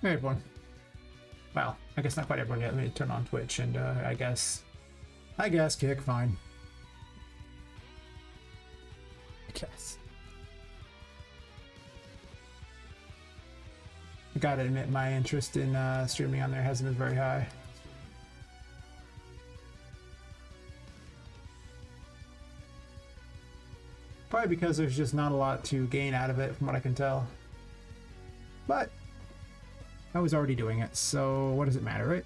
Hey everyone. Well, I guess not quite everyone yet. Let me turn on Twitch and I guess kick, fine. I guess. I gotta admit my interest in streaming on there hasn't been very high. Probably because there's just not a lot to gain out of it from what I can tell. But I was already doing it, so what does it matter, right?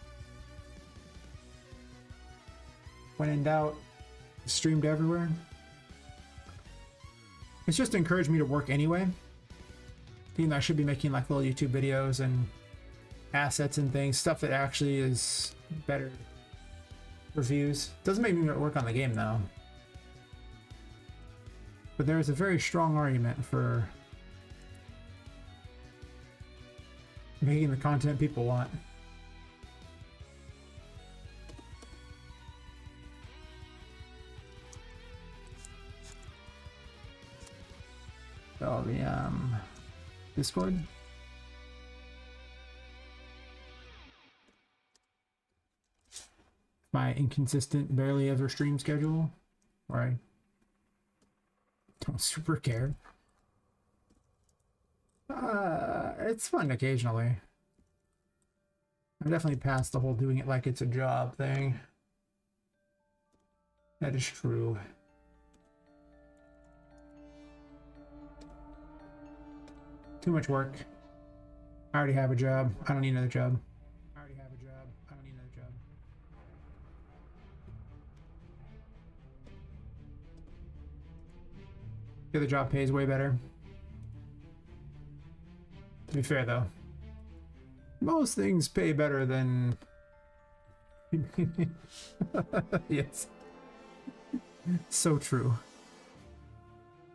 When in doubt, streamed everywhere. It's just to encourage me to work anyway. Even though I should be making like little YouTube videos and assets and things, stuff that actually is better reviews. Doesn't make me work on the game though. But there is a very strong argument for making the content people want. So the Discord. My inconsistent, barely ever stream schedule, where I don't super care. It's fun occasionally. I'm definitely past the whole doing it like it's a job thing. That is true. Too much work. I already have a job. I don't need another job. I already have a job. I don't need another job. The other job pays way better. To be fair though, most things pay better than yes, so true.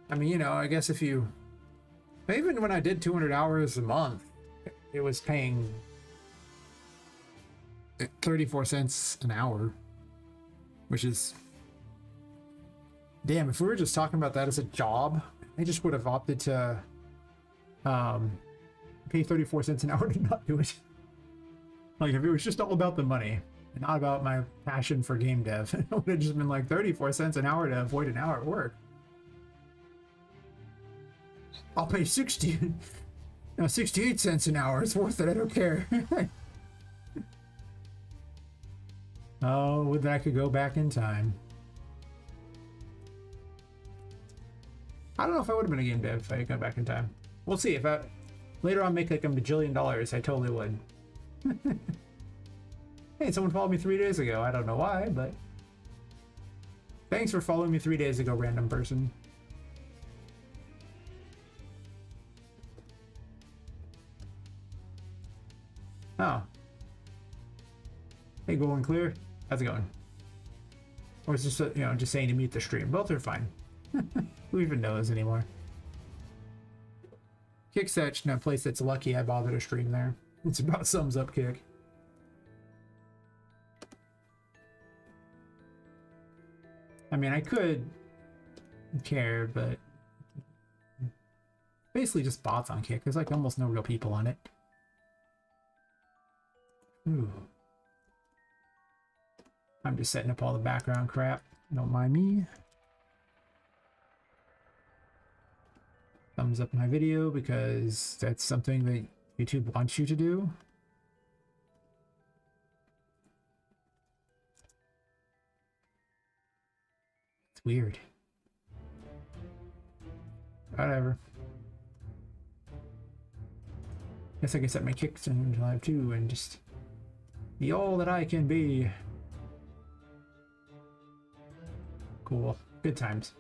I mean, you know, I guess if you, even when I did 200 hours a month, it was paying 34 cents an hour, which is, damn, if we were just talking about that as a job, I just would have opted to pay 34 cents an hour to not do it. Like, if it was just all about the money and not about my passion for game dev, it would have just been like 34 cents an hour to avoid an hour at work. I'll pay 68 cents an hour. It's worth it. I don't care. Oh, would that I could go back in time. I don't know if I would have been a game dev if I had gone back in time. We'll see. If I later on make like $1 bajillion, I totally would. Hey, someone followed me 3 days ago. I don't know why, but thanks for following me 3 days ago, random person. Oh. Hey, Golden Clear. How's it going? Or is it just, you know, just saying to mute the stream? Both are fine. Who even knows anymore? Kick's such a place that's lucky I bother to stream there. It's about sums up Kick. I mean, I could care, but basically just bots on Kick. There's like almost no real people on it. Ooh. I'm just setting up all the background crap. Don't mind me. Thumbs up my video because that's something that YouTube wants you to do. It's weird. Whatever. Guess I can set my kicks in live too and just be all that I can be. Cool. Good times.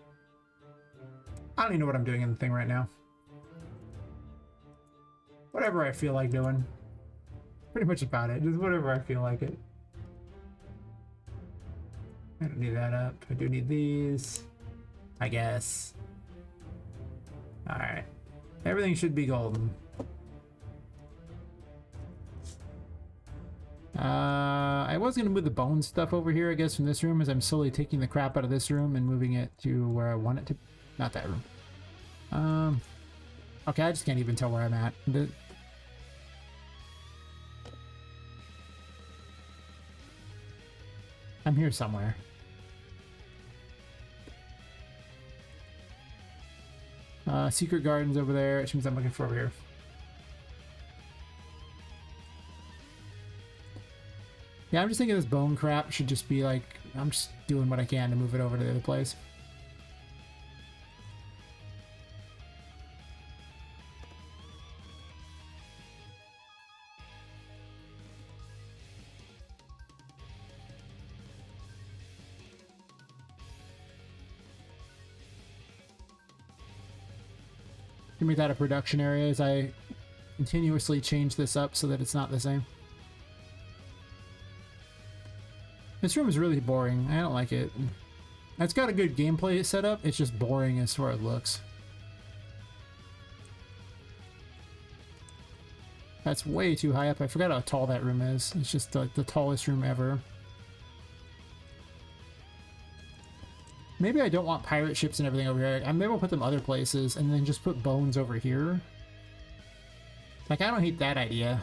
I don't even know what I'm doing in the thing right now. Whatever I feel like doing. Pretty much about it. Just whatever I feel like it. I don't need that up. I do need these, I guess. Alright. Everything should be golden. I was going to move the bone stuff over here, I guess, from this room, as I'm slowly taking the crap out of this room and moving it to where I want it to. Not that room. Okay, I just can't even tell where I'm at. I'm here somewhere. Secret gardens over there. Which means I'm looking for over here. Yeah, I'm just thinking this bone crap should just be like, I'm just doing what I can to move it over to the other place. Can make that a production area as I continuously change this up so that it's not the same. This room is really boring. I don't like it. It's got a good gameplay setup. It's just boring as far as it looks. That's way too high up. I forgot how tall that room is. It's just like the tallest room ever. Maybe I don't want pirate ships and everything over here. Maybe I'll put them other places and then just put bones over here. Like, I don't hate that idea.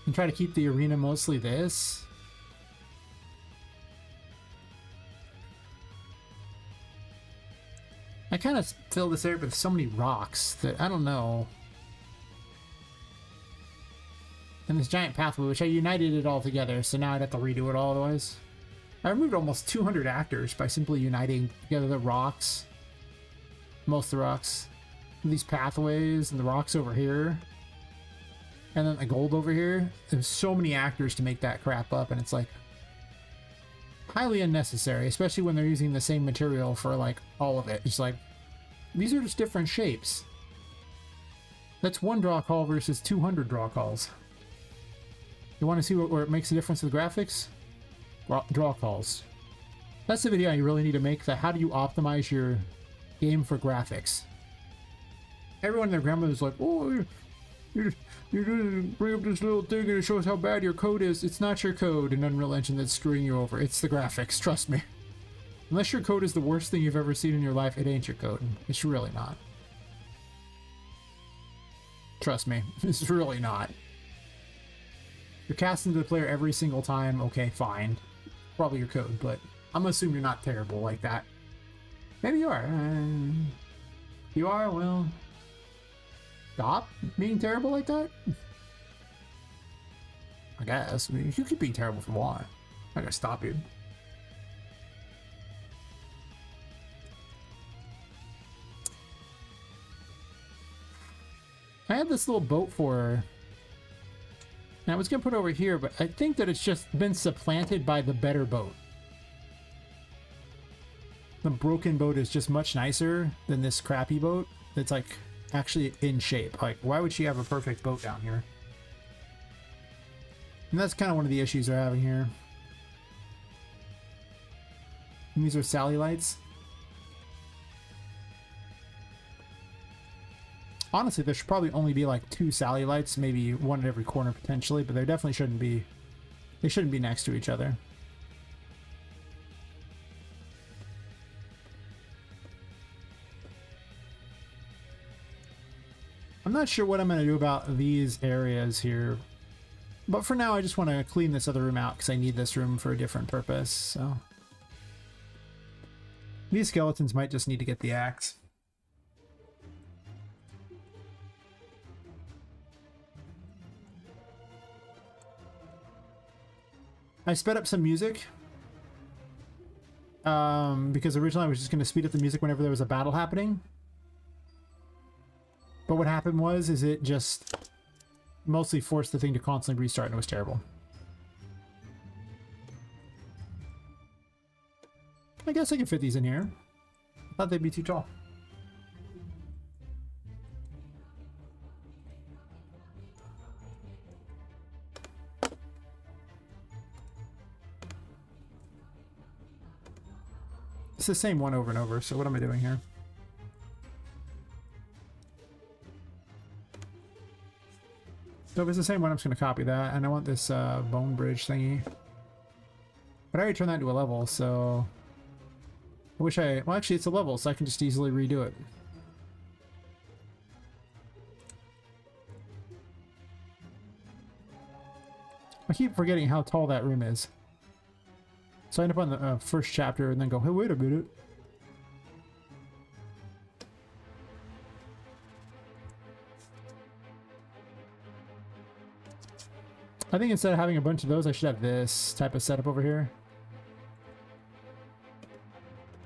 And try to keep the arena mostly this. I kind of fill this area with so many rocks that I don't know. And this giant pathway, which I united it all together, so now I'd have to redo it all otherwise. I removed almost 200 actors by simply uniting together the rocks. Most of the rocks. These pathways and the rocks over here. And then the gold over here. There's so many actors to make that crap up, and it's like highly unnecessary, especially when they're using the same material for like all of it. It's like, these are just different shapes. That's one draw call versus 200 draw calls. You want to see where it makes a difference with graphics? Draw calls. That's the video you really need to make. That how do you optimize your game for graphics? Everyone and their grandmother's like, oh, you bring up this little thing and it shows how bad your code is. It's not your code in Unreal Engine that's screwing you over. It's the graphics. Trust me. Unless your code is the worst thing you've ever seen in your life, it ain't your code. It's really not. Trust me. It's really not. You're casting to the player every single time. Okay, fine. Probably your code, but I'm gonna assume you're not terrible like that. Maybe you are. You are? Well, stop being terrible like that? I guess. I mean, you could be terrible if you want. I'm not gonna stop you. I had this little boat for her. And I was going to put it over here, but I think that it's just been supplanted by the better boat. The broken boat is just much nicer than this crappy boat that's like actually in shape. Like, why would she have a perfect boat down here? And that's kind of one of the issues they're having here. And these are Sally lights. Honestly, there should probably only be like 2 Sally lights, maybe one at every corner potentially, but there definitely shouldn't be. They shouldn't be next to each other. I'm not sure what I'm going to do about these areas here, but for now I just want to clean this other room out because I need this room for a different purpose. So these skeletons might just need to get the axe. I sped up some music because originally I was just going to speed up the music whenever there was a battle happening. But what happened was it just mostly forced the thing to constantly restart, and it was terrible. I guess I can fit these in here. I thought they'd be too tall. It's the same one over and over, so what am I doing here? So if it's the same one, I'm just going to copy that, and I want this bone bridge thingy. But I already turned that into a level, so... I wish I... Well, actually, it's a level, so I can just easily redo it. I keep forgetting how tall that room is. Sign up on the first chapter and then go, hey, wait a minute. I think instead of having a bunch of those, I should have this type of setup over here.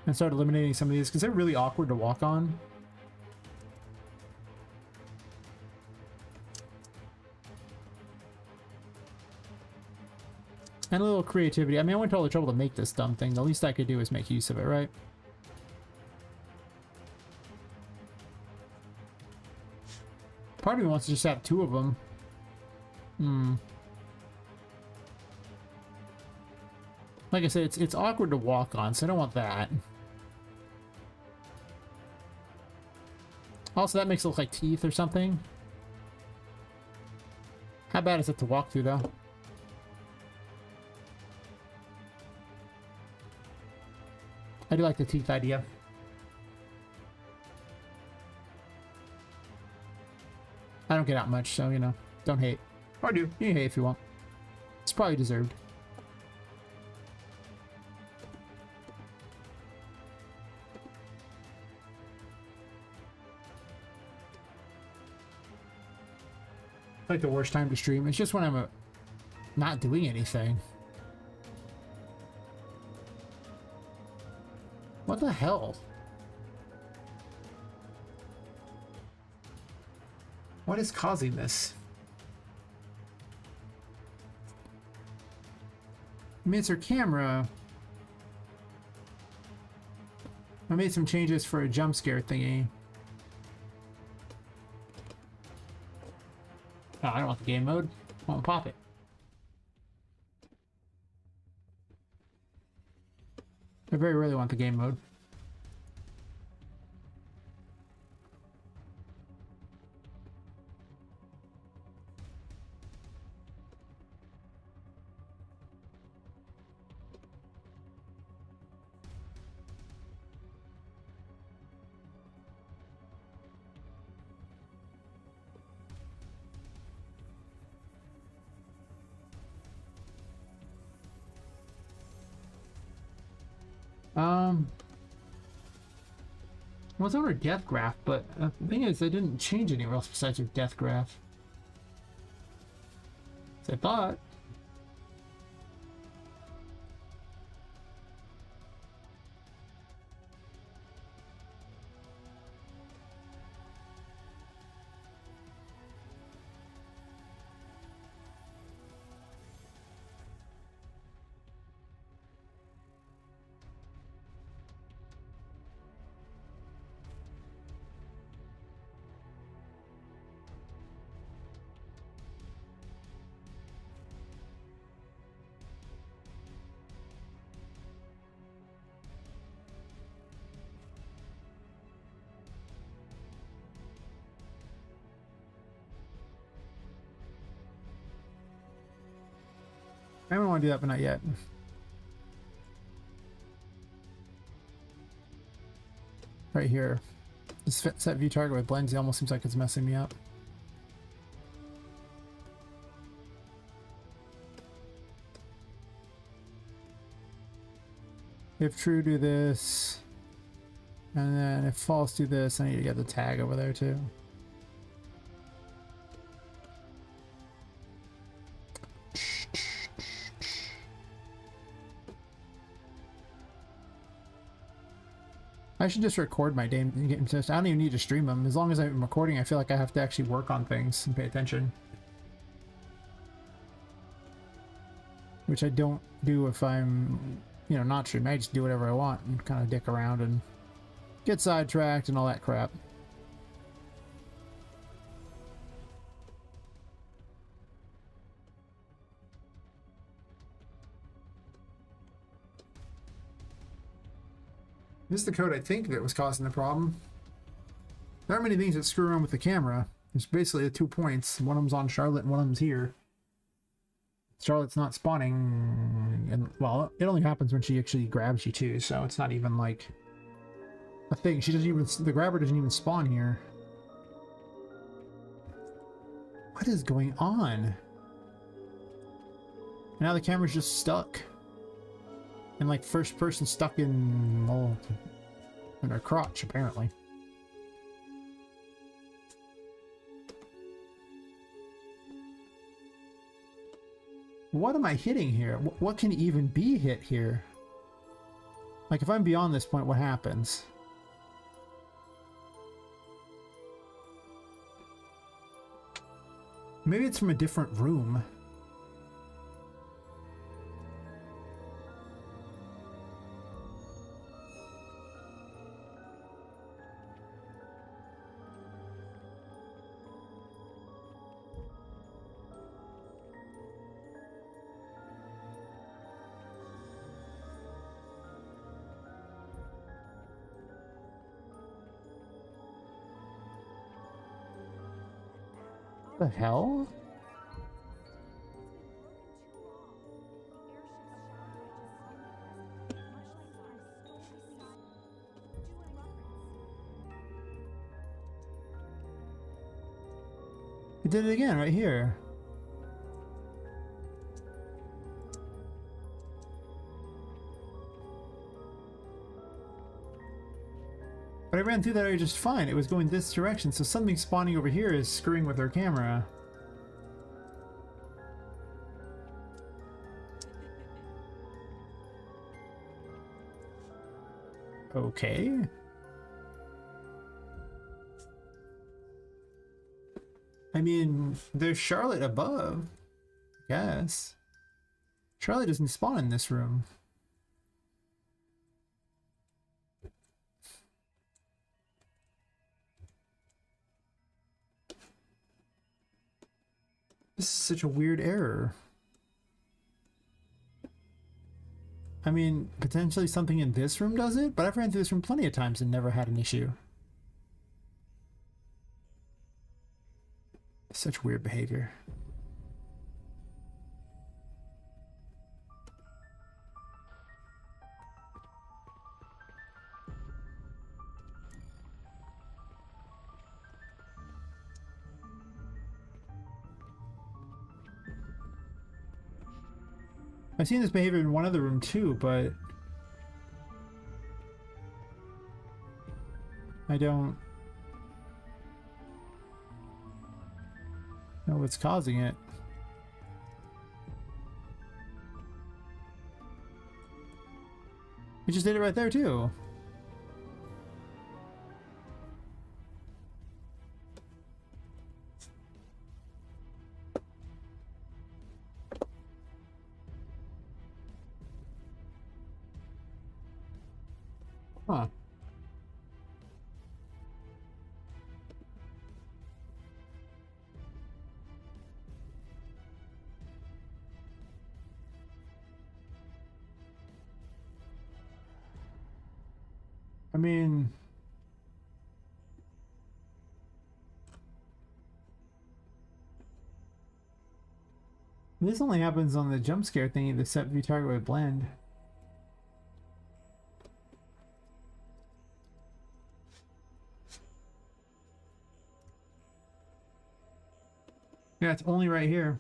And start eliminating some of these because they're really awkward to walk on. And a little creativity. I mean, I went to all the trouble to make this dumb thing. The least I could do is make use of it, right? Part of me wants to just have two of them. Like I said, it's awkward to walk on, so I don't want that. Also, that makes it look like teeth or something. How bad is it to walk through, though? I do like the teeth idea. I don't get out much, so, you know, don't hate. Or do. You can hate if you want. It's probably deserved. Like the worst time to stream. It's just when I'm not doing anything. What the hell? What is causing this? I mean, it's her camera. I made some changes for a jump scare thingy. Oh, I don't want the game mode. I want Poppet. I very rarely want the game mode. Well, it's on her death graph, but the thing is, they didn't change anywhere else besides her death graph. So I thought. I don't want to do that, but not yet. Right here. This set view target with blends, it almost seems like it's messing me up. If true, do this. And then if false, do this. I need to get the tag over there too. I should just record my game. I don't even need to stream them. As long as I'm recording, I feel like I have to actually work on things and pay attention. Which I don't do if I'm, you know, not streaming. I just do whatever I want and kind of dick around and get sidetracked and all that crap. This is the code I think that was causing the problem. There aren't many things that screw around with the camera. There's basically the 2 points. One of them's on Charlotte and one of them's here. Charlotte's not spawning, and well, it only happens when she actually grabs you too, so it's not even like a thing. She doesn't even, the grabber doesn't even spawn here. What is going on? Now the camera's just stuck. And like first person stuck in, well, in her crotch, apparently. What am I hitting here? What can even be hit here? Like, if I'm beyond this point, what happens? Maybe it's from a different room. The hell? It did it again right here. But I ran through that area just fine. It was going this direction, so something spawning over here is screwing with our camera. Okay. I mean, there's Charlotte above, I guess. Charlotte doesn't spawn in this room. This is such a weird error. I mean, potentially something in this room does it, but I've ran through this room plenty of times and never had an issue. Such weird behavior. I've seen this behavior in one other room too, but I don't know what's causing it. It just did it right there too. Huh. I mean, this only happens on the jump scare thingy, the set view target with blend. Yeah, it's only right here.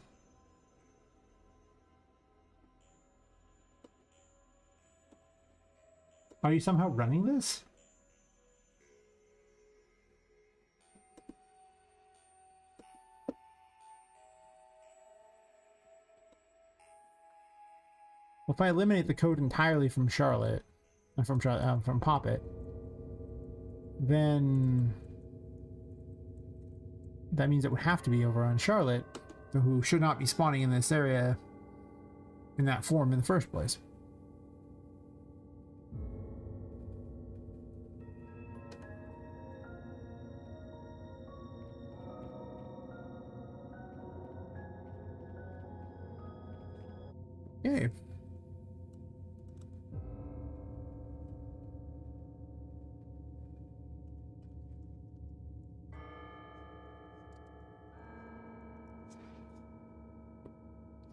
Are you somehow running this? Well, if I eliminate the code entirely from Charlotte, from Poppet, then that means it would have to be over on Charlotte, who should not be spawning in this area in that form in the first place. Okay.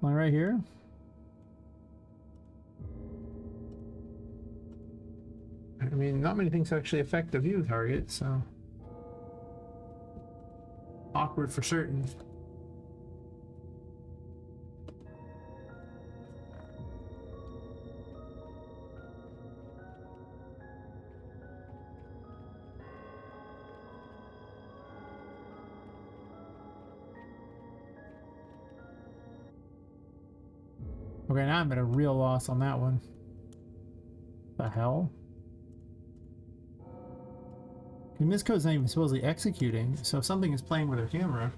Am I right here? I mean, not many things actually affect the view target, so awkward for certain. Okay, now I'm at a real loss on that one. The hell? And this code's not even supposedly executing, so if something is playing with our camera.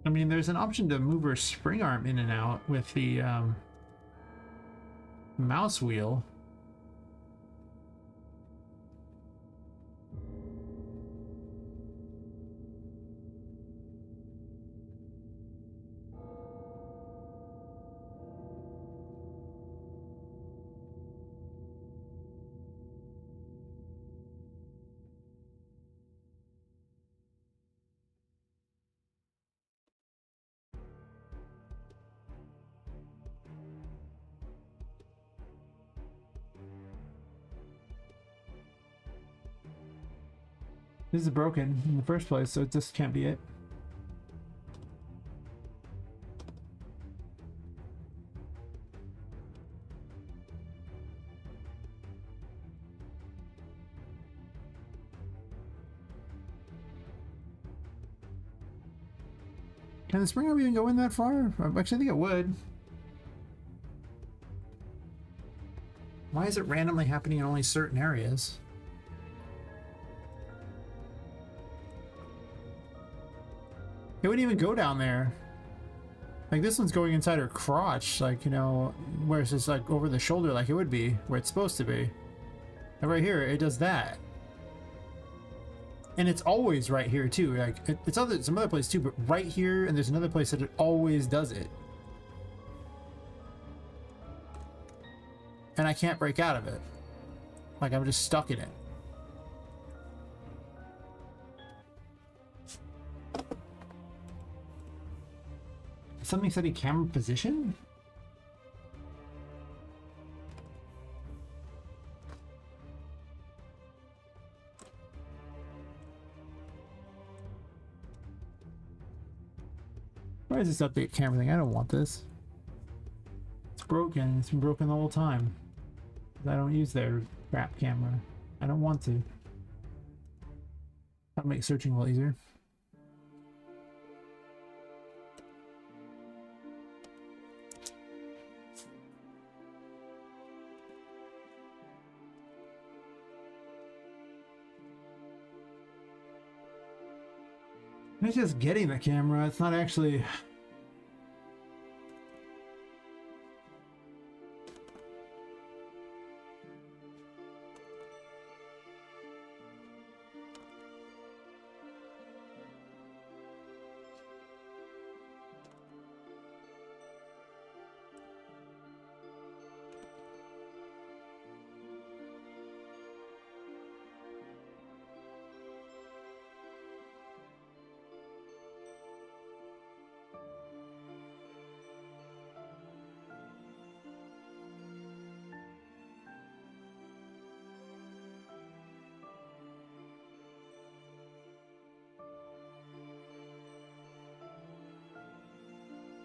I mean, there's an option to move her spring arm in and out with the mouse wheel. This is broken in the first place, so it just can't be it. Can the spring arm even go in that far? Actually, I think it would. Why is it randomly happening in only certain areas? It wouldn't even go down there. Like, this one's going inside her crotch, like, you know, where it's just like over the shoulder like it would be, where it's supposed to be. And right here, it does that. And it's always right here too. Like, it's some other place too, but right here, and there's another place that it always does it. And I can't break out of it. Like, I'm just stuck in it. Something setting camera position? Why is this update camera thing? I don't want this. It's broken. It's been broken the whole time. I don't use their crap camera. I don't want to. That'll make searching a little easier. It's just getting the camera. It's not actually...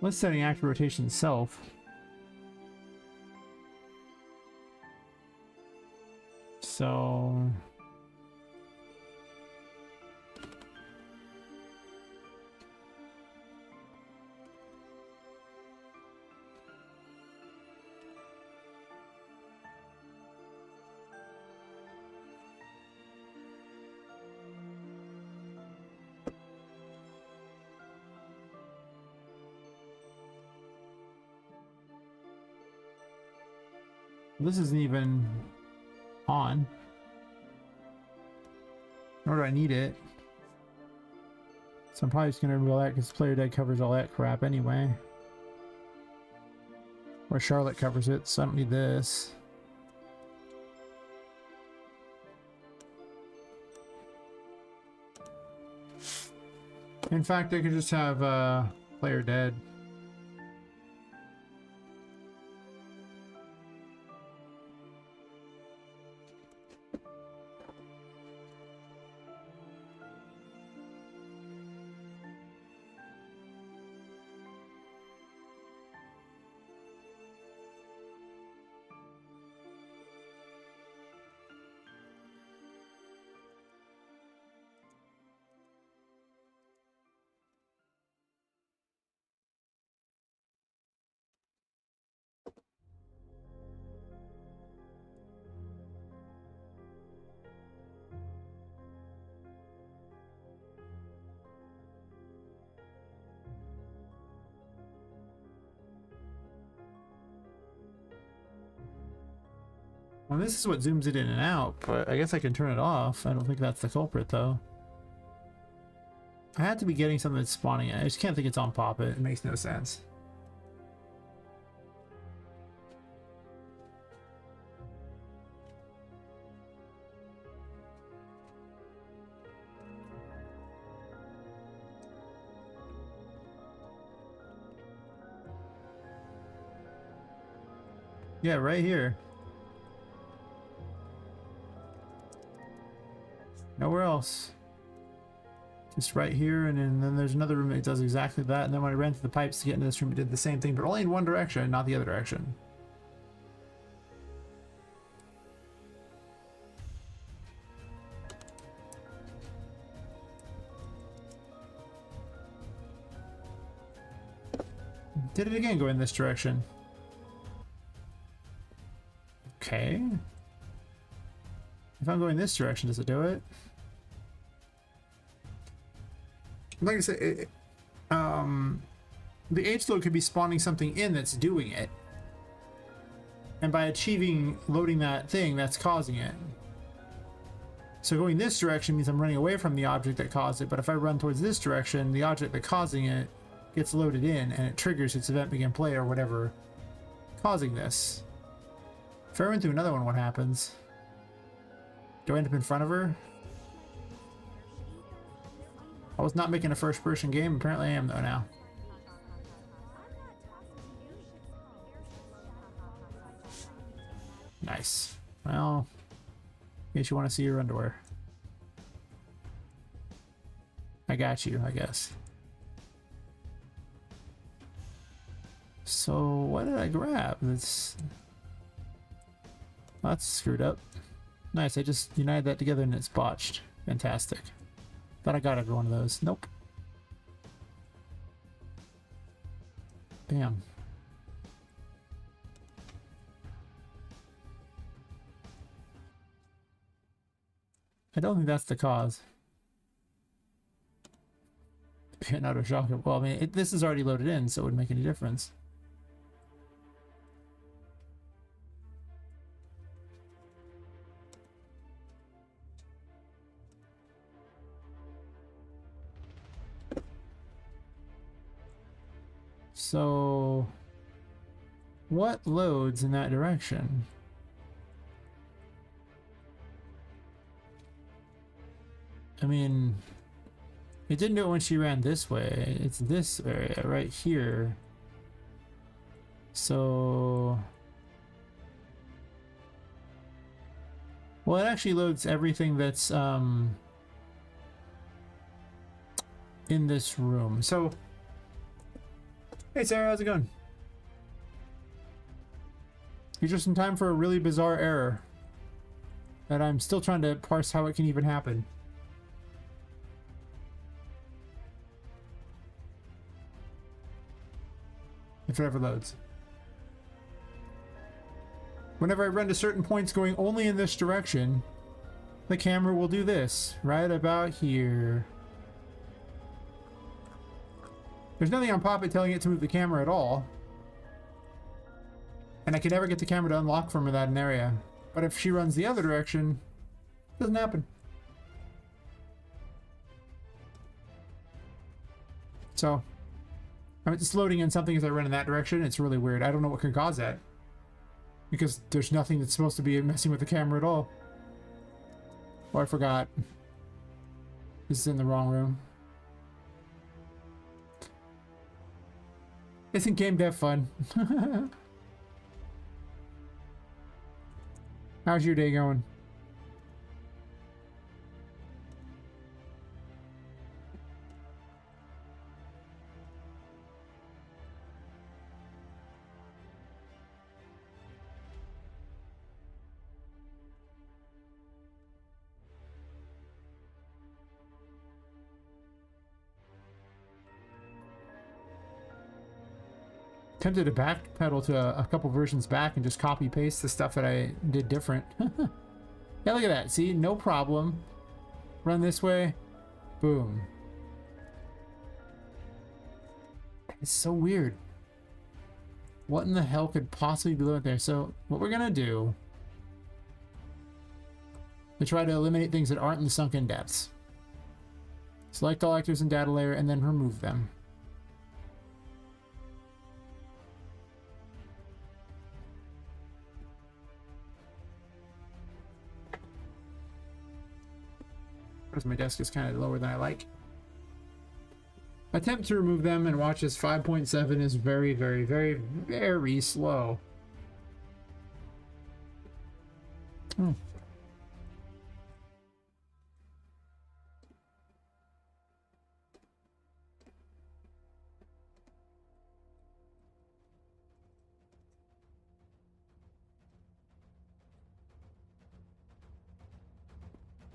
Let's setting active rotation self. So this isn't even on. Nor do I need it. So I'm probably just gonna remove all that because player dead covers all that crap anyway. Or Charlotte covers it, so I don't need this. In fact, I could just have player dead. Well, this is what zooms it in and out, but I guess I can turn it off. I don't think that's the culprit, though. I had to be getting something that's spawning it. I just can't think it's on Poppet. It makes no sense. Yeah, right here. Nowhere else. Just right here, and then there's another room that does exactly that. And then when I ran through the pipes to get into this room, it did the same thing, but only in one direction, not the other direction. Did it again go in this direction? Okay. If I'm going this direction, does it do it? Like I said, the H load could be spawning something in that's doing it. And by achieving loading that thing, that's causing it. So going this direction means I'm running away from the object that caused it, but if I run towards this direction, the object that's causing it gets loaded in and it triggers its event begin play or whatever causing this. If I run through another one, what happens? Do I end up in front of her? I was not making a first-person game. Apparently I am, though, now. Nice. Well, in case you want to see your underwear. I got you, I guess. So, what did I grab? That's screwed up. Nice, I just united that together and it's botched. Fantastic. Thought I got every one of those. Nope. Bam. I don't think that's the cause. An auto shocker. Well, I mean, this is already loaded in, so it wouldn't make any difference. So, what loads in that direction? I mean, it didn't do it when she ran this way. It's this area right here. So, well, it actually loads everything that's in this room. So, hey Sarah, how's it going? You're just in time for a really bizarre error that I'm still trying to parse how it can even happen. If it ever loads. Whenever I run to certain points going only in this direction, the camera will do this, right about here. There's nothing on Poppet telling it to move the camera at all. And I can never get the camera to unlock from that an area. But if she runs the other direction, it doesn't happen. So, I'm just loading in something as I run in that direction. It's really weird. I don't know what can cause that. Because there's nothing that's supposed to be messing with the camera at all. Oh, I forgot. This is in the wrong room. Isn't game dev fun? How's your day going? Tempted to backpedal to a couple versions back and just copy paste the stuff that I did different. Yeah, look at that. See, no problem. Run this way. Boom. It's so weird. What in the hell could possibly be loaded there? So what we're gonna do to try to eliminate things that aren't in the sunken depths. Select all actors in data layer and then remove them. My desk is kind of lower than I like. Attempt to remove them and watch as 5.7 is very, very, very, very slow. Oh.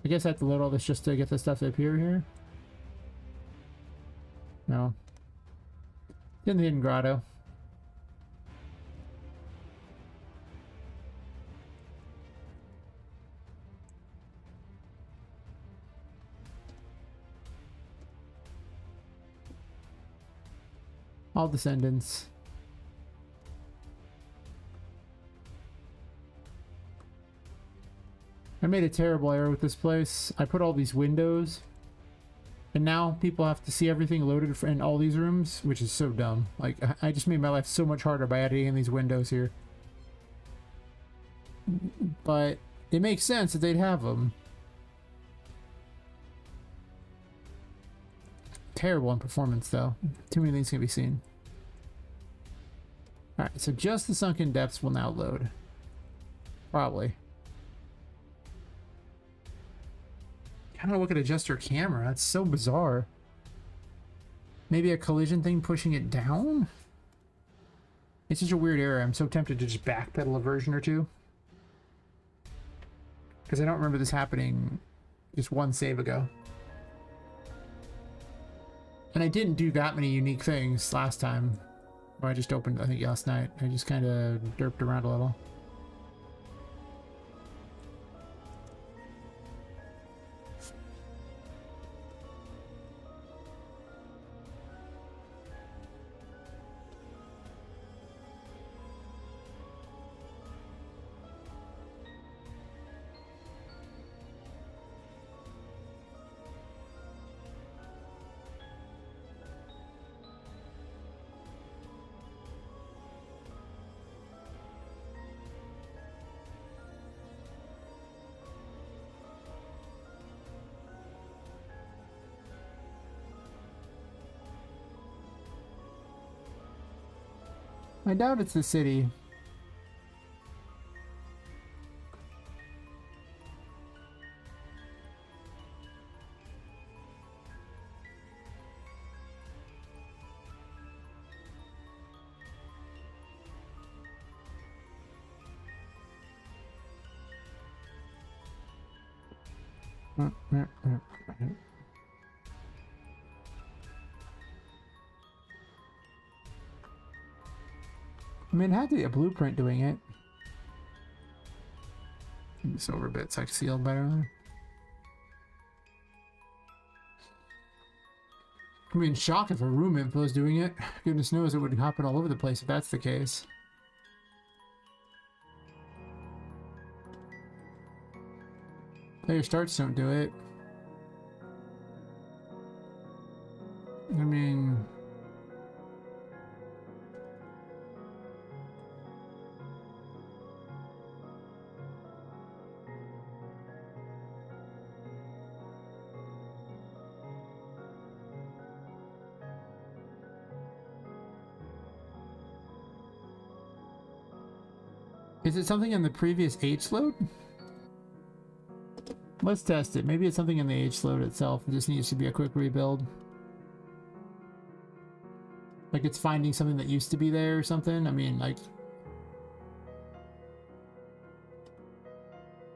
I guess I have to load all this just to get the stuff to appear here. No. In the hidden grotto. All descendants. I made a terrible error with this place. I put all these windows, and now people have to see everything loaded in all these rooms, which is so dumb. Like, I just made my life so much harder by adding in these windows here. But it makes sense that they'd have them. Terrible in performance, though. Too many things can be seen. Alright, so just the sunken depths will now load. Probably. I don't know what could adjust her camera. That's so bizarre. Maybe a collision thing pushing it down? It's such a weird error. I'm so tempted to just backpedal a version or two. Because I don't remember this happening just one save ago. And I didn't do that many unique things last time. Or I just opened, I think, last night. I just kind of derped around a little. I doubt it's the city. I mean, it had to be a blueprint doing it. This over bits I sealed better. I'd be in shock if a room info is doing it. Goodness knows it would happen all over the place if that's the case. Player starts don't do it. I mean... Is it something in the previous H load? Let's test it. Maybe it's something in the H load itself. It just needs to be a quick rebuild. Like it's finding something that used to be there or something. I mean, like...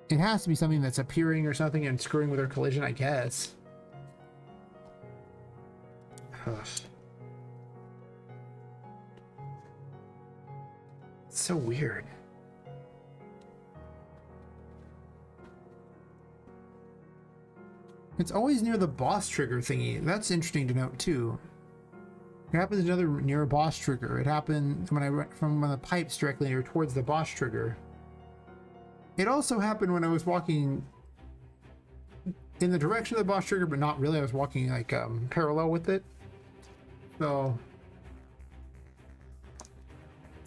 It has to be something that's appearing or something and screwing with our collision, I guess. Ugh. It's so weird. It's always near the boss trigger thingy. That's interesting to note too. It happens near a boss trigger. It happened when I went from one of the pipes directly or towards the boss trigger. It also happened when I was walking in the direction of the boss trigger, but not really. I was walking like parallel with it. So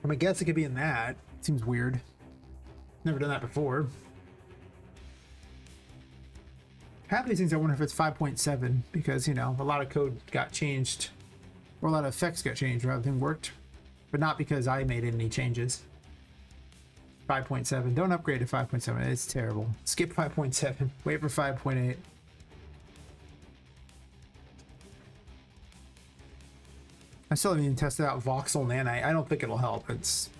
I guess it could be in that. Seems weird. Never done that before. Half of these things I wonder if it's 5.7 because, you know, a lot of code got changed, or a lot of effects got changed rather than worked, but not because I made any changes. 5.7. Don't upgrade to 5.7. It's terrible. Skip 5.7. Wait for 5.8. I still haven't even tested out voxel nanite. I don't think it'll help. It's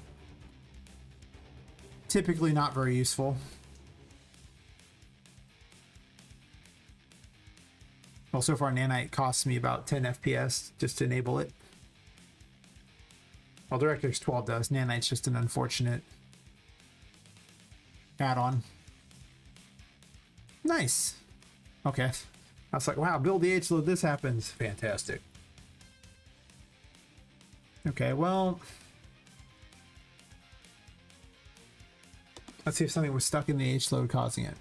typically not very useful. Well, so far nanite costs me about 10 FPS just to enable it. Well, DirectX 12 does. Nanite's just an unfortunate add-on. Nice. Okay. I was like, wow, build the H-load, this happens. Fantastic. Okay, well, let's see if something was stuck in the H-load causing it.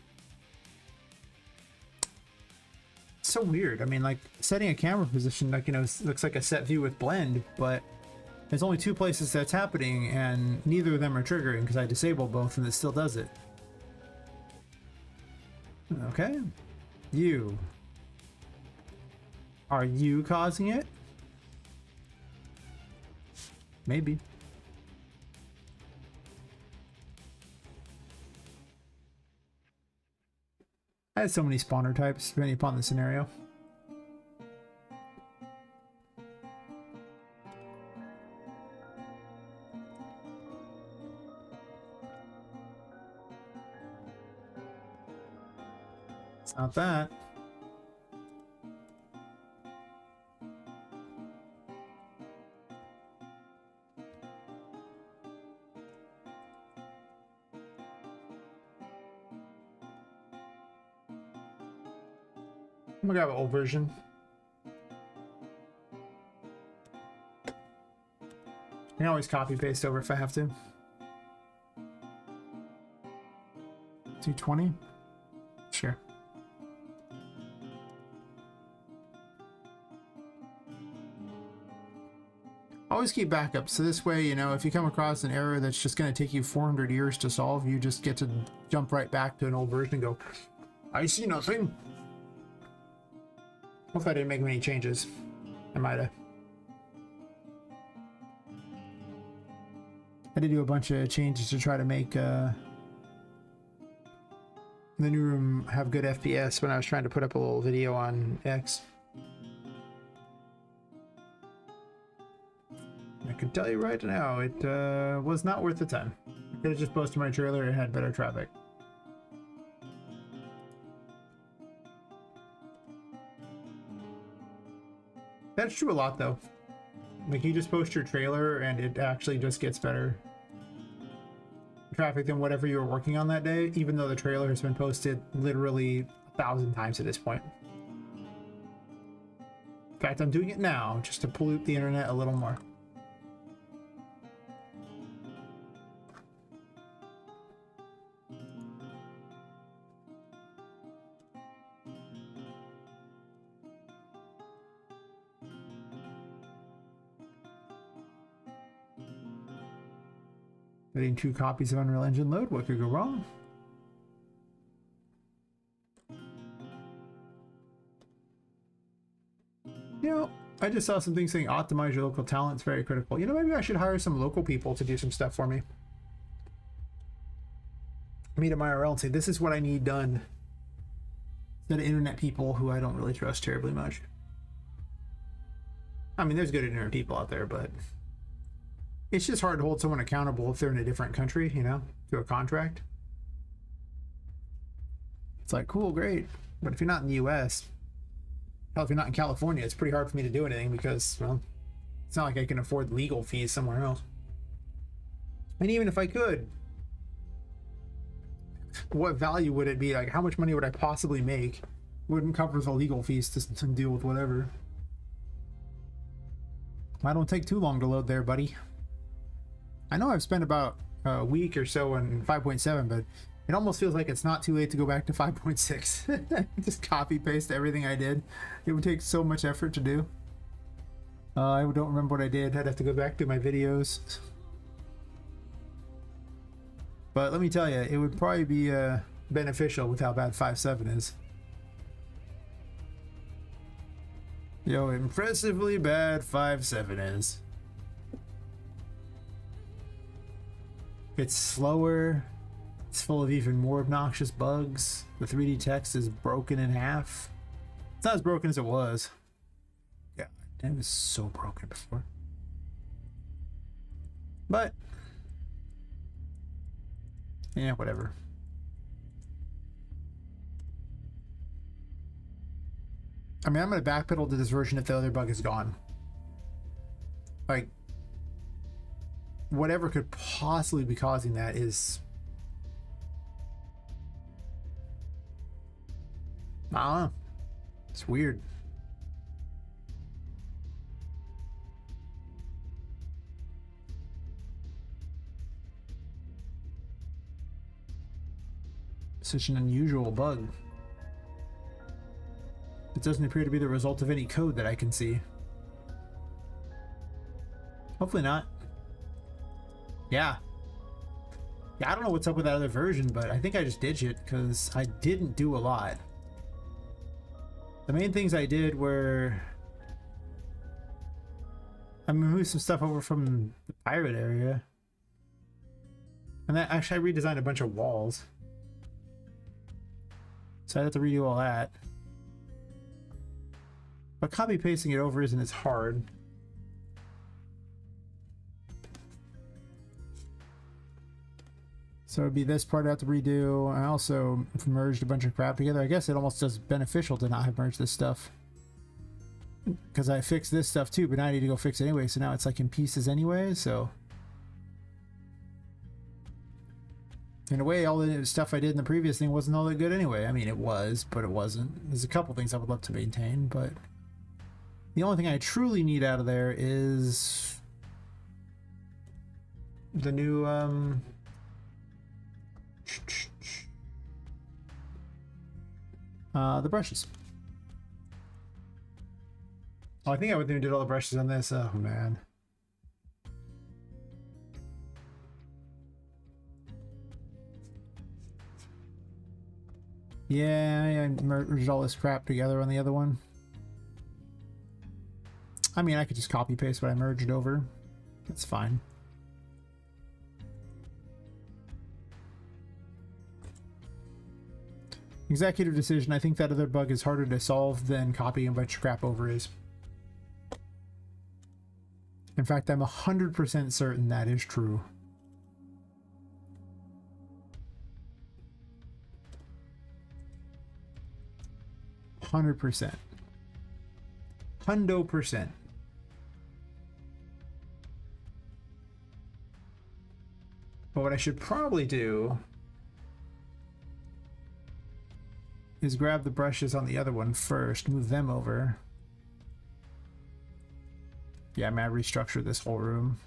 It's so weird. I mean, like, setting a camera position, like, you know, looks like a set view with blend, but there's only two places that's happening, and neither of them are triggering because I disabled both, and it still does it. Okay. You. Are you causing it? Maybe. I had so many spawner types depending upon the scenario. It's not that. I'm gonna grab an old version. I can always copy paste over if I have to. 220? Sure. Always keep backups, so this way, you know, if you come across an error that's just going to take you 400 years to solve, you just get to jump right back to an old version and go, I see nothing. Hopefully I didn't make many changes. I might have. I did do a bunch of changes to try to make the new room have good FPS when I was trying to put up a little video on X. I can tell you right now, it was not worth the time. I could have just posted my trailer and had better traffic. That's true a lot though. Like, you just post your trailer and it actually just gets better traffic than whatever you were working on that day, even though the trailer has been posted literally 1,000 times at this point. In fact, I'm doing it now just to pollute the internet a little more. Getting 2 copies of Unreal Engine load, what could go wrong? You know, I just saw some things saying optimize your local talent. It's very critical. You know, maybe I should hire some local people to do some stuff for me. Meet them IRL and say, this is what I need done. Instead of internet people who I don't really trust terribly much. I mean, there's good internet people out there, but it's just hard to hold someone accountable if they're in a different country, you know, to a contract. It's like, cool, great. But if you're not in the US, hell, if you're not in California, it's pretty hard for me to do anything because, well, it's not like I can afford legal fees somewhere else. And even if I could, what value would it be? Like, how much money would I possibly make? Wouldn't cover the legal fees to deal with whatever. I don't take too long to load there, buddy. I know I've spent about a week or so on 5.7, but It almost feels like it's not too late to go back to 5.6. Just copy paste everything I did. It would take so much effort to do. I don't remember what I did. I'd have to go back to my videos. But let me tell you, it would probably be beneficial with how bad 5.7 is. Yo, impressively bad 5.7 is. It's slower. It's full of even more obnoxious bugs. The 3D text is broken in half. It's not as broken as it was. Yeah, it was so broken before. But yeah, whatever. I mean, I'm gonna backpedal to this version if the other bug is gone. Like, whatever could possibly be causing that is, I don't know. It's weird. Such an unusual bug. It doesn't appear to be the result of any code that I can see. Hopefully not. Yeah. Yeah, I don't know what's up with that other version, but I think I just ditched it because I didn't do a lot. The main things I did were I moved some stuff over from the pirate area. And that actually I redesigned a bunch of walls. So I had to redo all that. But copy pasting it over isn't as hard. So it'd be this part I have to redo. I also merged a bunch of crap together. I guess it almost does beneficial to not have merged this stuff. Because I fixed this stuff too, but now I need to go fix it anyway. So now it's like in pieces anyway, so. In a way, all the stuff I did in the previous thing wasn't all that good anyway. I mean, it was, but it wasn't. There's a couple things I would love to maintain, but the only thing I truly need out of there is the new, the brushes. Oh, I think I went through and did all the brushes on this. Oh, man. Yeah, I merged all this crap together on the other one. I mean, I could just copy paste what I merged over. That's fine. Executive decision. I think that other bug is harder to solve than copying a bunch of crap over is. In fact, I'm 100% certain that is true. %. 100%. But what I should probably do is grab the brushes on the other one first, move them over. Yeah, I'm gonna restructure this whole room.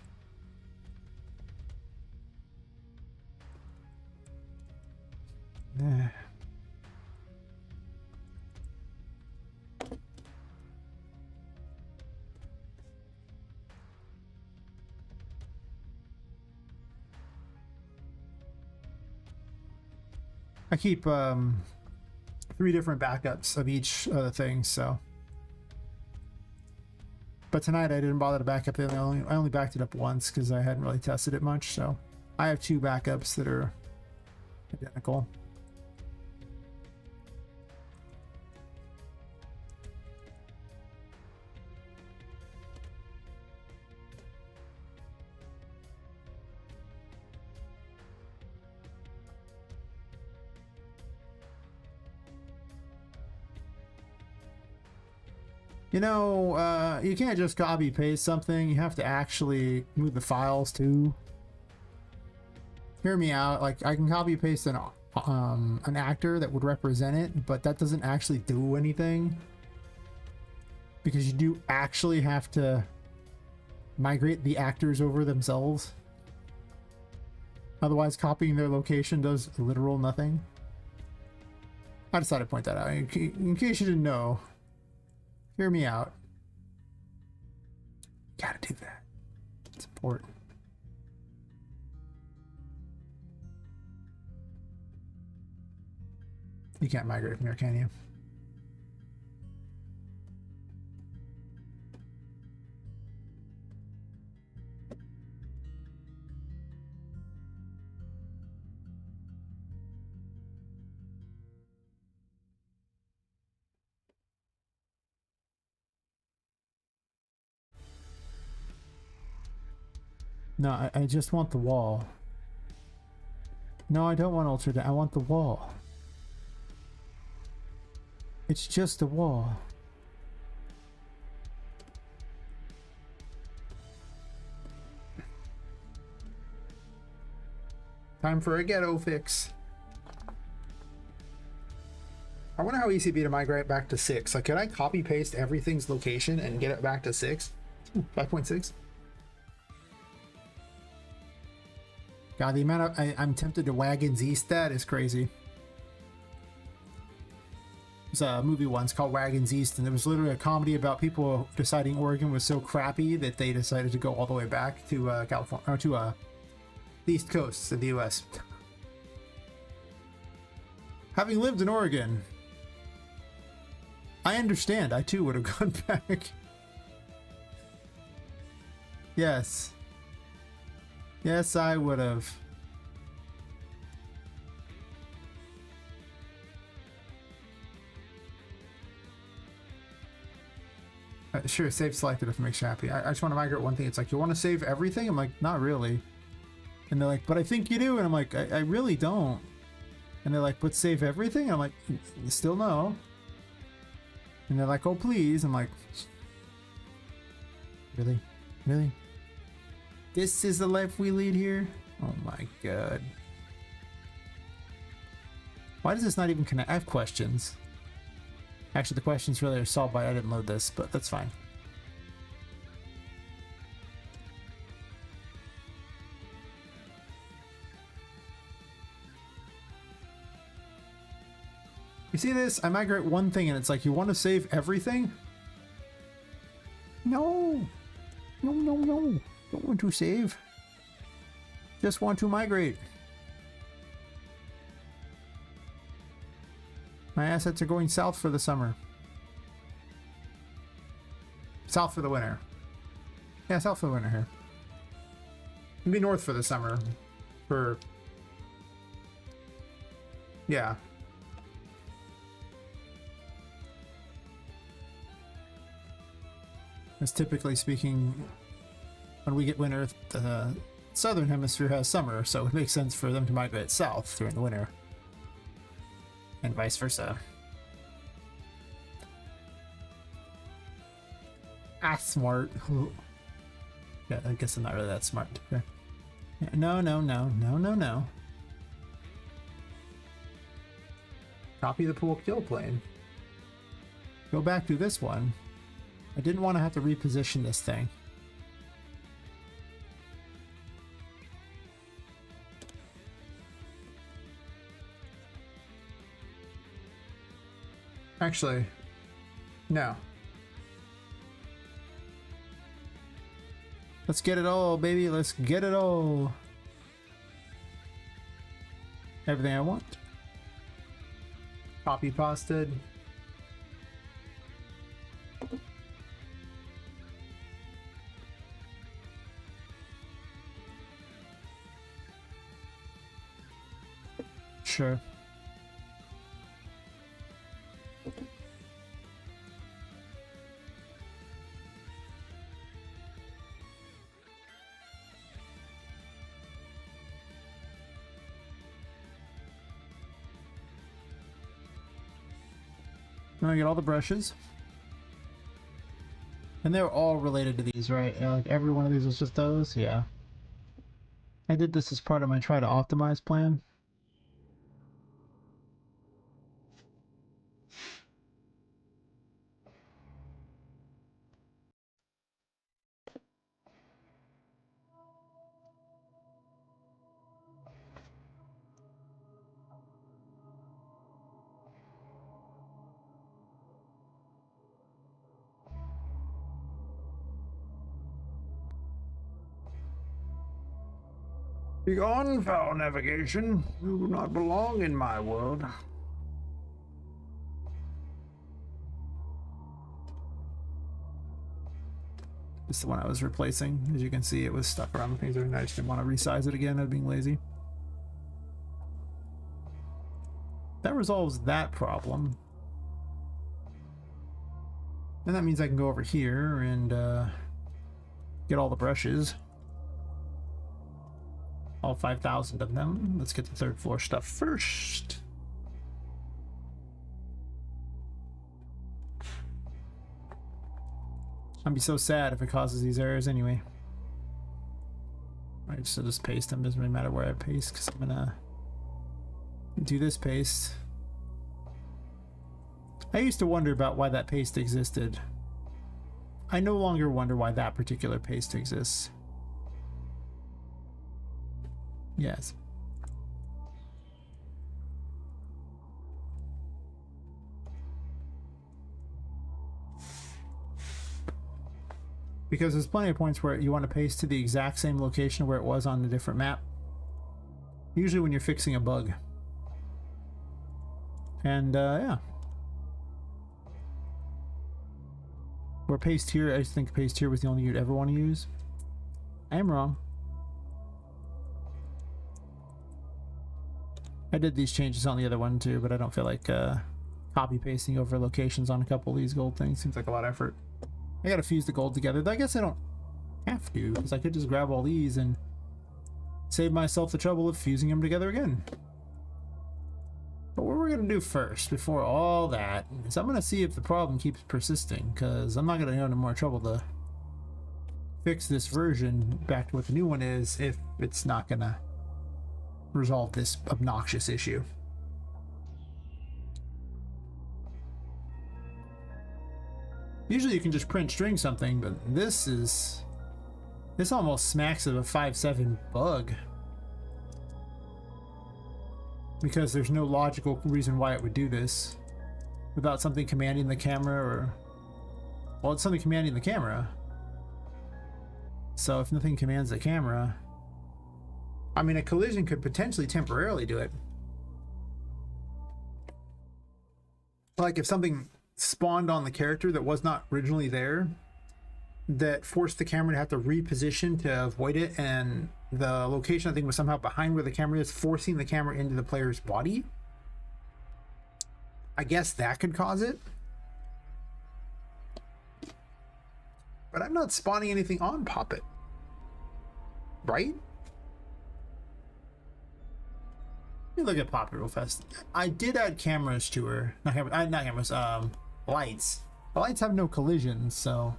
I keep 3 different backups of each thing, so. But tonight I didn't bother to back up it. I only backed it up once because I hadn't really tested it much, so I have 2 backups that are identical. You know, you can't just copy paste something. You have to actually move the files too. Hear me out. Like, I can copy paste an actor that would represent it, but that doesn't actually do anything because you do actually have to migrate the actors over themselves. Otherwise, copying their location does literal nothing. I decided to point that out. In case you didn't know, hear me out. Gotta do that. It's important. You can't migrate from there, can you? No, I just want the wall. No, I don't want Ultra Down. I want the wall. It's just a wall. Time for a ghetto fix. I wonder how easy it'd be to migrate back to 6. Like, could I copy paste everything's location and get it back to 6? 5.6? God, the amount of I'm tempted to Wagons East that is crazy. There's a movie once called Wagons East, and it was literally a comedy about people deciding Oregon was so crappy that they decided to go all the way back to California, or to the East Coast of the U.S. Having lived in Oregon, I understand. I too would have gone back. Yes. Yes, I would have. Sure, save selected if it makes you happy. I just want to migrate one thing. It's like, you want to save everything? I'm like, not really. And they're like, but I think you do. And I'm like, I really don't. And they're like, but save everything? And I'm like, still no. And they're like, oh, please. I'm like, really? Really? This is the life we lead here? Oh my god. Why does this not even connect? I have questions. Actually, the questions really are solved by I didn't load this, but that's fine. You see this? I migrate one thing and it's like, you want to save everything? No. No, no, no. Don't want to save. Just want to migrate. My assets are going south for the summer. South for the winter. Yeah, south for the winter here. It'll be north for the summer. For... yeah. As typically speaking, when we get winter, the southern hemisphere has summer, so it makes sense for them to migrate south during the winter. And vice versa. Ah, smart. Yeah, I guess I'm not really that smart. Okay. No, no, no, no, no, no. Copy the pool kill plane. Go back to this one. I didn't want to have to reposition this thing. Actually, no. Let's get it all, baby. Let's get it all. Everything I want. Copy pasted. Sure. I'm gonna get all the brushes. And they're all related to these, right? Like every one of these was just those? Yeah. I did this as part of my try to optimize plan. Begone, foul navigation. You do not belong in my world. This is the one I was replacing. As you can see, it was stuck around the things. I just didn't want to resize it again. I was being lazy. That resolves that problem. And that means I can go over here and get all the brushes. All 5,000 of them. Let's get the third floor stuff first. I'd be so sad if it causes these errors anyway. Alright, so just paste them. Doesn't really matter where I paste because I'm gonna do this paste. I used to wonder about why that paste existed. I no longer wonder why that particular paste exists. Yes. Because there's plenty of points where you want to paste to the exact same location where it was on a different map. Usually when you're fixing a bug. And yeah. Where paste here, I just think paste here was the only you'd ever want to use. I am wrong. I did these changes on the other one too, but I don't feel like copy pasting over locations on a couple of these gold things seems like a lot of effort. I gotta fuse the gold together. I guess I don't have to, because I could just grab all these and save myself the trouble of fusing them together again. But what we're gonna do first, before all that, is I'm gonna see if the problem keeps persisting, because I'm not gonna go into more trouble to fix this version back to what the new one is if it's not gonna resolve this obnoxious issue. Usually you can just print string something, but this almost smacks of a 5.7 bug. Because there's no logical reason why it would do this without something commanding the camera, or well, it's something commanding the camera. So if nothing commands the camera, I mean, a collision could potentially temporarily do it. Like if something spawned on the character that was not originally there, that forced the camera to have to reposition to avoid it, and the location I think was somehow behind where the camera is, forcing the camera into the player's body. I guess that could cause it. But I'm not spawning anything on Poppet, right? Let me look at Poppet real fast. I did add cameras to her. Not cameras, lights. The lights have no collisions, so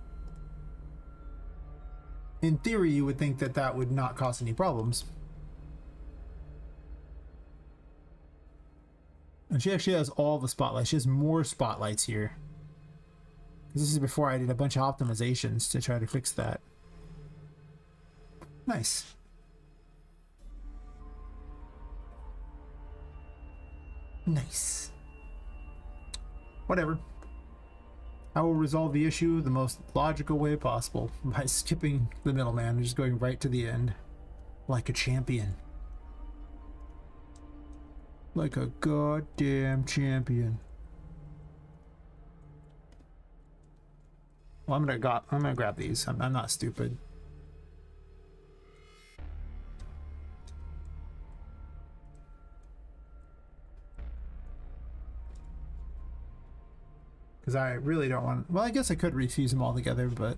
in theory you would think that that would not cause any problems. And she actually has all the spotlights. She has more spotlights here. This is before I did a bunch of optimizations to try to fix that. Nice. Nice. Whatever. I will resolve the issue the most logical way possible by skipping the middleman and just going right to the end like a champion. Like a goddamn champion. Well, I'm gonna grab these. I'm not stupid. Because I really don't want... Well, I guess I could refuse them all together, but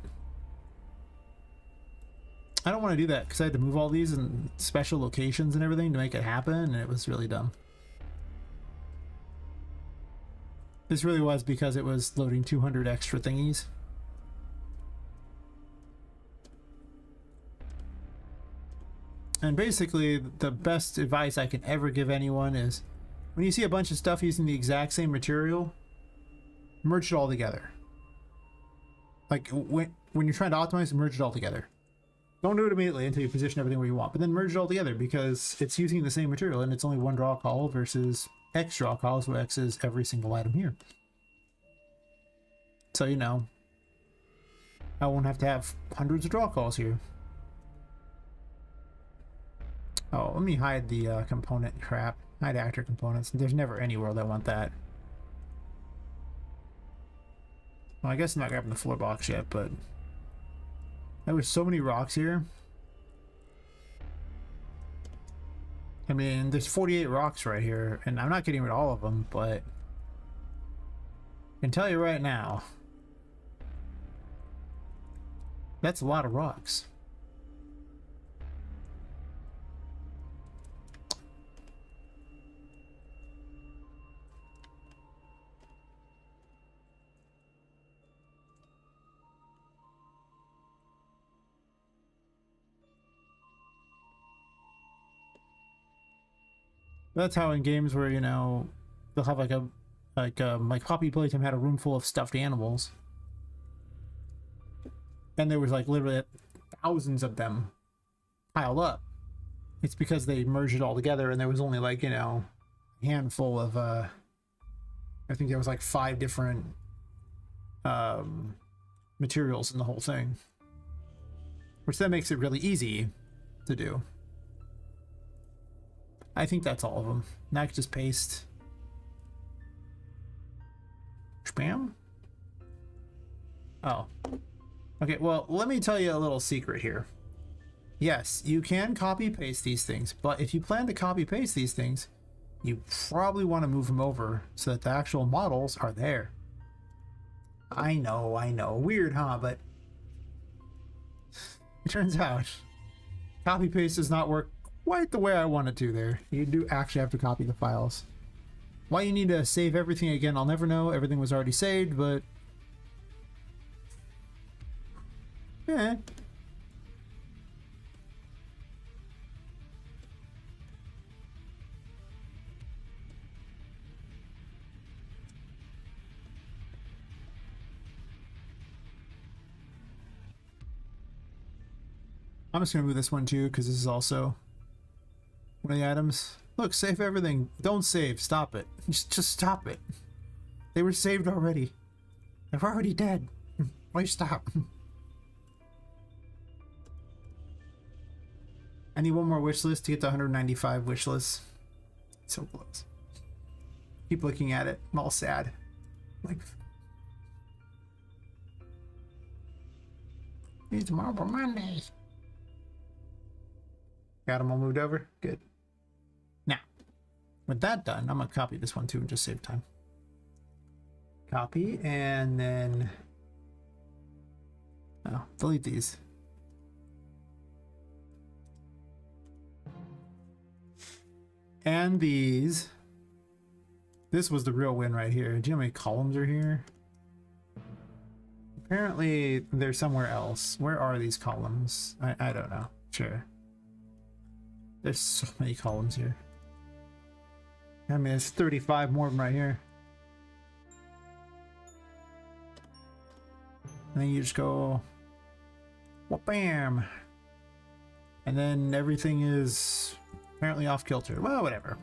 I don't want to do that because I had to move all these in special locations and everything to make it happen, and it was really dumb. This really was because it was loading 200 extra thingies. And basically, the best advice I can ever give anyone is when you see a bunch of stuff using the exact same material, merge it all together. Like when you're trying to optimize, merge it all together. Don't do it immediately until you position everything where you want, but then merge it all together because it's using the same material and it's only one draw call versus X draw calls, where X is every single item here. So, you know, I won't have to have hundreds of draw calls here. Oh, let me hide the component crap. Hide actor components. There's never any world I want that. Well, I guess I'm not grabbing the floor box yet, but there was so many rocks here. I mean, there's 48 rocks right here, and I'm not getting rid of all of them, but I can tell you right now, that's a lot of rocks. That's how in games where, you know, they'll have like Poppy Playtime had a room full of stuffed animals. And there was like literally thousands of them piled up. It's because they merged it all together and there was only like, you know, a handful of I think there was like 5 different materials in the whole thing. Which then makes it really easy to do. I think that's all of them. Now I can just paste. Spam? Oh. Okay, well, let me tell you a little secret here. Yes, you can copy paste these things, but if you plan to copy paste these things, you probably want to move them over so that the actual models are there. I know. Weird, huh? But it turns out copy paste does not work quite the way I want it to there. You do actually have to copy the files. Why you need to save everything again, I'll never know. Everything was already saved, but yeah. I'm just gonna move this one too, because this is also one of the items. Look, save everything. Don't save. Stop it. Just stop it. They were saved already. They're already dead. Why stop? I need one more wish list to get to 195 wish lists. So close. Keep looking at it. I'm all sad. Like, it's Marble Monday. Got them all moved over. Good. Now, with that done, I'm gonna copy this one too and just save time. Copy and then delete these. And these. This was the real win right here. Do you know how many columns are here? Apparently they're somewhere else. Where are these columns? I don't know. Sure. There's so many columns here. I mean, there's 35 more of them right here. And then you just go, bam, and then everything is apparently off kilter. Well, whatever.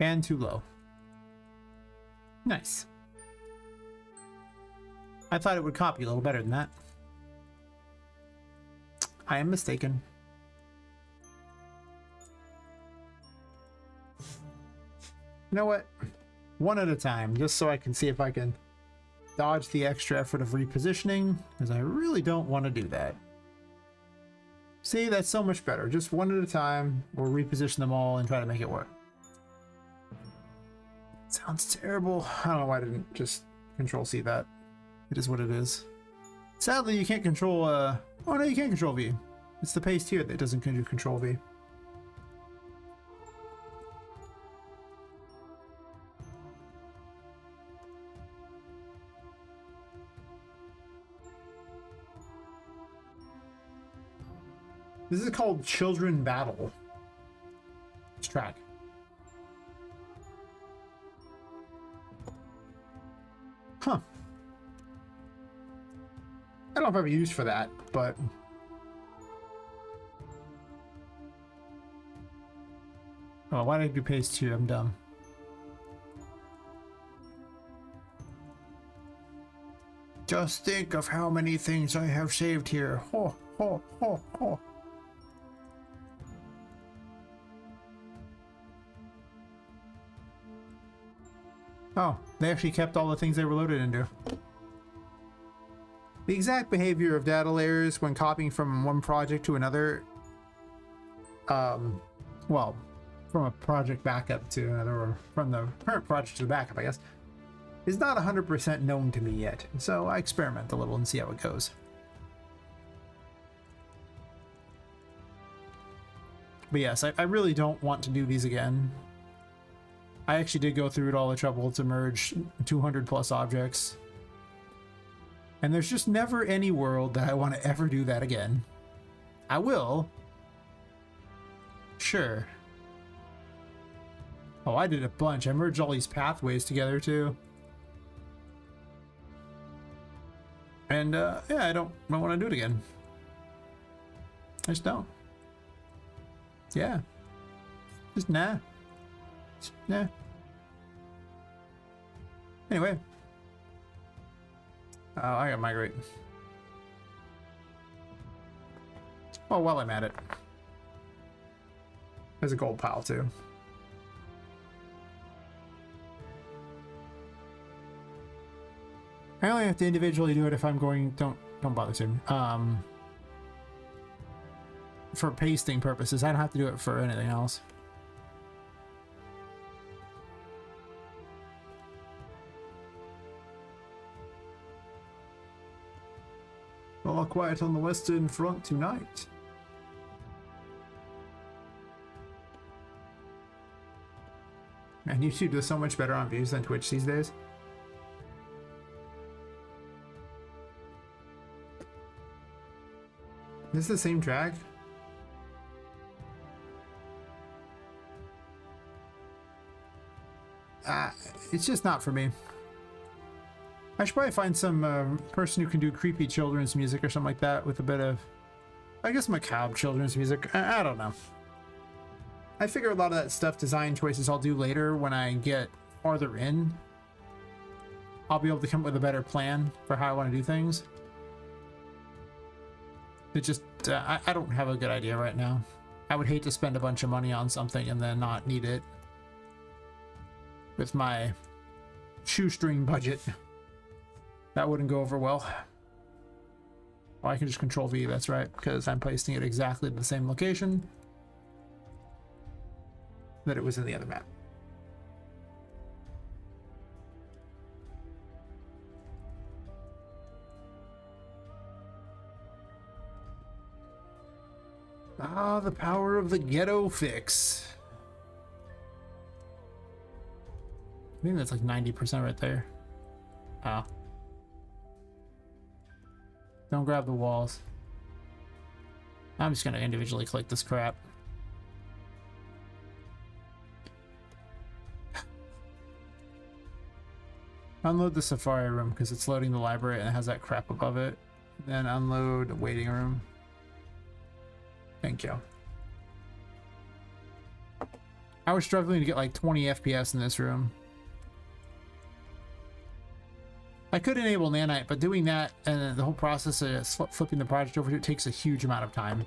And too low. Nice. I thought it would copy a little better than that. I am mistaken. You know what? One at a time, just so I can see if I can dodge the extra effort of repositioning, because I really don't want to do that. See, that's so much better. Just one at a time, we'll reposition them all and try to make it work. Sounds terrible. I don't know why I didn't just Control-C that. It is what it is. Sadly, you can't control, oh no, you can't control V. It's the paste here that doesn't do Control V. This is called Children Battle. This track. Huh. I don't know if I have a use for that, but oh, why did I do paste 2? I'm dumb. Just think of how many things I have saved here. Ho, ho, ho, ho. Oh, they actually kept all the things they were loaded into. The exact behavior of data layers when copying from one project to another, well, from a project backup to another, or from the current project to the backup, I guess, is not 100% known to me yet. So I experiment a little and see how it goes. But yes, I really don't want to do these again. I actually did go through it all the trouble to merge 200 plus objects. And there's just never any world that I want to ever do that again. I will. Sure. Oh, I did a bunch. I merged all these pathways together too. And yeah, I don't want to do it again. I just don't. Yeah. Just nah. Just nah. Anyway. I gotta migrate. Oh, while I'm at it. There's a gold pile too. I only have to individually do it if I'm going. Don't bother to. For pasting purposes, I don't have to do it for anything else. All quiet on the Western Front tonight. Man, YouTube does so much better on views than Twitch these days. Is this the same track? It's just not for me. I should probably find some person who can do creepy children's music or something like that with a bit of, I guess, macabre children's music. I don't know. I figure a lot of that stuff, design choices, I'll do later when I get farther in. I'll be able to come up with a better plan for how I want to do things. It just, I don't have a good idea right now. I would hate to spend a bunch of money on something and then not need it. With my shoestring budget. That wouldn't go over well. Oh, I can just control V, that's right, because I'm placing it exactly at the same location that it was in the other map. Ah, the power of the ghetto fix. I think that's like 90% right there. Oh. Don't grab the walls. I'm just gonna individually click this crap. Unload the Safari room because it's loading the library and it has that crap above it. Then unload waiting room. Thank you. I was struggling to get like 20 FPS in this room. I could enable nanite, but doing that and the whole process of flipping the project over to it takes a huge amount of time.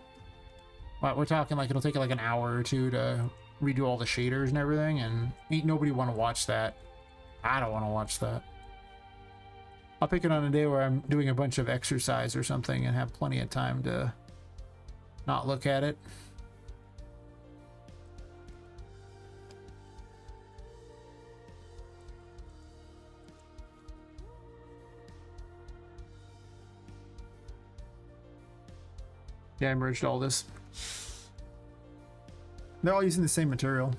We're talking like it'll take like an hour or two to redo all the shaders and everything, and ain't nobody want to watch that. I don't want to watch that. I'll pick it on a day where I'm doing a bunch of exercise or something and have plenty of time to not look at it. Yeah, I merged all this. They're all using the same material.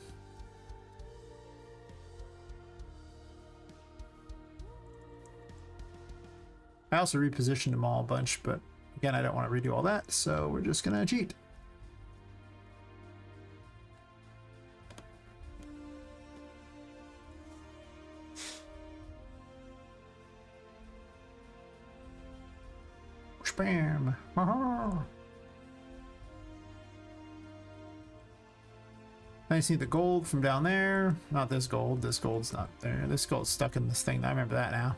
I also repositioned them all a bunch, but again, I don't want to redo all that, so we're just gonna cheat. Spam. I just need the gold from down there. Not this gold. This gold's not there. This gold's stuck in this thing. I remember that now.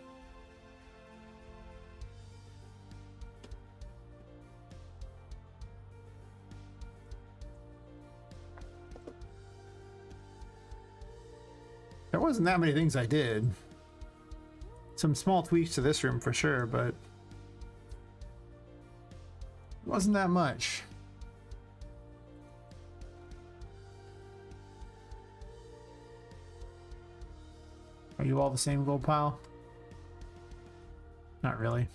There wasn't that many things I did. Some small tweaks to this room for sure, but it wasn't that much. Are you all the same gold pile? Not really.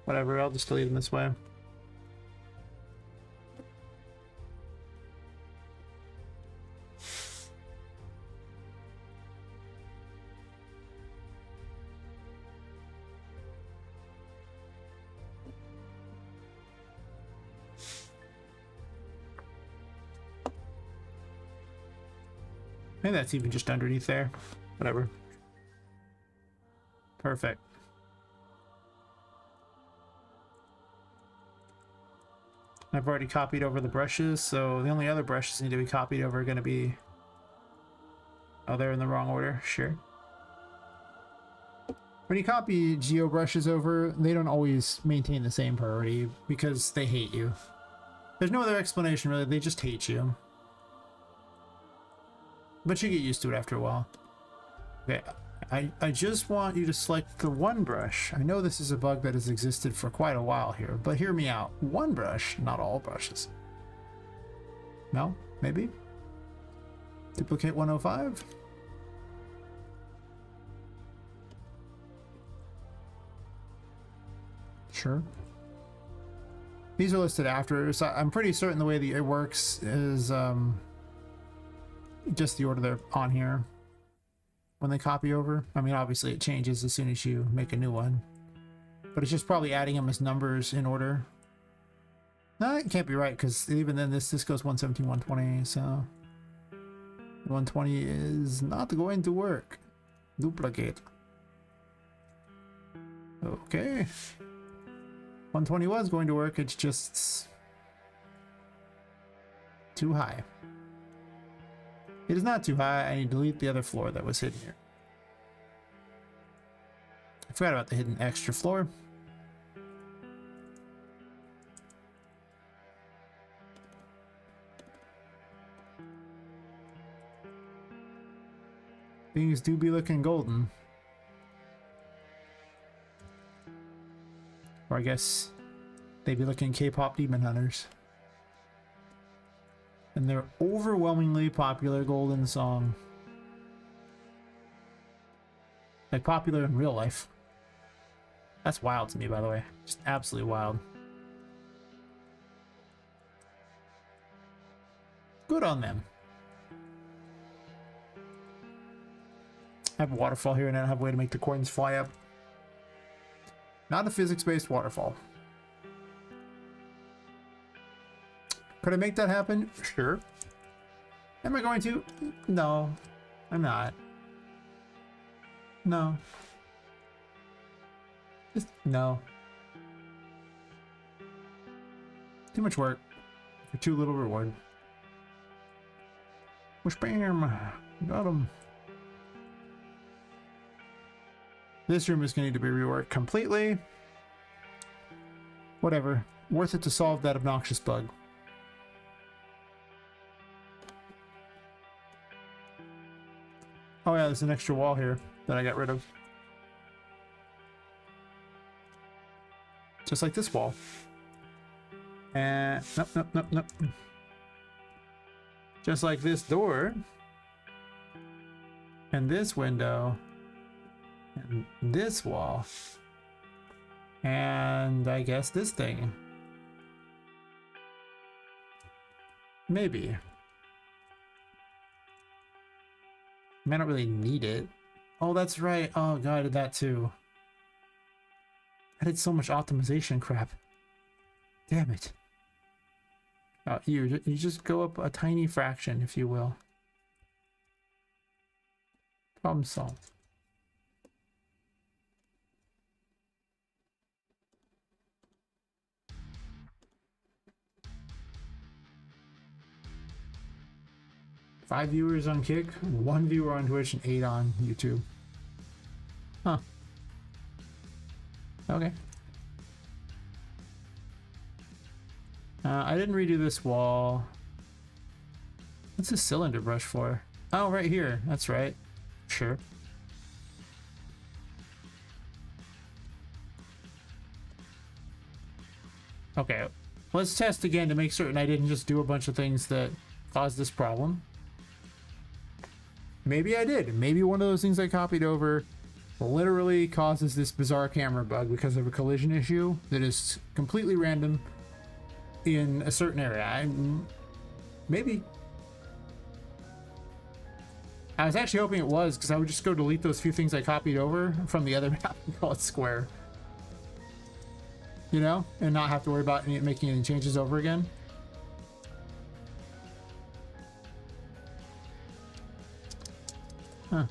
Whatever, I'll just delete them this way. Maybe that's even just underneath there. Whatever. Perfect. I've already copied over the brushes, so the only other brushes need to be copied over are going to be... Oh, they're in the wrong order. Sure. When you copy geo brushes over, they don't always maintain the same priority because they hate you. There's no other explanation really, they just hate you. But you get used to it after a while. Okay, I just want you to select the one brush. I know this is a bug that has existed for quite a while here, but hear me out. One brush, not all brushes. No? Maybe? Duplicate 105? Sure. These are listed after, so I'm pretty certain the way that it works is just the order they're on here when they copy over. I mean, obviously it changes as soon as you make a new one, but it's just probably adding them as numbers in order. No, it can't be right, because even then this goes 117, 120, so 120 is not going to work. Duplicate. Okay. 120 was going to work, it's just too high. It is not too high. I need to delete the other floor that was hidden here. I forgot about the hidden extra floor. Things do be looking golden. Or I guess they'd be looking K-pop demon hunters. And their overwhelmingly popular golden song. Like popular in real life. That's wild to me, by the way. Just absolutely wild. Good on them. I have a waterfall here and I don't have a way to make the coins fly up. Not a physics-based waterfall. Could I make that happen? Sure. Am I going to? No, I'm not. No. Just no. Too much work for too little reward. Whoosh bam! Got him. This room is going to need to be reworked completely. Whatever. Worth it to solve that obnoxious bug. Oh yeah, there's an extra wall here that I got rid of. Just like this wall. And nope, nope, nope, nope. Just like this door. And this window. And this wall. And I guess this thing. Maybe. I mean, I don't really need it. Oh, that's right. Oh god, I did that too. I did so much optimization crap. Damn it. You just go up a tiny fraction, if you will. Problem solved. Five viewers on Kick, 1 viewer on Twitch, and 8 on YouTube. Huh. Okay. I didn't redo this wall. What's this cylinder brush for? Oh, right here. That's right. Sure. Okay. Let's test again to make certain I didn't just do a bunch of things that caused this problem. Maybe I did. Maybe one of those things I copied over literally causes this bizarre camera bug because of a collision issue that is completely random in a certain area. Maybe. I was actually hoping it was, because I would just go delete those few things I copied over from the other map and call it square. You know? And not have to worry about making any changes over again. Huh.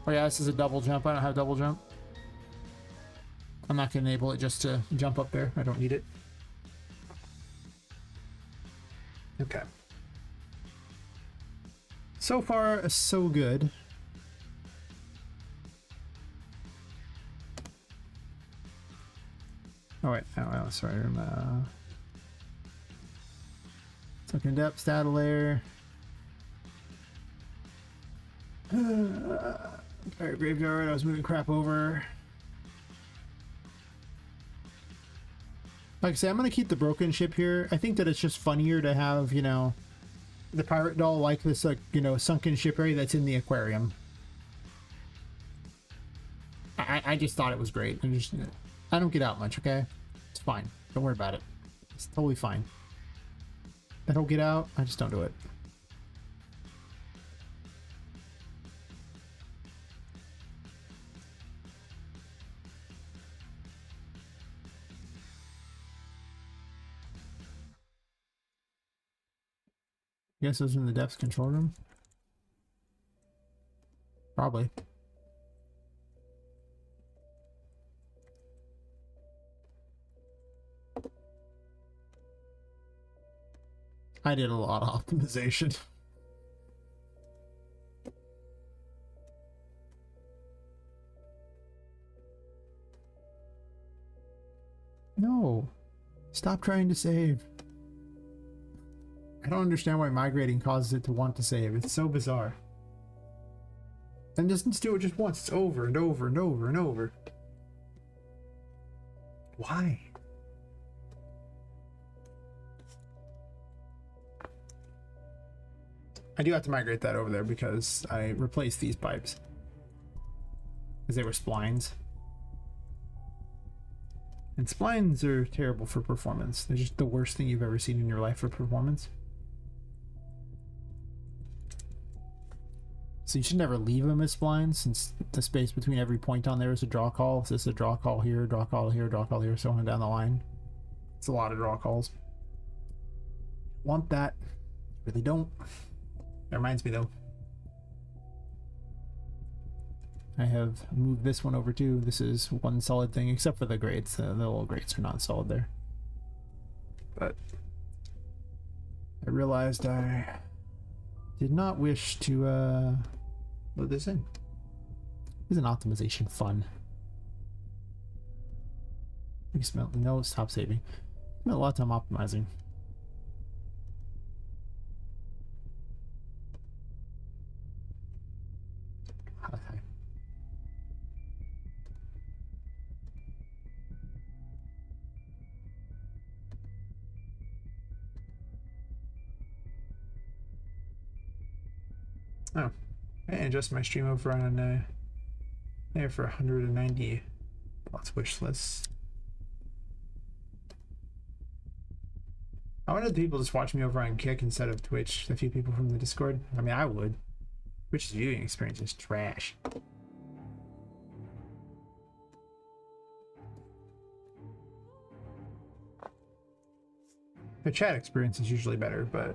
Oh yeah, this is a double jump. I don't have double jump. I'm not going to enable it just to jump up there. I don't need it. Okay. So far, so good. Oh wait, oh, sorry. Sunken depth, stat layer. Alright, graveyard. I was moving crap over. Like I say, I'm gonna keep the broken ship here. I think that it's just funnier to have, you know, the pirate doll like this, like, you know, sunken ship area that's in the aquarium. I just thought it was great. I don't get out much, okay? It's fine. Don't worry about it. It's totally fine. I don't get out, I just don't do it. Guess those in the depths control room? Probably. I did a lot of optimization. No. Stop trying to save. I don't understand why migrating causes it to want to save. It's so bizarre. And doesn't do it just once. It's over and over and over and over. Why? I do have to migrate that over there because I replaced these pipes. Because they were splines. And splines are terrible for performance. They're just the worst thing you've ever seen in your life for performance. So you should never leave them as splines, since the space between every point on there is a draw call. So it's a draw call here, draw call here, draw call here, so on down the line. It's a lot of draw calls. Want that. Really don't. That reminds me though. I have moved this one over too. This is one solid thing, except for the grates. The little grates are not solid there. But I realized I did not wish to load this in. Isn't optimization fun? You smell no, stop saving. I spent a lot of time optimizing. Okay. Oh, I adjust my stream over on there for 190. Lots wish lists. I wanted people just watch me over on Kick instead of Twitch. A few people from the Discord. I mean, I would. Twitch's viewing experience is trash. The chat experience is usually better, but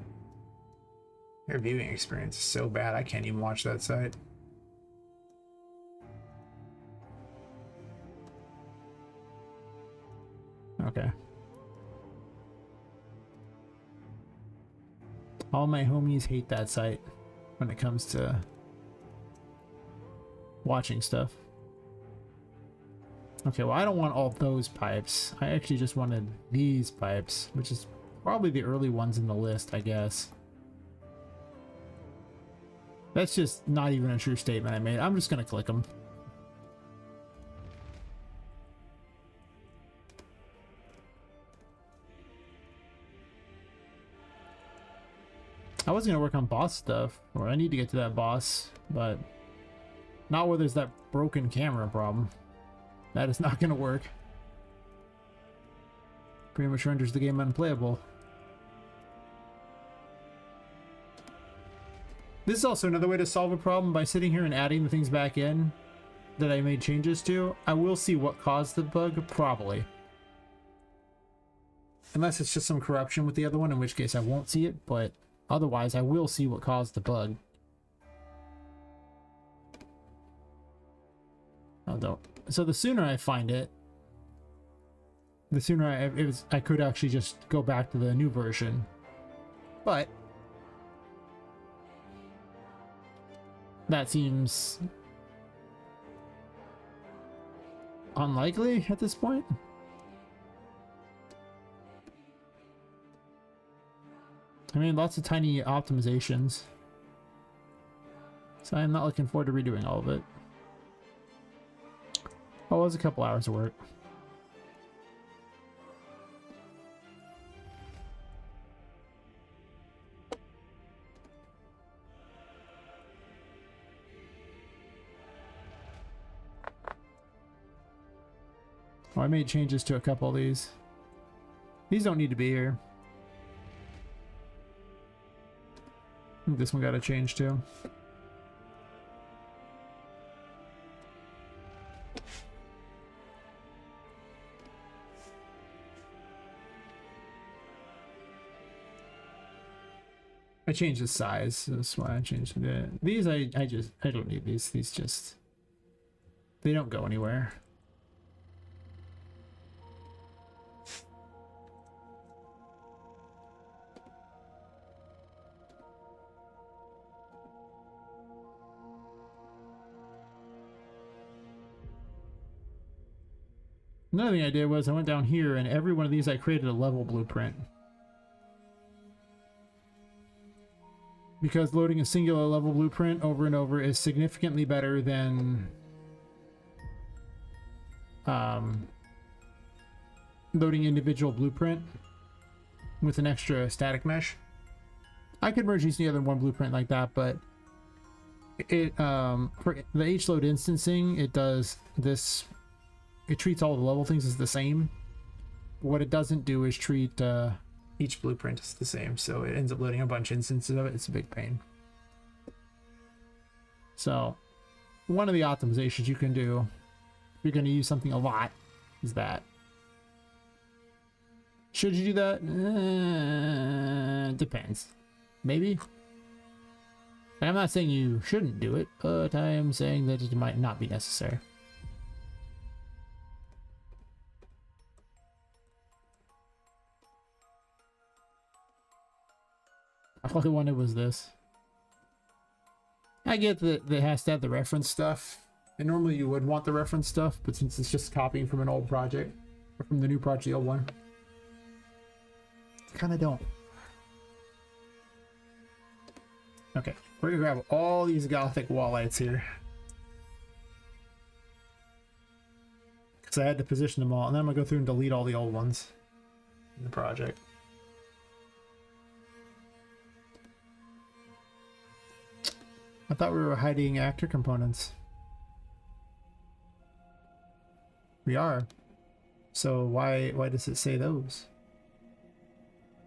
their viewing experience is so bad I can't even watch that site. Okay. All my homies hate that site when it comes to watching stuff. Okay, well, I don't want all those pipes. I actually just wanted these pipes, which is probably the early ones in the list, I guess. That's just not even a true statement I made. I'm just gonna click them. I was gonna work on boss stuff, or I need to get to that boss, but not where there's that broken camera problem. That is not gonna work. Pretty much renders the game unplayable. This is also another way to solve a problem by sitting here and adding the things back in that I made changes to. I will see what caused the bug, probably. Unless it's just some corruption with the other one, in which case I won't see it, but otherwise I will see what caused the bug. Oh, don't. So the sooner I find it, the sooner I could actually just go back to the new version. But that seems unlikely at this point. I mean, lots of tiny optimizations. So I'm not looking forward to redoing all of it. Oh, it was a couple hours of work. Oh, I made changes to a couple of these. These don't need to be here. I think this one got a change too. I changed the size. That's why I changed it. These I don't need these. These just, they don't go anywhere. Another thing I did was I went down here and every one of these I created a level blueprint. Because loading a singular level blueprint over and over is significantly better than loading individual blueprint with an extra static mesh. I could merge these together in one blueprint like that, but it for the H-load instancing, it does this. It treats all the level things as the same. What it doesn't do is treat each blueprint as the same, so it ends up loading a bunch of instances of it. It's a big pain. So one of the optimizations you can do if you're going to use something a lot is that. Should you do that? Depends. Maybe. I'm not saying you shouldn't do it, but I am saying that it might not be necessary. All I wanted was this. I get that it has to have the reference stuff, and normally you would want the reference stuff, but since it's just copying from an old project, or from the new project, the old one, kind of don't. Okay, we're gonna grab all these Gothic wall lights here, because I had to position them all, and then I'm gonna go through and delete all the old ones in the project. I thought we were hiding actor components. We are. So why does it say those?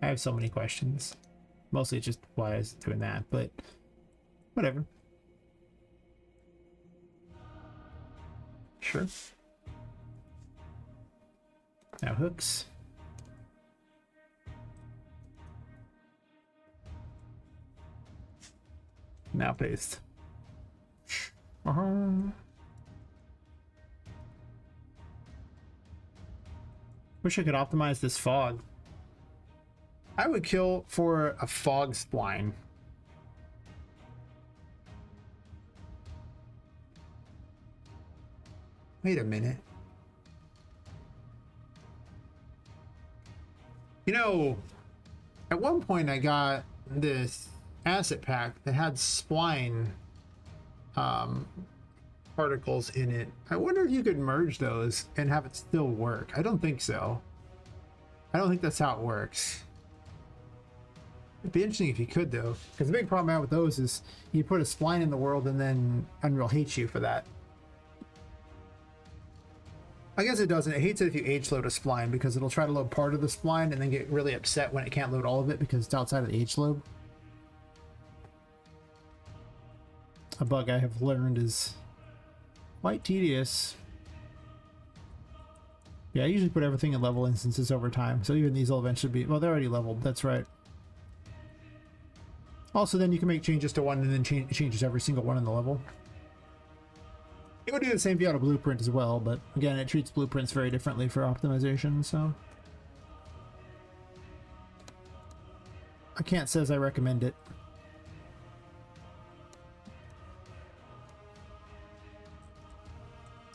I have so many questions. Mostly just why is it doing that, but whatever. Sure. Now hooks. Now paste. Wish I could optimize this fog. I would kill for a fog spline. Wait a minute. You know, at one point I got this asset pack that had spline particles in it. I wonder if you could merge those and have it still work. I don't think so. I don't think that's how it works. It'd be interesting if you could, though, because the big problem I have with those is you put a spline in the world and then Unreal hates you for that. I guess it doesn't. It hates it if you H-load a spline, because it'll try to load part of the spline and then get really upset when it can't load all of it because it's outside of the H-load. A bug I have learned is quite tedious. Yeah, I usually put everything in level instances over time, so even these will eventually be... Well, they're already leveled, that's right. Also, then you can make changes to one and then changes every single one in the level. It would do the same if you had a blueprint as well, but again, it treats blueprints very differently for optimization, so... I can't say as I recommend it.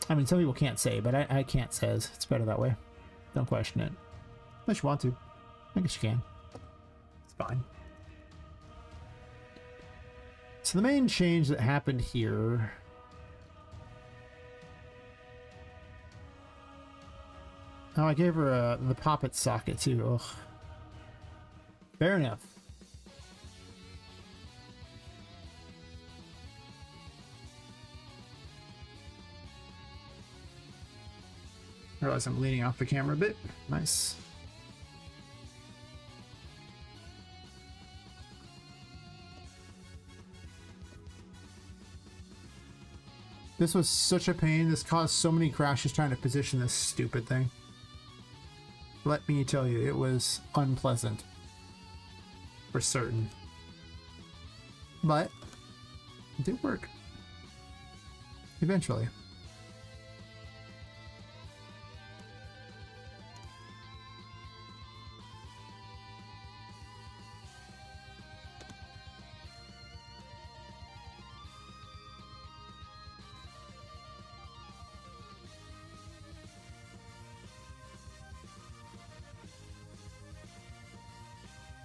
I mean, some people can't say, but I can't says. It's better that way. Don't question it. Unless you want to. I guess you can. It's fine. So the main change that happened here... Oh, I gave her the Poppet socket too. Ugh. Fair enough. I realize I'm leaning off the camera a bit. Nice. This was such a pain. This caused so many crashes trying to position this stupid thing. Let me tell you, it was unpleasant. For certain. But it did work. Eventually.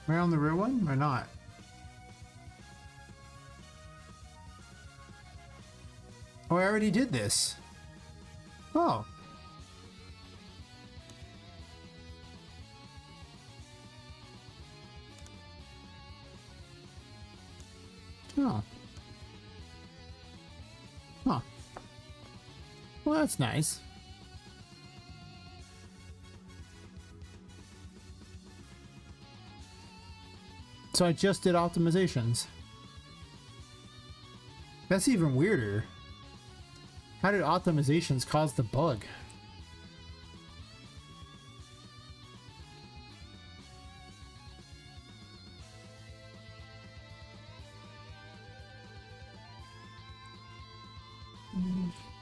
Am I on the real one or not? Oh, I already did this. Oh. Oh. Huh. Well, that's nice. So I just did optimizations. That's even weirder. How did optimizations cause the bug?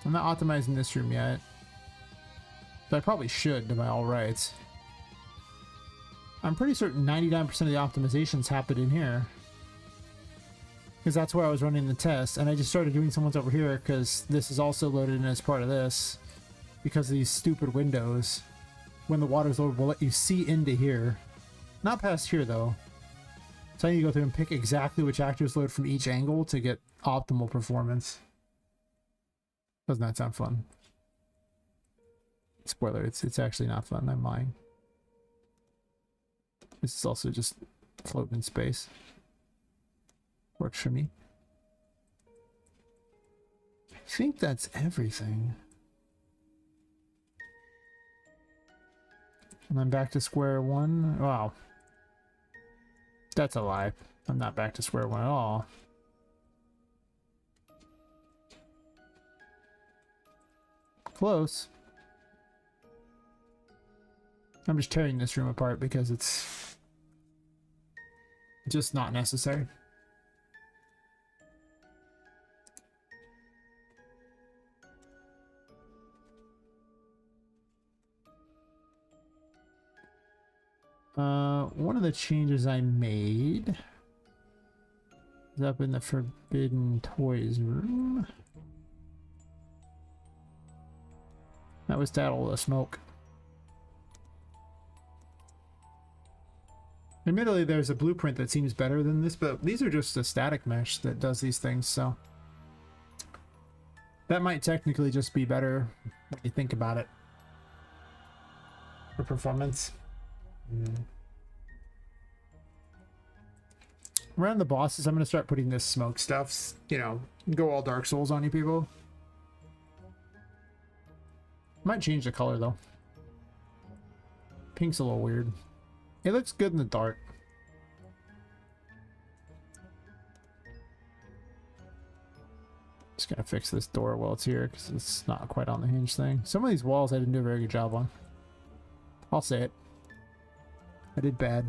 I'm not optimizing this room yet. But I probably should by all rights. I'm pretty certain 99% of the optimizations happened in here. Because that's where I was running the test, and I just started doing some ones over here because this is also loaded in as part of this. Because of these stupid windows. When the water's loaded, will let you see into here. Not past here though. So I need to go through and pick exactly which actors load from each angle to get optimal performance. Doesn't that sound fun? Spoiler, it's actually not fun, I'm lying. This is also just floating in space. Works for me. I think that's everything. And I'm back to square one. Wow. That's a lie. I'm not back to square one at all. Close. I'm just tearing this room apart because it's just not necessary. One of the changes I made is up in the Forbidden Toys room. That was that all the smoke. Admittedly, there's a blueprint that seems better than this, but these are just a static mesh that does these things, so that might technically just be better when you think about it for performance. Around the bosses, I'm going to start putting this smoke stuff, you know, go all Dark Souls on you people. Might change the color though. Pink's a little weird. It looks good in the dark. Just gonna fix this door while it's here because it's not quite on the hinge thing. Some of these walls I didn't do a very good job on. I'll say it. I did bad.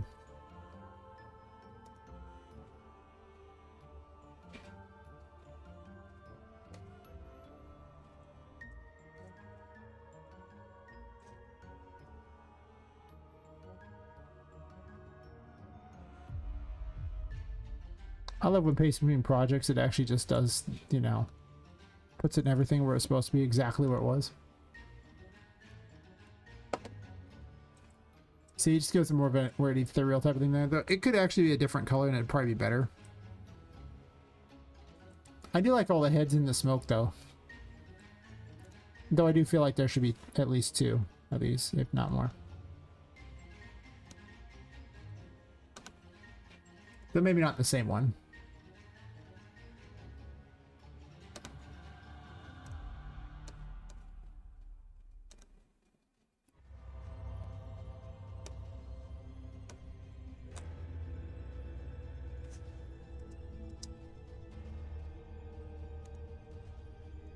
I love when pacing between projects, it actually just does, you know, puts it in everything where it's supposed to be exactly where it was. See, it just gives it more of a weird ethereal type of thing there. Though it could actually be a different color and it'd probably be better. I do like all the heads in the smoke though. Though I do feel like there should be at least 2 of these, if not more. But maybe not the same one.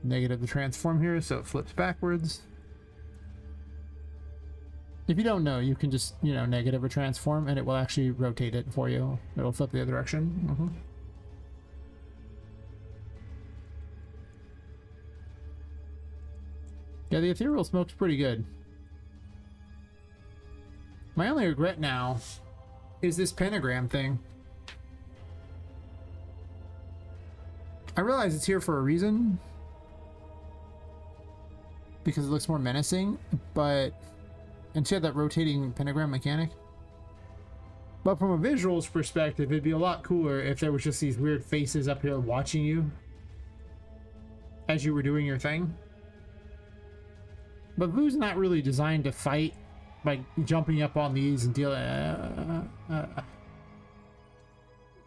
Negative the transform here, so it flips backwards. If you don't know, you can just, you know, negative a transform and it will actually rotate it for you. It'll flip the other direction. Yeah, the ethereal smoke's pretty good. My only regret now is this pentagram thing. I realize it's here for a reason, because it looks more menacing, but and you have that rotating pentagram mechanic. But from a visuals perspective, it'd be a lot cooler if there was just these weird faces up here watching you as you were doing your thing. But Vu's not really designed to fight by jumping up on these and dealing.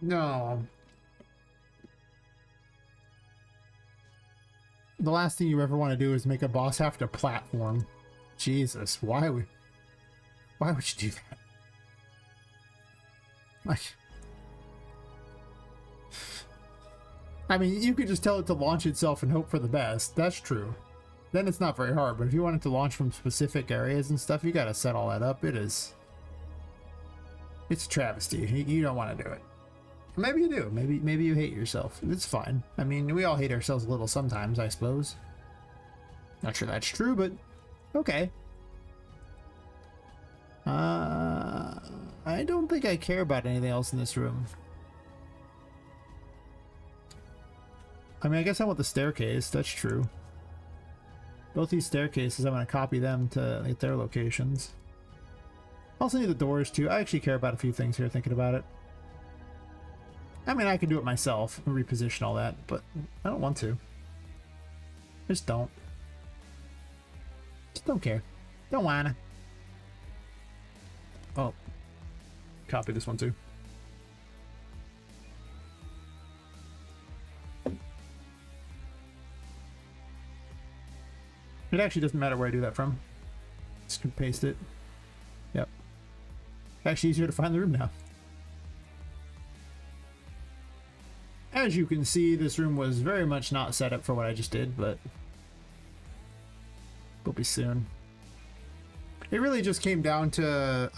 No. The last thing you ever want to do is make a boss have to platform. Jesus, why would you do that? Like, I mean, you could just tell it to launch itself and hope for the best. That's true. Then it's not very hard. But if you want it to launch from specific areas and stuff, you got to set all that up. It's a travesty. You don't want to do it. Maybe you do. Maybe you hate yourself. It's fine. I mean, we all hate ourselves a little sometimes, I suppose. Not sure that's true, but okay. I don't think I care about anything else in this room. I mean, I guess I want the staircase. That's true. Both these staircases, I'm going to copy them to get their locations. Also need the doors too. I actually care about a few things here thinking about it. I mean, I can do it myself and reposition all that, but I don't want to. I just don't. Just don't care. Don't wanna. Oh. Copy this one too. It actually doesn't matter where I do that from. Just can paste it. Yep. Actually easier to find the room now. As you can see, this room was very much not set up for what I just did, but will be soon. It really just came down to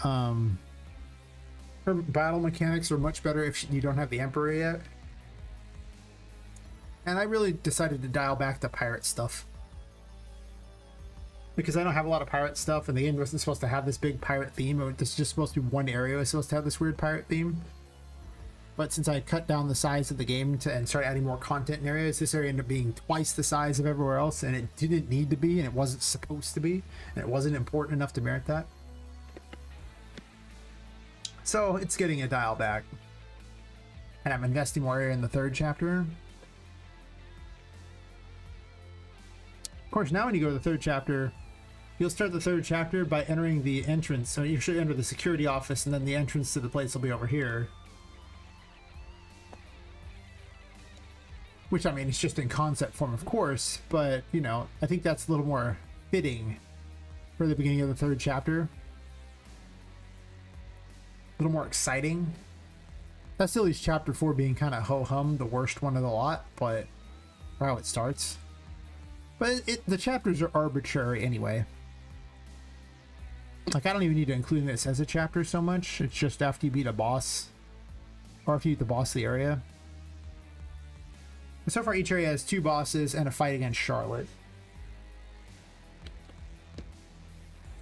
her battle mechanics are much better if you don't have the Emperor yet. And I really decided to dial back the pirate stuff. Because I don't have a lot of pirate stuff, and the game wasn't supposed to have this big pirate theme. It was just supposed to be one area was supposed to have this weird pirate theme. But since I cut down the size of the game and started adding more content in areas, this area ended up being twice the size of everywhere else, and it didn't need to be, and it wasn't supposed to be, and it wasn't important enough to merit that. So it's getting a dial back. And I'm investing more in the third chapter. Of course, now when you go to the third chapter, you'll start the third chapter by entering the entrance. So you should enter the security office, and then the entrance to the place will be over here. Which, I mean, it's just in concept form, of course, but, you know, I think that's a little more fitting for the beginning of the third chapter. A little more exciting. That still leaves chapter 4 being kind of ho-hum, the worst one of the lot, but for how it starts. But the chapters are arbitrary anyway. Like, I don't even need to include this as a chapter so much. It's just after you beat a boss, or after you beat the boss of the area. So far, each area has 2 bosses and a fight against Charlotte.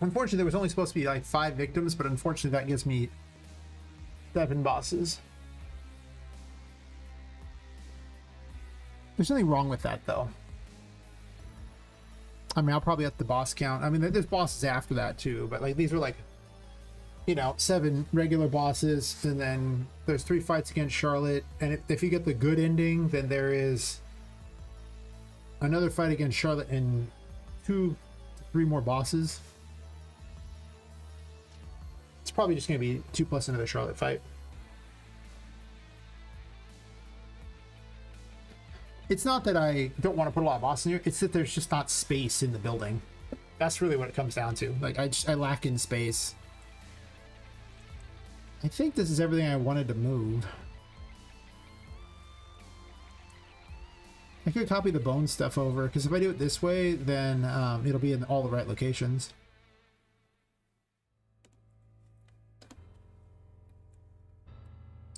Unfortunately, there was only supposed to be like 5 victims, but unfortunately that gives me 7 bosses. There's nothing wrong with that, though. I mean, I'll probably up the boss count. I mean, there's bosses after that, too, but like these are like, you know, 7 regular bosses, and then there's 3 fights against Charlotte, and if you get the good ending, then there is another fight against Charlotte and 2 to 3 more bosses. It's probably just going to be 2 plus another Charlotte fight. It's not that I don't want to put a lot of bosses in here, it's that there's just not space in the building. That's really what it comes down to. Like, I lack in space. I think this is everything I wanted to move. I could copy the bone stuff over, because if I do it this way, then it'll be in all the right locations.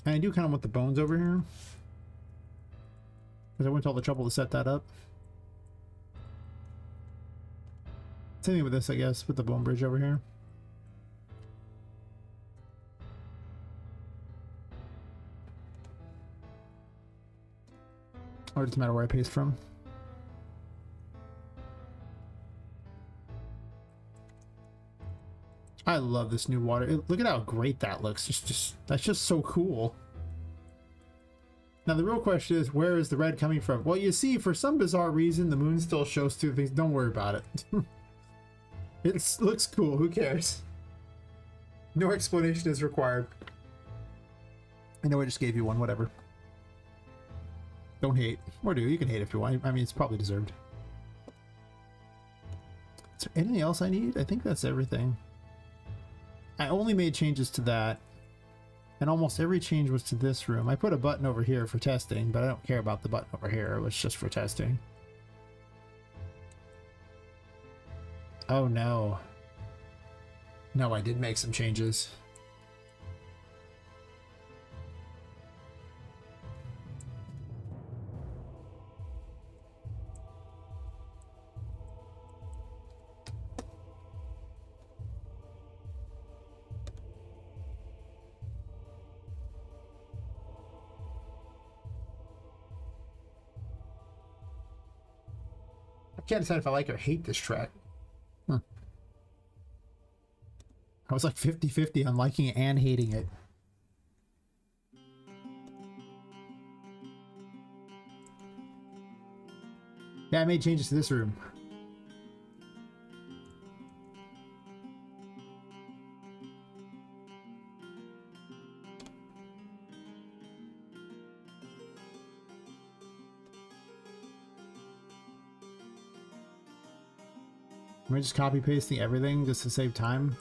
And I do kind of want the bones over here, because I went to all the trouble to set that up. Same thing with this, I guess, with the bone bridge over here. Or it doesn't matter where I paste from. I love this new water. Look at how great that looks. That's just so cool. Now the real question is, where is the red coming from? Well, you see, for some bizarre reason, the moon still shows through things. Don't worry about it. It looks cool. Who cares? No explanation is required. I know I just gave you one. Whatever. Don't hate. Or do. You can hate if you want. I mean, it's probably deserved. Is there anything else I need? I think that's everything. I only made changes to that. And almost every change was to this room. I put a button over here for testing, but I don't care about the button over here. It was just for testing. Oh no. No, I did make some changes. I can't decide if I like or hate this track. I was like 50-50 on liking it and hating it. Yeah, I made changes to this room. Am I just copy pasting everything just to save time?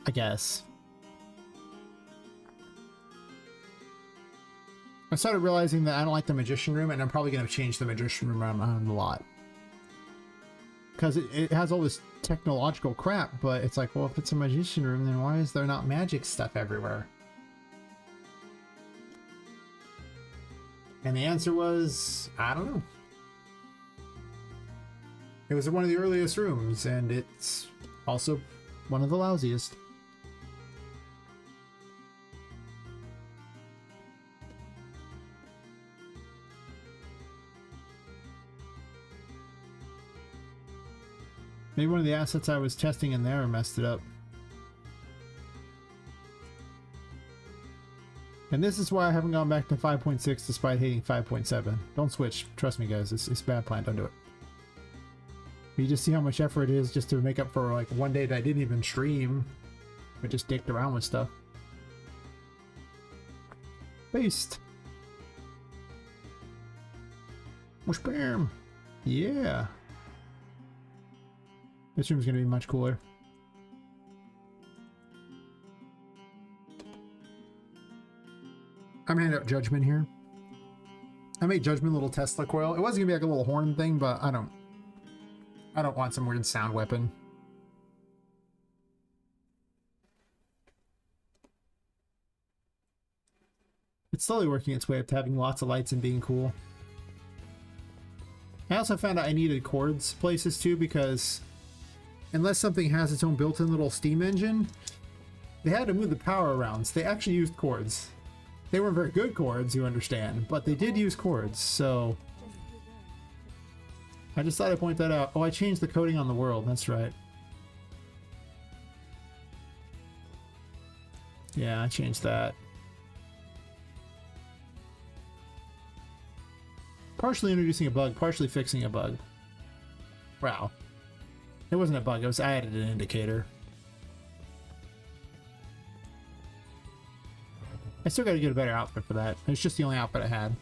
I guess. I started realizing that I don't like the magician room, and I'm probably going to change the magician room around a lot. Because it has all this technological crap, but it's like, well, if it's a magician room, then why is there not magic stuff everywhere? And the answer was, I don't know. It was one of the earliest rooms, and it's also one of the lousiest. Maybe one of the assets I was testing in there messed it up. And this is why I haven't gone back to 5.6 despite hating 5.7. Don't switch. Trust me, guys. It's a bad plan. Don't do it. You just see how much effort it is just to make up for like one day that I didn't even stream. I just dicked around with stuff. Based. Whoosh-bam. Yeah. This room's gonna be much cooler. I'm gonna hand out Judgment here. I made Judgment a little Tesla coil. It wasn't gonna be like a little horn thing, but I don't want some weird sound weapon. It's slowly working its way up to having lots of lights and being cool. I also found out I needed cords places too, because unless something has its own built-in little steam engine, they had to move the power around, so they actually used cords. They weren't very good cords, you understand, but they did use cords, so I just thought I'd point that out. Oh, I changed the coding on the world, that's right. Yeah, I changed that. Partially introducing a bug, partially fixing a bug. Wow. It wasn't a bug, I added an indicator. I still gotta get a better outfit for that. It's just the only outfit I had.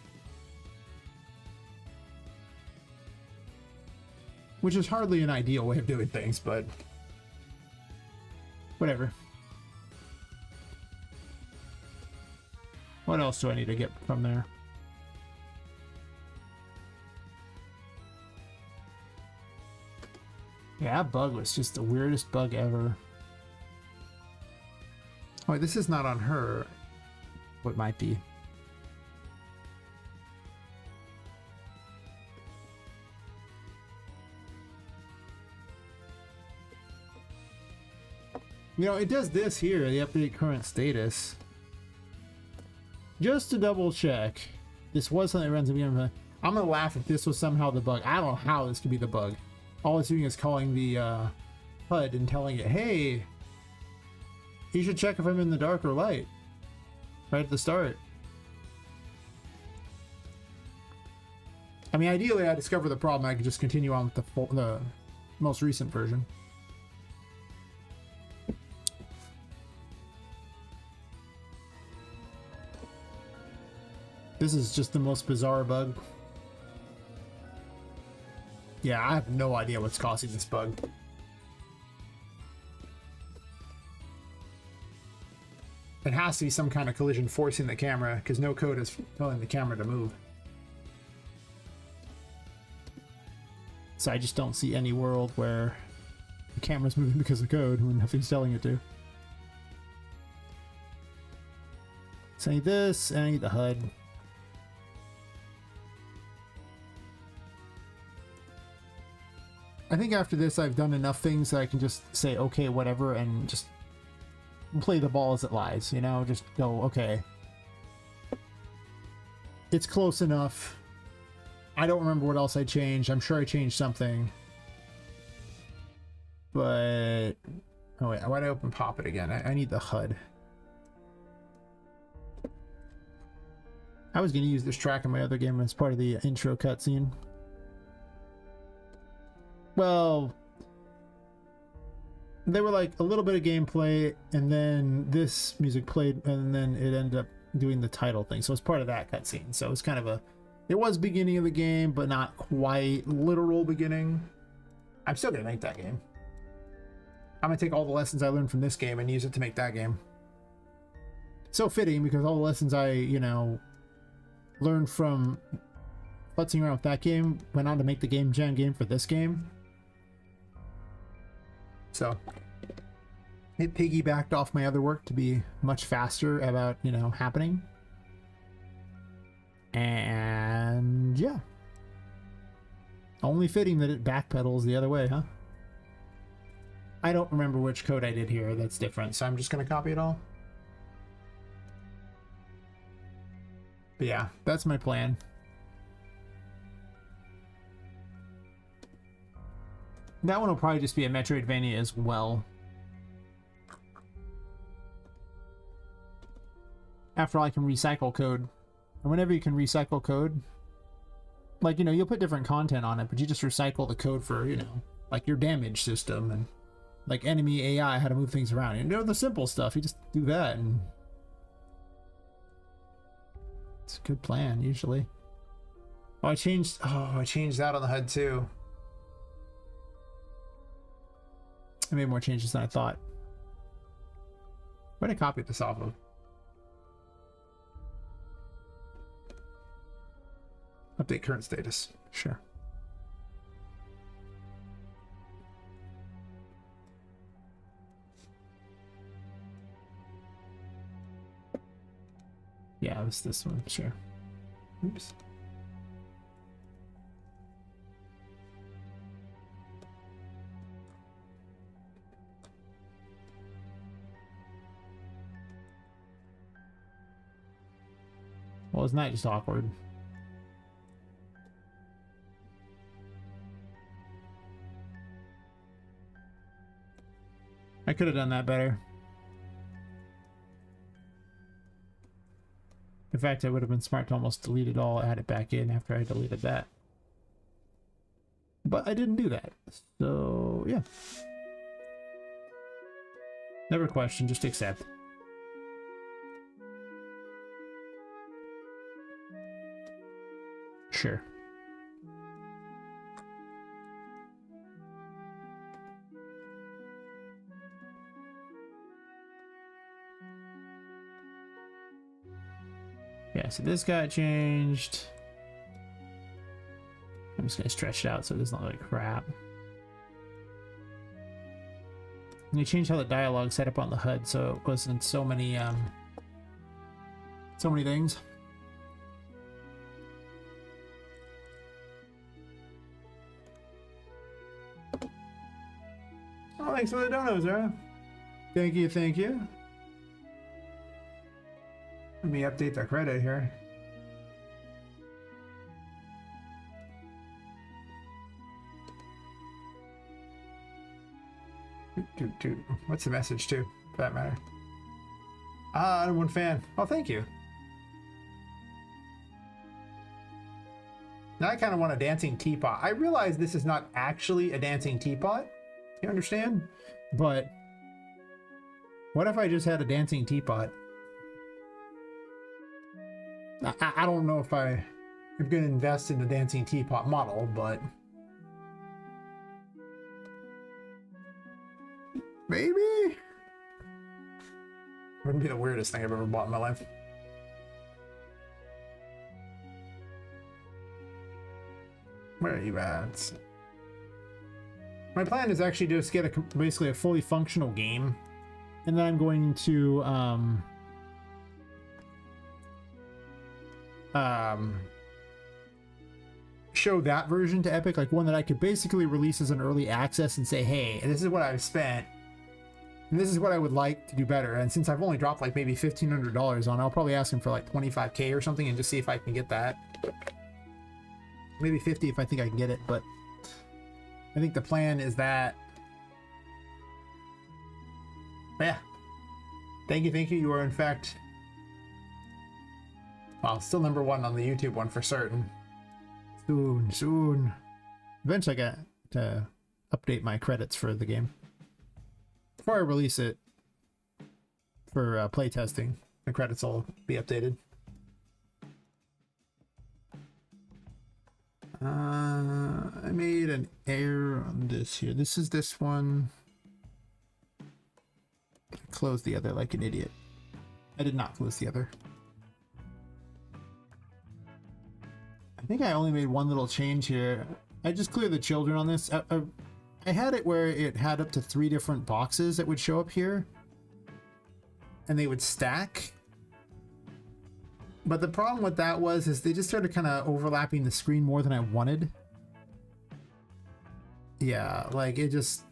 Which is hardly an ideal way of doing things, but whatever. What else do I need to get from there? Yeah, that bug was just the weirdest bug ever. Oh, this is not on her. What might be. You know, it does this here, the update current status. Just to double check. This was something that runs again. I'm gonna laugh if this was somehow the bug. I don't know how this could be the bug. All it's doing is calling the HUD and telling it, hey, you should check if I'm in the dark or light. Right at the start. I mean, ideally, I discover the problem, I could just continue on with the most recent version. This is just the most bizarre bug. Yeah, I have no idea what's causing this bug. It has to be some kind of collision forcing the camera, because no code is telling the camera to move. So I just don't see any world where the camera's moving because of code when nothing's telling it to. So I need this, and I need the HUD. I think after this I've done enough things that I can just say okay, whatever, and just play the ball as it lies, you know? Just go, okay. It's close enough. I don't remember what else I changed. I'm sure I changed something. But... oh wait, why'd I open Poppet again? I need the HUD. I was going to use this track in my other game as part of the intro cutscene. Well... they were like a little bit of gameplay, and then this music played, and then it ended up doing the title thing. So it's part of that cutscene. So it's kind of a... it was beginning of the game, but not quite literal beginning. I'm still going to make that game. I'm going to take all the lessons I learned from this game and use it to make that game. So fitting, because all the lessons I, you know, learned from futzing around with that game went on to make the game jam game for this game. So it piggybacked off my other work to be much faster about, you know, happening. And yeah. Only fitting that it backpedals the other way, huh? I don't remember which code I did here that's different, so I'm just going to copy it all. But yeah, that's my plan. That one will probably just be a Metroidvania as well. After all, I can recycle code. And whenever you can recycle code, like, you know, you'll put different content on it, but you just recycle the code for, you know, like your damage system and like enemy AI, how to move things around. You know, the simple stuff, you just do that and it's a good plan usually. Oh, I changed that on the HUD too. I made more changes than I thought. Where did I copy this off of? Update current status. Sure. Yeah, it was this one. Sure. Oops. Well, isn't that just awkward? I could have done that better. In fact, it would have been smart to almost delete it all, add it back in after I deleted that. But I didn't do that. So, yeah. Never question, just accept. Sure. Yeah, so this got changed. I'm just gonna stretch it out so it doesn't look like crap. And you changed how the dialogue set up on the HUD so it wasn't so many things. Oh, thanks for the donos, Zara. Thank you, thank you. Let me update the credit here. What's the message to, for that matter? Ah, I'm one fan. Oh, thank you. Now I kind of want a dancing teapot. I realize this is not actually a dancing teapot. You understand? But what if I just had a dancing teapot? I don't know if I'm going to invest in the dancing teapot model, but maybe. Wouldn't be the weirdest thing I've ever bought in my life. Where are you at? My plan is actually to just get basically a fully functional game, and then I'm going to show that version to Epic, like one that I could basically release as an early access and say, hey, this is what I've spent and this is what I would like to do better. And since I've only dropped like maybe $1,500 on, I'll probably ask him for like 25K or something and just see if I can get that. Maybe 50 if I think I can get it, but I think the plan is that. But yeah, thank you. You are in fact, well, still #1 on the YouTube one for certain. Soon. Eventually I got to update my credits for the game. Before I release it for playtesting, the credits will be updated. I made an error on this here. This is this one. I closed the other like an idiot. I did not close the other. I think I only made one little change here. I just cleared the children on this. I had it where it had up to 3 different boxes that would show up here. And they would stack. But the problem with that is they just started kind of overlapping the screen more than I wanted. Yeah, like it just...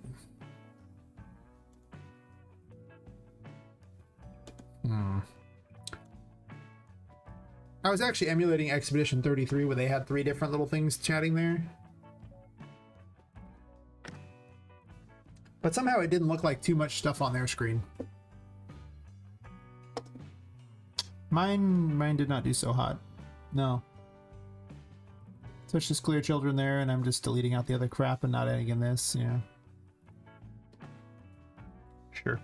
I was actually emulating Expedition 33 where they had 3 different little things chatting there. But somehow it didn't look like too much stuff on their screen. Mine did not do so hot. No. So it's just clear children there, and I'm just deleting out the other crap and not adding in this, yeah. Sure.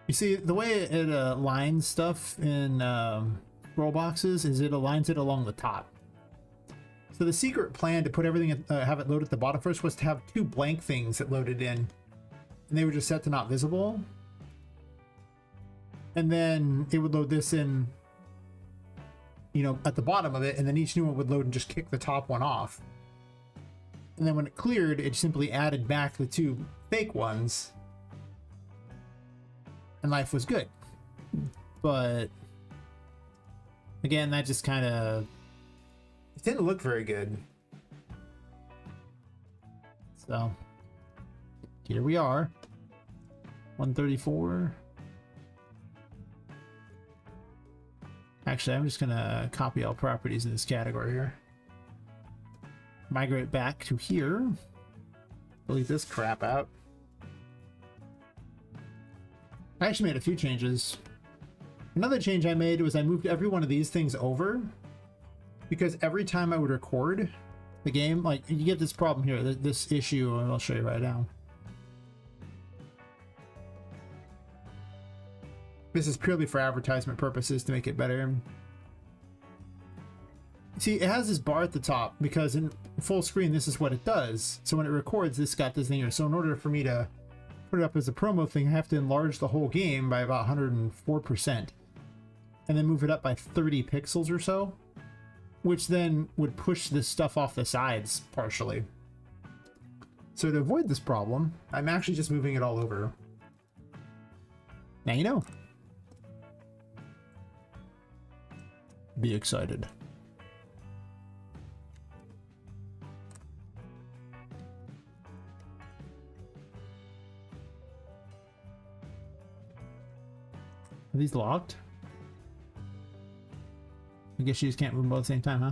You see, the way it aligns stuff in scroll boxes is it aligns it along the top. So the secret plan to put everything, have it load at the bottom first, was to have two blank things that loaded in, and they were just set to not visible. And then it would load this in, you know, at the bottom of it, and then each new one would load and just kick the top one off. And then when it cleared, it simply added back the two fake ones, and life was good. But again, that just kind of, it didn't look very good. So here we are, 134. Actually, I'm just gonna copy all properties in this category here, migrate back to here, delete this crap out. I actually made a few changes. Another change I made was I moved every one of these things over, because every time I would record the game, like, you get this problem here, this issue, and I'll show you right now. This is purely for advertisement purposes to make it better. See, it has this bar at the top because in full screen, this is what it does. So when it records, this got this thing here. So in order for me to put it up as a promo thing, I have to enlarge the whole game by about 104%. And then move it up by 30 pixels or so, which then would push this stuff off the sides partially. So to avoid this problem, I'm actually just moving it all over. Now you know. Be excited. Are these locked? I guess you just can't move them both at the same time, huh?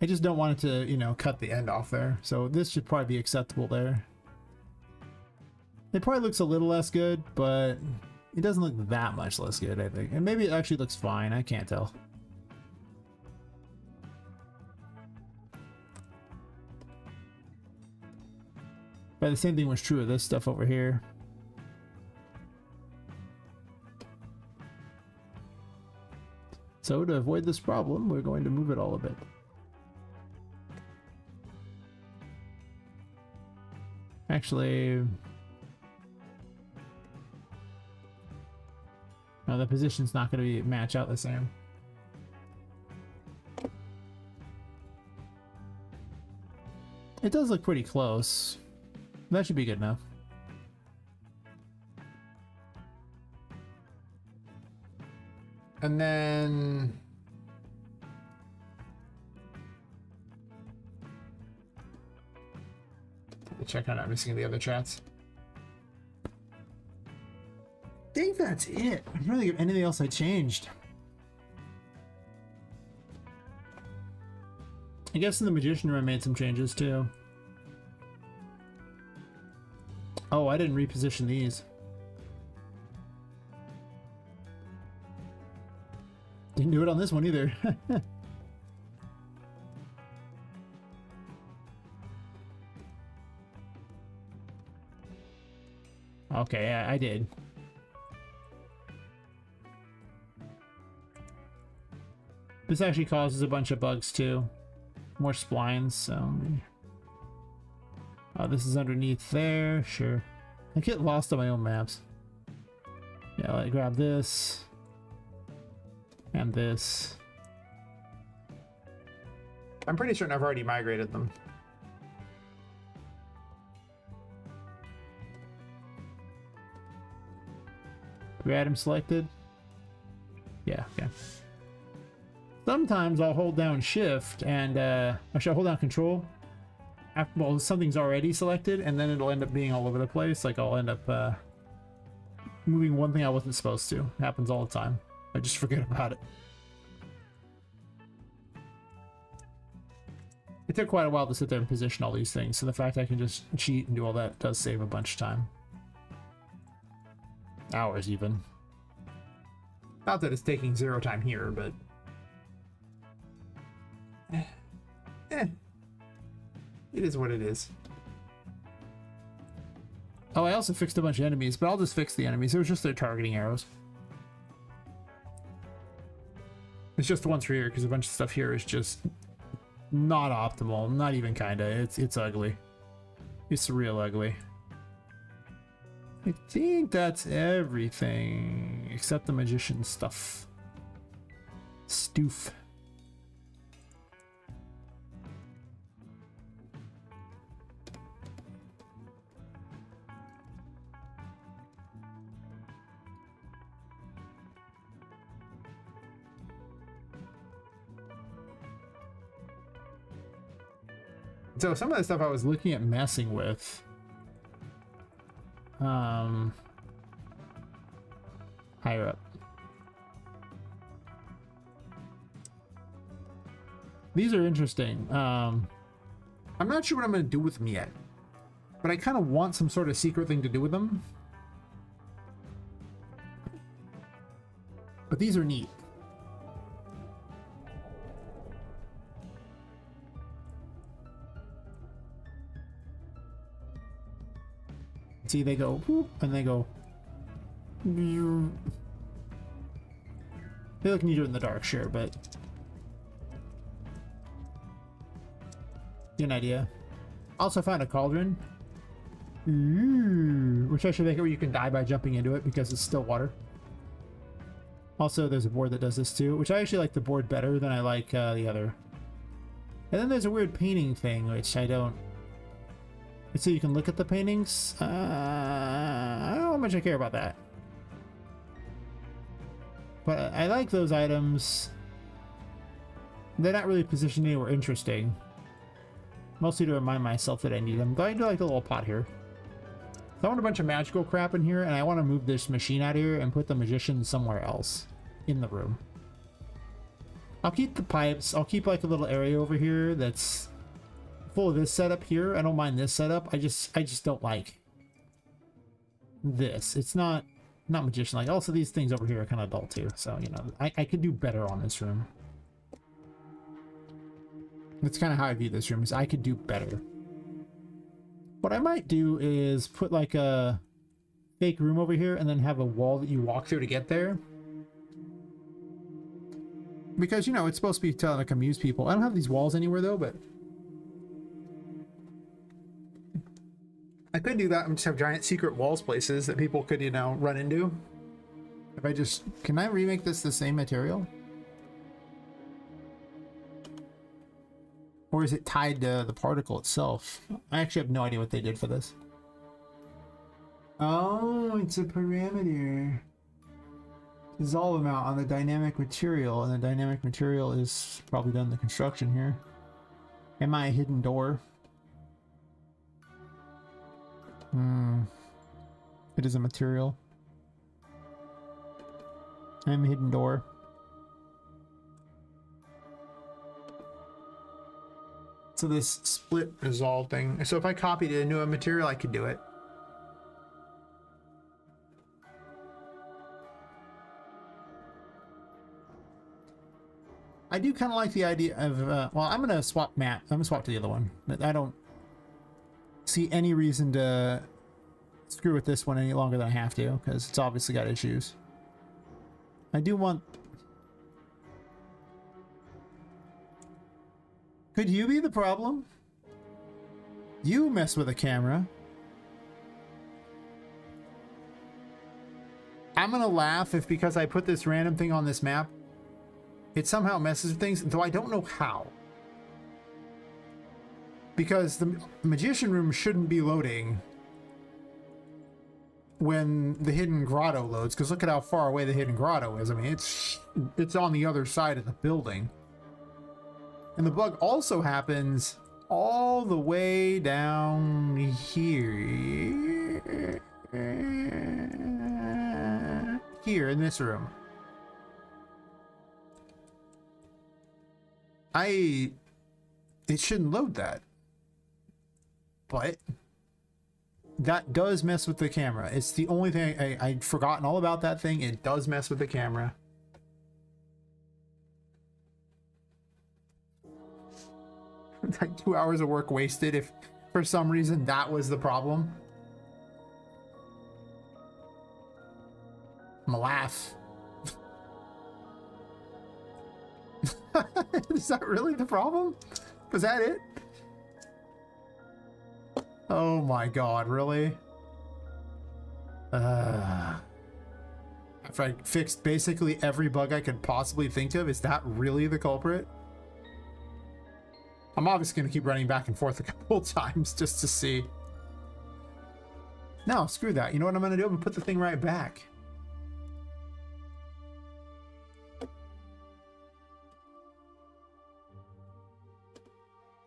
I just don't want it to, you know, cut the end off there. So this should probably be acceptable there. It probably looks a little less good, but it doesn't look that much less good, I think. And maybe it actually looks fine. I can't tell. But the same thing was true of this stuff over here. So to avoid this problem, we're going to move it all a bit. Actually, no, the position's not going to match out the same. It does look pretty close. That should be good enough. And then check on I'm missing the other chats. I think that's it. I don't really have anything else I changed. I guess in the Magician room I made some changes too. Oh, I didn't reposition these. Didn't do it on this one either. Okay, yeah, I did. This actually causes a bunch of bugs too. More splines, so... Oh, this is underneath there, sure. I get lost on my own maps. Yeah, let me grab this. And this. I'm pretty certain I've already migrated them. We had him selected? Yeah, okay. Sometimes I'll hold down shift and, actually I'll hold down control. After, well, something's already selected and then it'll end up being all over the place. Like I'll end up, moving one thing I wasn't supposed to. It happens all the time. I just forget about it. It took quite a while to sit there and position all these things, so the fact I can just cheat and do all that does save a bunch of time. Hours, even. Not that it's taking 0 time here, but... It is what it is. Oh, I also fixed a bunch of enemies, but I'll just fix the enemies. It was just their targeting arrows. It's just the ones for here, because a bunch of stuff here is just not optimal. Not even kinda. It's ugly. It's real ugly. I think that's everything except the magician stuff. Stoof. So some of the stuff I was looking at messing with, higher up. These are interesting. I'm not sure what I'm going to do with them yet, but I kind of want some sort of secret thing to do with them. But these are neat. See, they go whoop, and they go. They look neater in the dark, sure, but get an idea. Also found a cauldron. Ooh, which I should make it where you can die by jumping into it because it's still water. Also, there's a board that does this too, which I actually like the board better than I like the other. And then there's a weird painting thing, which I don't. So you can look at the paintings. I don't know how much I care about that. But I like those items. They're not really positioned anywhere interesting. Mostly to remind myself that I need them. Though I do like the little pot here. So I want a bunch of magical crap in here, and I want to move this machine out of here and put the magician somewhere else in the room. I'll keep the pipes. I'll keep like a little area over here that's full of this setup here. I don't mind this setup. I just don't like this. It's not magician like. Also, these things over here are kind of dull too. So you know, I could do better on this room. That's kind of how I view this room. Is I could do better. What I might do is put like a fake room over here and then have a wall that you walk through to get there. Because you know it's supposed to be to like amuse people. I don't have these walls anywhere though, but I could do that and just have giant secret walls places that people could, you know, run into. If I just... Can I remake this the same material? Or is it tied to the particle itself? I actually have no idea what they did for this. Oh, it's a parameter. Dissolve amount on the dynamic material, and the dynamic material is probably done the construction here. Am I a hidden door? It is a material. I'm a hidden door. So this split resolve thing. So if I copied it into a material, I could do it. I do kind of like the idea of, well, I'm going to swap map. I'm going to swap to the other one. But I don't see any reason to screw with this one any longer than I have to, because it's obviously got issues. I do want... Could you be the problem? You mess with a camera. I'm gonna laugh if because I put this random thing on this map, it somehow messes with things, though I don't know how. Because the magician room shouldn't be loading when the hidden grotto loads, because look at how far away the hidden grotto is. I mean, it's on the other side of the building. And the bug also happens all the way down here. here in this room. It shouldn't load that. But that does mess with the camera. It's the only thing I'd forgotten all about that thing. It does mess with the camera. Like 2 hours of work wasted if for some reason that was the problem. I'm gonna laugh. Is that really the problem? Was that it? Oh my god, really? After I fixed basically every bug I could possibly think of, is that really the culprit? I'm obviously gonna keep running back and forth a couple times just to see. No, screw that. You know what I'm gonna do? I'm gonna put the thing right back.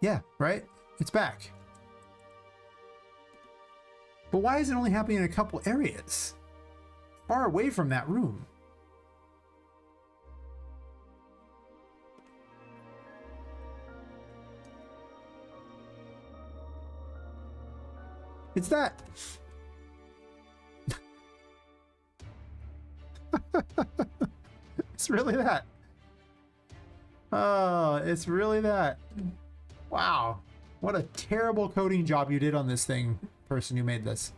Yeah, right? It's back. But why is it only happening in a couple areas? Far away from that room. It's that. It's really that. Oh, it's really that. Wow. What a terrible coding job you did on this thing, person who made this.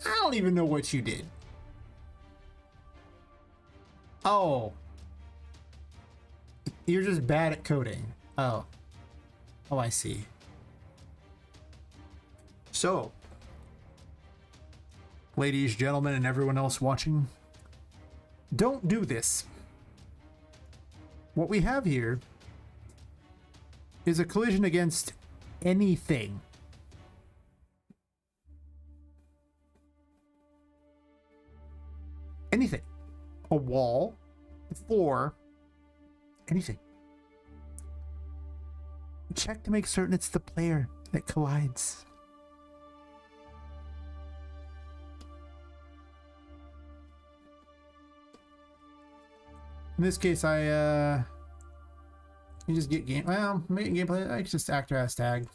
I don't even know what you did. Oh. You're just bad at coding. Oh. Oh, I see. So, ladies, gentlemen, and everyone else watching, don't do this. What we have here is a collision against anything. Anything. A wall, the floor, anything. Check to make certain it's the player that collides. In this case, you just get game. Well, make gameplay. I just actor as tag.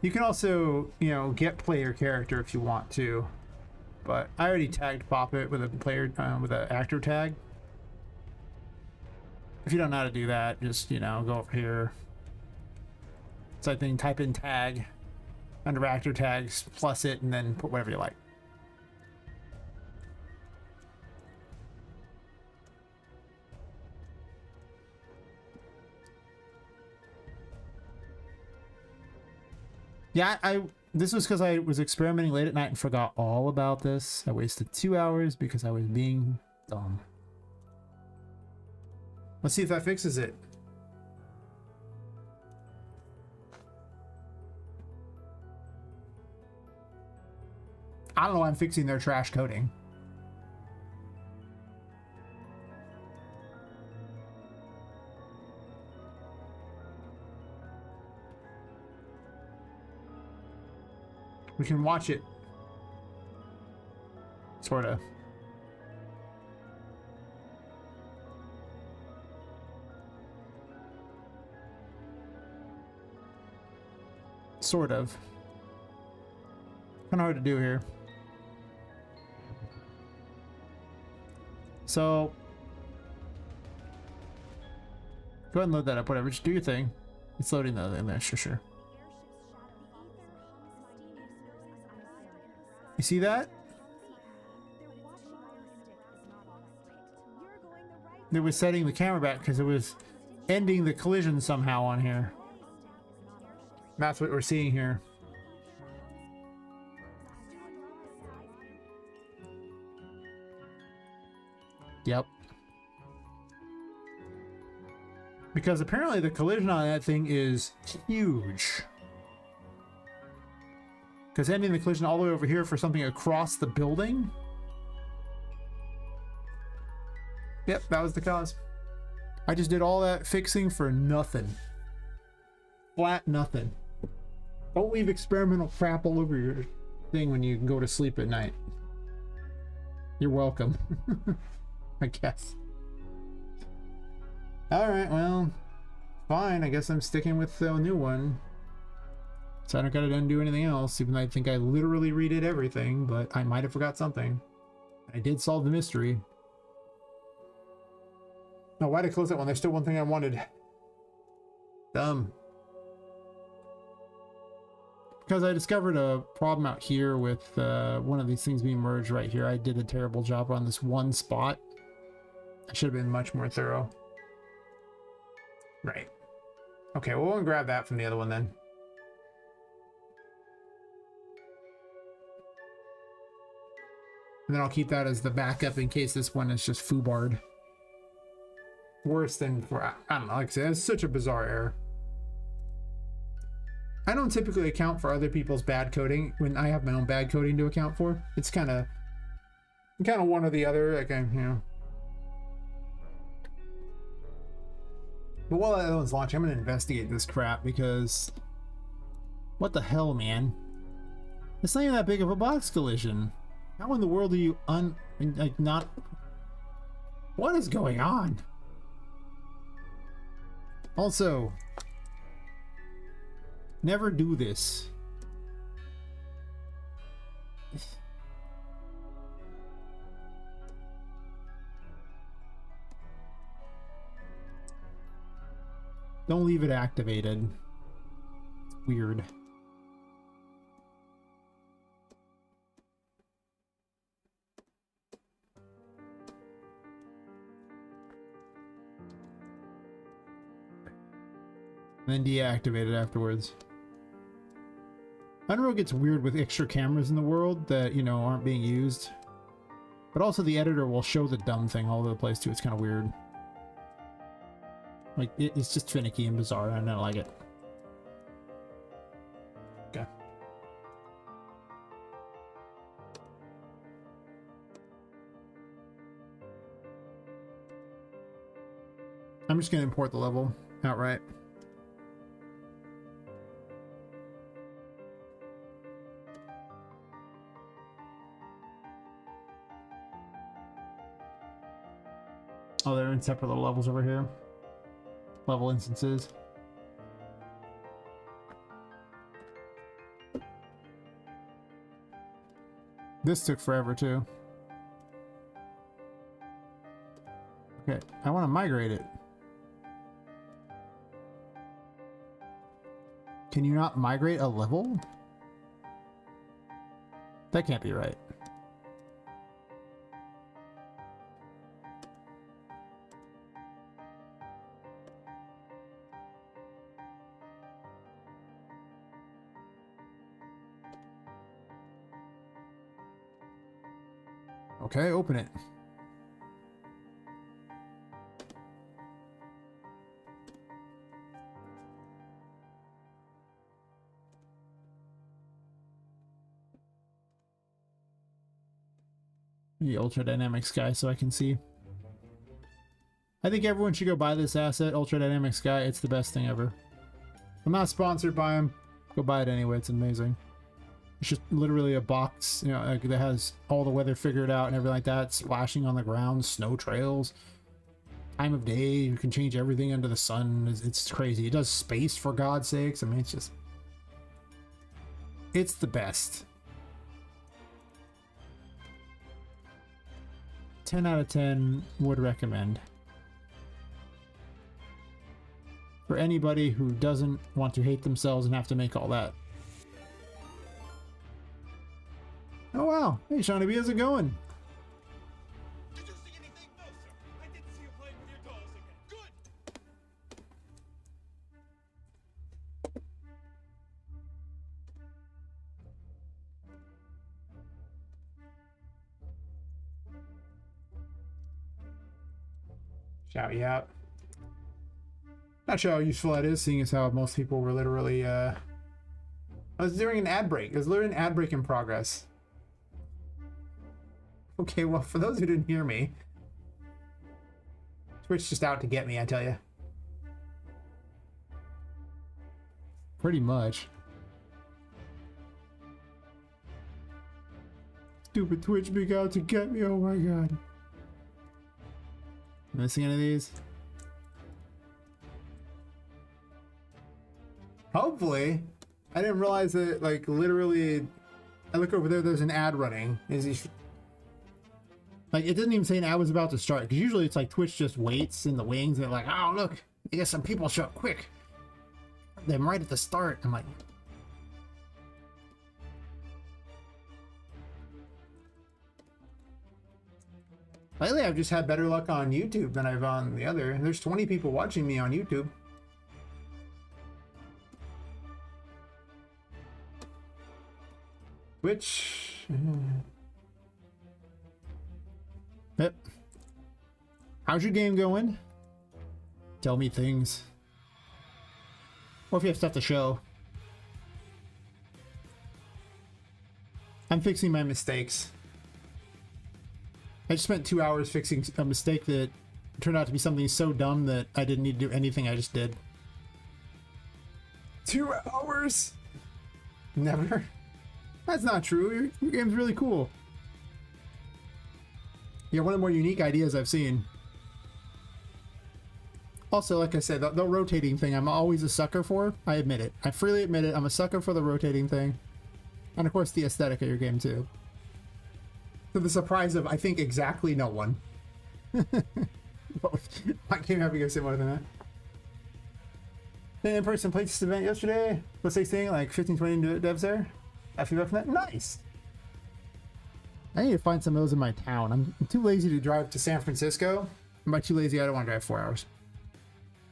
You can also, you know, get player character if you want to. But I already tagged Poppet with a player with an actor tag. If you don't know how to do that, just, you know, go over here. So I think type in tag under actor tags, plus it, and then put whatever you like. Yeah, this was because I was experimenting late at night and forgot all about this. I wasted 2 hours because I was being dumb. Let's see if that fixes it. I don't know why I'm fixing their trash coding. We can watch it. Sort of. Sort of. Kind of hard to do here. So, go ahead and load that up, whatever. Just do your thing. It's loading the other in there, sure. You see that? It was setting the camera back because it was ending the collision somehow on here. That's what we're seeing here. Yep. Because apparently the collision on that thing is huge. Because ending the collision all the way over here for something across the building. Yep, that was the cause. I just did all that fixing for nothing. Flat nothing. Don't leave experimental crap all over your thing when you go to sleep at night. You're welcome. I guess. Alright, well, fine. I guess I'm sticking with the new one. So I don't gotta undo anything else, even though I think I literally redid everything, but I might have forgot something. I did solve the mystery. No, why'd I close that one? There's still one thing I wanted. Dumb. Because I discovered a problem out here with one of these things being merged right here. I did a terrible job on this one spot. I should have been much more thorough. Right. Okay, well, we'll grab that from the other one then. And then I'll keep that as the backup in case this one is just foobarred. Worse than for, I don't know, like I said, it's such a bizarre error. I don't typically account for other people's bad coding when I have my own bad coding to account for. It's kind of one or the other, like I'm, you know. But while that other one's launching, I'm going to investigate this crap because what the hell, man? It's not even that big of a box collision. How in the world are you like not? What is going on? Also, never do this. Don't leave it activated. It's weird. And then deactivate it afterwards. Unreal gets weird with extra cameras in the world that, you know, aren't being used. But also the editor will show the dumb thing all over the place too. It's kind of weird. Like, it's just finicky and bizarre. I don't like it. Okay. I'm just going to import the level outright. Oh, they're in separate little levels over here. Level instances. This took forever too. Okay, I want to migrate it. Can you not migrate a level? That can't be right. Okay, open it. The ultra dynamic sky so I can see. I think everyone should go buy this asset, ultra dynamic sky. It's the best thing ever. I'm not sponsored by them. Go buy it anyway. It's amazing. It's just literally a box, you know, like that has all the weather figured out and everything like that. Splashing on the ground, snow trails, time of day. You can change everything under the sun. It's crazy. It does space for God's sakes. I mean, it's just, it's the best. 10 out of 10 would recommend. For anybody who doesn't want to hate themselves and have to make all that. Oh wow! Hey Shawnee B, how's it going? Did you see anything? No, sir. I didn't see you playing with your dolls again. Good. Shout you out. Not sure how useful that is, seeing as how most people were literally, I was during an ad break. There's literally an ad break in progress. Okay, well, for those who didn't hear me, Twitch just out to get me, I tell you. Pretty much. Stupid Twitch big out to get me, oh my god. Missing any of these? Hopefully. I didn't realize that, like, literally, I look over there, there's an ad running. Like, it doesn't even say an ad was about to start, because usually it's like Twitch just waits in the wings, and they're like, oh, look, I guess some people show up quick. Them right at the start. I'm like... Lately, I've just had better luck on YouTube than I've on the other. There's 20 people watching me on YouTube. Which... Yep. How's your game going? Tell me things. Or if you have stuff to show. I'm fixing my mistakes. I just spent 2 hours fixing a mistake that turned out to be something so dumb that I didn't need to do anything, I just did. 2 hours? Never. That's not true. Your game's really cool. You're one of the more unique ideas I've seen. Also, like I said, the rotating thing I'm always a sucker for. I admit it. I freely admit it. I'm a sucker for the rotating thing. And of course the aesthetic of your game too. To the surprise of, I think, exactly no one. My game having a similar than that. The in-person playtest event yesterday. What's they saying? Like 15, 20 devs there? Feedback from that? Nice! I need to find some of those in my town. I'm too lazy to drive to San Francisco. I'm by too lazy, I don't want to drive 4 hours.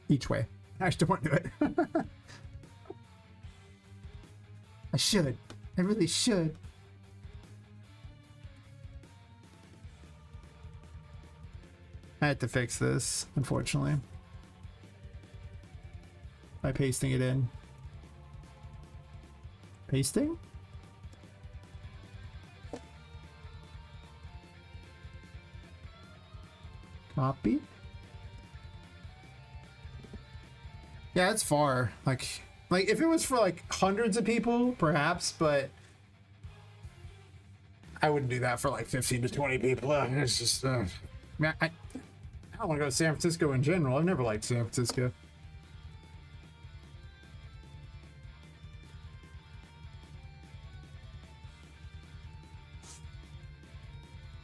Each way. I just don't want to do it. I should. I really should. I had to fix this, unfortunately. By pasting it in. Pasting? Copy? Yeah, it's far. Like if it was for like hundreds of people, perhaps, but I wouldn't do that for like 15 to 20 people. It's just, I don't want to go to San Francisco in general. I've never liked San Francisco.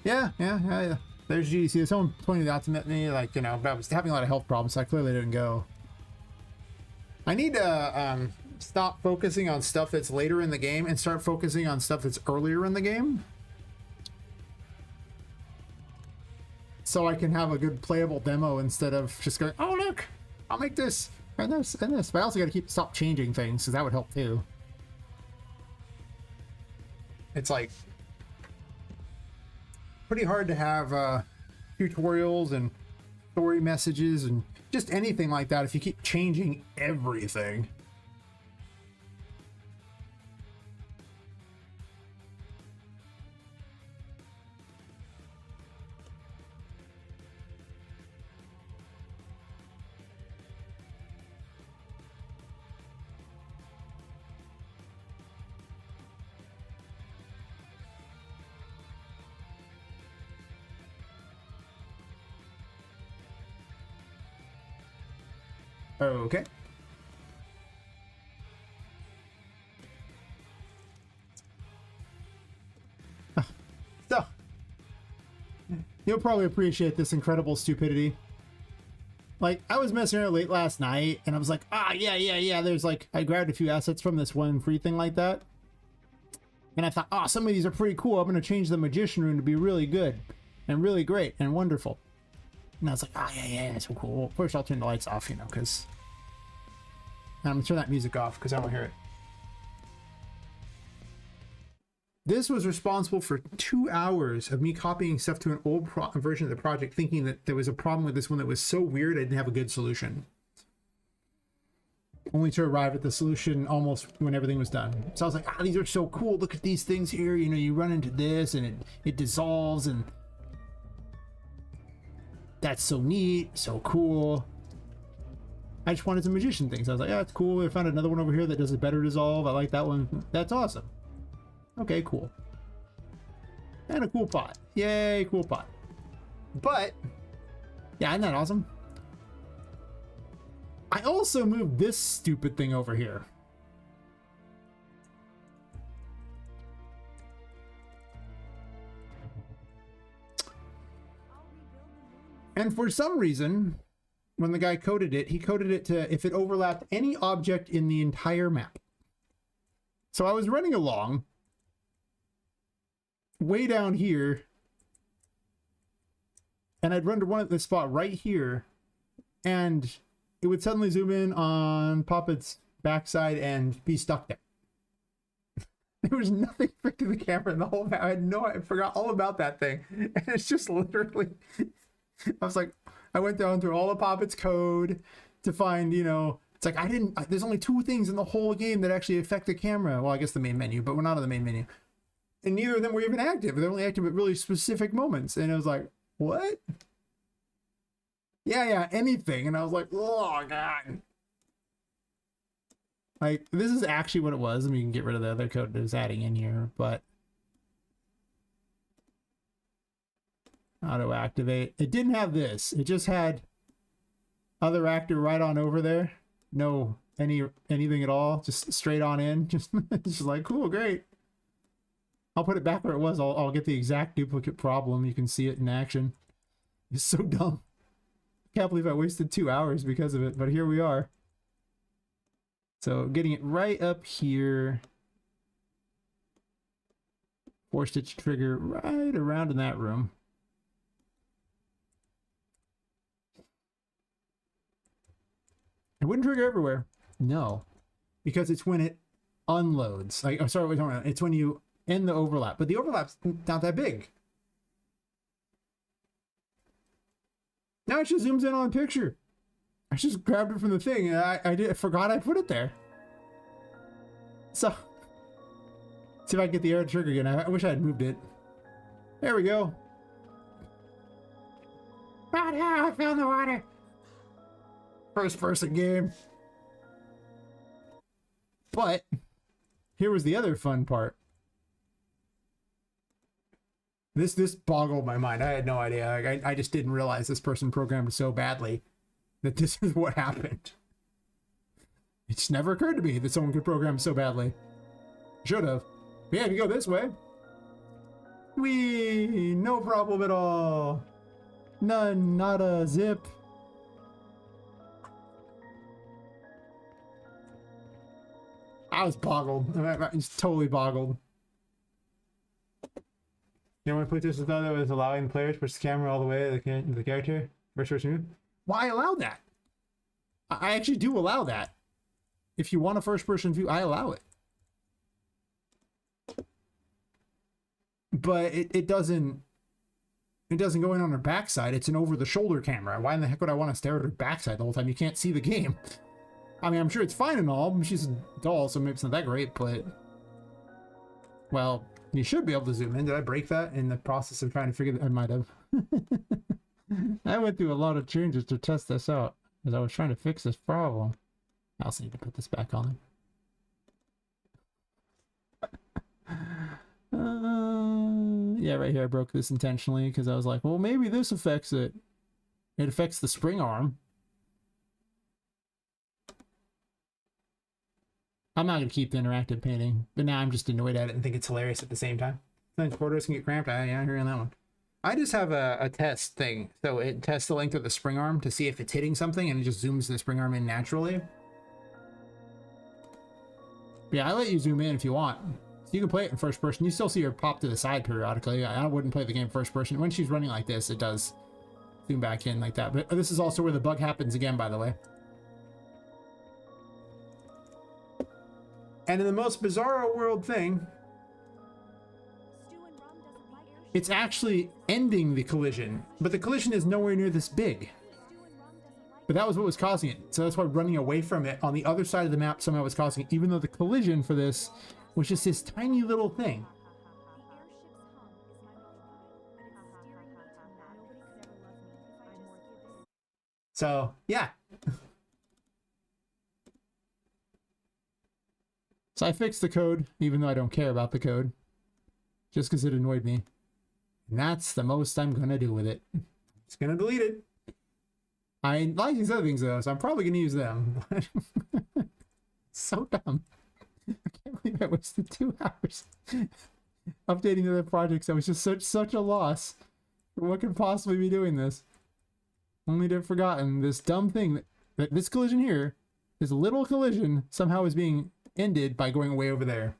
Yeah. There's GDC. Someone pointed out to me, like, you know, I was having a lot of health problems, so I clearly didn't go. I need to stop focusing on stuff that's later in the game and start focusing on stuff that's earlier in the game. So I can have a good playable demo instead of just going, oh, look, I'll make this and this and this. But I also got to stop changing things, because that would help too. It's like pretty hard to have tutorials and story messages and just anything like that if you keep changing everything. Okay. So, you'll probably appreciate this incredible stupidity. Like, I was messing around late last night, and I was like, yeah, there's like, I grabbed a few assets from this one free thing like that. And I thought, oh, some of these are pretty cool. I'm going to change the magician rune to be really good and really great and wonderful. And I was like, yeah, so cool. First, I'll turn the lights off, you know, because I'm going to turn that music off because I don't hear it. This was responsible for 2 hours of me copying stuff to an old version of the project, thinking that there was a problem with this one that was so weird I didn't have a good solution. only to arrive at the solution almost when everything was done. So I was like, ah, these are so cool. Look at these things here. You know, you run into this and it dissolves, and that's so neat, so cool. I just wanted some magician things. I was like, yeah, it's cool. I found another one over here that does a better dissolve. I like that one. That's awesome. Okay, cool. And a cool pot. Yay, cool pot. But, yeah, isn't that awesome? I also moved this stupid thing over here. And for some reason, when the guy coded it, he coded it to if it overlapped any object in the entire map. So I was running along way down here, and I'd run to one at this spot right here, and it would suddenly zoom in on Poppet's backside and be stuck there. There was nothing to the camera in the whole map. I forgot all about that thing. And it's just literally, I was like, I went down through all of Poppet's code to find, you know, it's like, there's only 2 things in the whole game that actually affect the camera. Well, I guess the main menu, but we're not on the main menu. And neither of them were even active. They're only active at really specific moments. And it was like, what? Yeah, anything. And I was like, oh, God. Like, this is actually what it was. I mean, you can get rid of the other code that was adding in here, but auto activate. It didn't have this. It just had other actor right on over there. No anything at all. Just straight on in. Just like, cool, great. I'll put it back where it was. I'll get the exact duplicate problem. You can see it in action. It's so dumb. Can't believe I wasted 2 hours because of it, but here we are. So getting it right up here. 4-stitch trigger right around in that room. It wouldn't trigger everywhere. No. Because it's when it unloads. Like, I'm sorry, what we're talking about. It's when you end the overlap. But the overlap's not that big. Now it just zooms in on a picture. I just grabbed it from the thing and I forgot I put it there. So, see if I can get the arrow trigger again. I wish I had moved it. There we go. Right now, I found the water. First person game. But here was the other fun part. This boggled my mind. I had no idea. Like, I just didn't realize this person programmed so badly that this is what happened. It just never occurred to me that someone could program so badly. Should have. But yeah, if you go this way. Whee! No problem at all. None, not a zip. I was boggled. I was totally boggled. You know, when PlayStation thought that was allowing the player to push the camera all the way to the character? First person move? Why allow that? I actually do allow that. If you want a first person view, I allow it. But it doesn't go in on her backside. It's an over the shoulder camera. Why in the heck would I want to stare at her backside the whole time? You can't see the game. I mean, I'm sure it's fine and all. She's a doll, so maybe it's not that great, but well, you should be able to zoom in. Did I break that in the process of trying to figure that? I might have. I went through a lot of changes to test this out as I was trying to fix this problem. I also need to put this back on. Yeah, right here I broke this intentionally because I was like, well, maybe this affects it. It affects the spring arm. I'm not going to keep the interactive painting, but now I'm just annoyed at it and think it's hilarious at the same time. Sometimes quarters can get cramped. Yeah, I hear on that one. I just have a test thing. So it tests the length of the spring arm to see if it's hitting something, and it just zooms the spring arm in naturally. Yeah, I let you zoom in if you want. So you can play it in first person. You still see her pop to the side periodically. I wouldn't play the game first person. When she's running like this, it does zoom back in like that. But this is also where the bug happens again, by the way. And in the most bizarro world thing, it's actually ending the collision, but the collision is nowhere near this big. But that was what was causing it. So that's why running away from it on the other side of the map somehow was causing it, even though the collision for this was just this tiny little thing. So, yeah. So I fixed the code, even though I don't care about the code, just because it annoyed me. And that's the most I'm going to do with it. Just going to delete it. I like these other things, though, so I'm probably going to use them. So dumb. I can't believe I wasted 2 hours updating the other projects. That was just such a loss. What could possibly be doing this? Only to have forgotten this dumb thing that this collision here, this little collision, somehow is being ended by going way over there.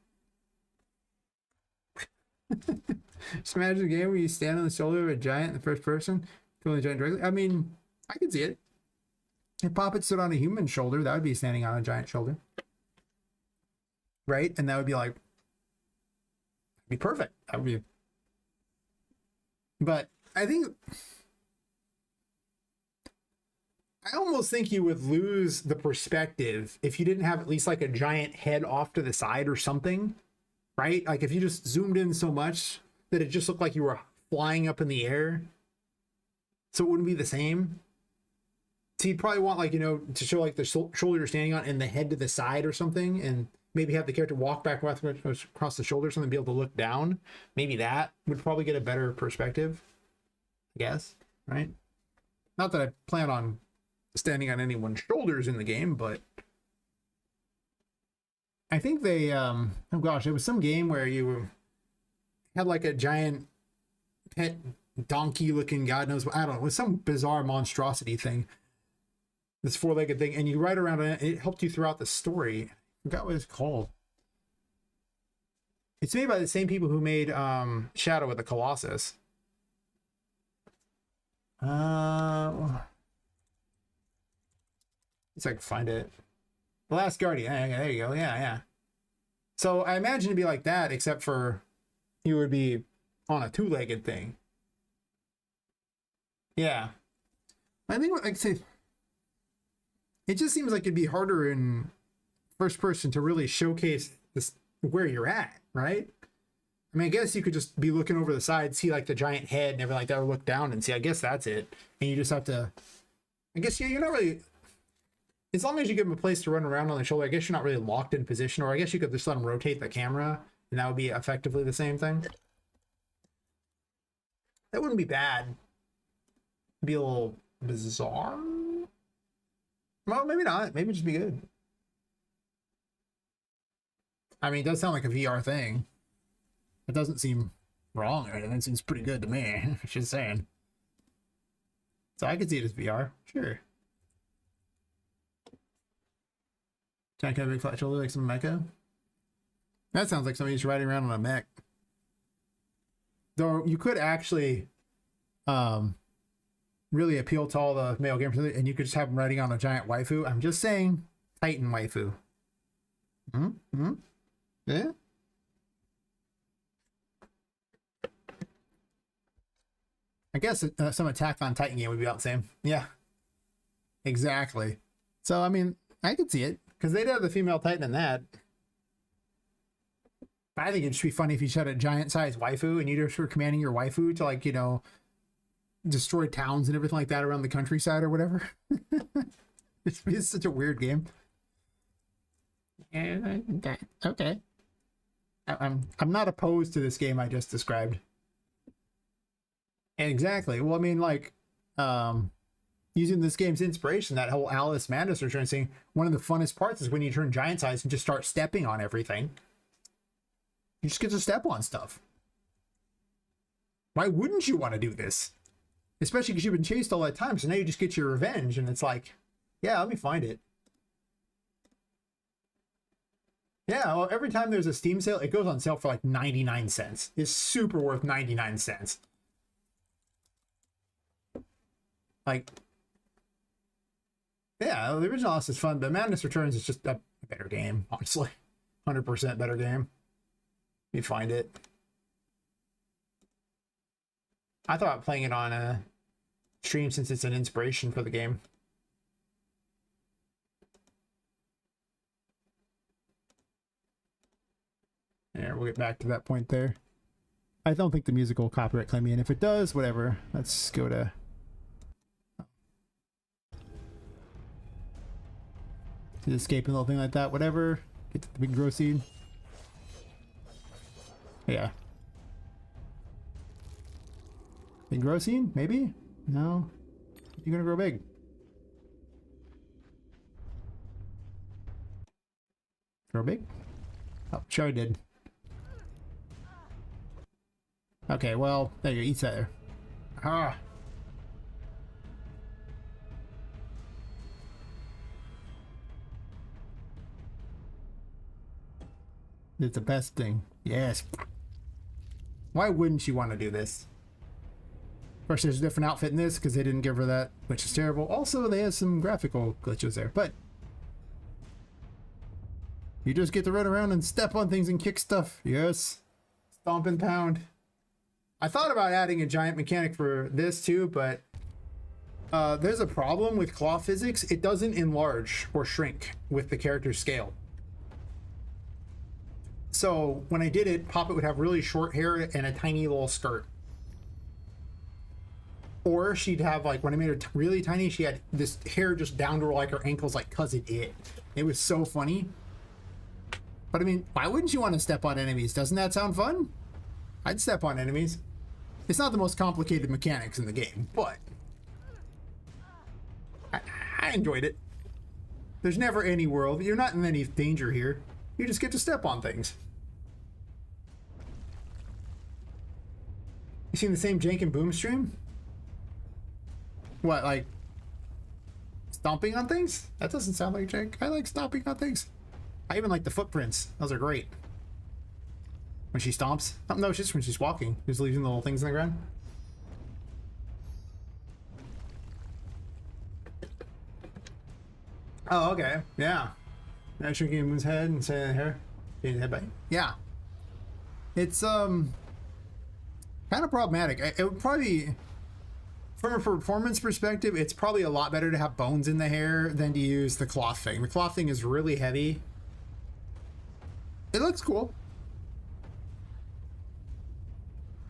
Just imagine a game where you stand on the shoulder of a giant in the first person, feeling the giant directly. I mean, I could see it. If Poppet stood on a human shoulder, that would be standing on a giant shoulder. Right? And that would be like, be perfect. That would be. But I think, I almost think you would lose the perspective if you didn't have at least like a giant head off to the side or something, right? Like if you just zoomed in so much that it just looked like you were flying up in the air, so it wouldn't be the same. So you'd probably want, like, you know, to show like the shoulder you're standing on and the head to the side or something, and maybe have the character walk back across the shoulder or something, be able to look down. Maybe that would probably get a better perspective, I guess, right? Not that I plan on standing on anyone's shoulders in the game, but I think they oh gosh, it was some game where you had like a giant pet donkey looking, God knows what, I don't know, it was some bizarre monstrosity thing, this 4-legged thing, and you ride around it. It helped you throughout the story. I forgot what it's called. It's made by the same people who made Shadow of the Colossus. It's like find it. The Last Guardian. Yeah, there you go. Yeah. So I imagine it'd be like that, except for you would be on a 2-legged thing. Yeah. I think, like I say, it just seems like it'd be harder in first person to really showcase this where you're at, right? I mean, I guess you could just be looking over the side, see like the giant head and everything like that, or look down and see. I guess that's it. And you just have to, I guess, yeah, you're not really, as long as you give them a place to run around on the shoulder, I guess you're not really locked in position, or I guess you could just let them rotate the camera and that would be effectively the same thing. That wouldn't be bad. It'd be a little bizarre. Well, maybe not. Maybe just be good. I mean, it does sound like a VR thing. It doesn't seem wrong or anything. It seems pretty good to me. Just saying. So I could see it as VR. Sure. Giant kind of big flat shoulder like some mecha. That sounds like somebody who's riding around on a mech. Though you could actually really appeal to all the male gamers, and you could just have them riding on a giant waifu. I'm just saying, Titan waifu. Yeah. I guess some Attack on Titan game would be about the same. Yeah, exactly. So I mean, I could see it because they'd have the female Titan in that. I think it'd just be funny if you had a giant-sized waifu and you just were commanding your waifu to, like, you know, destroy towns and everything like that around the countryside or whatever. It's such a weird game. Okay. I'm not opposed to this game I just described. Exactly. Well, I mean, like, using this game's inspiration, that whole Alice Madness return thing, one of the funnest parts is when you turn giant size and just start stepping on everything. You just get to step on stuff. Why wouldn't you want to do this? Especially because you've been chased all that time, so now you just get your revenge, and it's like, yeah, let me find it. Yeah, well, every time there's a Steam sale, it goes on sale for like 99 cents. It's super worth 99 cents. Like, yeah, the original Alice is fun, but Madness Returns is just a better game, honestly. 100% better game. You find it. I thought playing it on a stream since it's an inspiration for the game. we'll get back to that point there. I don't think the music will copyright claim me, and if it does, whatever. Let's go to... escaping, little thing like that, whatever. Get to the big grow seed. Yeah. Big grow seed? Maybe? No. You're gonna grow big. Grow big? Oh, sure I did. Okay, well, there you go. Eat that there. Ah. It's the best thing. Yes. Why wouldn't you want to do this? Of course, there's a different outfit in this because they didn't give her that, which is terrible. Also, they have some graphical glitches there, but you just get to run around and step on things and kick stuff. Yes. Stomp and pound. I thought about adding a giant mechanic for this too, but there's a problem with claw physics. It doesn't enlarge or shrink with the character's scale. So when I did it, Poppet would have really short hair and a tiny little skirt. Or she'd have, like, when I made her really tiny, she had this hair just down to her, like, her ankles, like, cause it. It was so funny. But I mean, why wouldn't you want to step on enemies? Doesn't that sound fun? I'd step on enemies. It's not the most complicated mechanics in the game, but I enjoyed it. There's never any world. You're not in any danger here. You just get to step on things. You seen the same Jank and Boom stream? What, like stomping on things? That doesn't sound like Jank. I like stomping on things. I even like the footprints. Those are great. When she stomps? Oh, no, it's just when she's walking. Just leaving the little things in the ground. Oh, okay. Yeah. Now shrinking Moon's head and saying her. Head back. Yeah. It's kind of problematic. It would probably, from a performance perspective, it's probably a lot better to have bones in the hair than to use the cloth thing. The cloth thing is really heavy. It looks cool.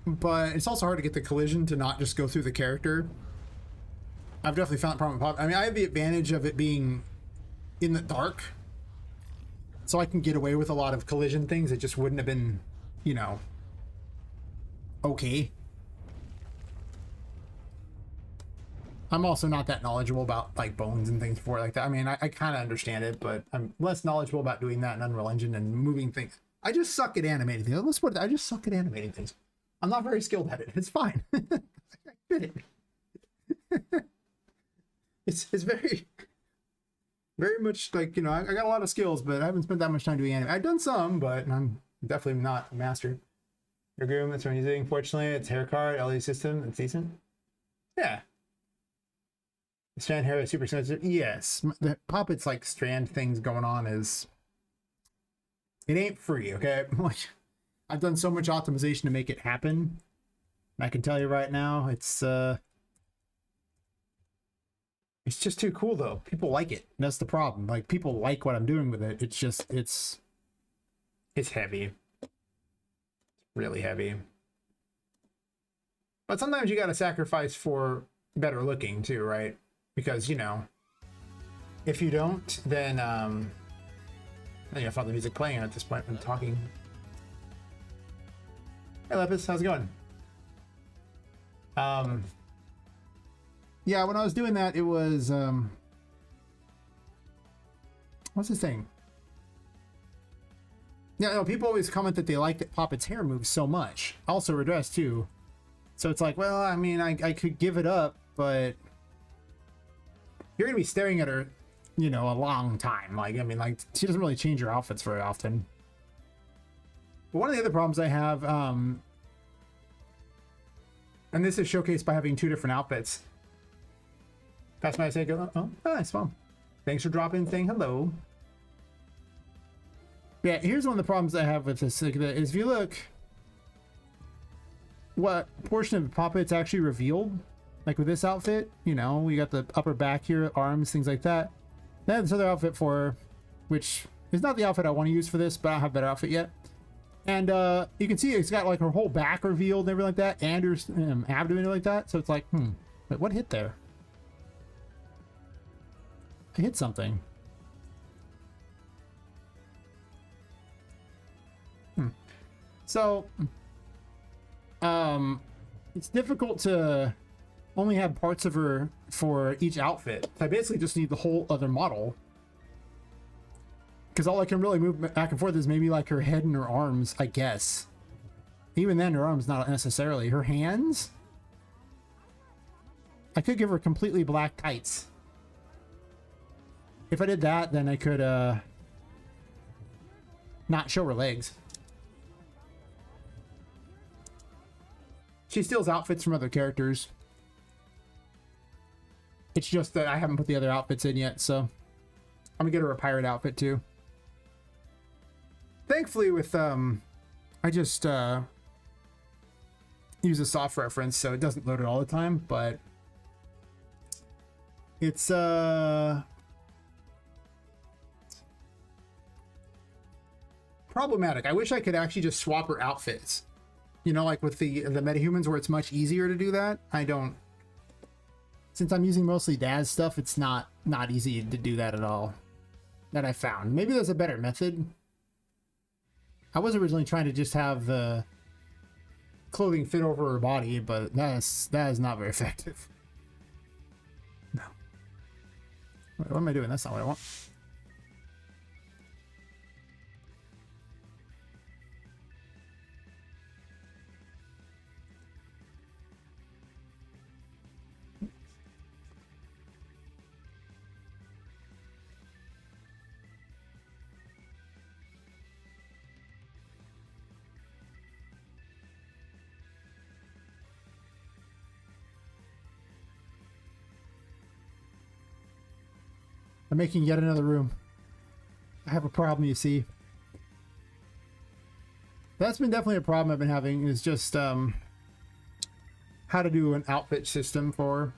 But it's also hard to get the collision to not just go through the character. I've definitely found a problem with Pop. I mean, I have the advantage of it being in the dark, so I can get away with a lot of collision things. It just wouldn't have been, you know, okay. I'm also not that knowledgeable about like bones and things before like that. I mean, I kind of understand it, but I'm less knowledgeable about doing that in Unreal Engine and moving things. I just suck at animating things. Let's put it, I just suck at animating things. I'm not very skilled at it. It's fine. I did it. It's very much like, you know, I got a lot of skills, but I haven't spent that much time doing anime. I've done some, but I'm definitely not a master. Your groom, that's what I'm using. Fortunately, it's hair card, LED system. It's decent. Yeah. The strand hair is super sensitive. Yes. The Poppet's like strand things going on is, it ain't free, okay? Like, I've done so much optimization to make it happen. And I can tell you right now, it's just too cool though. People like it. That's the problem. Like, people like what I'm doing with it. It's just, it's heavy. It's really heavy. But sometimes you gotta sacrifice for better looking too, right? Because, you know, if you don't, then I think I found the music playing at this point when talking. Hey Lepus, how's it going? Yeah, when I was doing that, it was what's this thing? Yeah, no, people always comment that they like that Poppet's hair moves so much. Also redress too. So it's like, well, I mean, I could give it up, but you're gonna be staring at her, you know, a long time. Like, I mean, like, she doesn't really change her outfits very often. But one of the other problems I have, and this is showcased by having two different outfits. That's why I say, oh, nice, well, thanks for dropping, saying hello. Yeah, here's one of the problems I have with this, like, is if you look, what portion of Poppet's actually revealed, like with this outfit, you know, we got the upper back here, arms, things like that. Then this other outfit for her, which is not the outfit I want to use for this, but I don't have a better outfit yet. And you can see it's got like her whole back revealed and everything like that, and her abdomen like that. So it's like, wait, what hit there? I hit something. So, it's difficult to only have parts of her for each outfit. I basically just need the whole other model. Because all I can really move back and forth is maybe like her head and her arms, I guess. Even then, her arms not necessarily. Her hands? I could give her completely black tights. If I did that, then I could not show her legs. She steals outfits from other characters. It's just that I haven't put the other outfits in yet, so I'm gonna get her a pirate outfit too. Thankfully with I just use a soft reference, so it doesn't load it all the time, but it's problematic. I wish I could actually just swap her outfits. You know, like with the metahumans where it's much easier to do that. I don't, since I'm using mostly Daz stuff, it's not easy to do that at all, that I found. Maybe there's a better method. I was originally trying to just have the clothing fit over her body, but that is not very effective. No. Wait, what am I doing? That's not what I want. I'm making yet another room. I have a problem, you see. That's been definitely a problem I've been having, is just how to do an outfit system for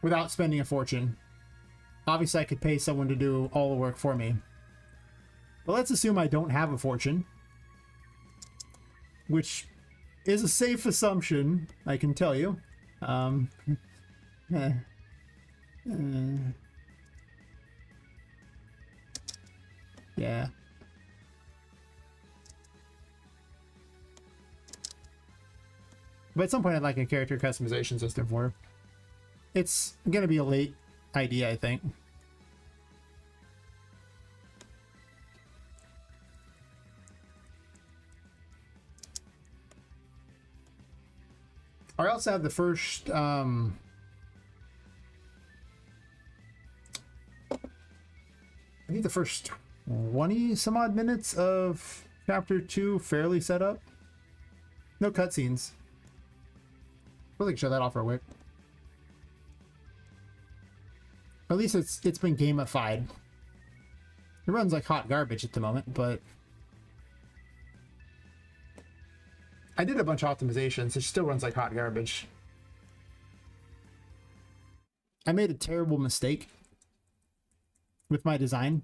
without spending a fortune. Obviously I could pay someone to do all the work for me, but let's assume I don't have a fortune, which is a safe assumption, I can tell you. Yeah. But at some point I'd like a character customization system for her. It's gonna be a late idea, I think. I also have the first I think the first 20 some odd minutes of chapter 2 fairly set up. No cutscenes. Really show that off real quick. At least it's been gamified. It runs like hot garbage at the moment, but I did a bunch of optimizations. It still runs like hot garbage. I made a terrible mistake with my design.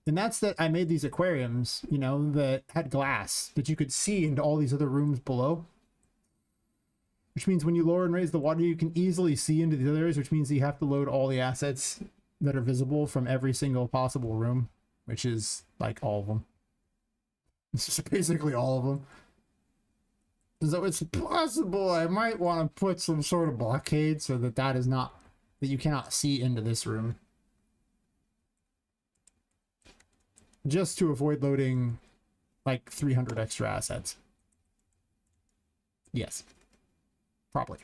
And that's that I made these aquariums, you know, that had glass that you could see into all these other rooms below. Which means when you lower and raise the water, you can easily see into the other areas, which means you have to load all the assets that are visible from every single possible room, which is like all of them. It's just basically all of them. So it's possible I might want to put some sort of blockade so that that is not, that you cannot see into this room. Just to avoid loading like 300 extra assets. Yes. Probably.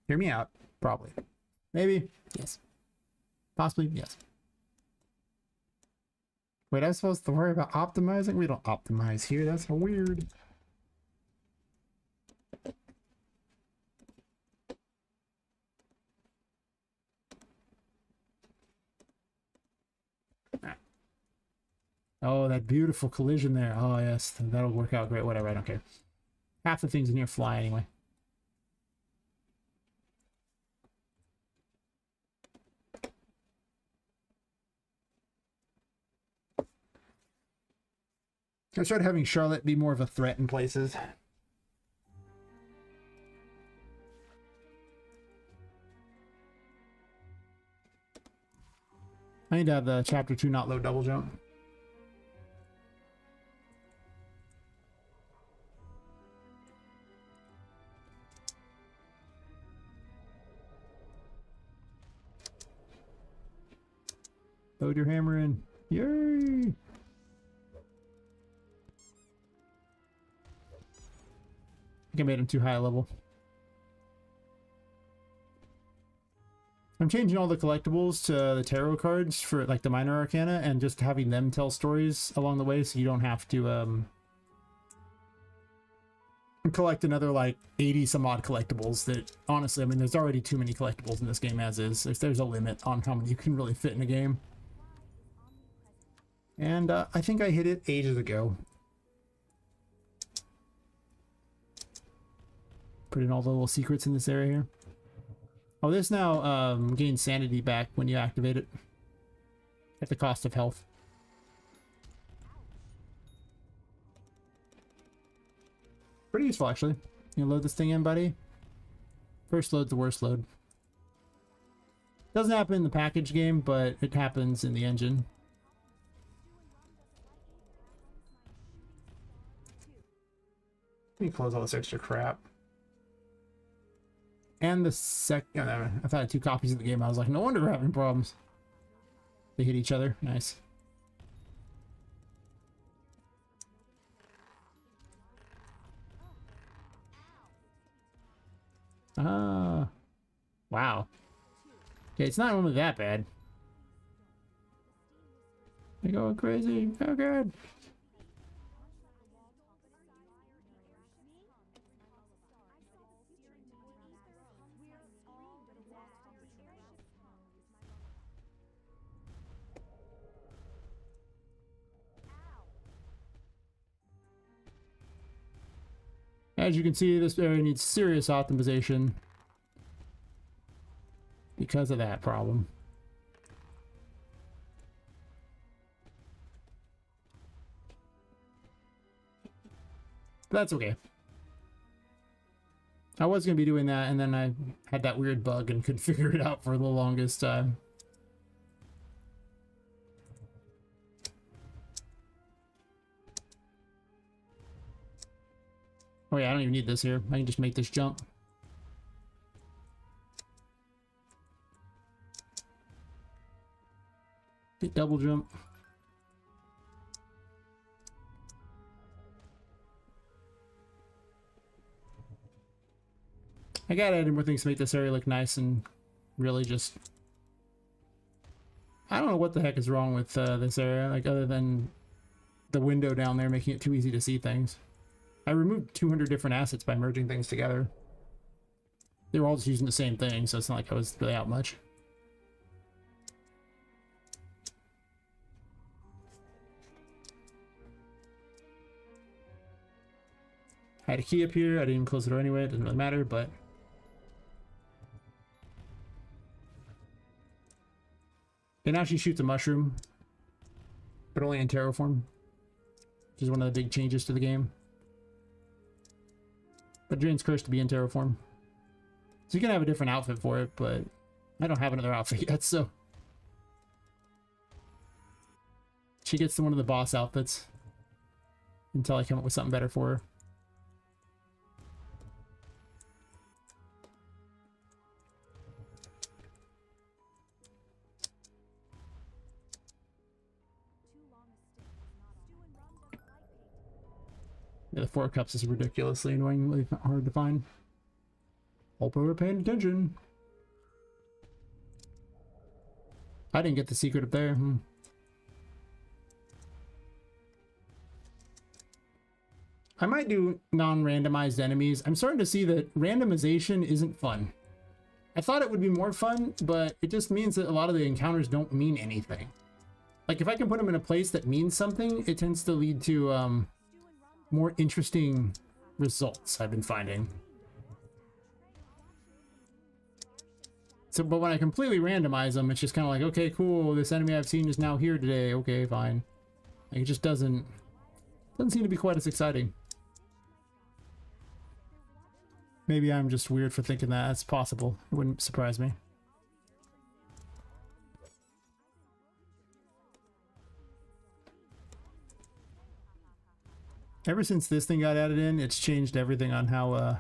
Hear me out. Probably. Maybe. Yes. Possibly. Yes. Wait, I'm supposed to worry about optimizing? We don't optimize here. That's so weird. Oh, that beautiful collision there. Oh, yes. That'll work out great. Whatever. I don't care. Half the things in here fly anyway. I started having Charlotte be more of a threat in places. I need to have the chapter 2 not load double jump. Load your hammer in. Yay! I think I made him too high a level. I'm changing all the collectibles to the tarot cards for like the minor arcana and just having them tell stories along the way, so you don't have to collect another like 80 some odd collectibles that honestly, I mean, there's already too many collectibles in this game as is. There's a limit on how many you can really fit in a game. And I think I hit it ages ago. Put in all the little secrets in this area here. Oh, this now gains sanity back when you activate it. At the cost of health. Pretty useful, actually. You load this thing in, buddy. First load's the worst load. Doesn't happen in the package game, but it happens in the engine. Let me close all this extra crap. And the second, I thought I had 2 copies of the game. I was like, no wonder we're having problems. They hit each other. Nice. Wow. Okay, it's not only that bad. They're going crazy. Oh, good. As you can see, this area needs serious optimization because of that problem. But that's okay. I was going to be doing that, and then I had that weird bug and couldn't figure it out for the longest time. Oh yeah, I don't even need this here. I can just make this jump. Hit double jump. I gotta add more things to make this area look nice and really just... I don't know what the heck is wrong with this area, like other than the window down there making it too easy to see things. I removed 200 different assets by merging things together. They were all just using the same thing, so it's not like I was really out much. I had a key up here. I didn't even close the door anyway. It doesn't really matter, but... And now she shoots a mushroom, but only in tarot form, which is one of the big changes to the game. But Drane's cursed to be in tarot form. So you can have a different outfit for it, but I don't have another outfit yet, so... She gets to one of the boss outfits until I come up with something better for her. Yeah, the 4 cups is ridiculously annoyingly hard to find. Hope we were paying attention. I didn't get the secret up there. I might do non-randomized enemies. I'm starting to see that randomization isn't fun. I thought it would be more fun, but it just means that a lot of the encounters don't mean anything. Like if I can put them in a place that means something, it tends to lead to more interesting results, I've been finding. So, but when I completely randomize them, it's just kind of like, okay, cool, this enemy I've seen is now here today. Okay, fine. Like, it just doesn't Doesn't seem to be quite as exciting. Maybe I'm just weird for thinking that. That's possible. It wouldn't surprise me. Ever since this thing got added in, it's changed everything on how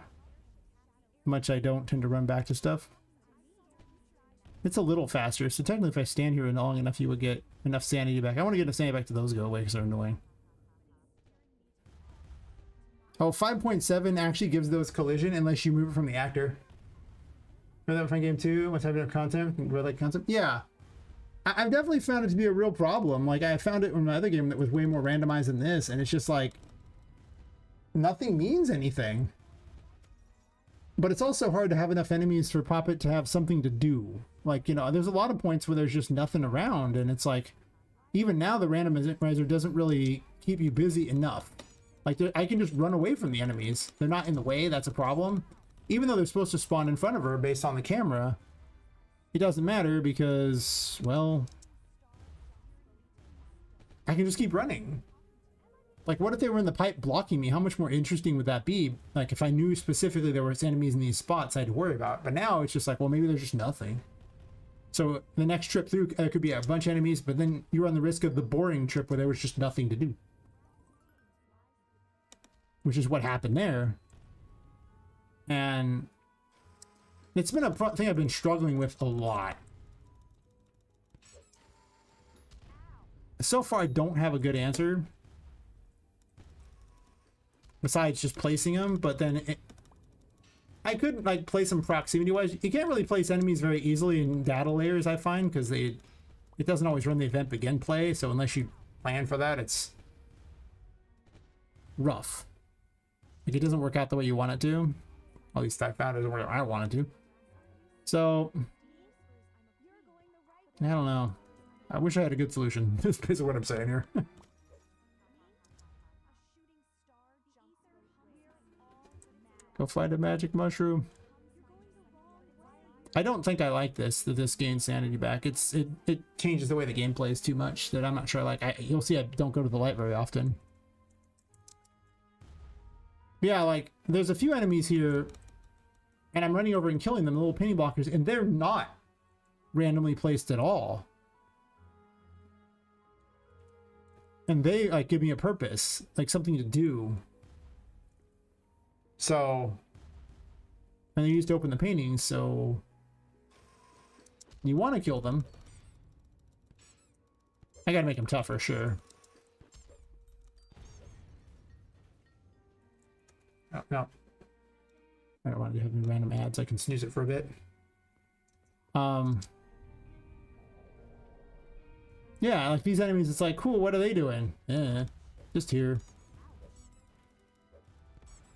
much I don't tend to run back to stuff. It's a little faster, so technically if I stand here long enough, you would get enough sanity back. I want to get enough sanity back to those go away because they're annoying. Oh, 5.7 actually gives those collision unless you move it from the actor. Remember that from game 2? What's happening with content? Real life concept? Yeah. I've definitely found it to be a real problem. Like, I found it in my other game that was way more randomized than this, and it's just like, nothing means anything. But it's also hard to have enough enemies for Poppet to have something to do. Like, you know, there's a lot of points where there's just nothing around, and it's like, even now the randomizer doesn't really keep you busy enough. Like, I can just run away from the enemies. They're not in the way, that's a problem. Even though they're supposed to spawn in front of her based on the camera, it doesn't matter because, well, I can just keep running. Like, what if they were in the pipe blocking me? How much more interesting would that be? Like, if I knew specifically there was enemies in these spots I had to worry about. But now it's just like, well, maybe there's just nothing. So the next trip through, there could be a bunch of enemies, but then you run the risk of the boring trip where there was just nothing to do. Which is what happened there. And it's been a thing I've been struggling with a lot. So far, I don't have a good answer. Besides just placing them, but then I could like place them proximity wise. You can't really place enemies very easily in data layers, I find, because it doesn't always run the event begin play, so unless you plan for that, it's rough. Like, it doesn't work out the way you want it to. At least I found it doesn't work out I want it to. So I don't know. I wish I had a good solution. That's basically what I'm saying here. Go find a magic mushroom. I don't think I like this, that this gains sanity back. It changes the way the game plays too much that I'm not sure. Like, you'll see I don't go to the light very often. Yeah, like, there's a few enemies here, and I'm running over and killing them, the little penny blockers, and they're not randomly placed at all. And they, like, give me a purpose, like, something to do. So, and they're used to open the paintings, so you want to kill them. I gotta make them tougher, sure. Oh, no. I don't want to have any random ads. I can snooze it for a bit. Yeah, like these enemies, it's like, cool, what are they doing? Just here.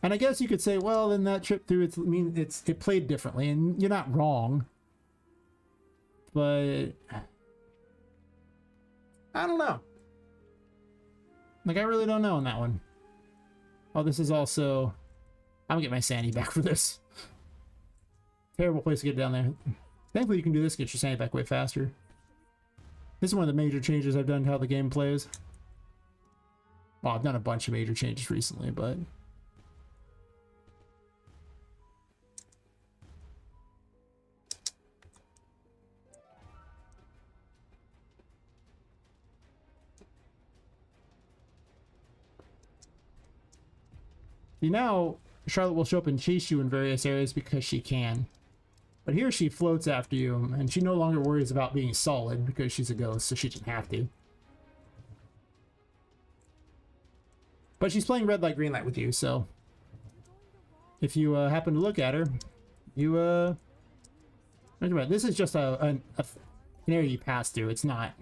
And I guess you could say, well, then that trip through, it played differently, and you're not wrong. But I don't know. Like, I really don't know on that one. Oh, this is also, I'm gonna get my sanity back for this. Terrible place to get down there. Thankfully, you can do this, get your sanity back way faster. This is one of the major changes I've done to how the game plays. Well, I've done a bunch of major changes recently, but see, now Charlotte will show up and chase you in various areas because she can. But here she floats after you, and she no longer worries about being solid because she's a ghost, so she doesn't have to. But she's playing red light, green light with you, so if you happen to look at her, you this is just an area you pass through. It's not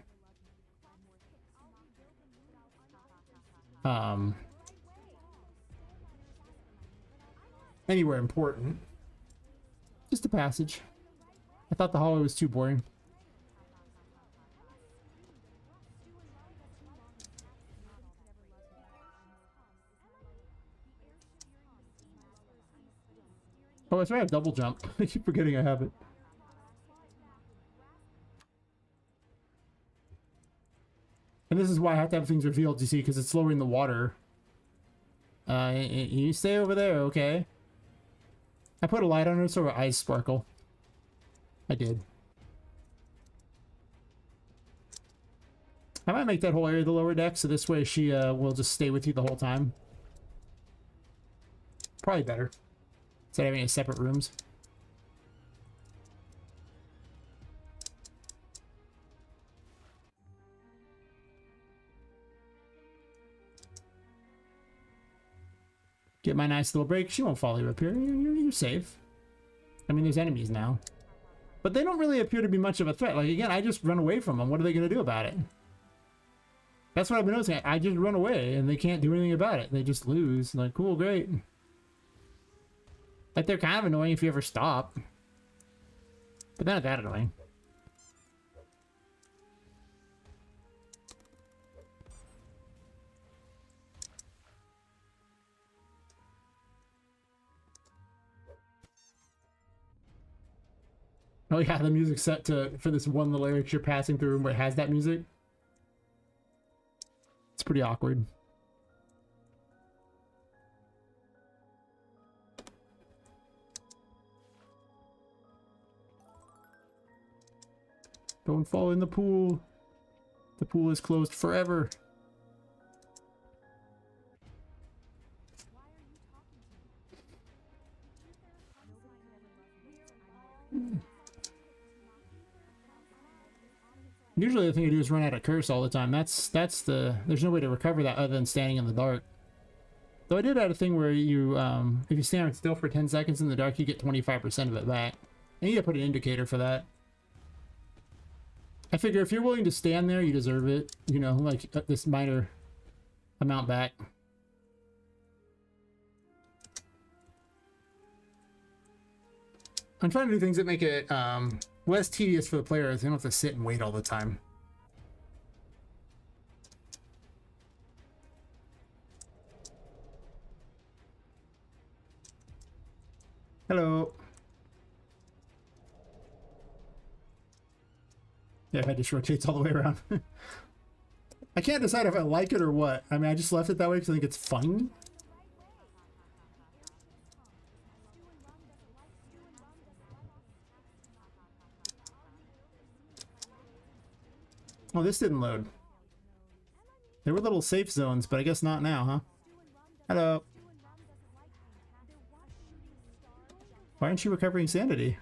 anywhere important. Just a passage. I thought the hallway was too boring. Oh, that's right, I have double jump. I keep forgetting I have it. And this is why I have to have things revealed, you see, because it's lowering the water You stay over there, okay? I put a light on her so her eyes sparkle. I did. I might make that whole area the lower deck, so this way she will just stay with you the whole time. Probably better. Instead of having separate rooms. Get my nice little break. She won't follow you up here. You're safe. I mean, there's enemies now. But they don't really appear to be much of a threat. Like, again, I just run away from them. What are they going to do about it? That's what I've been noticing. I just run away, and they can't do anything about it. They just lose. Like, cool, great. Like, they're kind of annoying if you ever stop. But they're not that annoying. Oh yeah, the music's set to for this one little area you're passing through where it has that music. It's pretty awkward. Don't fall in the pool. The pool is closed forever. Usually the thing to do is run out of curse all the time. That's the there's no way to recover that other than standing in the dark. Though I did add a thing where you if you stand still for 10 seconds in the dark, you get 25% of it back. I need to put an indicator for that. I figure if you're willing to stand there, you deserve it. You know, like this minor amount back. I'm trying to do things that make it less tedious for the players. They don't have to sit and wait all the time. Hello. Yeah, it just rotates all the way around. I can't decide if I like it or what. I mean, I just left it that way because I think it's fun. Oh, this didn't load. There were little safe zones, but I guess not now, huh? Hello. Why aren't you recovering sanity?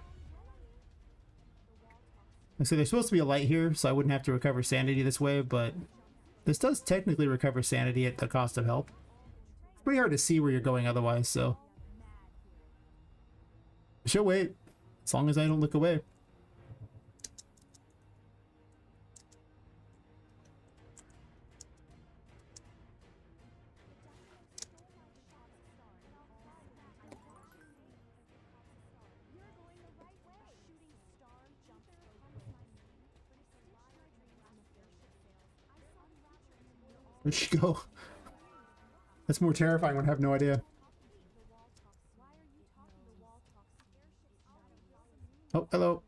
I say there's supposed to be a light here, so I wouldn't have to recover sanity this way, but this does technically recover sanity at the cost of health. It's pretty hard to see where you're going otherwise, so. She'll wait, as long as I don't look away. Where'd she go? That's more terrifying when I have no idea. Oh, hello.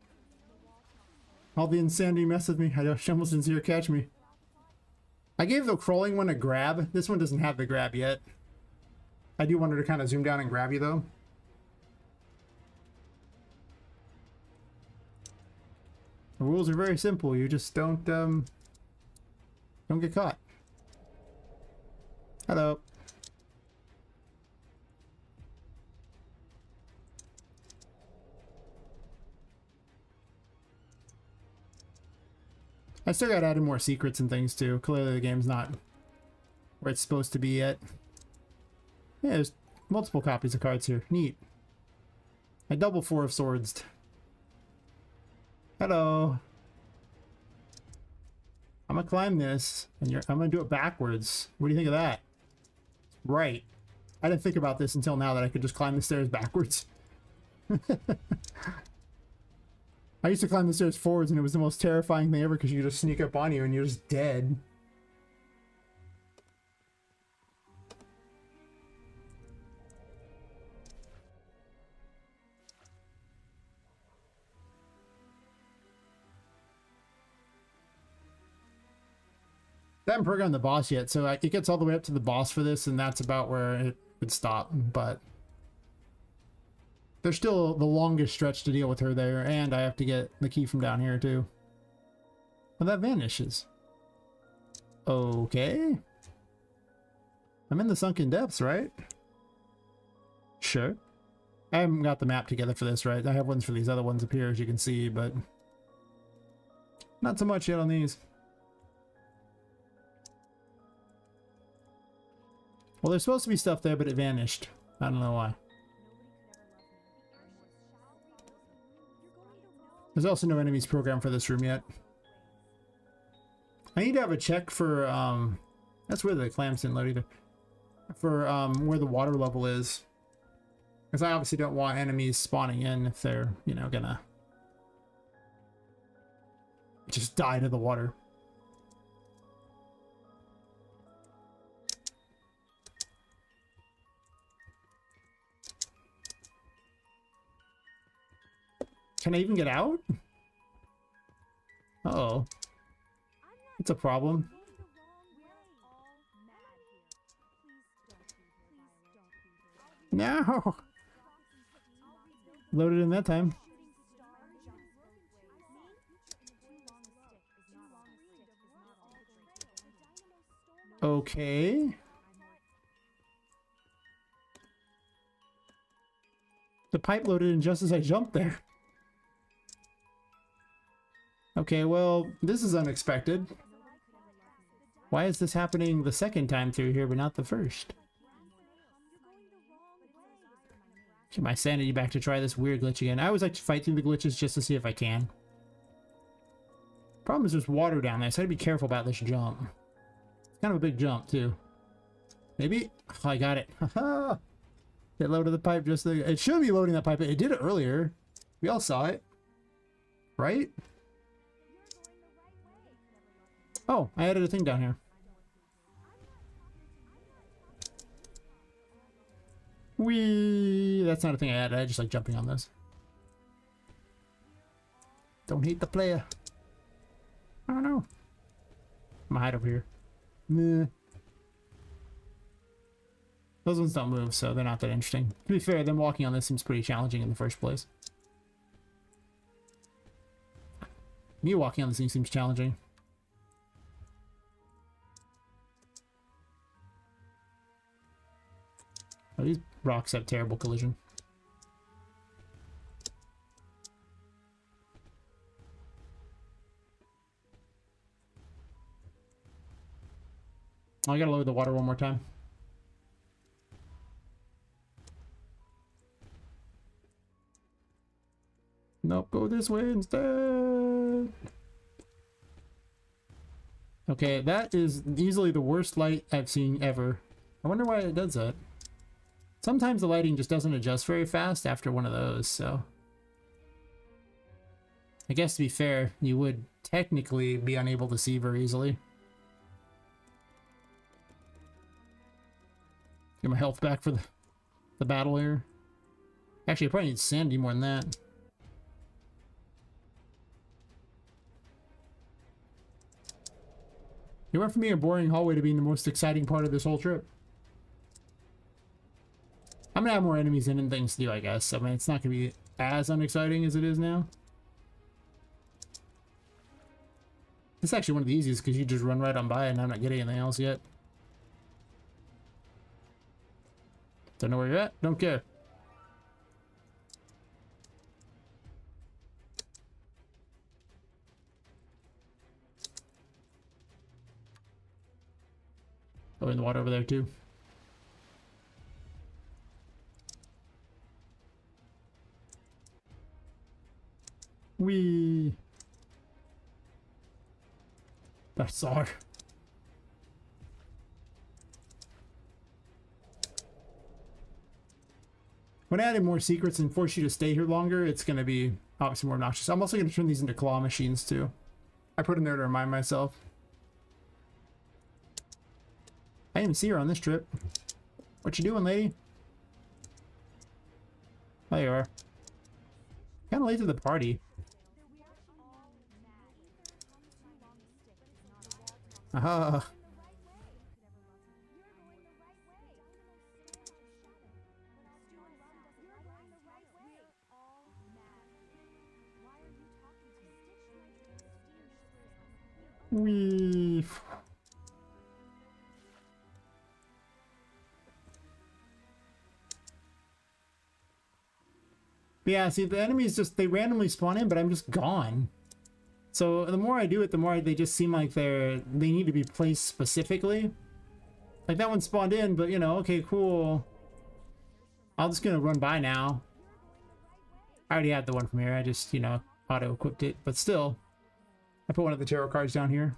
All the insanity mess with me. She almost didn't see her catch me. I gave the crawling one a grab. This one doesn't have the grab yet. I do want her to kind of zoom down and grab you though. The rules are very simple. You just don't get caught. Hello. I still gotta add in more secrets and things too. Clearly the game's not where it's supposed to be yet. Yeah, there's multiple copies of cards here. Neat. I double 4 of swords. Hello. I'm gonna climb this, and I'm gonna do it backwards. What do you think of that? Right. I didn't think about this until now that I could just climb the stairs backwards. I used to climb the stairs forwards and it was the most terrifying thing ever because you just sneak up on you and you're just dead. I haven't programmed the boss yet, so it gets all the way up to the boss for this, and that's about where would stop, but there's still the longest stretch to deal with her there, and I have to get the key from down here too. Well, that vanishes. Okay. I'm in the sunken depths, right? Sure. I haven't got the map together for this, right? I have ones for these other ones up here, as you can see, but not so much yet on these. Well, there's supposed to be stuff there, but it vanished. I don't know why. There's also no enemies programmed for this room yet. I need to have a check for, that's where the clams didn't load either. For, where the water level is. Because I obviously don't want enemies spawning in if they're, you know, gonna just die to the water. Can I even get out? Uh-oh. It's a problem. No! Loaded in that time. Okay. The pipe loaded in just as I jumped there. Okay, well, this is unexpected. Why is this happening the second time through here, but not the first? Get my sanity back to try this weird glitch again. I always like to fight through the glitches just to see if I can. Problem is there's water down there, so I gotta be careful about this jump. It's kind of a big jump, too. Maybe? Oh, I got it. Haha! It loaded the pipe just the... It should be loading that pipe. It did it earlier. We all saw it. Right? Oh, I added a thing down here. Whee! That's not a thing I added. I just like jumping on this. Don't hate the player. I don't know. I'm gonna hide over here. Meh. Those ones don't move, so they're not that interesting. To be fair, them walking on this seems pretty challenging in the first place. Me walking on this thing seems challenging. Oh, these rocks have terrible collision. Oh, I gotta lower the water one more time. Nope, go this way instead. Okay, that is easily the worst light I've seen ever. I wonder why it does that. Sometimes the lighting just doesn't adjust very fast after one of those, so... I guess to be fair, you would technically be unable to see very easily. Get my health back for the battle here. Actually, I probably need sanity more than that. It went from being a boring hallway to being the most exciting part of this whole trip. I'm gonna have more enemies in and things to do, I guess. I mean, it's not gonna be as unexciting as it is now. This is actually one of the easiest because you just run right on by and I'm not getting anything else yet. Don't know where you're at. Don't care. Oh, in the water over there too. Whee! That's hard. When adding more secrets and force you to stay here longer, it's going to be obviously more obnoxious. I'm also going to turn these into claw machines too. I put in there to remind myself. I didn't even see her on this trip. What you doing, lady? There you are. Kind of late to the party. Aha. Wee. Yeah, see, the enemies just, they randomly spawn in, but I'm just gone. So the more I do it, the more they just seem like they need to be placed specifically. Like that one spawned in, but you know, okay, cool. I'm just gonna run by now. I already had the one from here. I just, you know, auto-equipped it, but still. I put one of the tarot cards down here.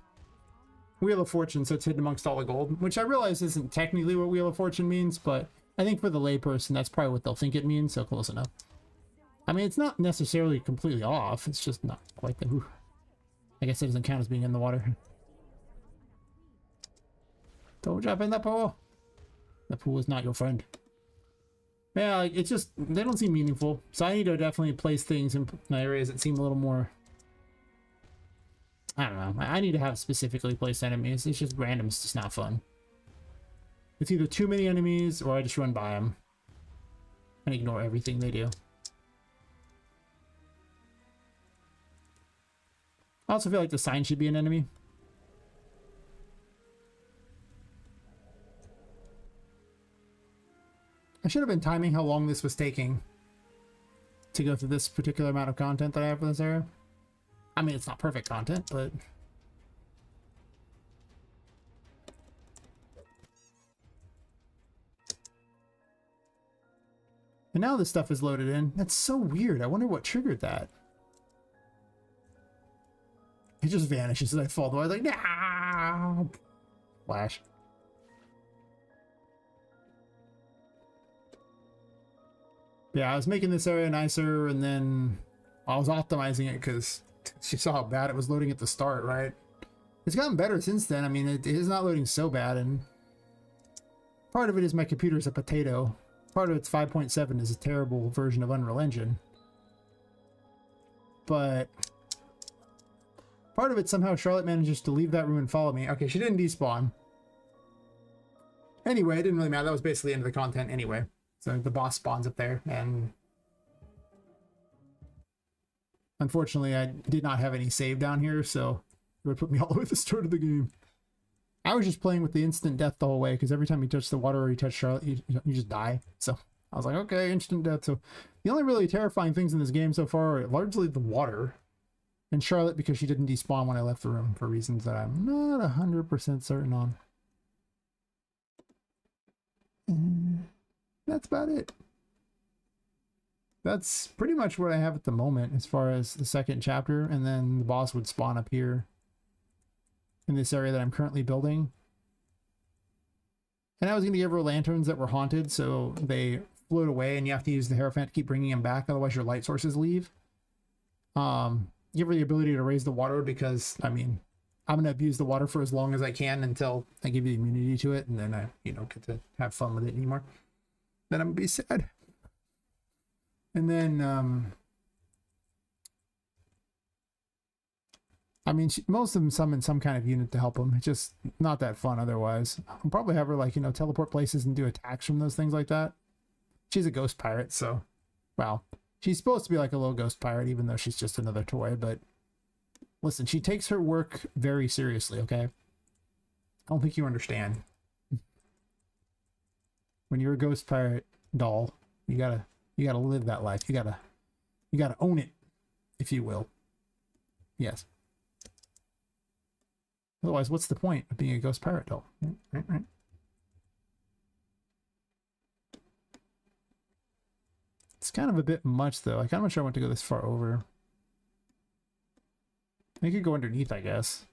Wheel of Fortune, so it's hidden amongst all the gold, which I realize isn't technically what Wheel of Fortune means, but I think for the layperson, that's probably what they'll think it means, so close enough. I mean, it's not necessarily completely off. It's just not quite the... Whew. I guess it doesn't count as being in the water. Don't jump in the pool. The pool is not your friend. Yeah, like, it's just... They don't seem meaningful. So I need to definitely place things in areas that seem a little more... I don't know. I need to have specifically placed enemies. It's just random. It's just not fun. It's either too many enemies or I just run by them and ignore everything they do. I also feel like the sign should be an enemy. I should have been timing how long this was taking to go through this particular amount of content that I have for this area. I mean, it's not perfect content, but... And now this stuff is loaded in. That's so weird. I wonder what triggered that. It just vanishes as I fall. I was like, nah! Flash. Yeah, I was making this area nicer, and then I was optimizing it because you saw how bad it was loading at the start, right? It's gotten better since then. I mean, it is not loading so bad, and part of it is my computer's a potato. Part of it's 5.7 is a terrible version of Unreal Engine. But part of it, somehow Charlotte manages to leave that room and follow me. Okay, she didn't despawn. Anyway, it didn't really matter. That was basically the end of the content anyway. So the boss spawns up there, and unfortunately I did not have any save down here, so it would put me all the way to the start of the game. I was just playing with the instant death the whole way, because every time you touch the water or you touch Charlotte, you just die. So I was like, okay, instant death. So the only really terrifying things in this game so far are largely the water and Charlotte, because she didn't despawn when I left the room for reasons that I'm not 100% certain on. And that's about it. That's pretty much what I have at the moment as far as the second chapter, and then the boss would spawn up here in this area that I'm currently building. And I was going to give her lanterns that were haunted, so they float away and you have to use the Hierophant to keep bringing them back, otherwise your light sources leave. Give her the ability to raise the water, because, I mean, I'm going to abuse the water for as long as I can until I give you the immunity to it, and then I, you know, get to have fun with it anymore. Then I'm going to be sad. And then, I mean, most of them summon some kind of unit to help them. It's just not that fun otherwise. I'll probably have her, like, you know, teleport places and do attacks from those things like that. She's a ghost pirate, so, well, she's supposed to be like a little ghost pirate, even though she's just another toy, but listen, she takes her work very seriously, okay? I don't think you understand. When you're a ghost pirate doll, you gotta live that life. You gotta own it, if you will. Yes. Otherwise, what's the point of being a ghost pirate doll? Right. It's kind of a bit much, though. I'm not sure I want to go this far over. I could go underneath, I guess.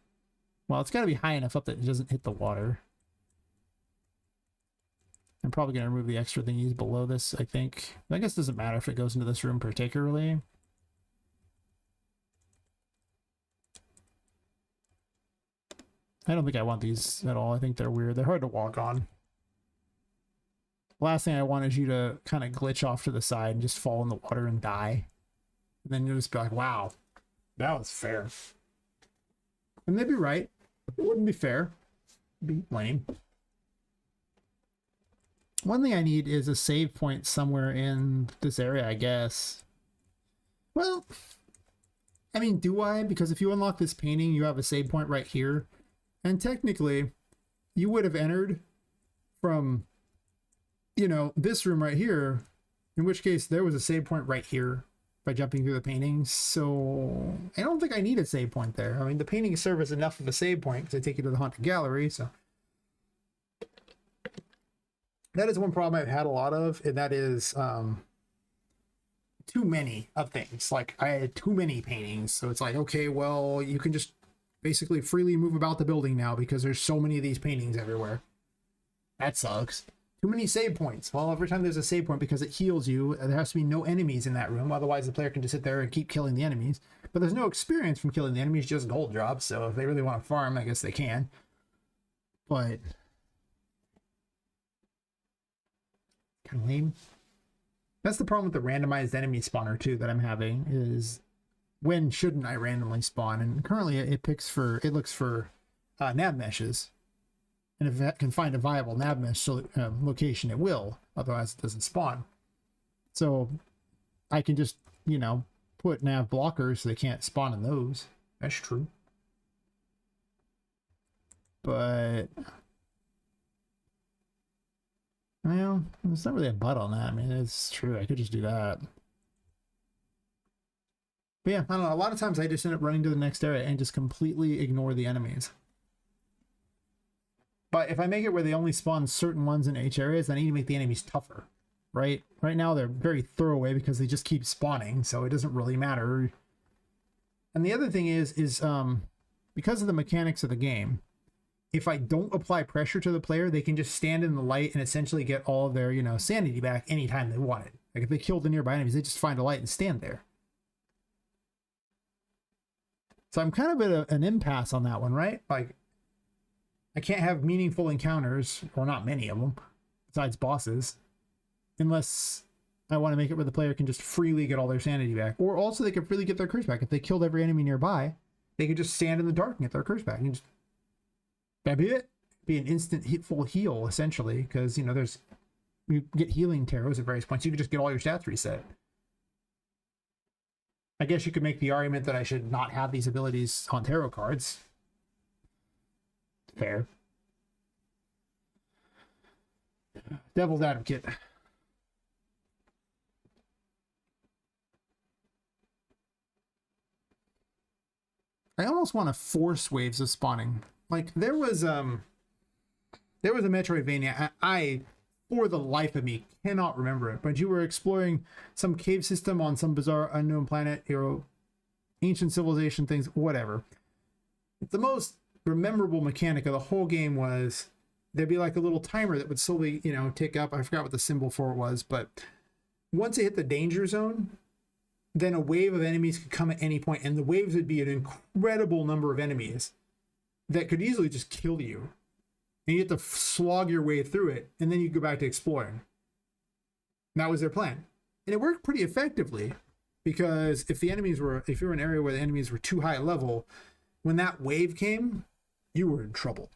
Well, it's got to be high enough up that it doesn't hit the water. I'm probably going to remove the extra thingies below this, I think. I guess it doesn't matter if it goes into this room particularly. I don't think I want these at all. I think they're weird. They're hard to walk on. Last thing I want is you to kind of glitch off to the side and just fall in the water and die. And then you'll just be like, wow, that was fair. And they'd be right. It wouldn't be fair. It'd be lame. One thing I need is a save point somewhere in this area, I guess. Well, I mean, do I? Because if you unlock this painting, you have a save point right here. And technically, you would have entered from, you know, this room right here, in which case there was a save point right here by jumping through the paintings. So I don't think I need a save point there. I mean, the paintings serve as enough of a save point because they take you to the haunted gallery. So that is one problem I've had a lot of, and that is too many of things. Like I had too many paintings, so it's like, okay, well, you can just basically freely move about the building now because there's so many of these paintings everywhere. That sucks. Too many save points. Well, every time there's a save point, because it heals you, there has to be no enemies in that room. Otherwise, the player can just sit there and keep killing the enemies. But there's no experience from killing the enemies, just gold drops. So if they really want to farm, I guess they can. But kind of lame. That's the problem with the randomized enemy spawner too that I'm having, is when shouldn't I randomly spawn? And currently it looks for nav meshes. And if it can find a viable nav mesh location, it will. Otherwise, it doesn't spawn. So I can just, you know, put nav blockers so they can't spawn in those. That's true. But, well, there's not really a but on that. I mean, it's true. I could just do that. But yeah, I don't know. A lot of times I just end up running to the next area and just completely ignore the enemies. But if I make it where they only spawn certain ones in each areas, then I need to make the enemies tougher, right? Right now they're very throwaway because they just keep spawning, so it doesn't really matter. And the other thing is because of the mechanics of the game, if I don't apply pressure to the player, they can just stand in the light and essentially get all of their, you know, sanity back anytime they want it. Like if they kill the nearby enemies, they just find a light and stand there. So I'm kind of at an impasse on that one, right? Like, I can't have meaningful encounters, or not many of them, besides bosses, unless I want to make it where the player can just freely get all their sanity back. Or also they can freely get their curse back. If they killed every enemy nearby, they could just stand in the dark and get their curse back. And just, that'd be it. Be an instant full heal, essentially, because, you know, you get healing tarots at various points. You could just get all your stats reset. I guess you could make the argument that I should not have these abilities on tarot cards. Fair. Devil's advocate. I almost want to force waves of spawning. Like there was a Metroidvania. I for the life of me cannot remember it, but you were exploring some cave system on some bizarre unknown planet, you know, ancient civilization things, whatever. The most memorable mechanic of the whole game was there'd be like a little timer that would slowly, you know, tick up. I forgot what the symbol for it was, but once it hit the danger zone, then a wave of enemies could come at any point, and the waves would be an incredible number of enemies that could easily just kill you. And you have to slog your way through it, and then you go back to exploring. And that was their plan. And it worked pretty effectively, because if you're in an area where the enemies were too high level, when that wave came, you were in trouble.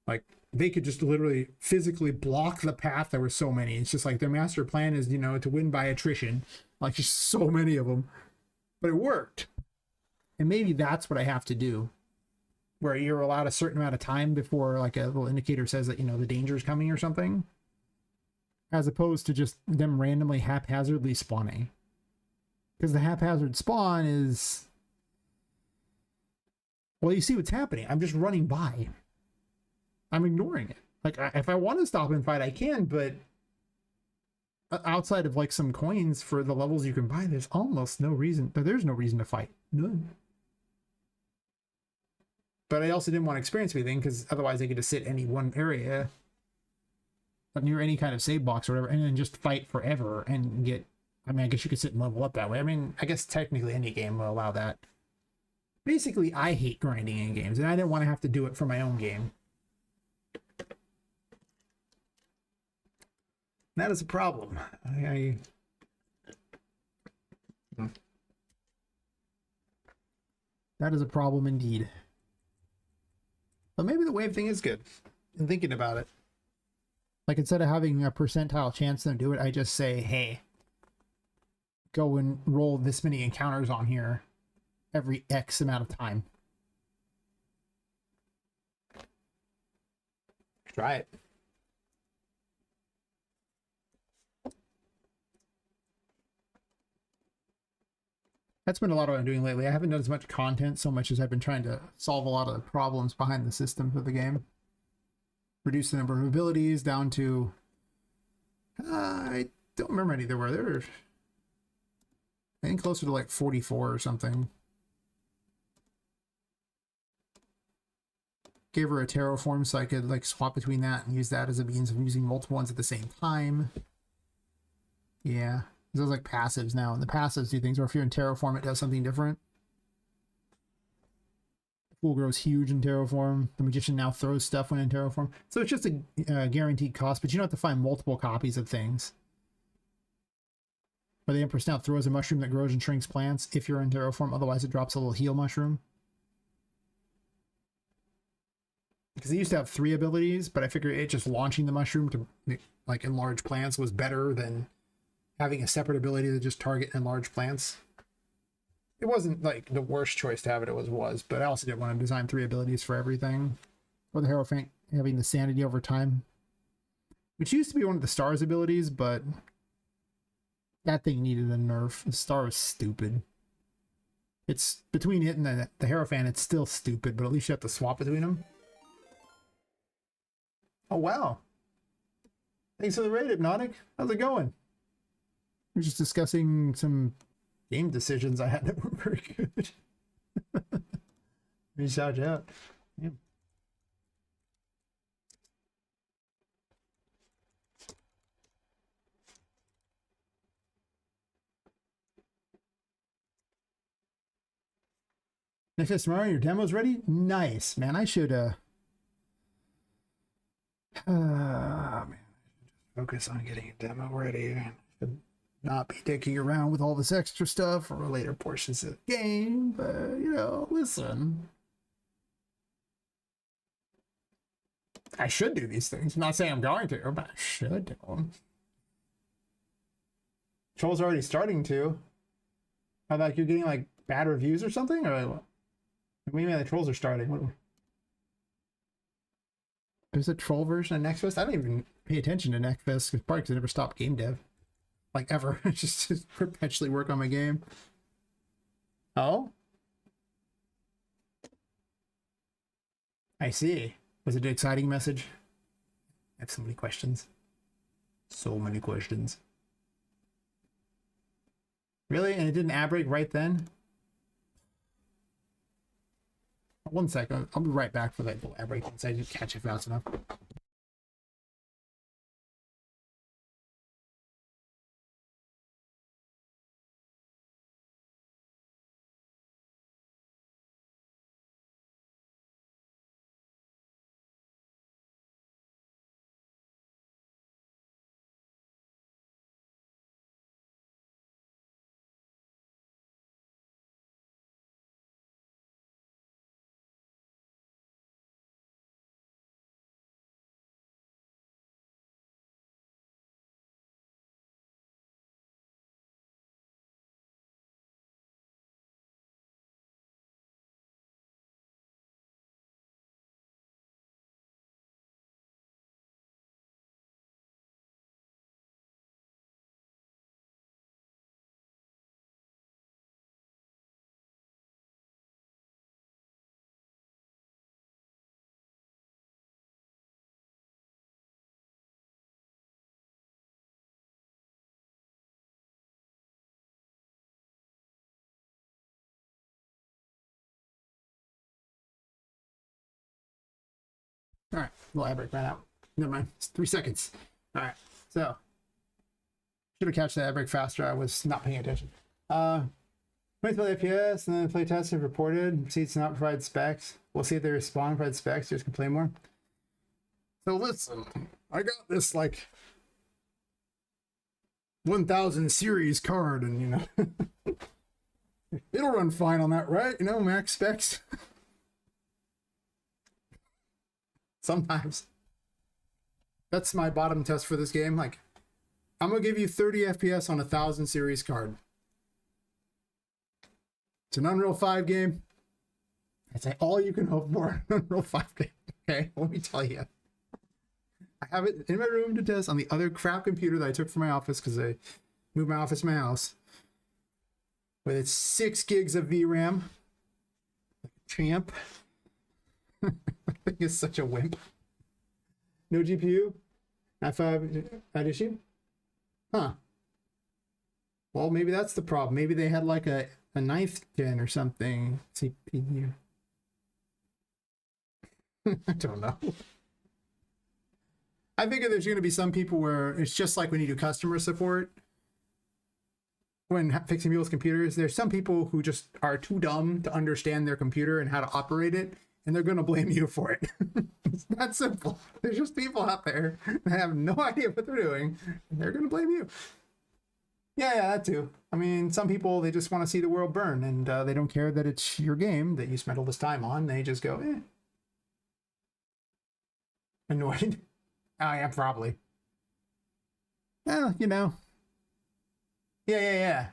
Like, they could just literally physically block the path. There were so many. It's just like their master plan is, you know, to win by attrition. Like, just so many of them. But it worked. And maybe that's what I have to do, where you're allowed a certain amount of time before like a little indicator says that, you know, the danger is coming or something, as opposed to just them randomly haphazardly spawning. Because the haphazard spawn is, well, you see what's happening. I'm just running by. I'm ignoring it. Like, if I want to stop and fight, I can, but outside of like some coins for the levels you can buy, there's almost no reason. There's no reason to fight. None. But I also didn't want to experience anything, because otherwise I could just sit any one area near any kind of save box or whatever, and then just fight forever and get, I mean, I guess you could sit and level up that way. I mean, I guess technically any game will allow that. Basically, I hate grinding in games, and I didn't want to have to do it for my own game. That is a problem. That is a problem indeed. But maybe the wave thing is good in thinking about it. Like, instead of having a percentile chance to do it, I just say, hey, go and roll this many encounters on here. every X amount of time. Try it. That's been a lot of what I'm doing lately. I haven't done as much content so much as I've been trying to solve a lot of the problems behind the system for the game. Reduce the number of abilities down to... I don't remember any there were. There were, I think, closer to like 44 or something. Gave her a terraform so I could like swap between that and use that as a means of using multiple ones at the same time. Yeah. Those like passives now, and the passives do things where if you're in terraform, it does something different. The pool grows huge in terraform. The magician now throws stuff when in terraform. So it's just a guaranteed cost, but you don't have to find multiple copies of things. Or the Empress now throws a mushroom that grows and shrinks plants if you're in terraform. Otherwise, it drops a little heal mushroom. Because they used to have 3 abilities, but I figured it just launching the mushroom to like enlarge plants was better than having a separate ability to just target and enlarge plants. It wasn't like the worst choice to have it was, but I also didn't want to design 3 abilities for everything. Or the Hierophant having the sanity over time, which used to be one of the star's abilities, but that thing needed a nerf. The star was stupid. It's between it and the Hierophant, it's still stupid, but at least you have to swap between them. Oh wow. Thanks for the raid, Hypnotic. How's it going? We're just discussing some game decisions I had that weren't very good. Let me shout you out. Yeah. Next tomorrow, your demo's ready? Nice, man. I should man, focus on getting a demo ready. I should not be dicking around with all this extra stuff for later portions of the game, but you know, listen. I should do these things. I'm not saying I'm going to, but I should do them. Troll's already starting to. How like you're getting like bad reviews or something? Or like, what do you mean the trolls are starting? What? There's a troll version of Next Fest? I don't even pay attention to Next Fest because probably because I never stopped game dev. Like ever. just perpetually work on my game. Oh? I see. Was it an exciting message? I have so many questions. So many questions. Really? And it didn't ad break right then? 1 second. I'll be right back for that little ad break since I didn't catch it fast enough. All right, little ad break ran out. Never mind, it's 3 seconds. All right, so should have catched the ad break faster. I was not paying attention. 20 FPS and then play tests have reported. Seats not provide specs. We'll see if they respond, provide specs. Just can play more. So listen, I got this like 1000 series card, and you know, it'll run fine on that, right? You know, max specs. Sometimes. That's my bottom test for this game. Like, I'm gonna give you 30 FPS on a 1000 series card. It's an Unreal 5 game. That's all you can hope for. Unreal 5 game. Okay, let me tell you. I have it in my room to test on the other crap computer that I took from my office because I moved my office to my house. With its 6 gigs of VRAM. Champ. I think it's such a wimp. No GPU. i5 at issue. Huh. Well, maybe that's the problem. Maybe they had like a 9th gen or something. CPU. I don't know. I think there's going to be some people where it's just like when you do customer support. When fixing people's computers, there's some people who just are too dumb to understand their computer and how to operate it, and they're going to blame you for it. It's that simple. There's just people out there that have no idea what they're doing, and they're going to blame you. Yeah, that too. I mean, some people, they just want to see the world burn, and they don't care that it's your game that you spent all this time on. They just go, eh. Annoyed. I am probably. Well, you know. Yeah.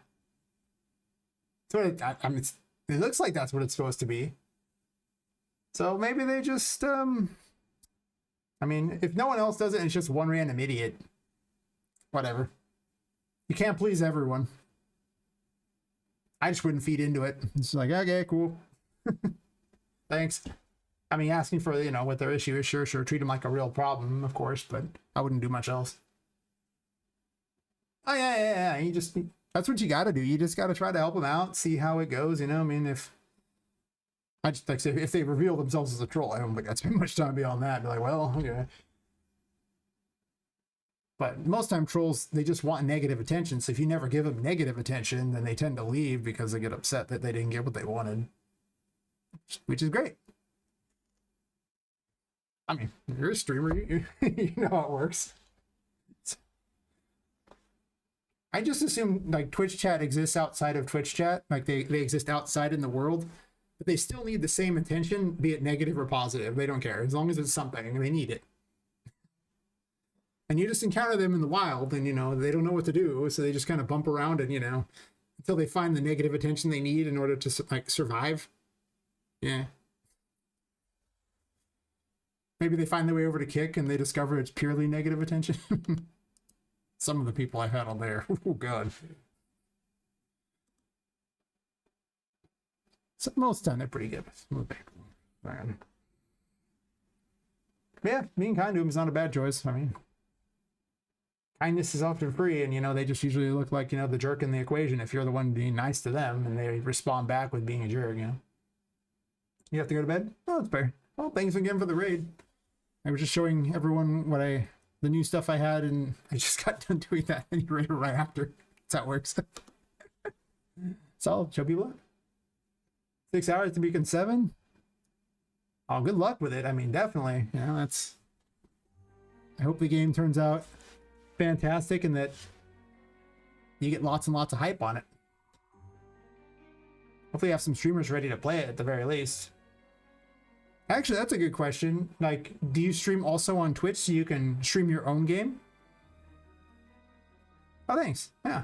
So I mean, it looks like that's what it's supposed to be. So maybe they just, I mean, if no one else does it, and it's just one random idiot. Whatever. You can't please everyone. I just wouldn't feed into it. It's like, okay, cool. Thanks. I mean, asking for, you know, what their issue is, sure, treat them like a real problem, of course, but I wouldn't do much else. Oh, yeah. You just, that's what you got to do. You just got to try to help them out, see how it goes, you know? I mean, if they reveal themselves as a troll, I don't think I'd spend much time beyond that. Be like, well, okay. But most time trolls, they just want negative attention. So if you never give them negative attention, then they tend to leave because they get upset that they didn't get what they wanted. Which is great. I mean, you're a streamer, you know how it works. I just assume like Twitch chat exists outside of Twitch chat. Like they exist outside in the world, but they still need the same attention, be it negative or positive. They don't care. As long as it's something, they need it. And you just encounter them in the wild and, you know, they don't know what to do. So they just kind of bump around and, you know, until they find the negative attention they need in order to like survive. Yeah. Maybe they find their way over to Kick and they discover it's purely negative attention. Some of the people I've had on there. Oh, God. So most of the time, they're pretty good. Man. Yeah, being kind to them is not a bad choice. I mean, kindness is often free, and, you know, they just usually look like, you know, the jerk in the equation if you're the one being nice to them, and they respond back with being a jerk, you know. You have to go to bed? Oh, it's fair. Well, thanks again for the raid. I was just showing everyone what the new stuff I had, and I just got done doing that and you raid right after. That's how it works. So I'll show people that. 6 hours to Beacon 7. Oh, good luck with it. I mean, definitely. You know, that's. I hope the game turns out fantastic and that you get lots and lots of hype on it. Hopefully, you have some streamers ready to play it at the very least. Actually, that's a good question. Like, do you stream also on Twitch so you can stream your own game? Oh, thanks. Yeah.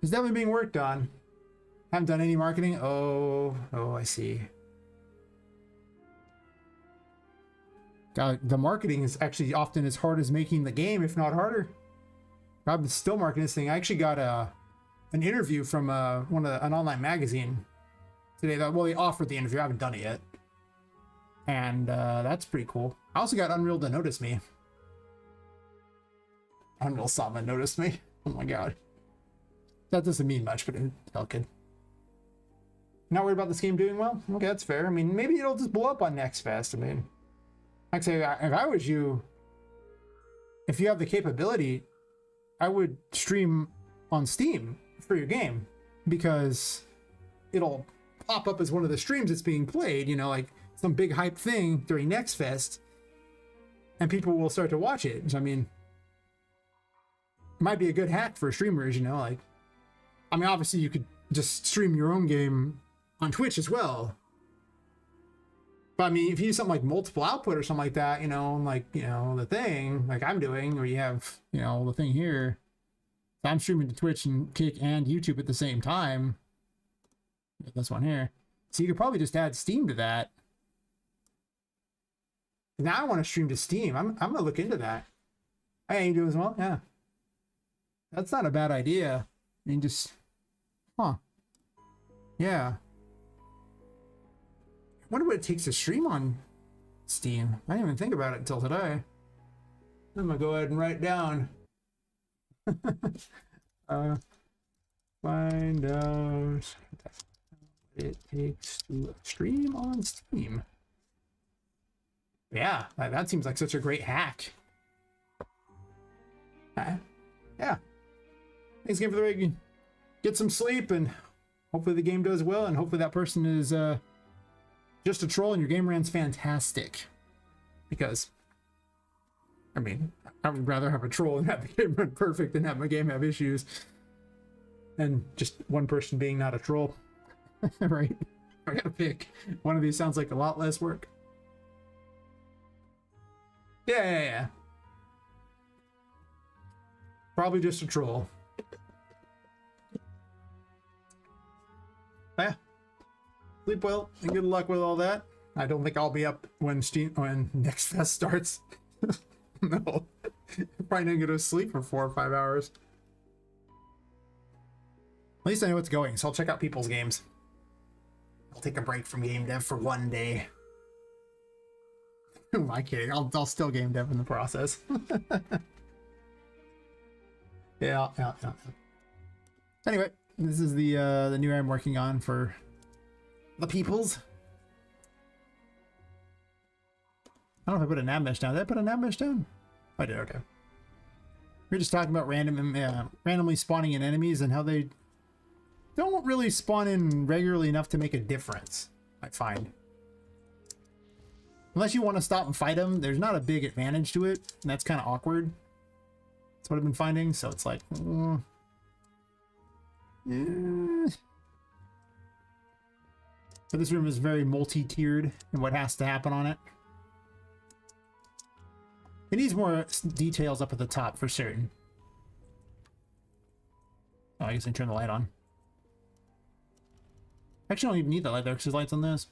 It's definitely being worked on. Haven't done any marketing. Oh, I see. God, the marketing is actually often as hard as making the game, if not harder. I'm still marketing this thing. I actually got an interview from an online magazine today. Well, they offered the interview. I haven't done it yet. And that's pretty cool. I also got Unreal to notice me. Unreal Sama noticed me. Oh my God. That doesn't mean much, but it felt good. Not worried about this game doing well? Okay, that's fair. I mean, maybe it'll just blow up on Next Fest. I mean, like I say, if I was you, if you have the capability, I would stream on Steam for your game because it'll pop up as one of the streams that's being played, you know, like some big hype thing during Next Fest, and people will start to watch it. So, I mean, it might be a good hack for streamers, you know, like, I mean, obviously you could just stream your own game on Twitch as well. But I mean, if you use something like multiple output or something like that, you know, like, you know, the thing like I'm doing, where you have, you know, the thing here, I'm streaming to Twitch and Kick and YouTube at the same time. This one here. So you could probably just add Steam to that. Now I want to stream to Steam. I'm gonna look into that. Hey, you do as well? Yeah. That's not a bad idea. I mean, just, huh? Yeah. I wonder what it takes to stream on Steam. I didn't even think about it until today. I'm gonna go ahead and write down. Find out what it takes to stream on Steam. Yeah, that seems like such a great hack. Yeah. Thanks again for the raid. Get some sleep, and hopefully the game does well, and hopefully that person is just a troll and your game ran's fantastic. Because, I mean, I would rather have a troll and have the game run perfect than have my game have issues. And just one person being not a troll. Right? I gotta pick. One of these sounds like a lot less work. Yeah. Probably just a troll. Yeah. Sleep well and good luck with all that. I don't think I'll be up when Next Fest starts. No. Probably not gonna sleep for 4 or 5 hours. At least I know it's going, so I'll check out people's games. I'll take a break from game dev for 1 day. Who am I kidding? I'll still game dev in the process. Yeah. Anyway, this is the new I'm working on for the peoples. I don't know if I put a nav mesh down. Did I put a nav mesh down? I did. Okay. We're just talking about randomly spawning in enemies and how they don't really spawn in regularly enough to make a difference, I find. Unless you want to stop and fight them, there's not a big advantage to it, and that's kind of awkward. That's what I've been finding, so it's like... So this room is very multi-tiered in what has to happen on it. It needs more details up at the top for certain. Oh, I guess I can turn the light on. Actually, I don't even need that light there because there's lights on this.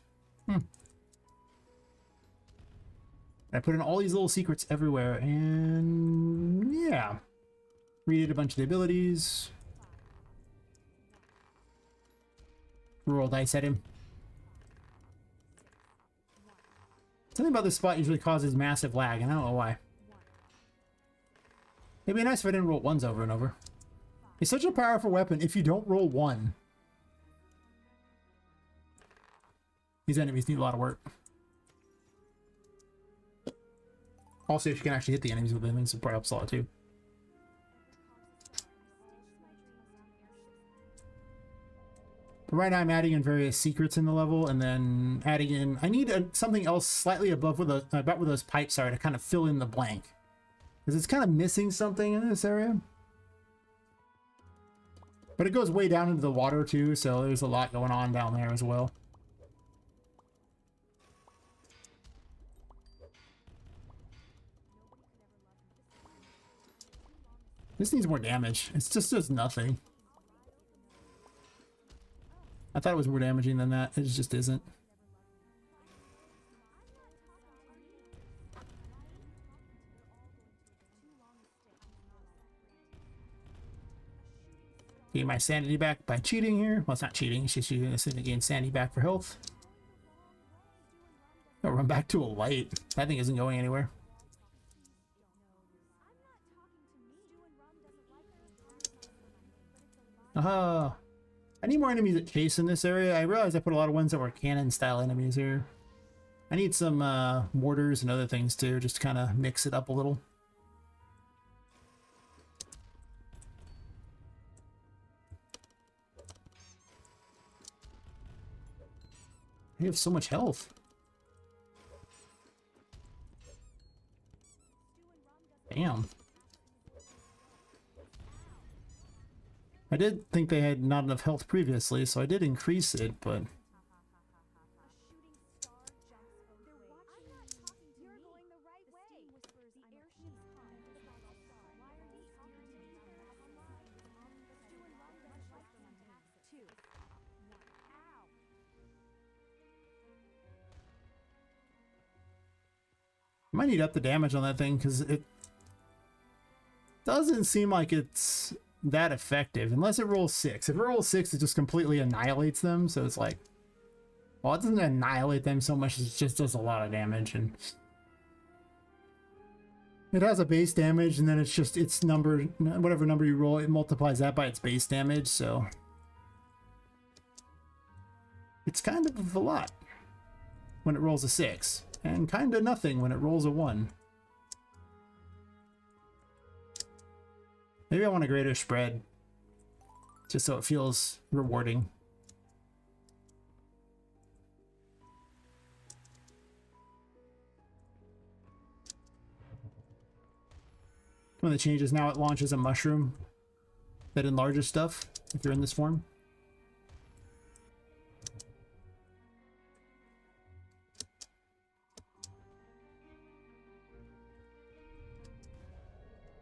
I put in all these little secrets everywhere, and yeah. Read a bunch of the abilities. Roll dice at him. Something about this spot usually causes massive lag, and I don't know why. It'd be nice if I didn't roll ones over and over. It's such a powerful weapon if you don't roll one. These enemies need a lot of work. Also, if you can actually hit the enemies with them, it's probably helps a lot too. But right now I'm adding in various secrets in the level, and then adding in... I need something else slightly above where about where those pipes are to kind of fill in the blank. Because it's kind of missing something in this area. But it goes way down into the water too, so there's a lot going on down there as well. This needs more damage. It just does nothing. I thought it was more damaging than that. It just isn't. Getting my sanity back by cheating here. Well, it's not cheating. It's just using this to gain sanity back for health. I'll run back to a light. That thing isn't going anywhere. I need more enemies that chase in this area. I realized I put a lot of ones that were cannon style enemies here. I need some mortars and other things too, just to kind of mix it up a little. I have so much health. Damn. I did think they had not enough health previously, so I did increase it, but... Might need up the damage on that thing because it doesn't seem like it's that effective unless it rolls 6. If it rolls 6, it just completely annihilates them. So it's like, well, it doesn't annihilate them so much as it just does a lot of damage. And it has a base damage, and then it's just its number, whatever number you roll, it multiplies that by its base damage. So it's kind of a lot when it rolls a 6, and kind of nothing when it rolls a 1. Maybe I want a greater spread, just so it feels rewarding. One of the changes now, it launches a mushroom that enlarges stuff if you're in this form.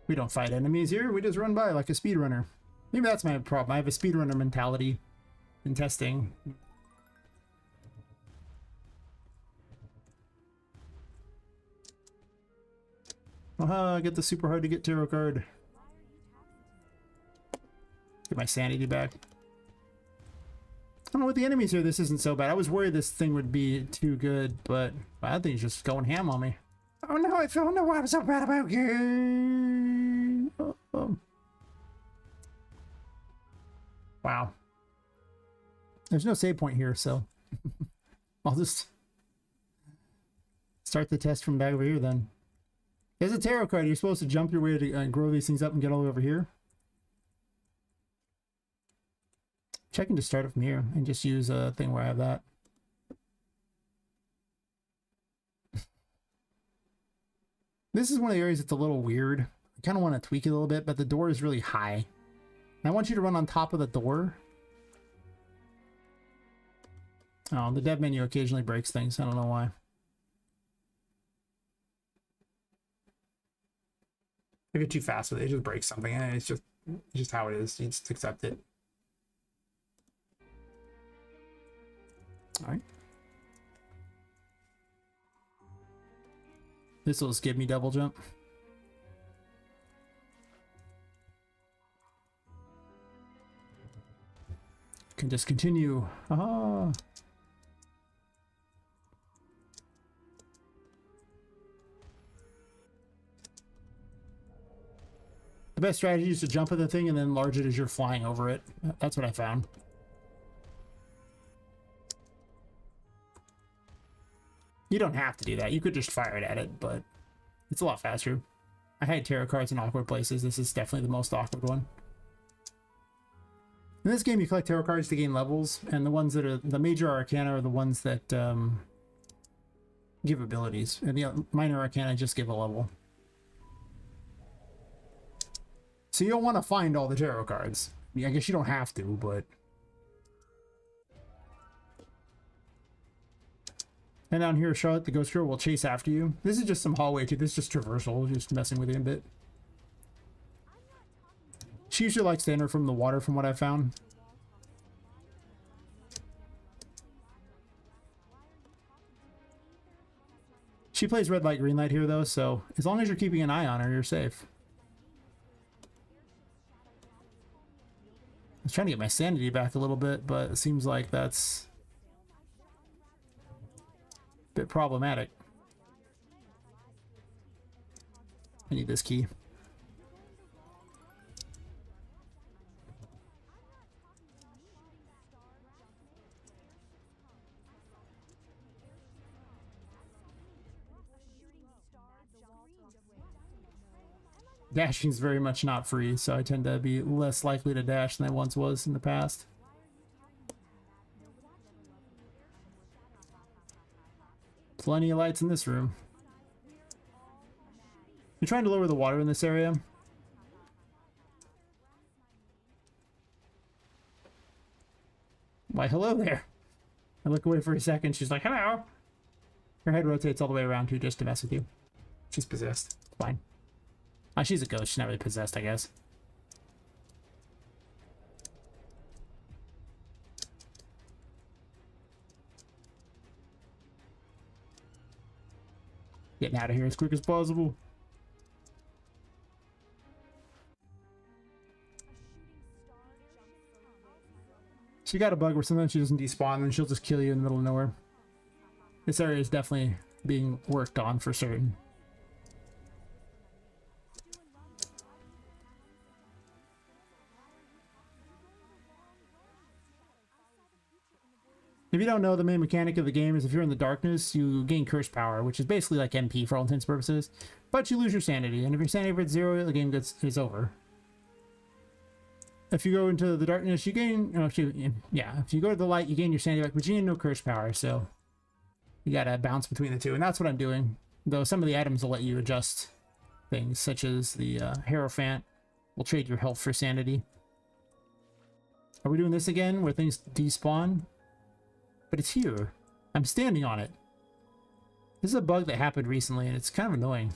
We don't fight enemies here, we just run by like a speedrunner. Maybe that's my problem. I have a speedrunner mentality in testing. I get the super hard to get tarot card. Get my sanity back. I don't know, with the enemies here, this isn't so bad. I was worried this thing would be too good, but I think it's just going ham on me. Oh no, I don't know what I'm so bad about you. Wow. There's no save point here, so I'll just start the test from back over here then. There's a tarot card. You're supposed to jump your way to grow these things up and get all the way over here. Checking to start it from here and just use a thing where I have that. This is one of the areas that's a little weird. I kind of want to tweak it a little bit, but the door is really high. I want you to run on top of the door. Oh, the dev menu occasionally breaks things. I don't know why. I get too fast with it. It just breaks something. And it's just how it is. You just accept it. All right. This will just give me double jump. Can just continue. Ah. The best strategy is to jump at the thing and then enlarge it as you're flying over it. That's what I found. You don't have to do that. You could just fire it at it, but it's a lot faster. I hide tarot cards in awkward places. This is definitely the most awkward one. In this game, you collect tarot cards to gain levels, and the ones that are the major arcana are the ones that give abilities, and the minor arcana just give a level. So you don't want to find all the tarot cards. I mean, I guess you don't have to, but... And down here, Charlotte, the ghost girl, will chase after you. This is just some hallway, too. This is just traversal, just messing with you a bit. She usually likes to enter from the water, from what I found. She plays red light, green light here, though, so as long as you're keeping an eye on her, you're safe. I was trying to get my sanity back a little bit, but it seems like that's a bit problematic. I need this key. Dashing is very much not free, so I tend to be less likely to dash than I once was in the past. Plenty of lights in this room. You're trying to lower the water in this area. Why, hello there. I look away for a second, she's like, hello. Her head rotates all the way around too, just to mess with you. She's possessed. Fine. Oh, she's a ghost. She's not really possessed, I guess. Getting out of here as quick as possible. She got a bug where sometimes she doesn't despawn and then she'll just kill you in the middle of nowhere. This area is definitely being worked on for certain. If you don't know, the main mechanic of the game is if you're in the darkness, you gain curse power, which is basically like MP for all intents and purposes, but you lose your sanity, and if your sanity is 0, the game is over. If you go into the darkness, you gain, actually, yeah, if you go to the light, you gain your sanity back, but you gain no curse power, so you gotta bounce between the two, and that's what I'm doing. Though some of the items will let you adjust things, such as the Hierophant will trade your health for sanity. Are we doing this again, where things despawn? But it's here. I'm standing on it. This is a bug that happened recently, and it's kind of annoying.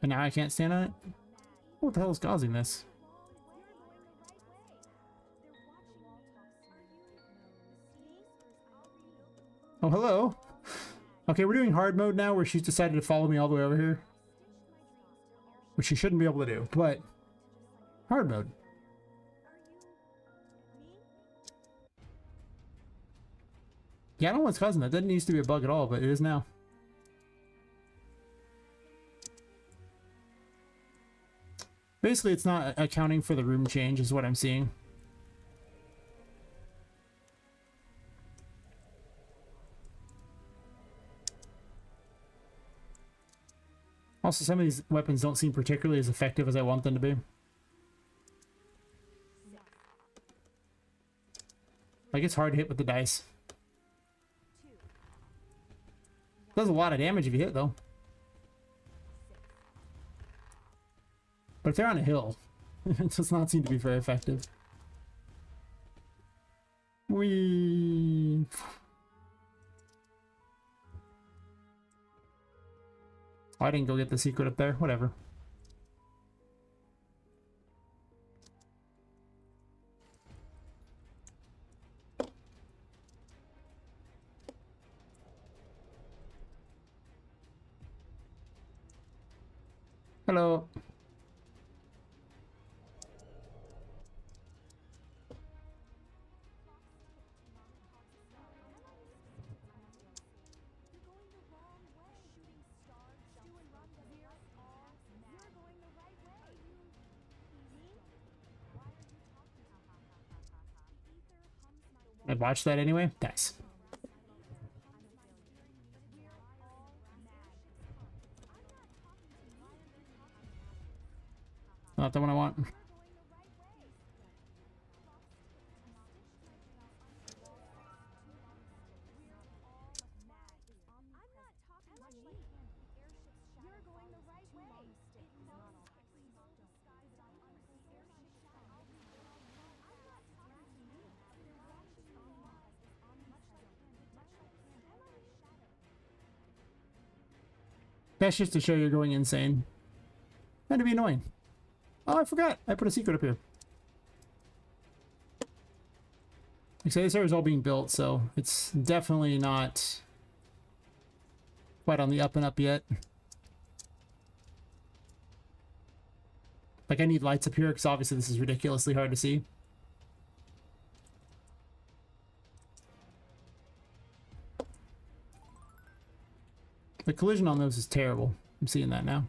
And now I can't stand on it? What the hell is causing this? Oh, hello. Okay, we're doing hard mode now, where she's decided to follow me all the way over here. Which she shouldn't be able to do, but hard mode. Yeah, I don't know what's causing that. That didn't used to be a bug at all, but it is now. Basically, it's not accounting for the room change, is what I'm seeing. Also, some of these weapons don't seem particularly as effective as I want them to be. Like, it's hard to hit with the dice. Does a lot of damage if you hit, though. But if they're on a hill, it does not seem to be very effective. Whee! Oh, I didn't go get the secret up there. Whatever. Hello. I watched that anyway. Nice. Not the one I want. That's just to show you're going insane. And to be annoying. Oh, I forgot. I put a secret up here. Like I say, this area is all being built, so it's definitely not quite on the up and up yet. Like, I need lights up here, because obviously this is ridiculously hard to see. The collision on those is terrible. I'm seeing that now.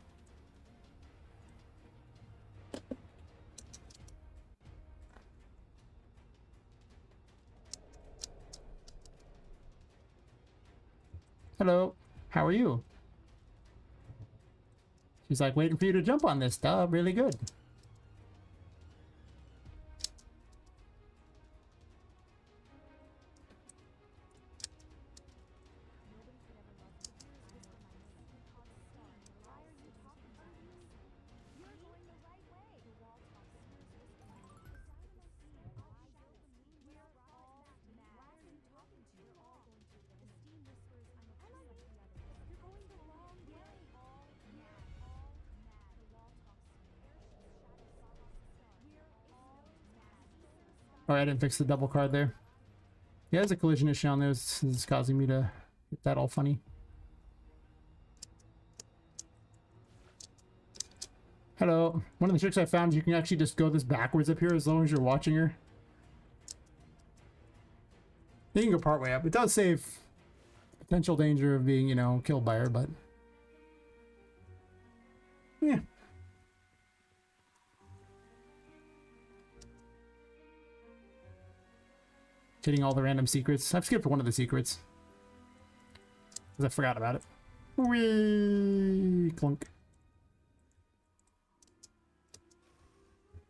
Hello. How are you? She's like, waiting for you to jump on this. Duh, really good. Oh, I didn't fix the double card there. Yeah, there's a collision issue on there. This is causing me to get that all funny. Hello. One of the tricks I found is you can actually just go this backwards up here as long as you're watching her. You can go part way up. It does save potential danger of being, you know, killed by her, but yeah. Hitting all the random secrets. I've skipped one of the secrets because I forgot about it. Whee! Clunk.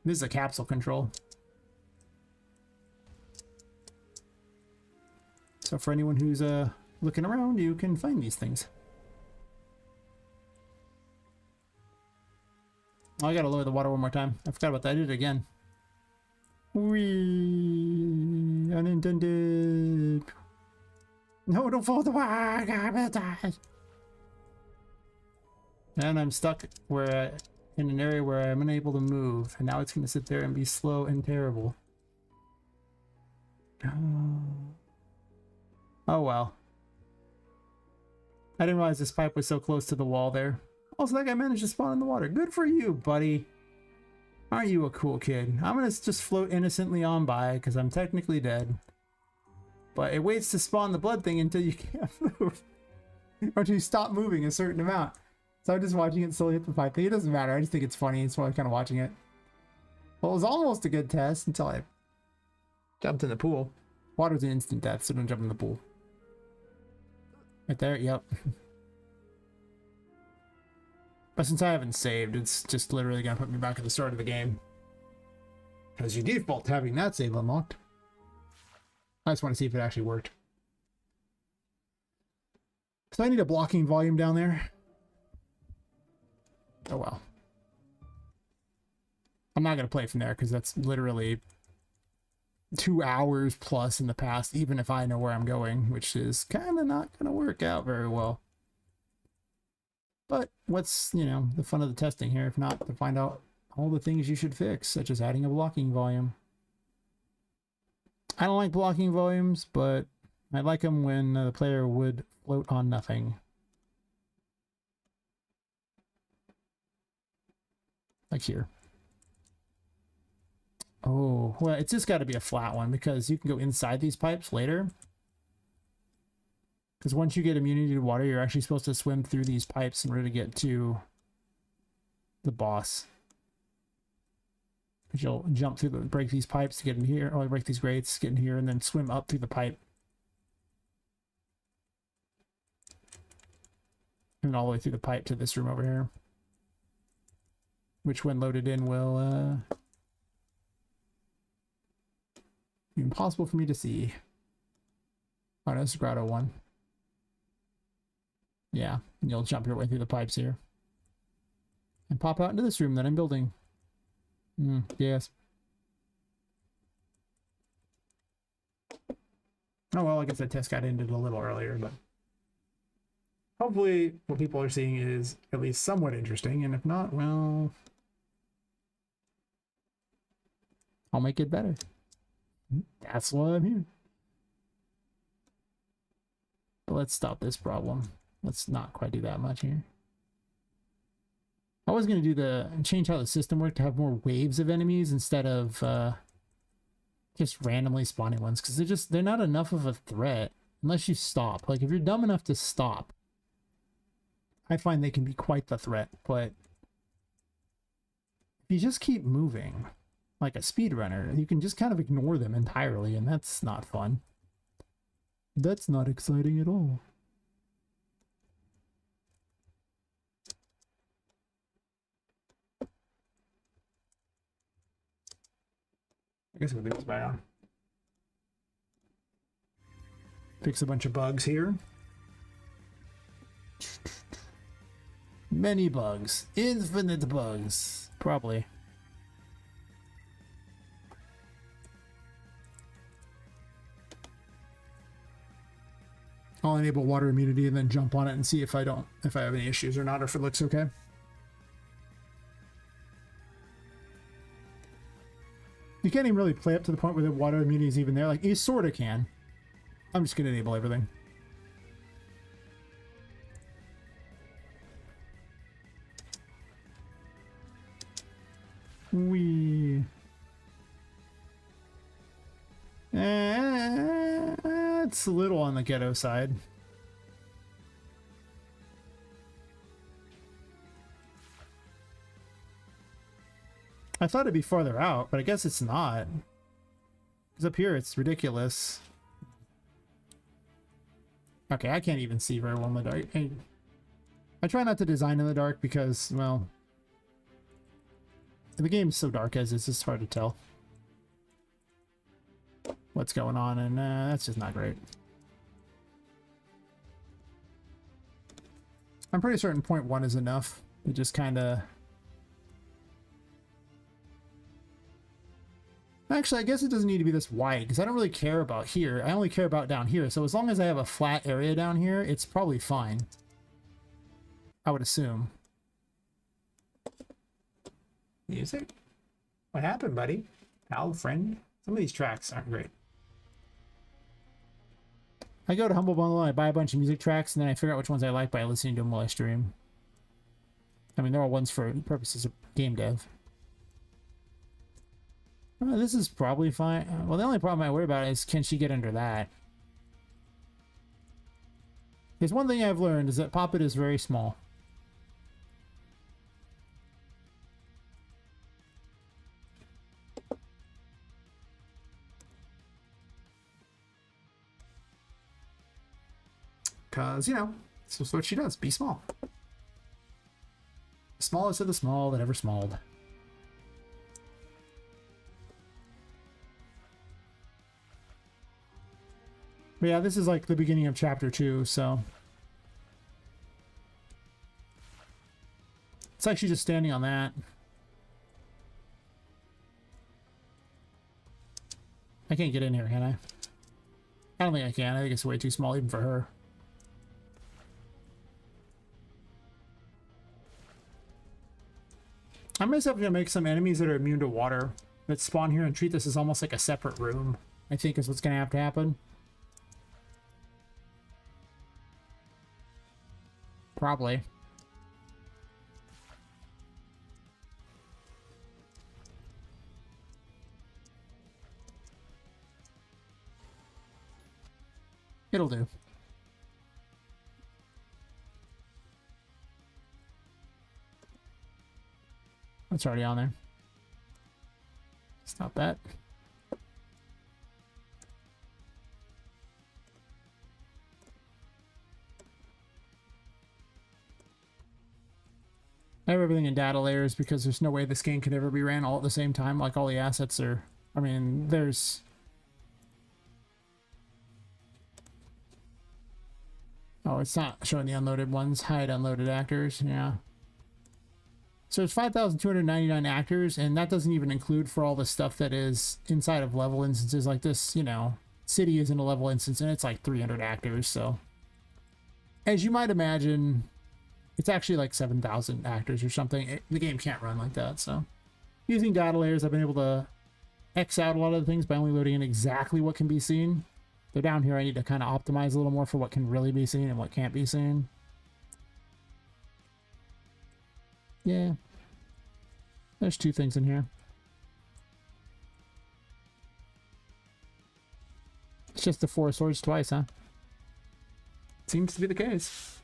This is a capsule control. So for anyone who's looking around, you can find these things. Oh, I gotta lower the water one more time. I forgot about that. I did it again. Whee! Unintended. No, don't fall the water. I'm gonna die. And I'm stuck where in an area where I'm unable to move, and now it's gonna sit there and be slow and terrible. Oh well. I didn't realize this pipe was so close to the wall there. Also, that guy managed to spawn in the water. Good for you, buddy. Aren't you a cool kid? I'm gonna just float innocently on by because I'm technically dead. But it waits to spawn the blood thing until you can't move. Or until you stop moving a certain amount. So I'm just watching it slowly hit the pipe thing. It doesn't matter. I just think it's funny. It's why I'm kind of watching it. Well, it was almost a good test until I jumped in the pool. Water's an instant death, so don't jump in the pool. Right there, yep. But since I haven't saved, it's just literally gonna put me back at the start of the game. Because you default having that save unlocked. I just want to see if it actually worked. So I need a blocking volume down there. Oh well. I'm not gonna play from there because that's literally 2 hours plus in the past, even if I know where I'm going, which is kind of not gonna work out very well. But what's, you know, the fun of the testing here, if not to find out all the things you should fix, such as adding a blocking volume. I don't like blocking volumes, but I like them when the player would float on nothing. Like here. Oh, well, it's just got to be a flat one because you can go inside these pipes later. Because once you get immunity to water, you're actually supposed to swim through these pipes in order to get to the boss. Because you'll jump through break these pipes to get in here, or break these grates, get in here, and then swim up through the pipe. And all the way through the pipe to this room over here. Which when loaded in will be impossible for me to see. Oh no, this is Grotto 1. Yeah, and you'll jump your way through the pipes here. And pop out into this room that I'm building. Yes. Oh well, I guess that test got ended a little earlier, but hopefully what people are seeing is at least somewhat interesting, and if not, well, I'll make it better. That's why I'm here. But let's stop this problem. Let's not quite do that much here. I was going to do change how the system worked to have more waves of enemies instead of just randomly spawning ones, because they're not enough of a threat unless you stop. Like if you're dumb enough to stop, I find they can be quite the threat. But if you just keep moving like a speedrunner, you can just kind of ignore them entirely, and that's not fun. That's not exciting at all. I guess we'll leave this back on. Fix a bunch of bugs here. Many bugs. Infinite bugs. Probably. I'll enable water immunity and then jump on it and see if I have any issues or not, or if it looks okay. You can't even really play up to the point where the water immunity is even there. Like, you sort of can. I'm just going to enable everything. It's a little on the ghetto side. I thought it'd be farther out, but I guess it's not. Because up here, it's ridiculous. Okay, I can't even see very well in the dark. I try not to design in the dark because, well, the game's so dark as it's just hard to tell what's going on, and that's just not great. I'm pretty certain point 1 is enough. It just kind of... Actually, I guess it doesn't need to be this wide, because I don't really care about here. I only care about down here. So as long as I have a flat area down here, it's probably fine. I would assume. Music? What happened, buddy? Pal, friend? Some of these tracks aren't great. I go to Humble Bundle and I buy a bunch of music tracks, and then I figure out which ones I like by listening to them while I stream. I mean, they're all ones for purposes of game dev. This is probably fine. Well, the only problem I worry about is, can she get under that? There's one thing I've learned is that Poppet is very small. Because, you know, it's just what she does. Be small. The smallest of the small that ever smalled. But yeah, this is like the beginning of chapter 2, so... It's like she's just standing on that. I can't get in here, can I? I don't think I can. I think it's way too small even for her. I'm myself gonna make some enemies that are immune to water that spawn here and treat this as almost like a separate room, I think is what's gonna have to happen. Probably. It'll do. That's already on there. Stop that. I have everything in data layers because there's no way this game could ever be ran all at the same time. Like, all the assets are... I mean, there's... Oh, it's not showing the unloaded ones. Hide unloaded actors. Yeah. So there's 5,299 actors, and that doesn't even include for all the stuff that is inside of level instances like this, you know. City isn't a level instance, and it's like 300 actors, so... As you might imagine, it's actually like 7,000 actors or something. The game can't run like that, so... Using data layers, I've been able to X out a lot of the things by only loading in exactly what can be seen. Though down here I need to kind of optimize a little more for what can really be seen and what can't be seen. Yeah. There's 2 things in here. It's just the 4 swords twice, huh? Seems to be the case.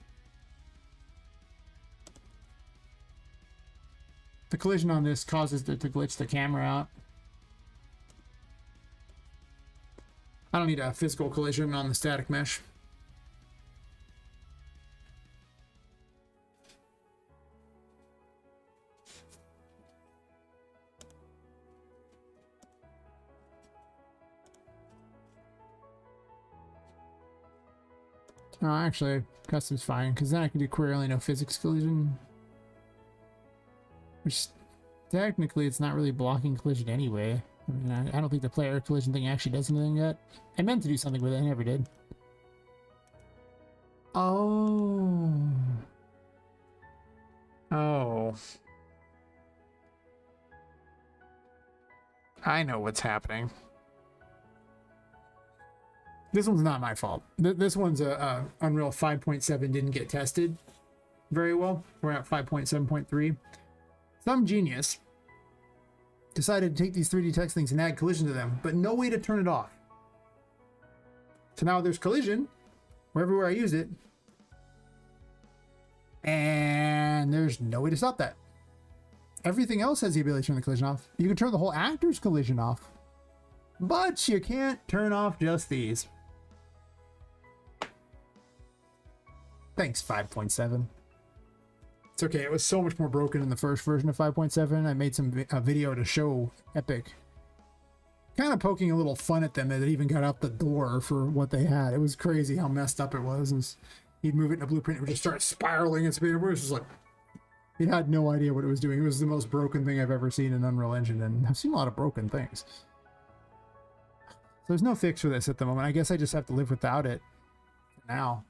The collision on this causes it to glitch the camera out. I don't need a physical collision on the static mesh. Oh, actually, custom's fine, because then I can do query only no physics collision. Which, technically, it's not really blocking collision anyway. I mean, I don't think the player collision thing actually does anything yet. I meant to do something with it, I never did. Oh. Oh. I know what's happening. This one's not my fault. This one's a Unreal 5.7 didn't get tested very well. We're at 5.7.3. Some genius decided to take these 3D text things and add collision to them, but no way to turn it off. So now there's collision everywhere I use it, and there's no way to stop that. Everything else has the ability to turn the collision off. You can turn the whole actor's collision off, but you can't turn off just these. Thanks, 5.7. It's okay. It was so much more broken in the first version of 5.7. I made a video to show Epic, kind of poking a little fun at them that it even got out the door for what they had. It was crazy how messed up it was. And he'd move it in a blueprint, it would just start spiraling and spinning. It was just like, it had no idea what it was doing. It was the most broken thing I've ever seen in Unreal Engine, and I've seen a lot of broken things. So there's no fix for this at the moment. I guess I just have to live without it for now.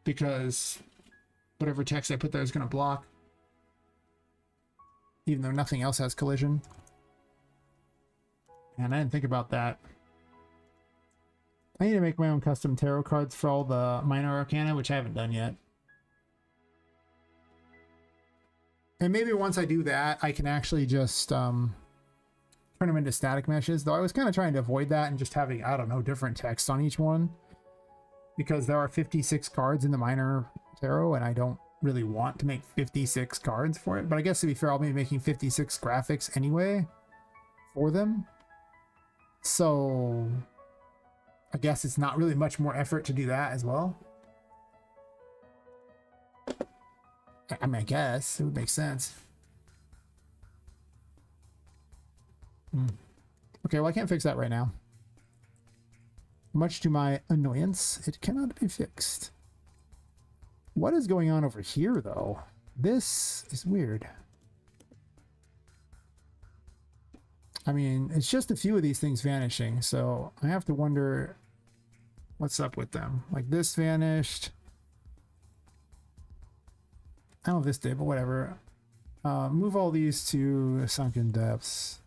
Because whatever text I put there is going to block, even though nothing else has collision. And I didn't think about that. I need to make my own custom tarot cards for all the minor arcana, which I haven't done yet. And maybe once I do that, I can actually just turn them into static meshes. Though I was kind of trying to avoid that and just having, I don't know, different text on each one. Because there are 56 cards in the minor tarot, and I don't really want to make 56 cards for it. But I guess to be fair, I'll be making 56 graphics anyway for them. So I guess it's not really much more effort to do that as well. I mean, I guess it would make sense. Okay, well, I can't fix that right now. Much to my annoyance, it cannot be fixed. What is going on over here, though? This is weird. I mean, it's just a few of these things vanishing, so I have to wonder what's up with them. Like, this vanished. I don't know if this did, but whatever. Move all these to sunken depths.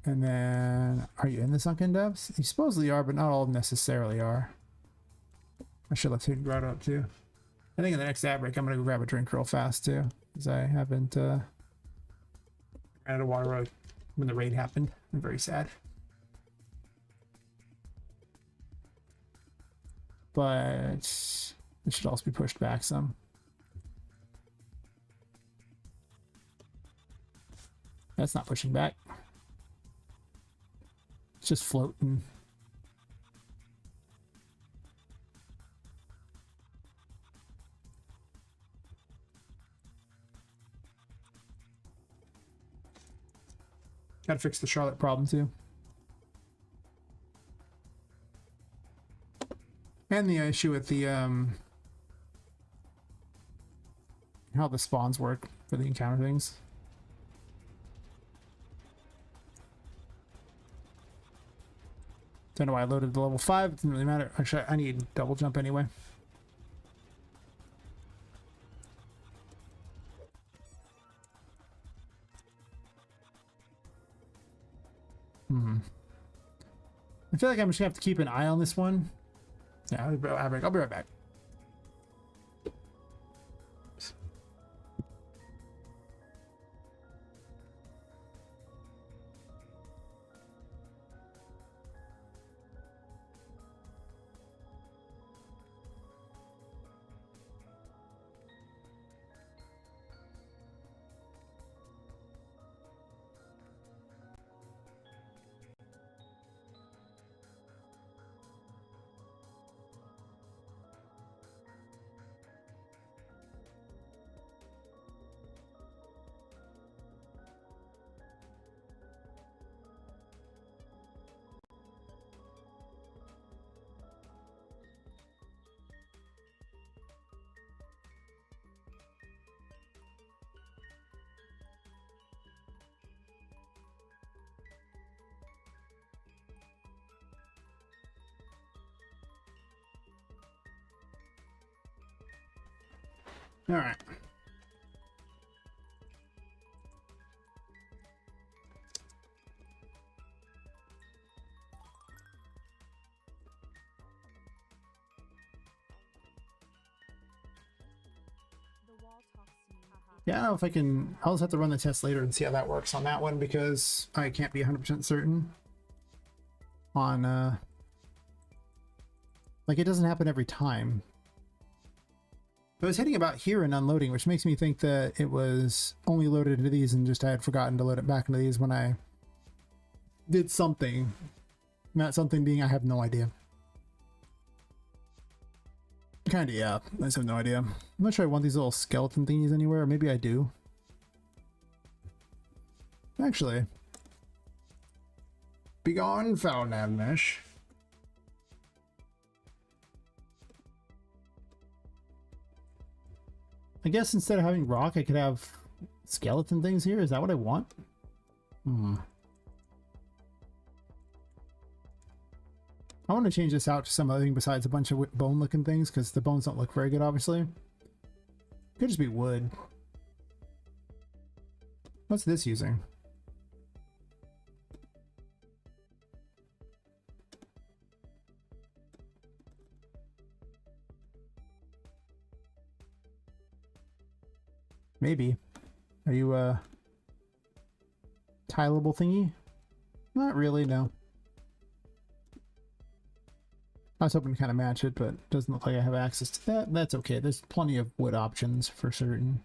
And then, are you in the sunken depths? You supposedly are, but not all necessarily are. I should let Food Grout up too. I think in the next ad break, I'm going to go grab a drink real fast too, because I haven't ran out of water when the raid happened. I'm very sad. But it should also be pushed back some. That's not pushing back. It's just floating. Gotta fix the Charlotte problem too. And the issue with the how the spawns work for the encounter things. Don't know why I loaded the level 5. It doesn't really matter. Actually, I need double jump anyway. I feel like I'm just gonna have to keep an eye on this one. Yeah, I'll be right back. All right. Yeah, I don't know if I can. I'll just have to run the test later and see how that works on that one because I can't be 100% certain on like it doesn't happen every time. I was hitting about here and unloading, which makes me think that it was only loaded into these and just I had forgotten to load it back into these when I did something. Not something being I have no idea. Kinda, yeah. I just have no idea. I'm not sure I want these little skeleton thingies anywhere, or maybe I do. Actually. Begone, foul Navmesh. I guess instead of having rock, I could have skeleton things here. Is that what I want? I want to change this out to some other thing besides a bunch of bone looking things because the bones don't look very good, obviously. Could just be wood. What's this using? Maybe. Are you a tileable thingy? Not really, no. I was hoping to kind of match it, but it doesn't look like I have access to that. That's okay. There's plenty of wood options for certain.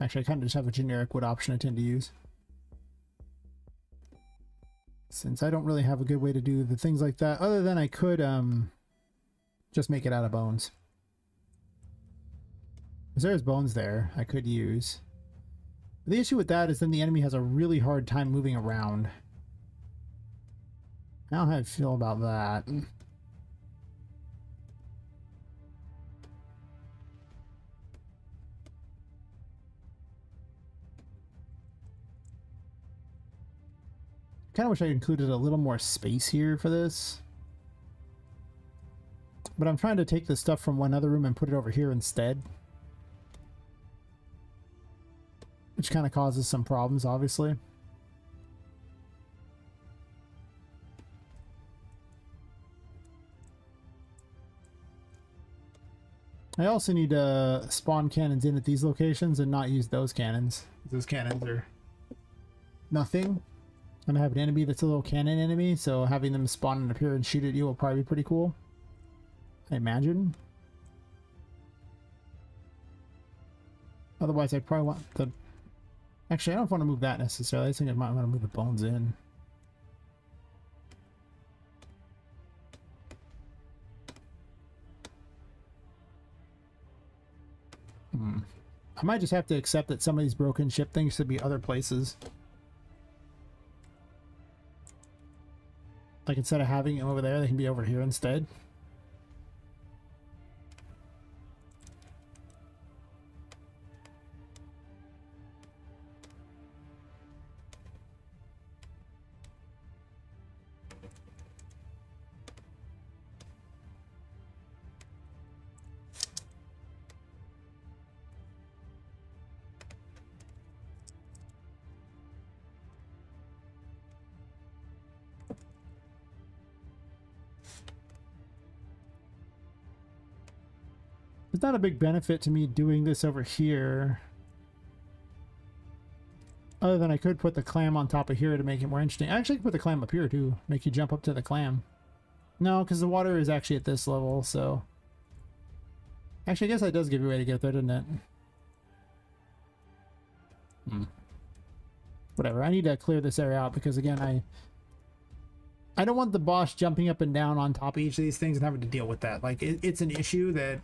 Actually, I kind of just have a generic wood option I tend to use. Since I don't really have a good way to do the things like that, other than I could just make it out of bones. Because there's bones there I could use. But the issue with that is then the enemy has a really hard time moving around. I don't know how I feel about that. Kind of wish I included a little more space here for this. But I'm trying to take the stuff from one other room and put it over here instead. Which kind of causes some problems, obviously. I also need to spawn cannons in at these locations and not use those cannons. Those cannons are nothing. I'm gonna have an enemy that's a little cannon enemy, so having them spawn and appear and shoot at you will probably be pretty cool. I imagine. Otherwise, I probably want the... Actually, I don't want to move that necessarily. I think I might want to move the bones in. I might just have to accept that some of these broken ship things should be other places. Like instead of having them over there, they can be over here instead. There's not a big benefit to me doing this over here. Other than I could put the clam on top of here to make it more interesting. I actually could put the clam up here too. Make you jump up to the clam. No, because the water is actually at this level, so... Actually, I guess that does give you a way to get there, doesn't it? Whatever, I need to clear this area out because, again, I don't want the boss jumping up and down on top of each of these things and having to deal with that. Like, it's an issue that...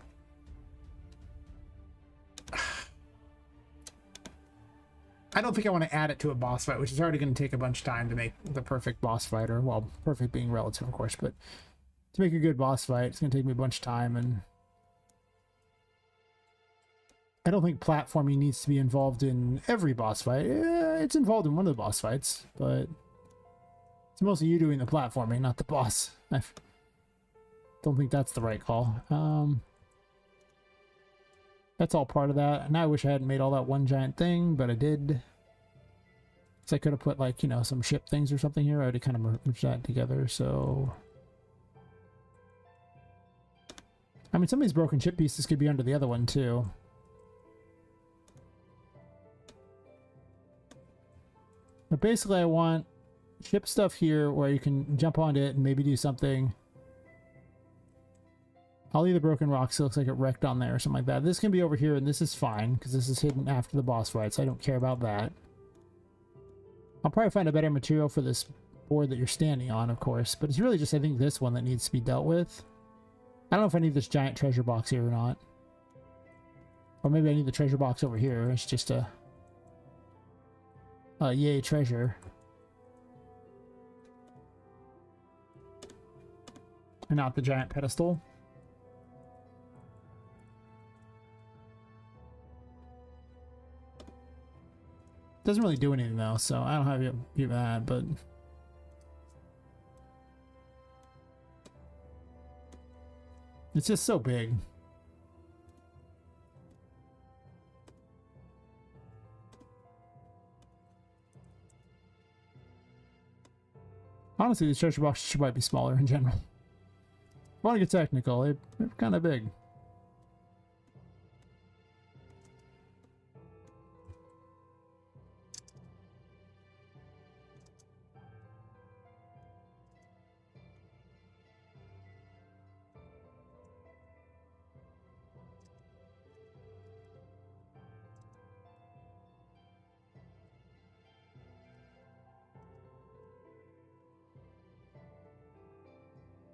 I don't think I want to add it to a boss fight, which is already going to take a bunch of time to make the perfect boss fight, or, well, perfect being relative, of course, but to make a good boss fight, it's going to take me a bunch of time, and I don't think platforming needs to be involved in every boss fight. It's involved in one of the boss fights, but it's mostly you doing the platforming, not the boss. I don't think that's the right call. That's all part of that. And I wish I hadn't made all that one giant thing, but I did. So I could have put, like, you know, some ship things or something here. I already kind of merged that together, so... I mean, some of these broken ship pieces could be under the other one, too. But basically I want ship stuff here where you can jump onto it and maybe do something. I'll leave the broken rocks. It looks like it wrecked on there or something like that. This can be over here, and this is fine because this is hidden after the boss fight, so I don't care about that. I'll probably find a better material for this board that you're standing on, of course, but it's really just, I think, this one that needs to be dealt with. I don't know if I need this giant treasure box here or not. Or maybe I need the treasure box over here. It's just a yay treasure. And not the giant pedestal. Doesn't really do anything though, so I don't have to do that, but it's just so big. Honestly, these treasure boxes should might be smaller in general. If I want to get technical, they're kind of big.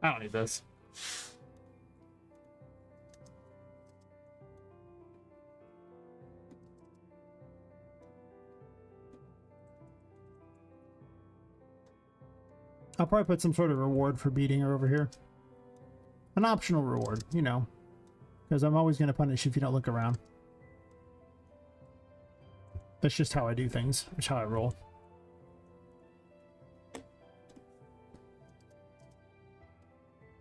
I don't need this. I'll probably put some sort of reward for beating her over here. An optional reward, you know. Because I'm always going to punish if you don't look around. That's just how I do things. That's how I roll.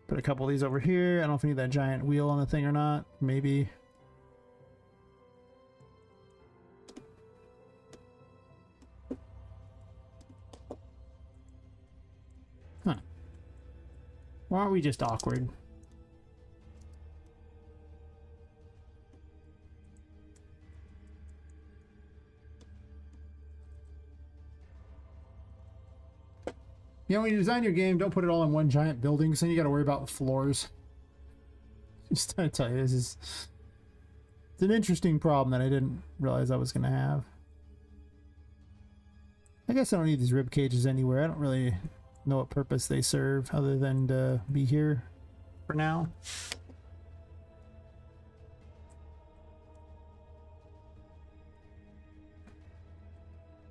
Put a couple of these over here. I don't know if I need that giant wheel on the thing or not. Maybe. Huh. Why aren't we just awkward? You know, when you design your game, don't put it all in one giant building, so then you got to worry about the floors. Just trying to tell you, it's an interesting problem that I didn't realize I was going to have. I guess I don't need these rib cages anywhere. I don't really know what purpose they serve other than to be here for now.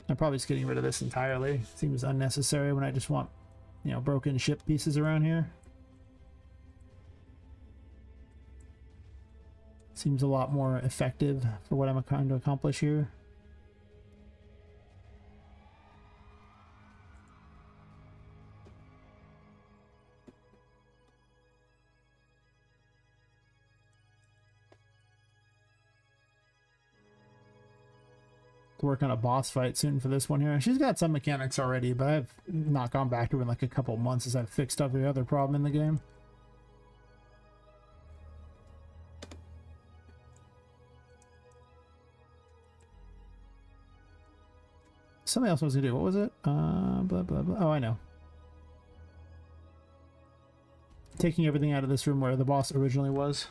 I'm probably just getting rid of this entirely. Seems unnecessary when I just want, you know, broken ship pieces around here. Seems a lot more effective for what I'm trying to accomplish here. To work on a boss fight soon for this one here. She's got some mechanics already, but I've not gone back to her in like a couple months as I've fixed every other problem in the game. Something else was gonna do. What was it? Blah blah blah. Oh, I know. Taking everything out of this room where the boss originally was.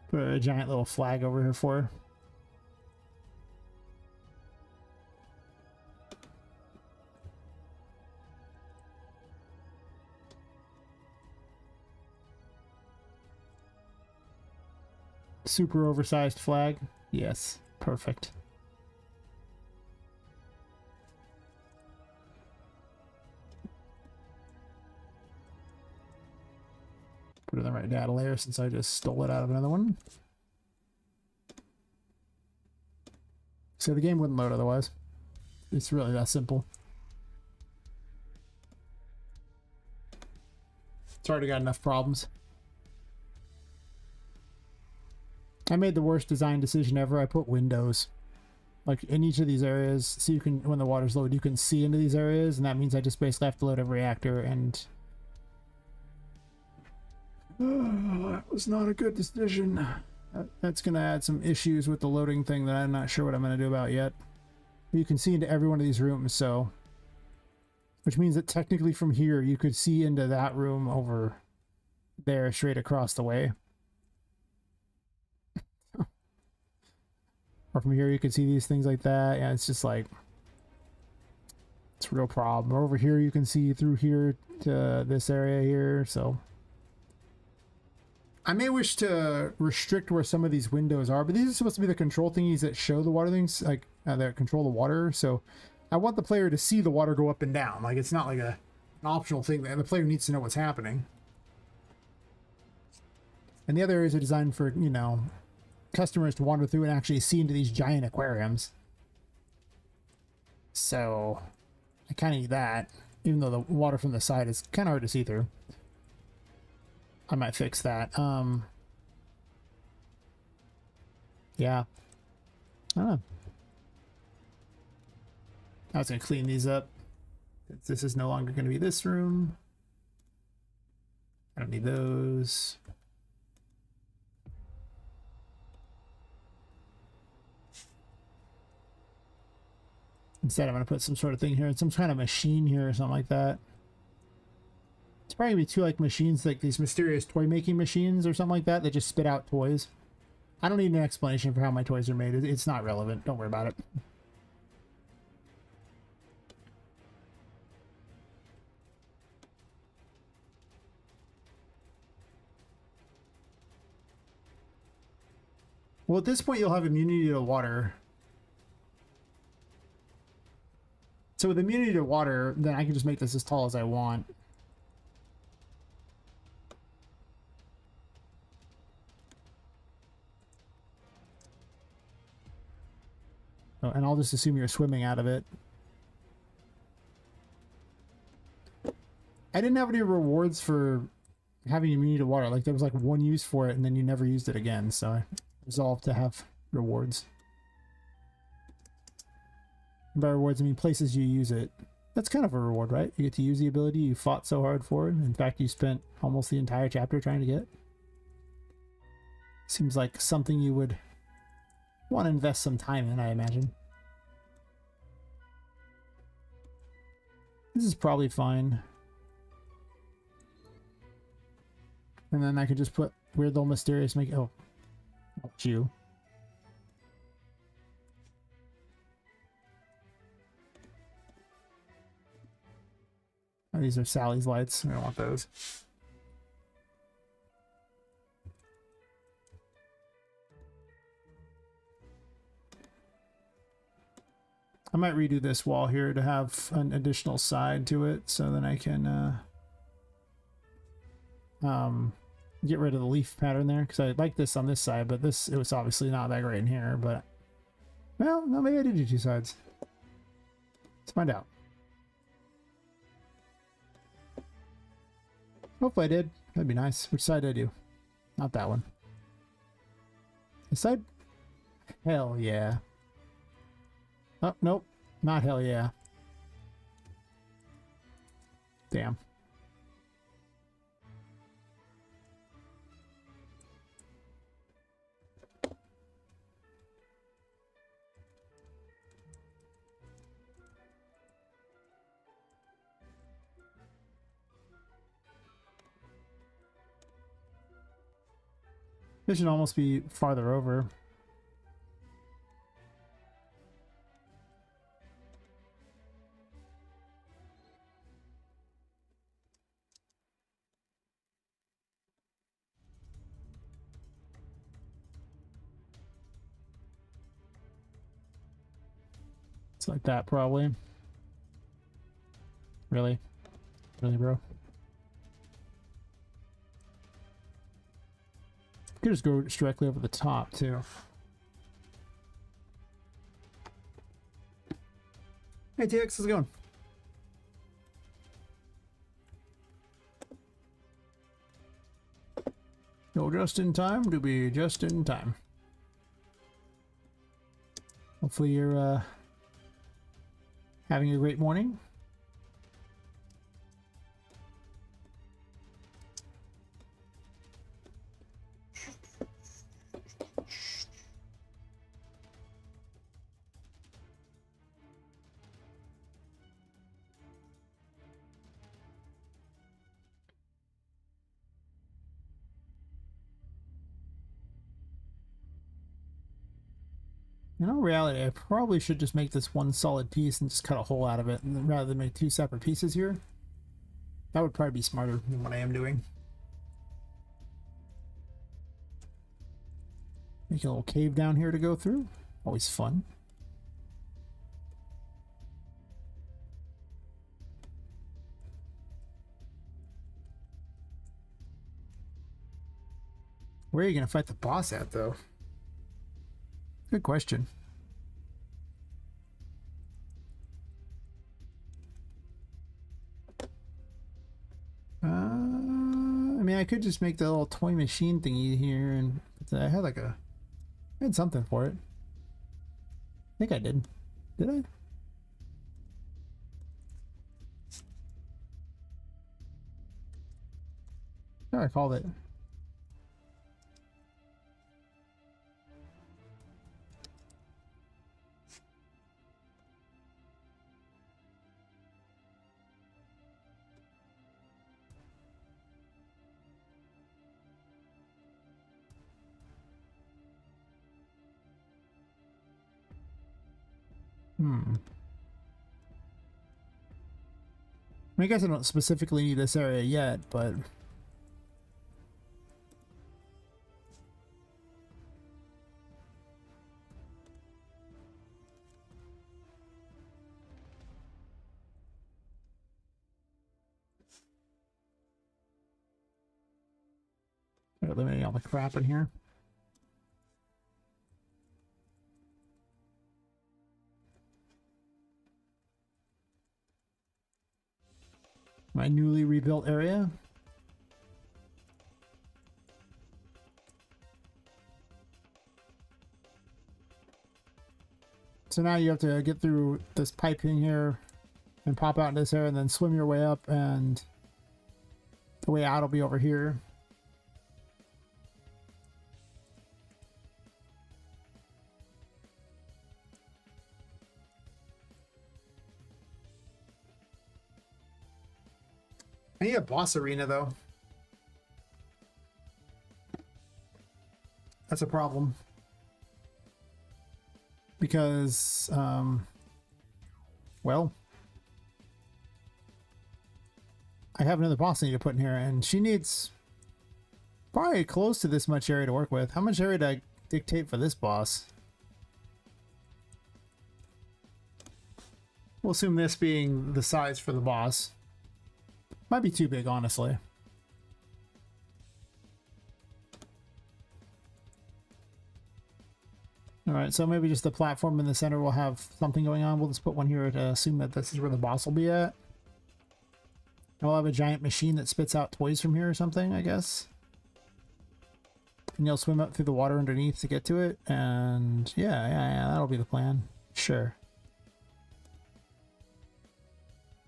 Put a giant little flag over here for her. Super oversized flag. Yes, perfect. Put it in the right data layer since I just stole it out of another one. So the game wouldn't load otherwise. It's really that simple. It's already got enough problems. I made the worst design decision ever. I put windows like in each of these areas, so you can, when the water's low, you can see into these areas, and that means I just basically have to load every reactor, and that was not a good decision. That's gonna add some issues with the loading thing that I'm not sure what I'm gonna do about yet. You can see into every one of these rooms, so which means that technically from here you could see into that room over there straight across the way. Or from here you can see these things like that. Yeah, it's just like it's a real problem. Or over here you can see through here to this area here, so I may wish to restrict where some of these windows are, but these are supposed to be the control thingies that show the water things, like that control the water. So I want the player to see the water go up and down. Like it's not like an optional thing. The player needs to know what's happening. And the other areas are designed for, you know, customers to wander through and actually see into these giant aquariums. So I kind of need that, even though the water from the side is kind of hard to see through. I might fix that. Yeah. I don't know. I was going to clean these up. This is no longer going to be this room. I don't need those. Instead, I'm going to put some sort of thing here, some kind of machine here or something like that. It's probably going to be two like machines, like these mysterious toy making machines or something like that just spit out toys. I don't need an explanation for how my toys are made. It's not relevant. Don't worry about it. Well, at this point, you'll have immunity to water. So with immunity to water, then I can just make this as tall as I want. Oh, and I'll just assume you're swimming out of it. I didn't have any rewards for having immunity to water. Like there was like one use for it and then you never used it again. So I resolved to have rewards. And by rewards, I mean places you use it. That's kind of a reward, right? You get to use the ability you fought so hard for. In fact, you spent almost the entire chapter trying to get. Seems like something you would want to invest some time in, I imagine. This is probably fine. And then I could just put weird little mysterious make. Oh, not you. Oh, these are Sally's lights. I don't want those. I might redo this wall here to have an additional side to it, so then I can get rid of the leaf pattern there, because I like this on this side, but this, it was obviously not that great in here. But well, no, maybe I did do two sides. Let's find out. Hopefully I did. That'd be nice. Which side did I do? Not that one. This side? Hell yeah. Oh, nope. Not hell yeah. Damn. This should almost be farther over. It's like that, probably. Really? Really, bro? Could just go directly over the top, too. Hey, TX, how's it going? No, just in time to be just in time. Hopefully you're having a great morning. In all reality, I probably should just make this one solid piece and just cut a hole out of it, and rather than make two separate pieces here. That would probably be smarter than what I am doing. Make a little cave down here to go through. Always fun. Where are you going to fight the boss at, though? Good question. I mean, I could just make the little toy machine thingy here, and I had like I had something for it. I think I did. Did I? Oh, I called it. I guess I don't specifically need this area yet, but eliminating all the crap in here. My newly rebuilt area. So now you have to get through this pipe in here and pop out in this area and then swim your way up, and the way out will be over here. I need a boss arena, though. That's a problem. Because, well, I have another boss I need to put in here, and she needs probably close to this much area to work with. How much area did I dictate for this boss? We'll assume this being the size for the boss. Might be too big, honestly. Alright, so maybe just the platform in the center will have something going on. We'll just put one here to assume that this is where the boss will be at. And we'll have a giant machine that spits out toys from here or something, I guess. And you'll swim up through the water underneath to get to it. And yeah, that'll be the plan. Sure.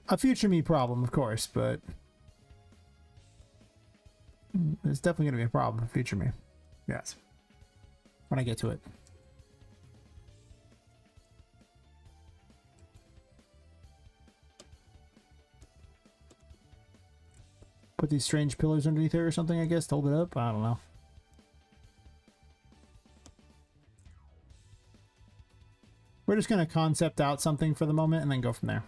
A future me problem, of course, but it's definitely going to be a problem for future me. Yes. When I get to it. Put these strange pillars underneath here or something, I guess, to hold it up. I don't know. We're just going to concept out something for the moment and then go from there.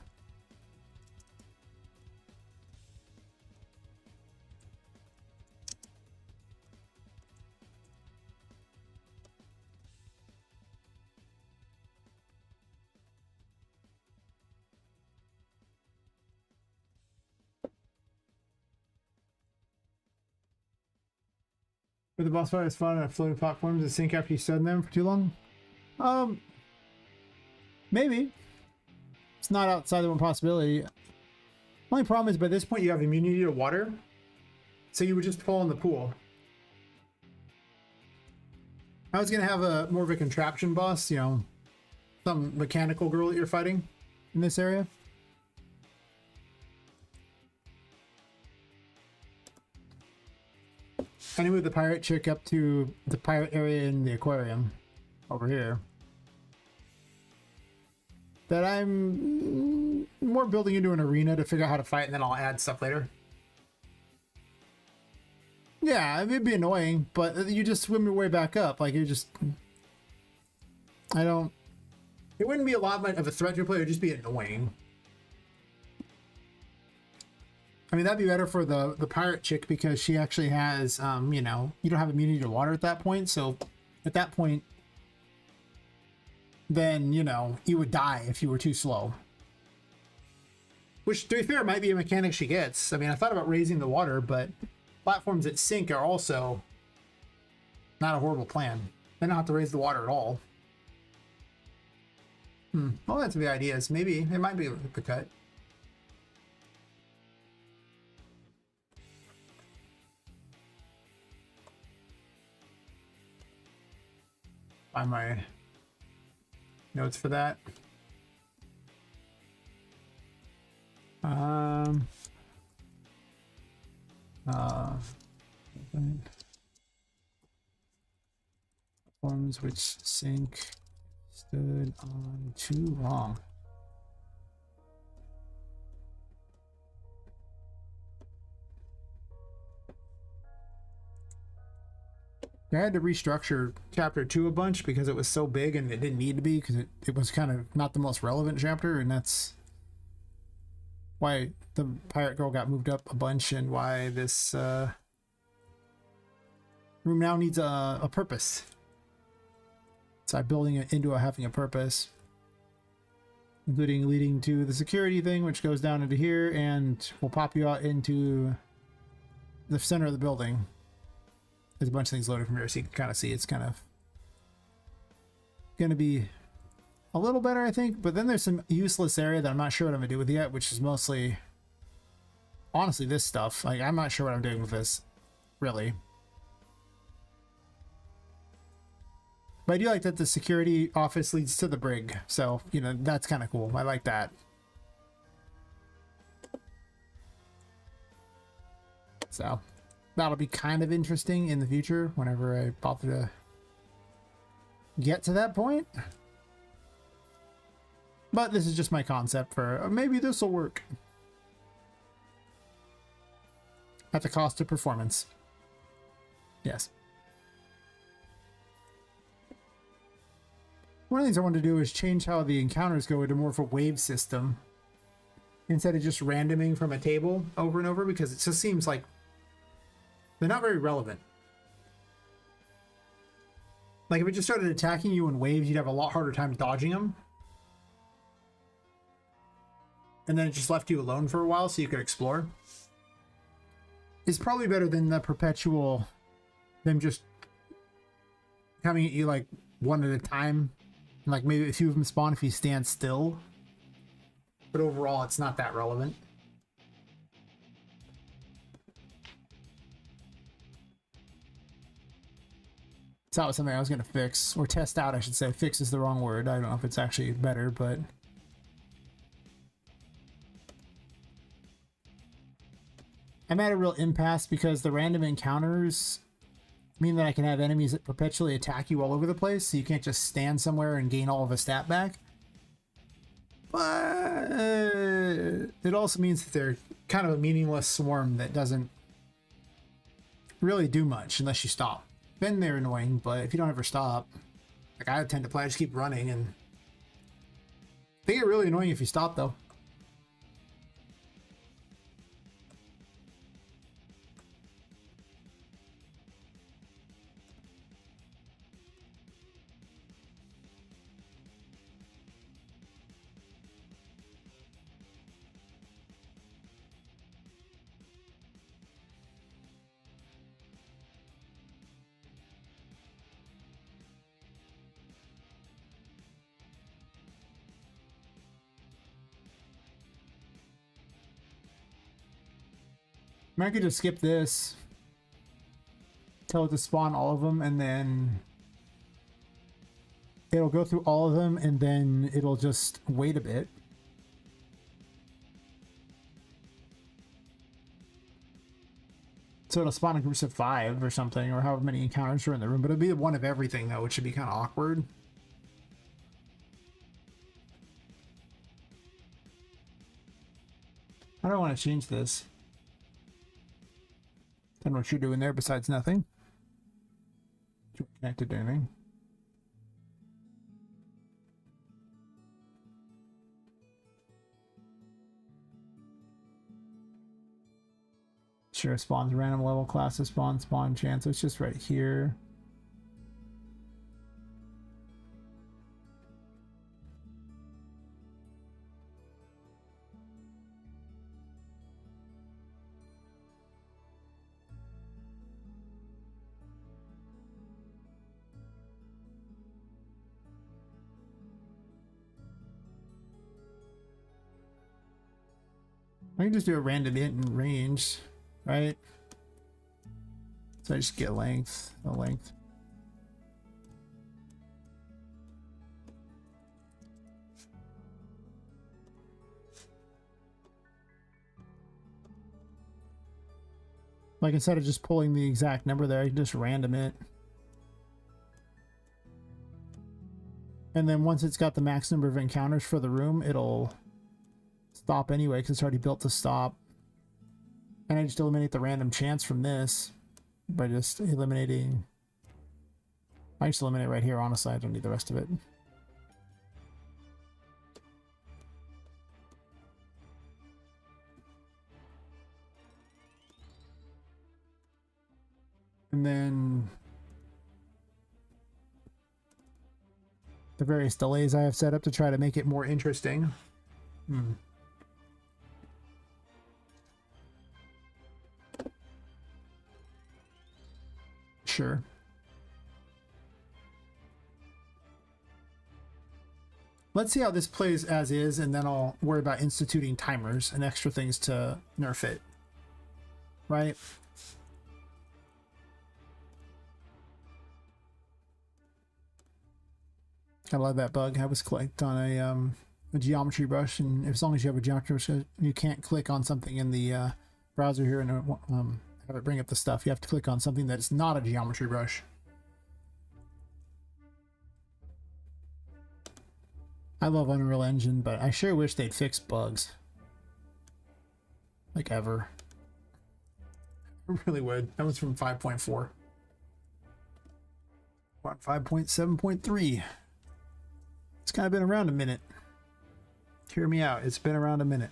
But the boss fight is fun on floating platforms to sink after you stood in them for too long? Maybe. It's not outside the one possibility. Only problem is by this point you have immunity to water, so you would just fall in the pool. I was gonna have a more of a contraption boss, you know, some mechanical girl that you're fighting in this area. I move the pirate chick up to the pirate area in the aquarium over here. That I'm more building into an arena to figure out how to fight, and then I'll add stuff later. Yeah, it'd be annoying, but you just swim your way back up. Like, you just... I don't It wouldn't be a lot of a threat to play, it would just be annoying. I mean, that'd be better for the pirate chick because she actually has, you know, you don't have immunity to water at that point. So at that point, then, you know, you would die if you were too slow. Which, to be fair, might be a mechanic she gets. I mean, I thought about raising the water, but platforms that sink are also not a horrible plan. They don't have to raise the water at all. Well, that's the ideas. Maybe it might be a cut. Find my notes for that. Platforms which sink stood on too long. I had to restructure chapter 2 a bunch because it was so big and it didn't need to be because it was kind of not the most relevant chapter, and that's why the pirate girl got moved up a bunch and why this room now needs a purpose. So I'm building it into having a purpose, including leading to the security thing, which goes down into here and will pop you out into the center of the building. There's a bunch of things loaded from here, so you can kind of see it's kind of going to be a little better, I think. But then there's some useless area that I'm not sure what I'm going to do with yet, which is mostly, honestly, this stuff. Like, I'm not sure what I'm doing with this, really. But I do like that the security office leads to the brig. So, you know, that's kind of cool. I like that. So that'll be kind of interesting in the future whenever I bother to get to that point. But this is just my concept for maybe this will work. At the cost of performance. Yes. One of the things I wanted to do is change how the encounters go into more of a wave system instead of just randoming from a table over and over, because it just seems like they're not very relevant. Like if it just started attacking you in waves, you'd have a lot harder time dodging them. And then it just left you alone for a while so you could explore. It's probably better than the perpetual, them just coming at you like one at a time. Like maybe a few of them spawn if you stand still. But overall, it's not that relevant. So that was something I was going to fix. Or test out, I should say. Fix is the wrong word. I don't know if it's actually better, but... I'm at a real impasse because the random encounters mean that I can have enemies that perpetually attack you all over the place, so you can't just stand somewhere and gain all of a stat back. But it also means that they're kind of a meaningless swarm that doesn't really do much unless you stop. Then they're annoying, but if you don't ever stop, like I tend to play, I just keep running, and they get really annoying if you stop though. I could just skip this, tell it to spawn all of them, and then it'll go through all of them, and then it'll just wait a bit. So it'll spawn in groups of 5 or something, or however many encounters are in the room, but it'll be one of everything though, which should be kind of awkward. I don't want to change this. Don't know what you're doing there besides nothing. You're connected to anything. Sure, spawns random level classes, spawn chance. So it's just right here. I can just do a random int and range, right? So I just get length, the length. Like instead of just pulling the exact number there, I can just random it. And then once it's got the max number of encounters for the room, it'll stop anyway because it's already built to stop. And I just eliminate the random chance from this by just eliminating. I just eliminate right here, honestly. I don't need the rest of it. And then the various delays I have set up to try to make it more interesting. Sure. Let's see how this plays as is, and then I'll worry about instituting timers and extra things to nerf it. Right? I love that bug. I was clicked on a geometry brush, and as long as you have a geometry brush, you can't click on something in the browser here and have it bring up the stuff. You have to click on something that's not a geometry brush. I love Unreal Engine, but I sure wish they'd fix bugs. Like ever. I really would. That was from 5.4. What, 5.7.3? It's kind of been around a minute. Hear me out. It's been around a minute.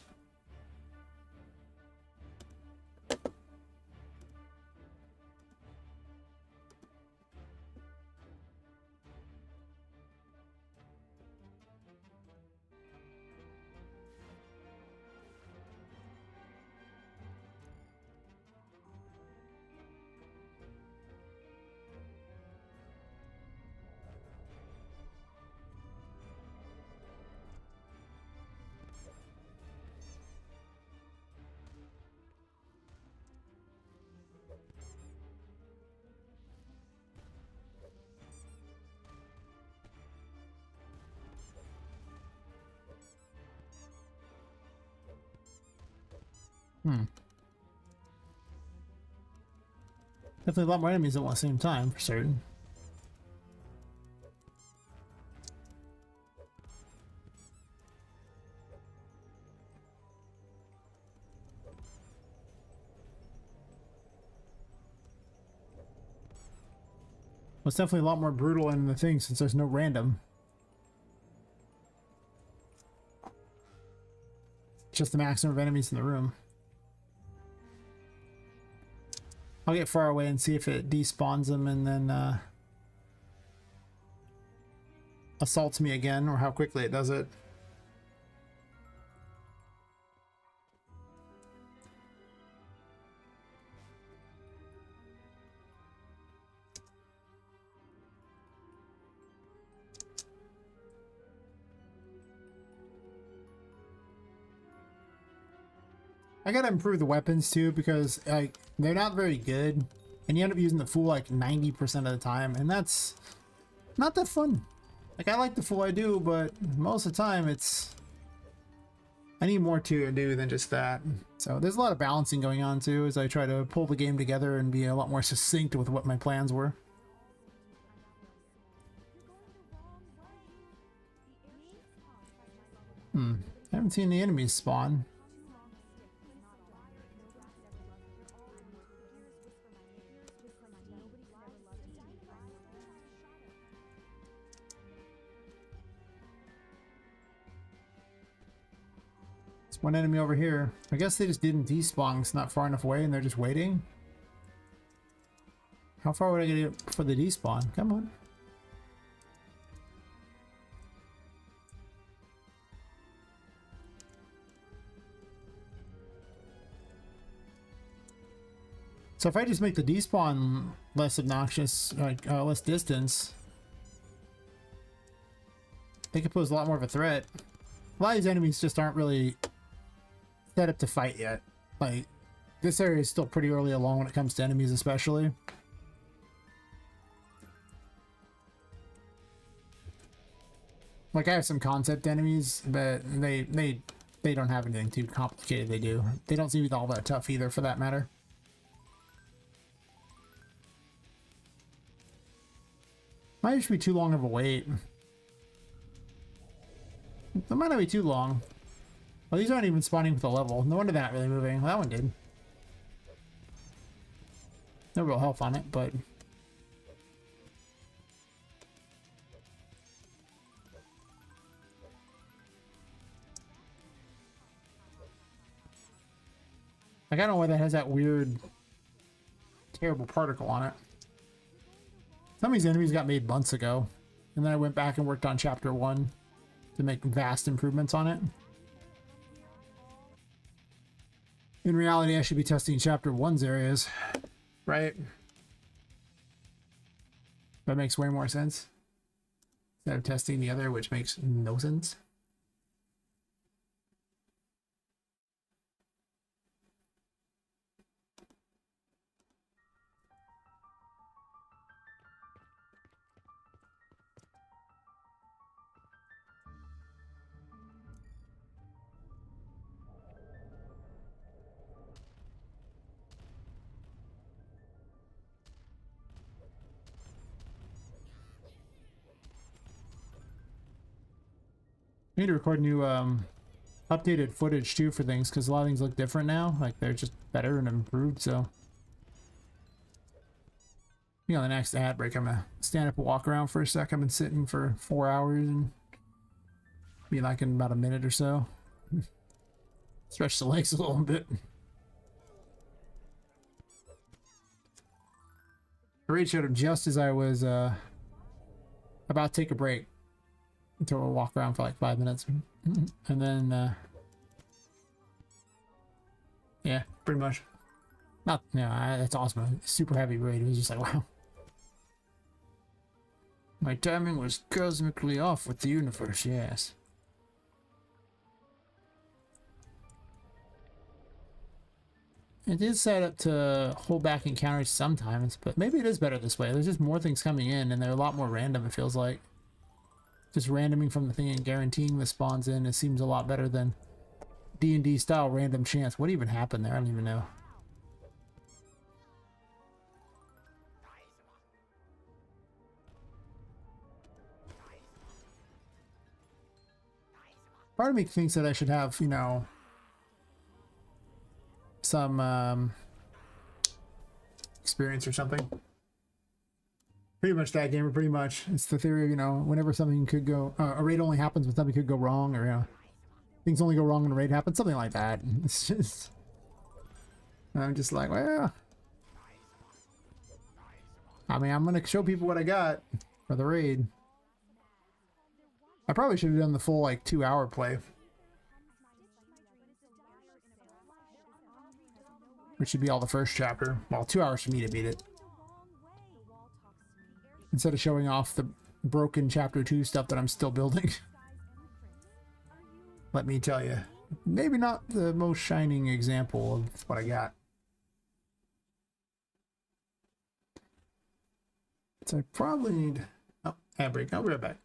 Definitely a lot more enemies at the same time, for certain. Well, it's definitely a lot more brutal in the thing since there's no random. Just the maximum of enemies in the room. I'll get far away and see if it despawns them and then assaults me again, or how quickly it does it. I gotta improve the weapons too, because they're not very good, and you end up using the fool like 90% of the time, and that's not that fun. Like, I like the fool I do, but most of the time I need more to do than just that. So there's a lot of balancing going on too, as I try to pull the game together and be a lot more succinct with what my plans were. I haven't seen the enemies spawn. There's one enemy over here. I guess they just didn't despawn. It's not far enough away and they're just waiting. How far would I get for the despawn? Come on. So if I just make the despawn less obnoxious, like less distance, they could pose a lot more of a threat. A lot of these enemies just aren't really set up to fight yet. Like, this area is still pretty early along when it comes to enemies especially. Like, I have some concept enemies, but they don't have anything too complicated. They don't seem to be all that tough either, for that matter. Might just be too long of a wait. It might not be too long. Well, these aren't even spawning with a level. No wonder they're not really moving. Well, that one did. No real health on it, but... Like, I don't know why that has that weird, terrible particle on it. Some of these enemies got made months ago, and then I went back and worked on Chapter 1 to make vast improvements on it. In reality, I should be testing Chapter 1's areas, right? That makes way more sense. Instead of testing the other, which makes no sense. I need to record new updated footage too for things, because a lot of things look different now. Like, they're just better and improved. So on the next ad break, I'm gonna stand up and walk around for a sec. I've been sitting for 4 hours and be like in about a minute or so. Stretch the legs a little bit. The raid showed up just as I was about to take a break. Until we'll walk around for like 5 minutes. And then, yeah, pretty much. Not, no, that's awesome. Super heavy raid. It was just like, wow. My timing was cosmically off with the universe, yes. It is set up to hold back encounters sometimes, but maybe it is better this way. There's just more things coming in, and they're a lot more random, it feels like. Just randoming from the thing and guaranteeing the spawns in, it seems a lot better than D&D style random chance. What even happened there? I don't even know. Part of me thinks that I should have, you know, some experience or something. Pretty much that gamer, pretty much. It's the theory of, you know, whenever something could go, a raid only happens when something could go wrong, or, you know, things only go wrong when a raid happens, something like that. It's just, I'm just like, well, I mean, I'm going to show people what I got for the raid. I probably should have done the full, like, 2-hour play. Which should be all the first chapter. Well, 2 hours for me to beat it. Instead of showing off the broken Chapter 2 stuff that I'm still building. Let me tell you, maybe not the most shining example of what I got. So I probably need... Oh, ad break. I'll be right back.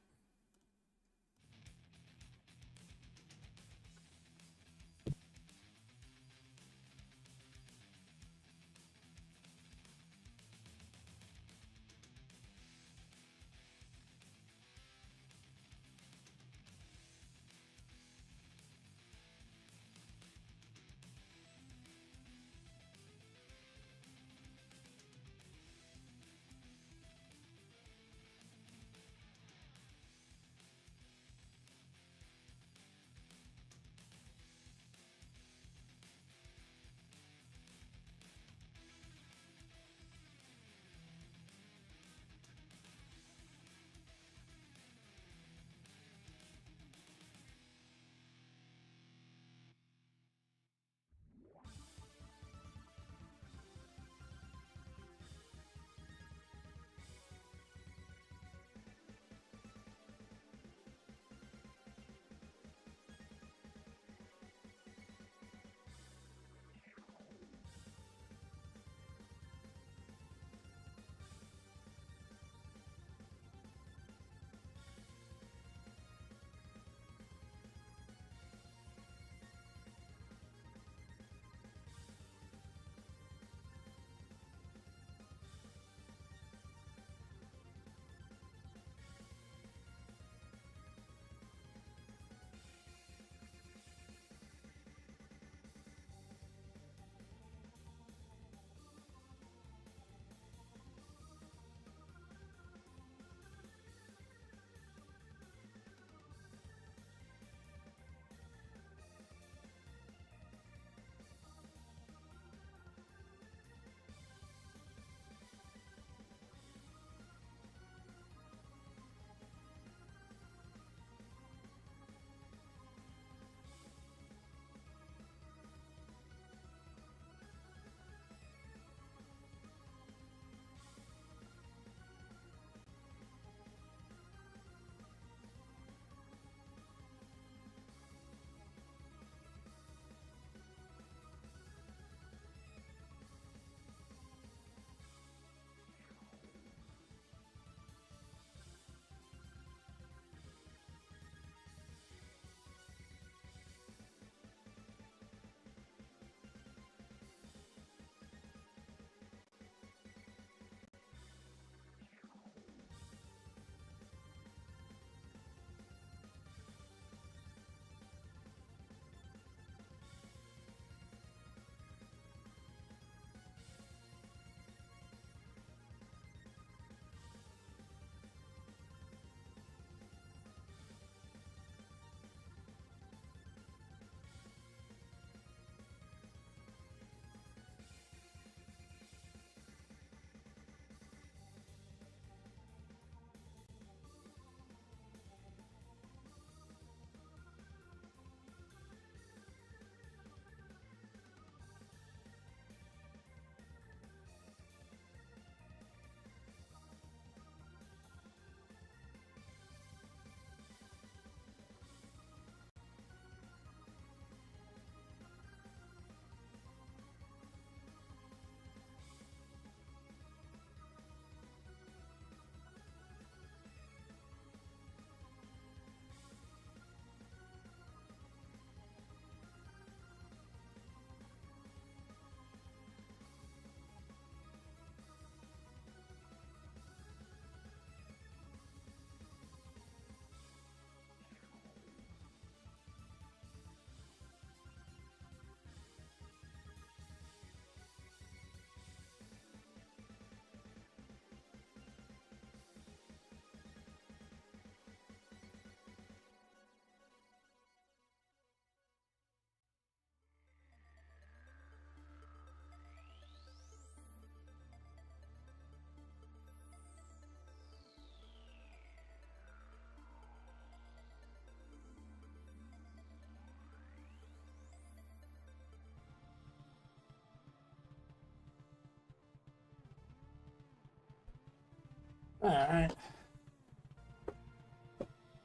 Alright.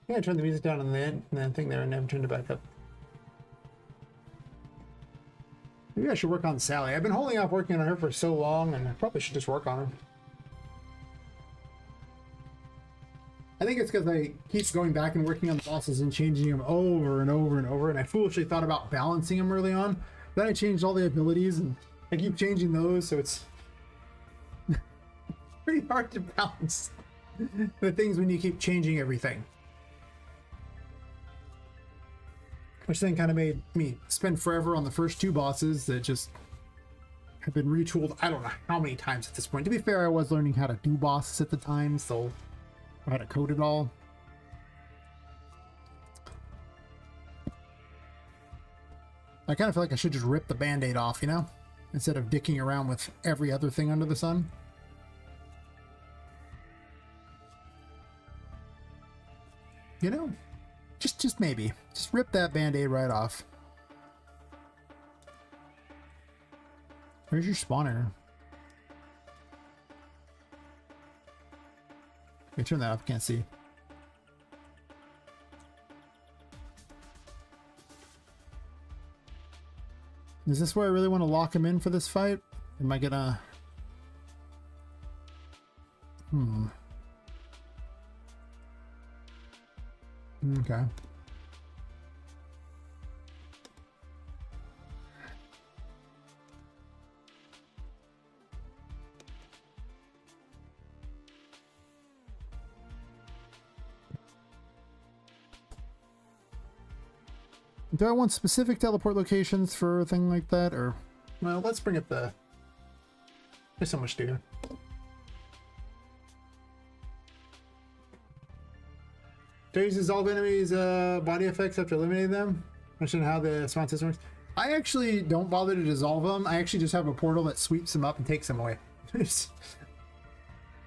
Yeah, I turned the music down on the end and then thing there and never turned it back up. Maybe I should work on Sally. I've been holding off working on her for so long, and I probably should just work on her. I think it's because I keep going back and working on the bosses and changing them over and over and over, and I foolishly thought about balancing them early on. Then I changed all the abilities, and I keep changing those, so it's pretty hard to balance the things when you keep changing everything. Which then kind of made me spend forever on the first two bosses that just have been retooled I don't know how many times at this point. To be fair, I was learning how to do bosses at the time, so how to code it all. I kind of feel like I should just rip the band-aid off, you know? Instead of dicking around with every other thing under the sun. You know? Just maybe. Just rip that band-aid right off. Where's your spawner? Okay, turn that off. Can't see. Is this where I really want to lock him in for this fight? Am I gonna... Okay. Do I want specific teleport locations for a thing like that, or... Well, let's bring up the... There's so much to do. Do I use dissolve enemies' body effects after eliminating them? I don't know how the spawn system works. I actually don't bother to dissolve them. I actually just have a portal that sweeps them up and takes them away.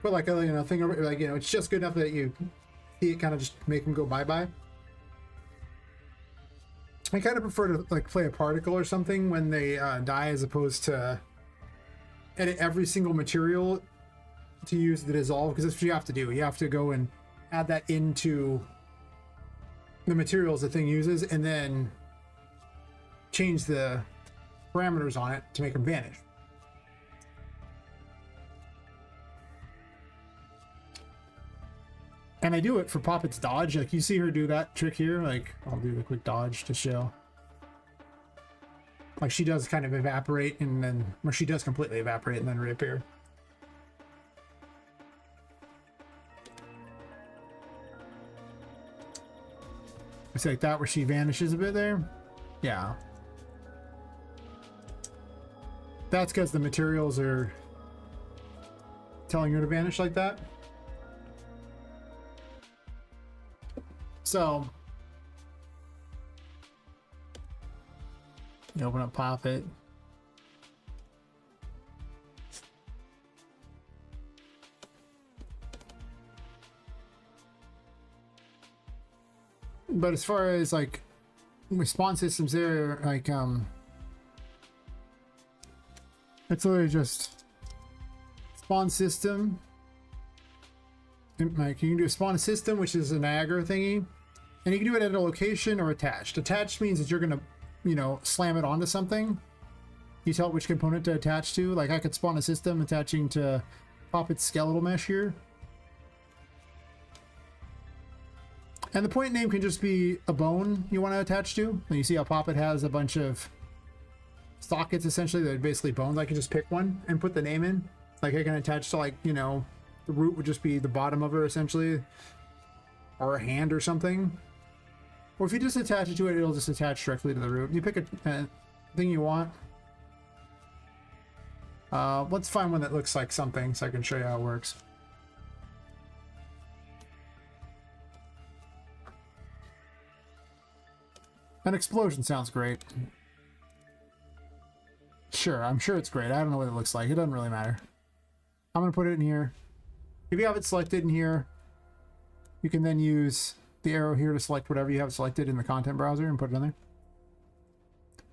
But like a thing, like it's just good enough that you see it kind of just make them go bye-bye. I kind of prefer to like play a particle or something when they die, as opposed to edit every single material to use the dissolve, because that's what you have to do. You have to go and add that into the materials the thing uses, and then change the parameters on it to make them vanish. And I do it for Poppet's dodge. Like, you see her do that trick here. Like, I'll do the quick dodge to show. Like, she does kind of evaporate and then... Or she does completely evaporate and then reappear. It's like that where she vanishes a bit there. Yeah. That's because the materials are telling her to vanish like that. So, you open up Poppet. But as far as like response systems there, like it's literally just spawn system. Like, you can do a spawn system, which is a Niagara thingy. And you can do it at a location or attached. Attached means that you're going to, slam it onto something. You tell it which component to attach to. Like, I could spawn a system attaching to Poppet's skeletal mesh here. And the point name can just be a bone you want to attach to. And you see how Poppet has a bunch of sockets, essentially, that are basically bones. I can just pick one and put the name in. Like, I can attach to, like, the root would just be the bottom of her, essentially. Or a hand or something. Or if you just attach it to it, it'll just attach directly to the root. You pick a thing you want. Let's find one that looks like something so I can show you how it works. An explosion sounds great. Sure, I'm sure it's great. I don't know what it looks like. It doesn't really matter. I'm going to put it in here. If you have it selected in here, you can then use the arrow here to select whatever you have selected in the content browser and put it in there.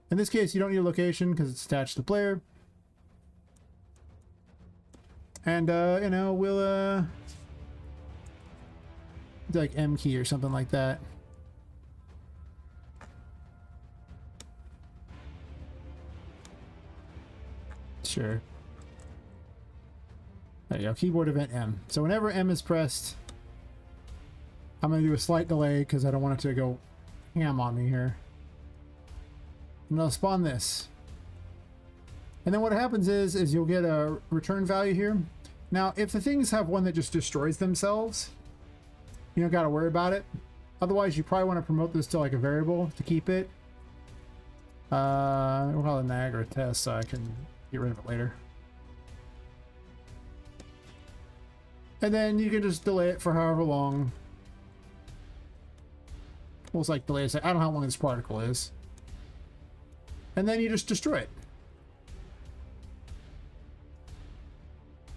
In this case, you don't need a location because it's attached to the player. And, we'll like M key or something like that. Sure. There you go. Keyboard event M. So whenever M is pressed, I'm going to do a slight delay because I don't want it to go ham on me here. And I'll spawn this. And then what happens is you'll get a return value here. Now, if the things have one that just destroys themselves, you don't got to worry about it. Otherwise, you probably want to promote this to like a variable to keep it. We'll call it Niagara test so I can get rid of it later. And then you can just delay it for however long. We'll just like delay it. I don't know how long this particle is. And then you just destroy it.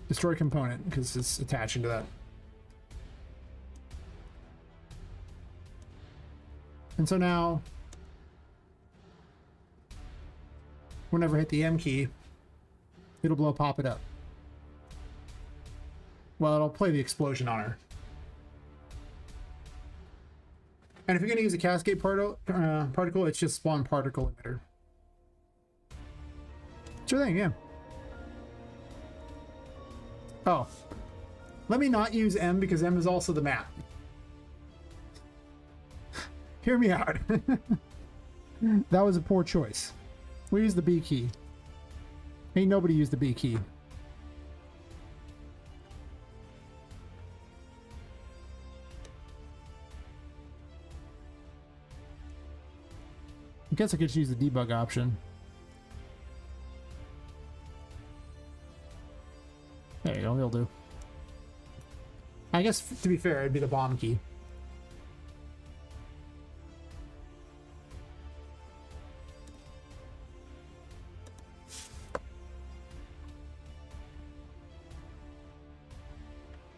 Destroy component because it's attaching to that. And so now, whenever I hit the M key, it'll blow Poppet up. Well, it'll play the explosion on her. And if you're going to use a cascade particle, it's just spawn particle emitter. Sure thing, yeah. Oh, let me not use M because M is also the map. Hear me out. That was a poor choice. We used the B key. Ain't nobody used the B key. I guess I could just use the debug option. There you go, it'll do. I guess, to be fair, it'd be the bomb key.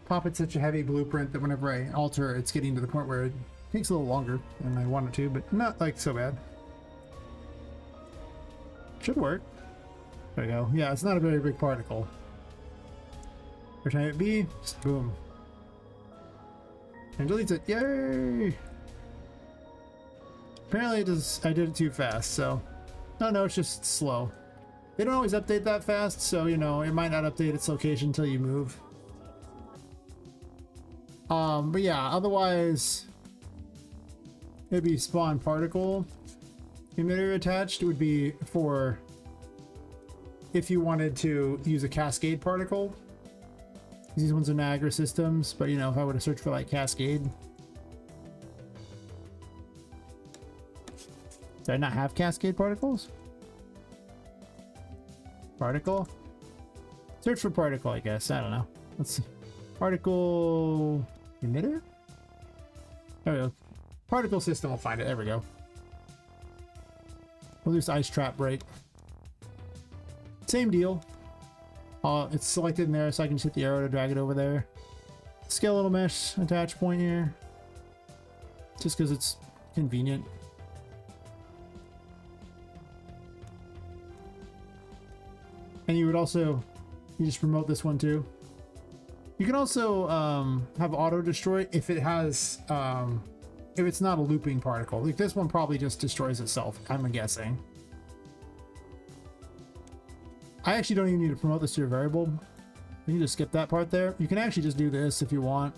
Poppet's such a heavy blueprint that whenever I alter, it's getting to the point where it takes a little longer than I want it to, but not like so bad. Should work. There we go. Yeah, it's not a very big particle. Every time it be, just boom. And deletes it. Yay! Apparently it does, I did it too fast, so. No, it's just slow. They don't always update that fast, so you know, it might not update its location until you move. But yeah, otherwise it'd be spawn particle emitter attached. It would be for if you wanted to use a cascade particle. These ones are Niagara systems, but you know, if I were to search for like cascade. Did I not have cascade particles? Particle? Search for particle, I guess. I don't know. Let's see. Particle emitter? There we go. Particle system will find it. There we go. We'll use ice trap break. Same deal. It's selected in there, so I can just hit the arrow to drag it over there. Skeletal mesh attach point here. Just because it's convenient. And you would also, you just promote this one too. You can also have auto destroy if it has, if it's not a looping particle. Like this one probably just destroys itself, I'm guessing. I actually don't even need to promote this to your variable. You can just skip that part there. You can actually just do this if you want.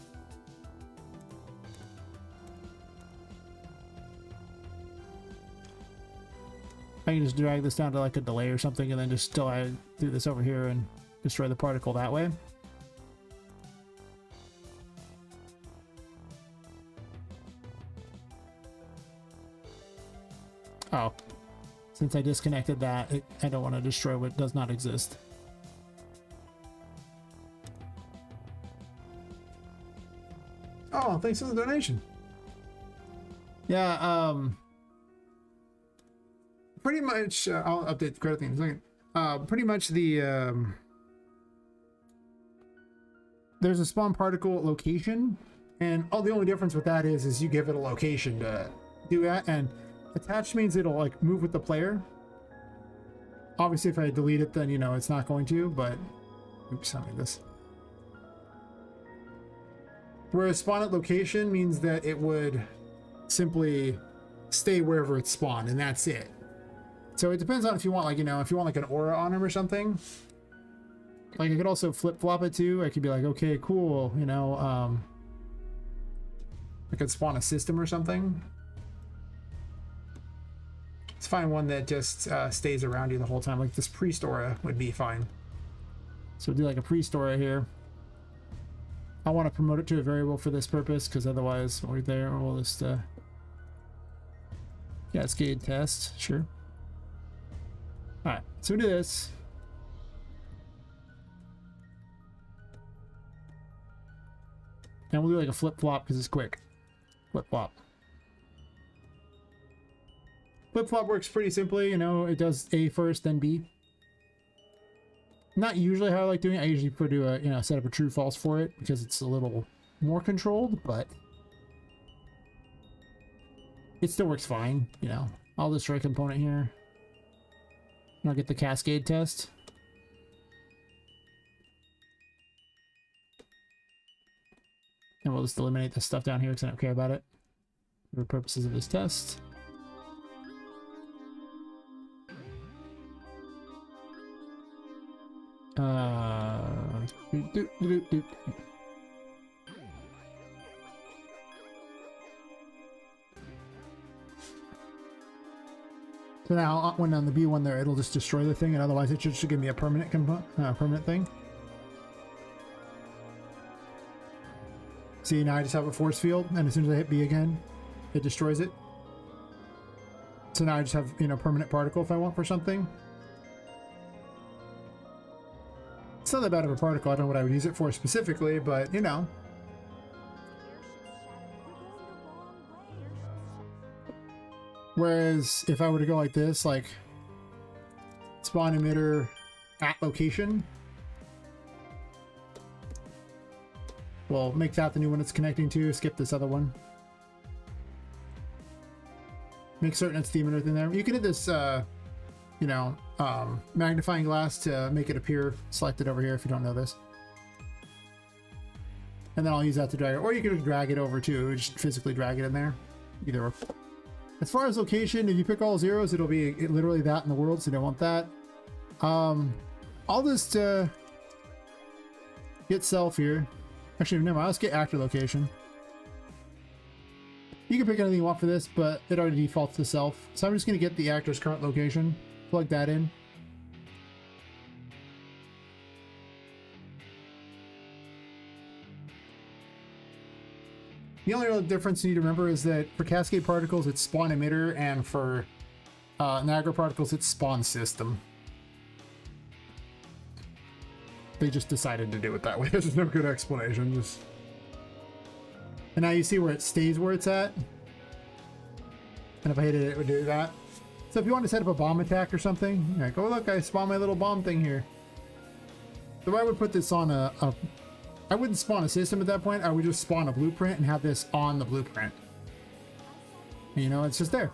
I can just drag this down to like a delay or something and then just still do this over here and destroy the particle that way. Oh. Since I disconnected that, I don't want to destroy what does not exist. Oh, thanks for the donation. Yeah, pretty much, I'll update the credit thing in a second. Pretty much there's a spawn particle location, and the only difference with that is you give it a location to do that, and attached means it'll like move with the player. Obviously if I delete it, then you know it's not going to, but oops, I made this. Whereas spawn at location means that it would simply stay wherever it's spawned, and that's it. So it depends on if you want, like, you know, if you want like an aura on him or something. Like I could also flip-flop it too. I could be like, okay, cool, you know, I could spawn a system or something. Let's find one that just stays around you the whole time. Like this priest aura would be fine. So we'll do like a priest aura here. I want to promote it to a variable for this purpose, because otherwise we're there. We'll just cascade test, sure. All right, so we do this. And we'll do like a flip-flop because it's quick. Flip-flop. Flip-flop works pretty simply, you know, it does A first, then B. Not usually how I like doing it. I usually do a, you know, set up a true-false for it because it's a little more controlled, but it still works fine, you know. I'll destroy a component here. And I'll get the cascade test. And we'll just eliminate this stuff down here because I don't care about it for the purposes of this test. So now when on the B one there, it'll just destroy the thing, and otherwise it should give me a permanent permanent thing. See, now I just have a force field, and as soon as I hit B again, it destroys it. So now I just have, you know, permanent particle if I want for something. It's not that bad of a particle. I don't know what I would use it for specifically, but you know. Whereas if I were to go like this, like spawn emitter at location, we'll make that the new one it's connecting to, skip this other one. Make certain it's the emitter thing there. You can hit this, you know, magnifying glass to make it appear selected over here if you don't know this. And then I'll use that to drag it. Or you can just drag it over too, just physically drag it in there. Either or. As far as location, if you pick all zeros, it'll be literally that in the world, so you don't want that. I'll just get self here. Actually, never mind, let's get actor location. You can pick anything you want for this, but it already defaults to self. So I'm just going to get the actor's current location, plug that in. The only real difference you need to remember is that for cascade particles, it's spawn emitter, and for Niagara particles, it's spawn system. They just decided to do it that way. There's no good explanation. Just... And now you see where it stays where it's at. And if I hit it, it would do that. So if you want to set up a bomb attack or something, you're like, oh look, I spawned my little bomb thing here. So I would put this on I wouldn't spawn a system at that point. I would just spawn a blueprint and have this on the blueprint. And, you know, it's just there.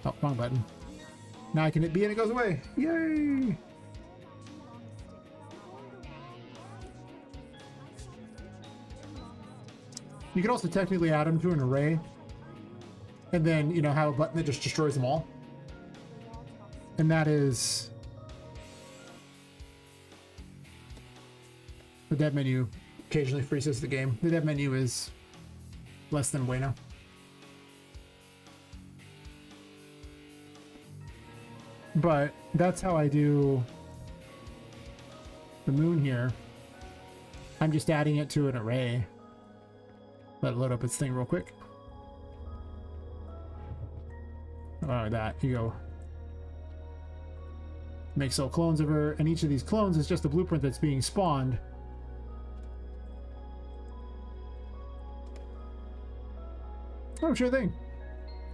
Oh, wrong button. Now I can hit B and it goes away. Yay! You could also technically add them to an array. And then, you know, have a button that just destroys them all. And that is... the dev menu occasionally freezes the game. The dev menu is less than bueno. But that's how I do the moon here. I'm just adding it to an array. Let it load up its thing real quick. Oh, that. You go. Make so clones of her, and each of these clones is just a blueprint that's being spawned. Oh, sure thing.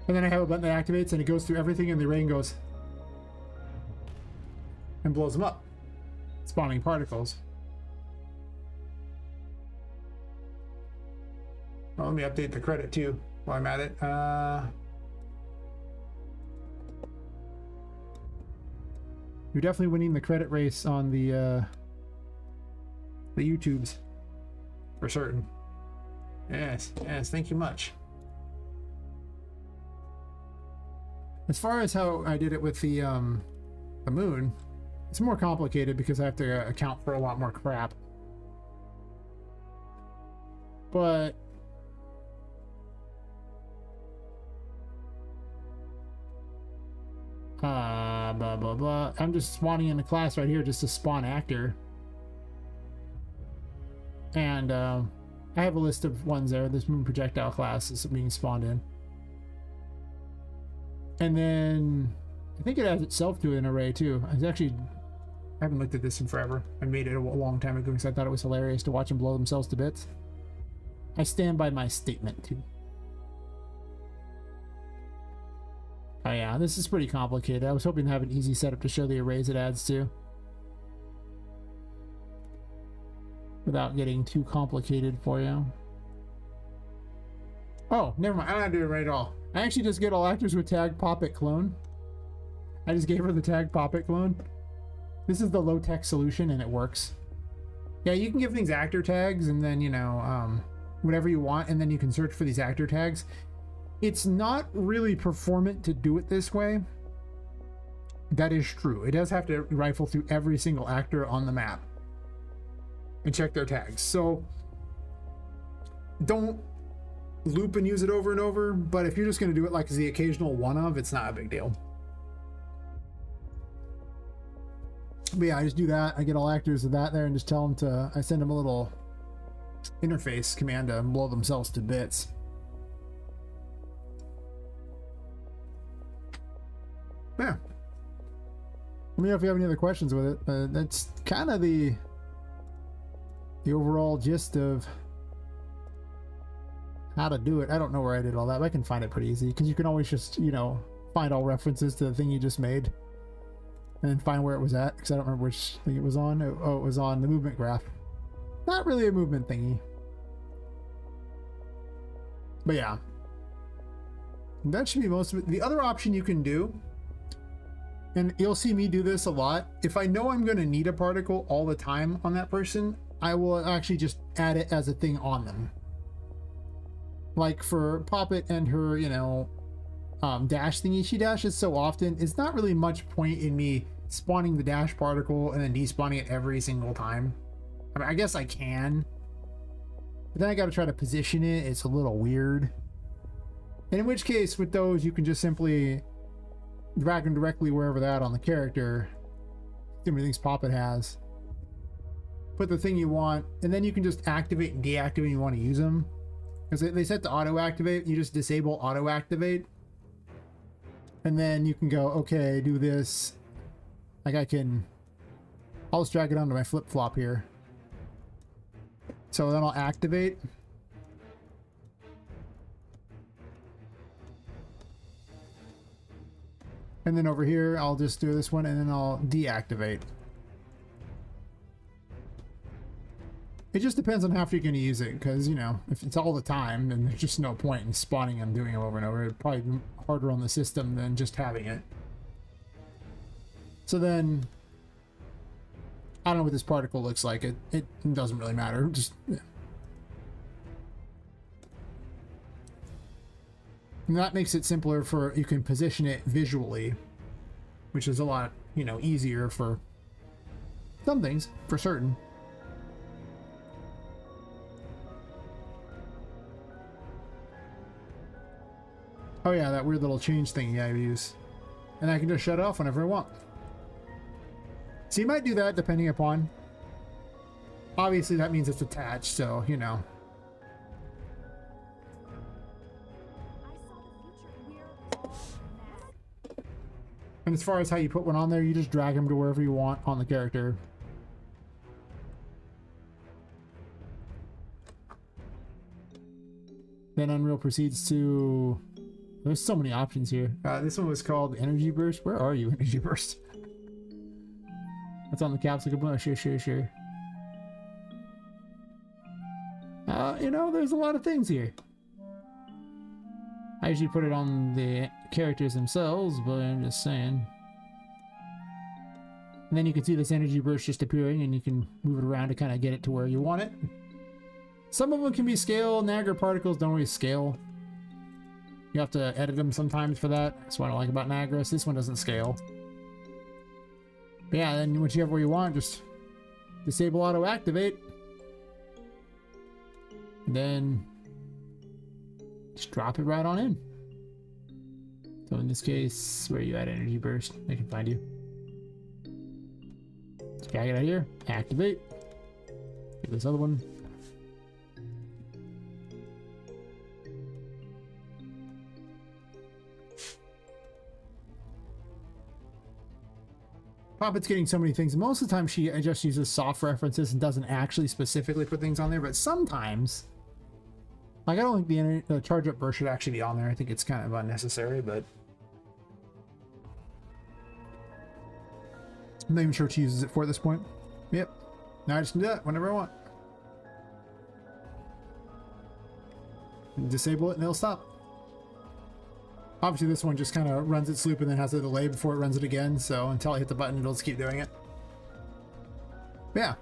And then I have a button that activates and it goes through everything in the array and goes and blows them up, spawning particles. Well, let me update the credit too while I'm at it. You're definitely winning the credit race on the YouTubes for certain. Yes, yes, thank you much. As far as how I did it with the moon, it's more complicated because I have to account for a lot more crap. But blah blah blah. I'm just spawning in the class right here just to spawn actor. And I have a list of ones there. This moon projectile class is being spawned in. And then I think it adds itself to an array too. I haven't looked at this in forever. I made it a long time ago because I thought it was hilarious to watch them blow themselves to bits. I stand by my statement too. Oh yeah, this is pretty complicated. I was hoping to have an easy setup to show the arrays it adds to, without getting too complicated for you. Oh, never mind. I'm not doing it right at all. I actually just get all actors with tag Poppet clone. I just gave her the tag Poppet clone. This is the low-tech solution and it works. Yeah, you can give things actor tags and then, you know, whatever you want, and then you can search for these actor tags. It's not really performant to do it this way. That is true. It does have to rifle through every single actor on the map and check their tags. So don't loop and use it over and over, but if you're just going to do it like the occasional one of, it's not a big deal. But yeah, I just do that. I get all actors of that there and just tell them to, I send them a little interface command to blow themselves to bits. Yeah. Let me know if you have any other questions with it, but that's kind of the overall gist of how to do it. I don't know where I did all that, but I can find it pretty easy because you can always just, you know, find all references to the thing you just made and then find where it was at, because I don't remember which thing it was on. Oh, it was on the movement graph. Not really a movement thingy. But yeah. That should be most of it. The other option you can do, and you'll see me do this a lot, if I know I'm going to need a particle all the time on that person, I will actually just add it as a thing on them. Like for Poppet and her, you know, dash thingy she dashes so often, it's not really much point in me spawning the dash particle and then despawning it every single time. I mean, I guess I can, but then I got to try to position it. It's a little weird. And in which case, with those, you can just simply drag them directly wherever they're at on the character. Too many things Poppet has. Put the thing you want, and then you can just activate and deactivate when you want to use them. Because they set to auto activate, you just disable auto activate. And then you can go, okay, do this. Like I'll just drag it onto my flip flop here. So then I'll activate. And then over here, I'll just do this one and then I'll deactivate. It just depends on how often you're going to use it, because, you know, if it's all the time, then there's just no point in spawning and doing it over and over. It'd probably be harder on the system than just having it. So then, I don't know what this particle looks like. It doesn't really matter. Just, yeah. And that makes it simpler for, you can position it visually, which is a lot, you know, easier for some things, for certain. Oh yeah, that weird little change thing I use. And I can just shut it off whenever I want. So you might do that depending upon. Obviously that means it's attached, so, you know. And as far as how you put one on there, you just drag them to wherever you want on the character. Then Unreal proceeds to... There's so many options here. This one was called Energy Burst. Where are you, Energy Burst? That's on the capsule. Oh, sure. You know, there's a lot of things here. I usually put it on the characters themselves, but I'm just saying. And then you can see this energy burst just appearing, and you can move it around to kind of get it to where you want it. Some of them can be scale. Niagara particles don't always scale. You have to edit them sometimes for that. That's what I like about Niagara. This one doesn't scale. But yeah, then whichever you want, just disable auto activate. Then just drop it right on in. So in this case, where are you at, energy burst? I can find you. Let's drag it out here. Activate. Get this other one. Poppet's getting so many things. Most of the time she just uses soft references and doesn't actually specifically put things on there, but sometimes, like I don't think the charge up burst should actually be on there. I think it's kind of unnecessary, but I'm not even sure what she uses it for at this point. Yep. Now I just can do that whenever I want. Disable it and it'll stop. Obviously this one just kind of runs its loop and then has a delay before it runs it again, so until I hit the button it'll just keep doing it. But yeah.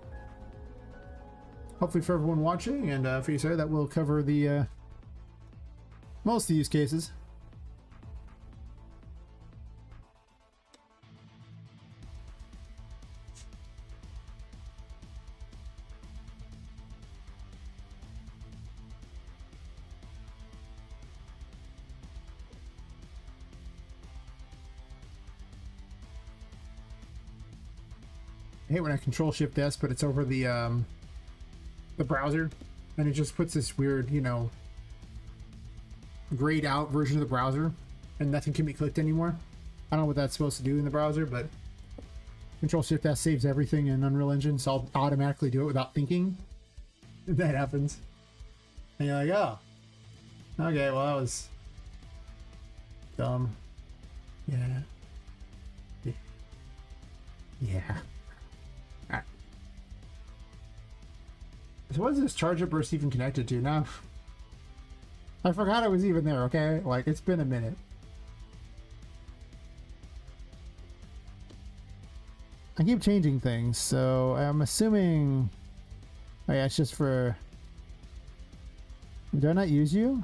Hopefully for everyone watching and for you, sir, that will cover the most of the use cases. I hate when I control shift S, but it's over the browser, and it just puts this weird, you know, grayed out version of the browser, and nothing can be clicked anymore. I don't know what that's supposed to do in the browser, but control shift S saves everything in Unreal Engine, so I'll automatically do it without thinking. That happens, and you're like, oh, okay, well that was dumb. Yeah. Alright. So what is this charger burst even connected to now? I forgot it was even there, okay? Like, it's been a minute. I keep changing things, so I'm assuming... Oh yeah, it's just for... Do I not use you?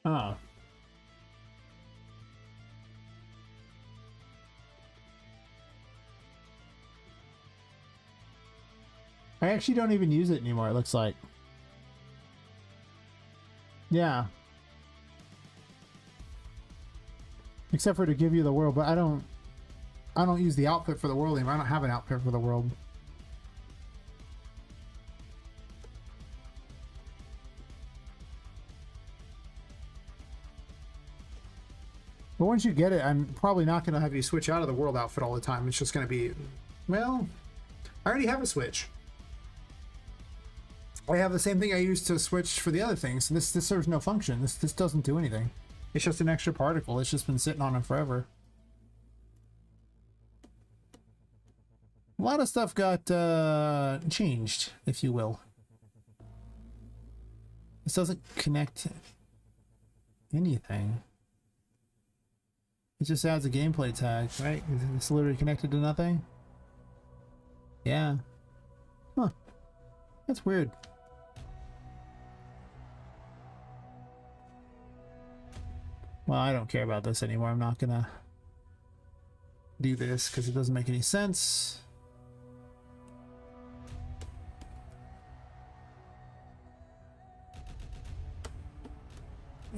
Oh. I actually don't even use it anymore, it looks like. Yeah. Except for to give you the world, but I don't use the outfit for the world anymore. I don't have an outfit for the world. But once you get it, I'm probably not going to have you switch out of the world outfit all the time. It's just going to be, well, I already have a switch. I have the same thing I used to switch for the other things. This serves no function. This doesn't do anything. It's just an extra particle. It's just been sitting on it forever. A lot of stuff got changed, if you will. This doesn't connect to anything. It just adds a gameplay tag, right? It's literally connected to nothing. Yeah. Huh. That's weird. Well, I don't care about this anymore. I'm not gonna do this because it doesn't make any sense.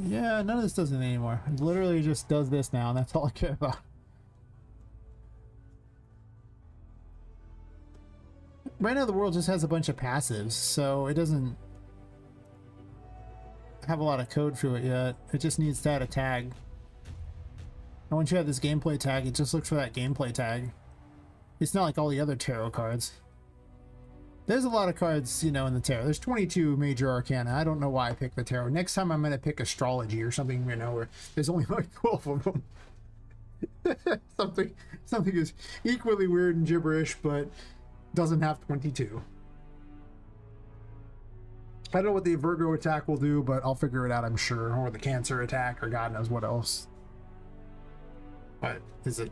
Yeah, none of this does anything anymore. It literally just does this now, and that's all I care about. Right now the world just has a bunch of passives, so it doesn't have a lot of code through it yet. It just needs to add a tag. And once you have this gameplay tag, it just looks for that gameplay tag. It's not like all the other tarot cards. There's a lot of cards, you know, in the tarot. There's 22 major arcana. I don't know why I picked the tarot. Next time I'm going to pick astrology or something, you know, where there's only like 12 of them. something is equally weird and gibberish, but doesn't have 22. I don't know what the Virgo attack will do, but I'll figure it out, I'm sure. Or the Cancer attack, or God knows what else. But is it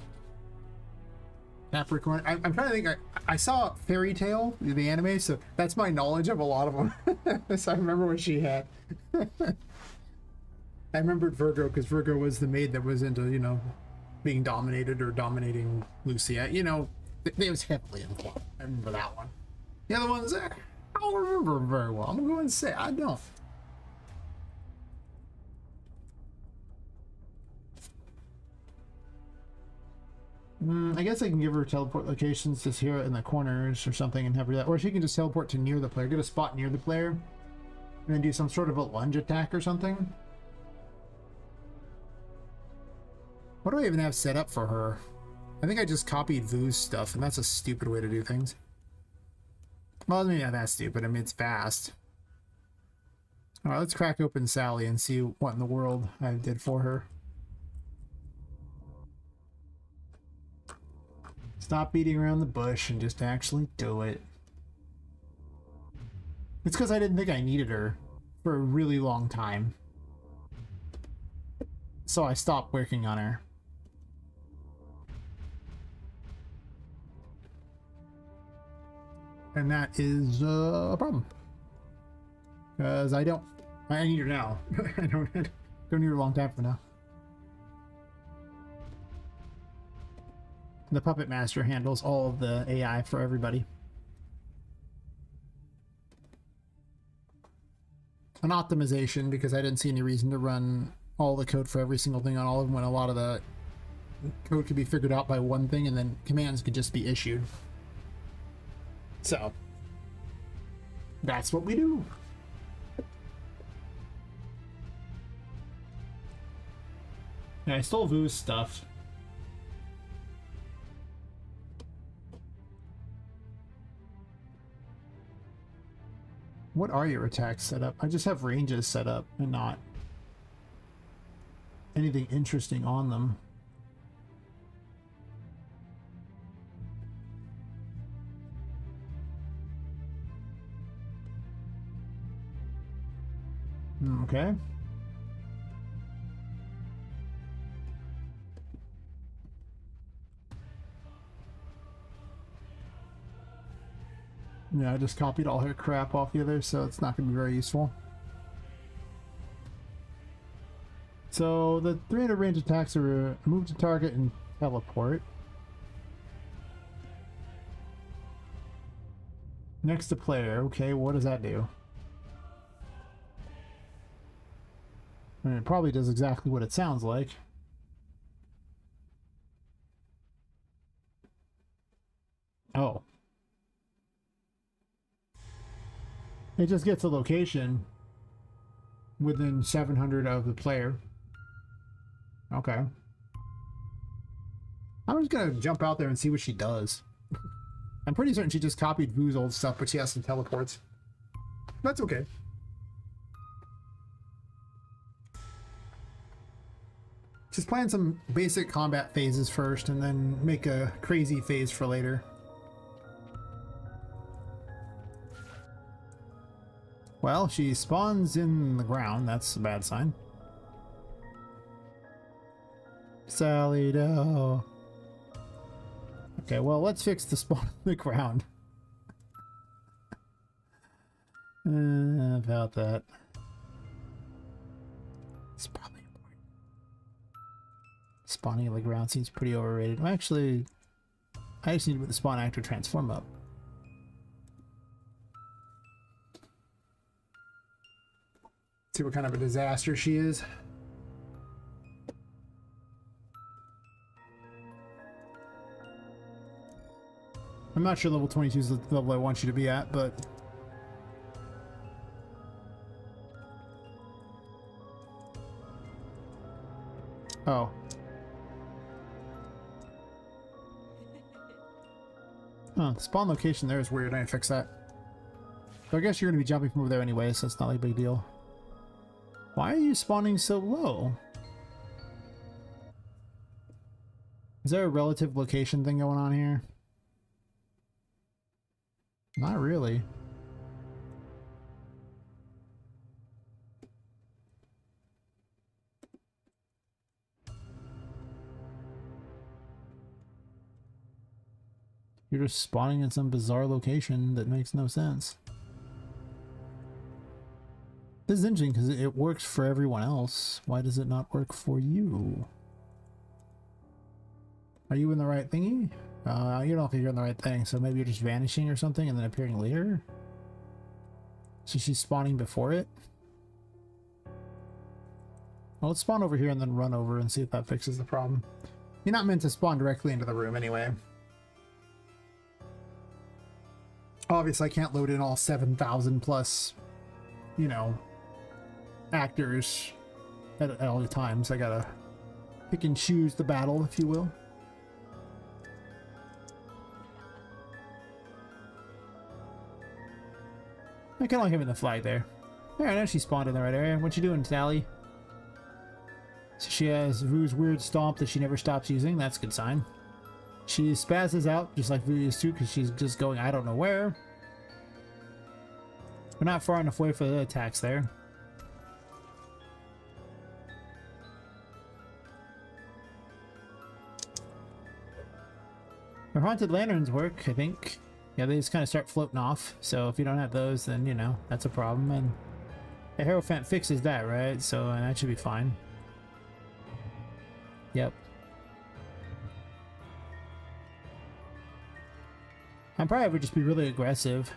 Capricorn. I'm trying to think. I saw Fairy Tale, the anime, so that's my knowledge of a lot of them. So I remember what she had. I remembered Virgo because Virgo was the maid that was into, you know, being dominated or dominating Lucia. You know, they was heavily involved. I remember that one. The other ones, I don't remember very well. I'm going to say I don't. I guess I can give her teleport locations just here in the corners or something and have her that. Or she can just teleport to near the player. Get a spot near the player. And then do some sort of a lunge attack or something. What do I even have set up for her? I think I just copied Vu's stuff, and that's a stupid way to do things. Well, maybe not that stupid. I mean, it's fast. Alright, let's crack open Sally and see what in the world I did for her. Stop beating around the bush and just actually do it. It's because I didn't think I needed her for a really long time. So I stopped working on her. And that is a problem. Because I need her now. I don't need her a long time from now. The Puppet Master handles all of the AI for everybody. An optimization, because I didn't see any reason to run all the code for every single thing on all of them when a lot of the code could be figured out by one thing and then commands could just be issued. So, that's what we do. And I stole Vu's stuff. What are your attacks set up? I just have ranges set up and not anything interesting on them. Okay. Yeah, I just copied all her crap off the other, so it's not going to be very useful. So the 300 range attacks are move to target and teleport. Next to player. Okay, what does that do? I mean, it probably does exactly what it sounds like. Oh. It just gets a location within 700 of the player. Okay. I'm just gonna jump out there and see what she does. I'm pretty certain she just copied Vu's old stuff, but she has some teleports. That's okay. Just plan some basic combat phases first and then make a crazy phase for later. Well, she spawns in the ground. That's a bad sign. Sally, no. Okay, well, let's fix the spawn in the ground. About that. It's probably important. Spawning in the ground seems pretty overrated. Actually, I just need to put the spawn actor transform up. See what kind of a disaster she is. I'm not sure level 22 is the level I want you to be at, but... Oh. Huh, the spawn location there is weird. I need to fix that. So I guess you're going to be jumping from over there anyway, so it's not like a big deal. Why are you spawning so low? Is there a relative location thing going on here? Not really. You're just spawning in some bizarre location that makes no sense. This is interesting because it works for everyone else. Why does it not work for you? Are you in the right thingy? You don't think you're in the right thing, so maybe you're just vanishing or something and then appearing later? So she's spawning before it? Well, let's spawn over here and then run over and see if that fixes the problem. You're not meant to spawn directly into the room anyway. Obviously, I can't load in all 7,000 plus, you know, actors at all the times. I gotta pick and choose the battle, if you will. I kind of like having the flag there. Alright, now she spawned in the right area. What you doing, Sally? So she has Vu's weird stomp that she never stops using. That's a good sign. She spazzes out, just like Vu used to, because she's just going I don't know where. We're not far enough away for the attacks there. Our haunted lanterns work, I think. Yeah, they just kind of start floating off. So if you don't have those, then, you know, that's a problem. And the Hierophant fixes that, right? So that should be fine. Yep. I'm probably would just be really aggressive.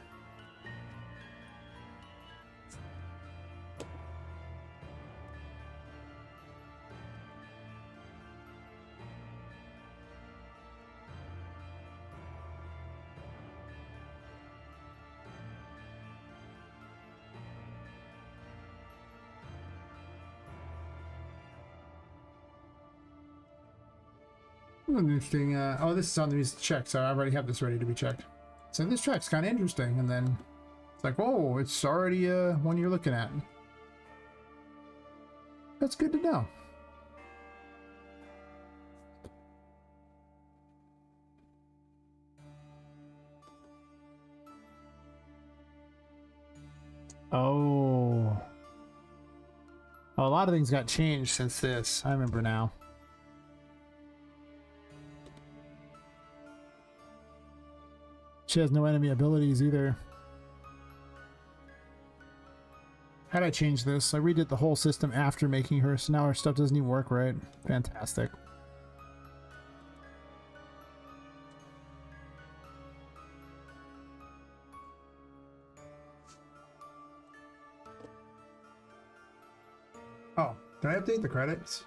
Interesting. Oh, this is on the music check, so I already have this ready to be checked. So this track's kind of interesting, and then it's like, oh, it's already one you're looking at. That's good to know. Oh. Oh, a lot of things got changed since this. I remember now. She has no enemy abilities either. How'd I change this? I redid the whole system after making her, so now her stuff doesn't even work right. Fantastic. Oh, did I update the credits?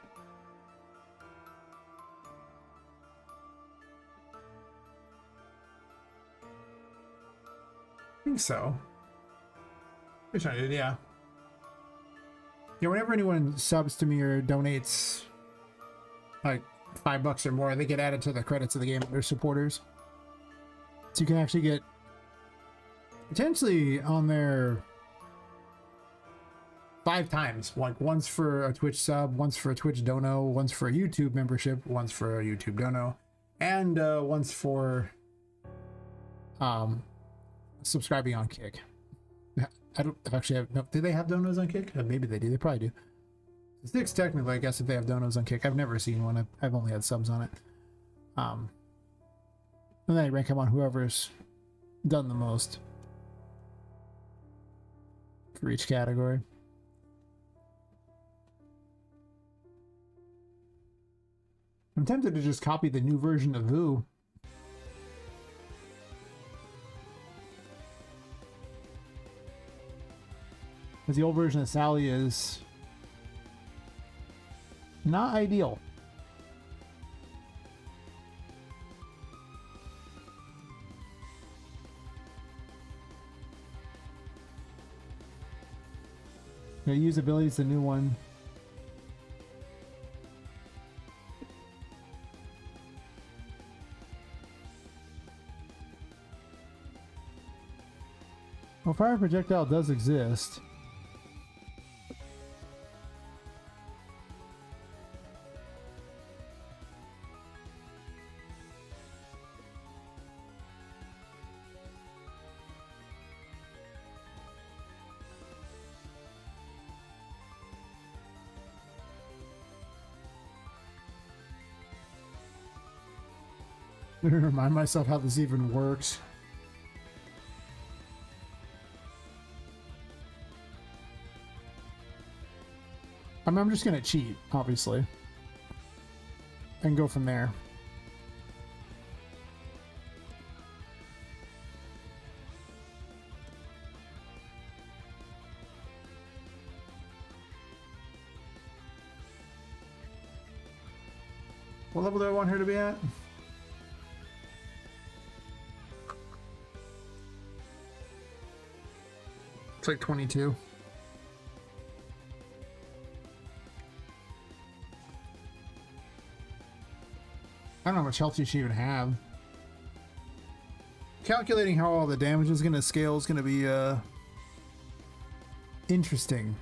I think so. Wish I did, yeah. Yeah, whenever anyone subs to me or donates like $5 or more, they get added to the credits of the game. They're supporters. So you can actually get potentially on there 5 times. Like once for a Twitch sub, once for a Twitch dono, once for a YouTube membership, once for a YouTube dono, and once for subscribing on Kick. I don't actually have, no, do they have donos on Kick? Maybe they do, they probably do. 6 technically, I guess, if they have donos on Kick. I've never seen one. I've only had subs on it. And then I rank them on whoever's done the most for each category. I'm tempted to just copy the new version of Vu. Because the old version of Sally is not ideal. The usability is the new one. Well, fire projectile does exist. I don't remind myself how this even works. I mean, I'm just gonna cheat, obviously, and go from there. What level do I want her to be at? It's like 22. I don't know how much health you should even have. Calculating how all the damage is going to scale is going to be interesting.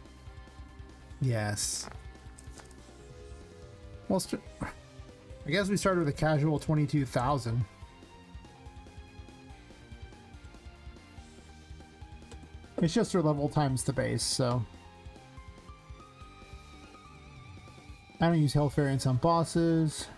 Yes. Well, I guess we started with a casual 22,000. It's just her level times the base, so. I don't use health variants on bosses.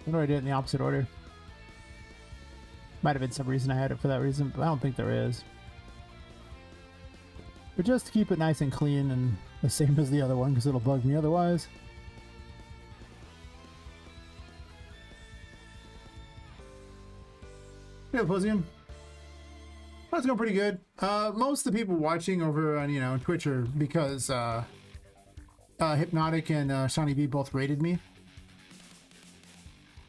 What do I do it in the opposite order? Might have been some reason I had it for that reason, but I don't think there is. But just to keep it nice and clean and the same as the other one, because it'll bug me otherwise. Yeah, Posian. That's going pretty good. Most of the people watching over on, Twitch are because Hypnotic and Shawnee V both rated me.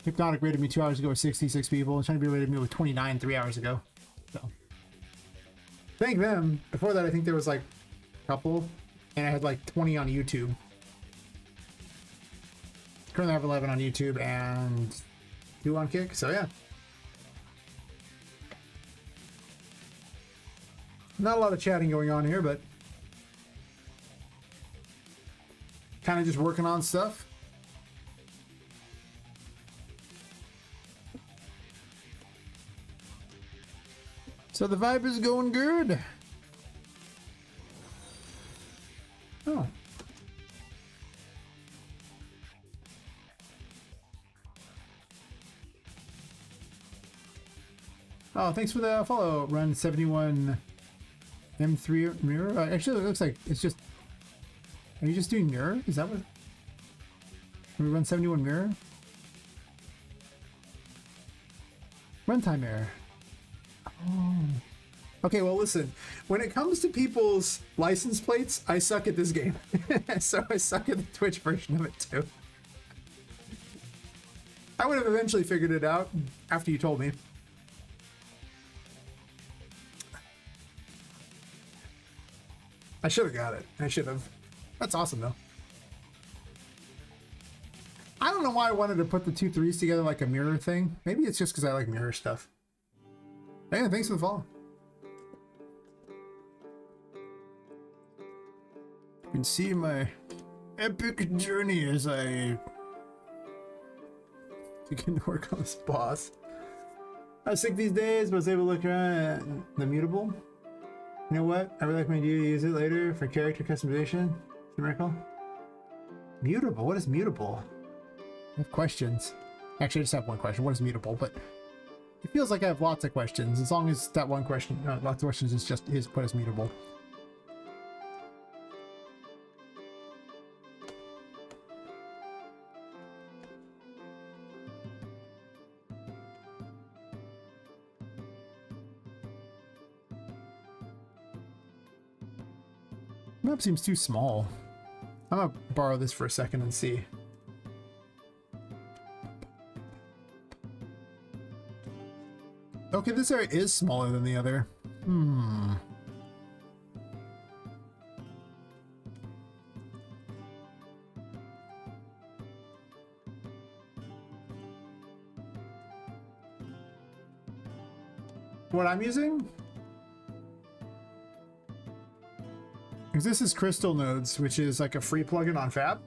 Hypnotic rated me 2 hours ago with 66 people, and Shawnee V rated me with 29 3 hours ago. So, thank them. Before that, I think there was like a couple, and I had like 20 on YouTube. Currently, I have 11 on YouTube and 2 on Kick. So yeah. Not a lot of chatting going on here, but kind of just working on stuff. So the vibe is going good. Oh. Oh, thanks for the follow, Run 71 M3 mirror. Actually, it looks like it's just. Are you just doing mirror? Is that what? Can we run 71 mirror? Runtime error. Oh. Okay, well, listen. When it comes to people's license plates, I suck at this game. So I suck at the Twitch version of it too. I would have eventually figured it out after you told me. I should have got it. I should have. That's awesome, though. I don't know why I wanted to put the 2 3s together like a mirror thing. Maybe it's just because I like mirror stuff. Hey, thanks for the follow. You can see my epic journey as I begin to work on this boss. I was sick these days, but I was able to look around at the mutable. You know what? I really recommend you to use it later for character customization. It's a miracle. Mutable? What is mutable? I have questions. Actually, I just have one question. What is mutable? But it feels like I have lots of questions. As long as that one question, lots of questions is just what is mutable. Map seems too small. I'm gonna borrow this for a second and see. Okay, this area is smaller than the other. What I'm using? Because this is Crystal Nodes, which is like a free plugin on Fab.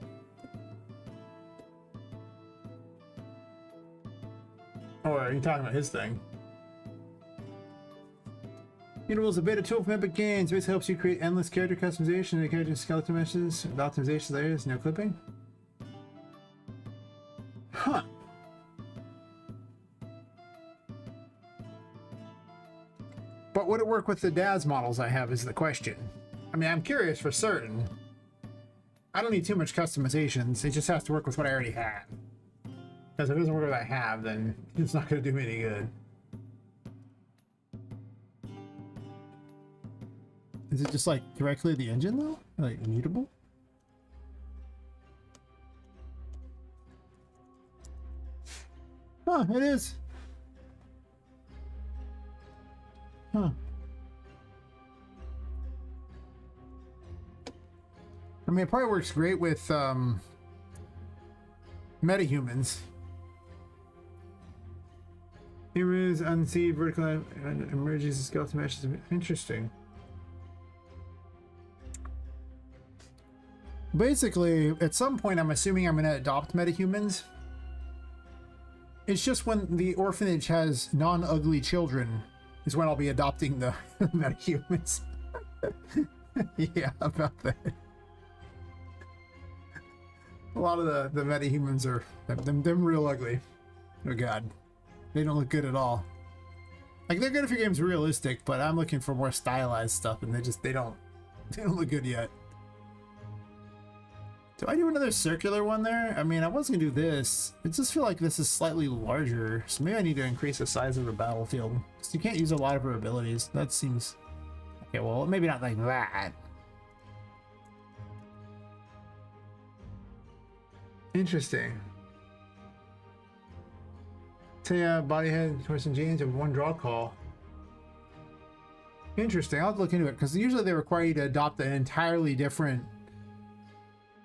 Or are you talking about his thing? Mutable is a beta tool from Epic Games. It helps you create endless character customization and character skeleton meshes, with optimization layers, no clipping. Huh. But would it work with the DAS models I have is the question. I mean, I'm curious for certain. I don't need too much customizations. It just has to work with what I already have. Because if it doesn't work with what I have, then it's not going to do me any good. Is it just like directly the engine though? Like mutable? Huh, it is. Huh. I mean, it probably works great with metahumans. Humans, unseen, vertical, and emerges skeleton meshes. Interesting. Basically, at some point, I'm assuming I'm going to adopt metahumans. It's just when the orphanage has non-ugly children is when I'll be adopting the metahumans. Yeah, about that. A lot of the metahumans are them real ugly. Oh god, they don't look good at all. Like they're good if your game's realistic, but I'm looking for more stylized stuff, and they don't look good yet. Do I do another circular one there? I mean, I was gonna do this. It just feel like this is slightly larger, so maybe I need to increase the size of the battlefield. So you can't use a lot of her abilities. That seems okay. Well, maybe not like that. Interesting. So yeah, body head, horse and jeans, and one draw call. Interesting. I'll have to look into it because usually they require you to adopt an entirely different.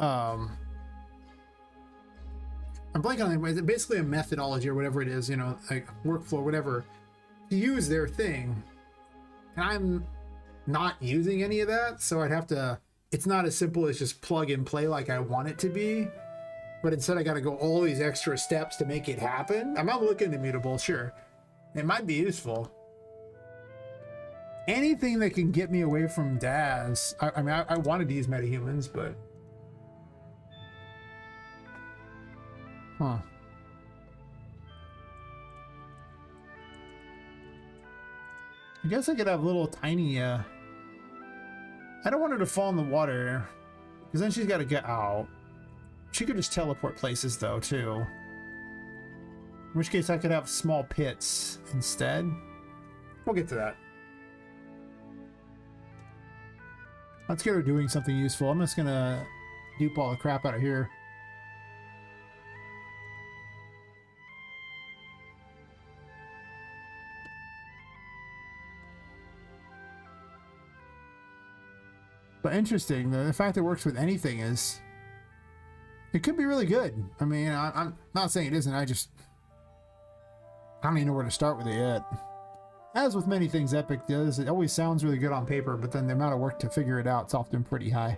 I'm blanking on it. Basically a methodology or whatever it is, you know, like workflow, whatever, to use their thing. And I'm not using any of that, so I'd have to. It's not as simple as just plug and play like I want it to be. But instead I got to go all these extra steps to make it happen. I'm not looking at mutable, sure. It might be useful. Anything that can get me away from DAS. I mean, I wanted to use metahumans, but... Huh. I guess I could have little tiny, I don't want her to fall in the water, because then she's got to get out. She could just teleport places though too. In which case I could have small pits instead. We'll get to that. Let's get her doing something useful. I'm just gonna dupe all the crap out of here. But interesting, the fact that it works with anything is... It could be really good. I mean, I'm not saying it isn't, I don't even know where to start with it yet. As with many things Epic does, it always sounds really good on paper, but then the amount of work to figure it out is often pretty high.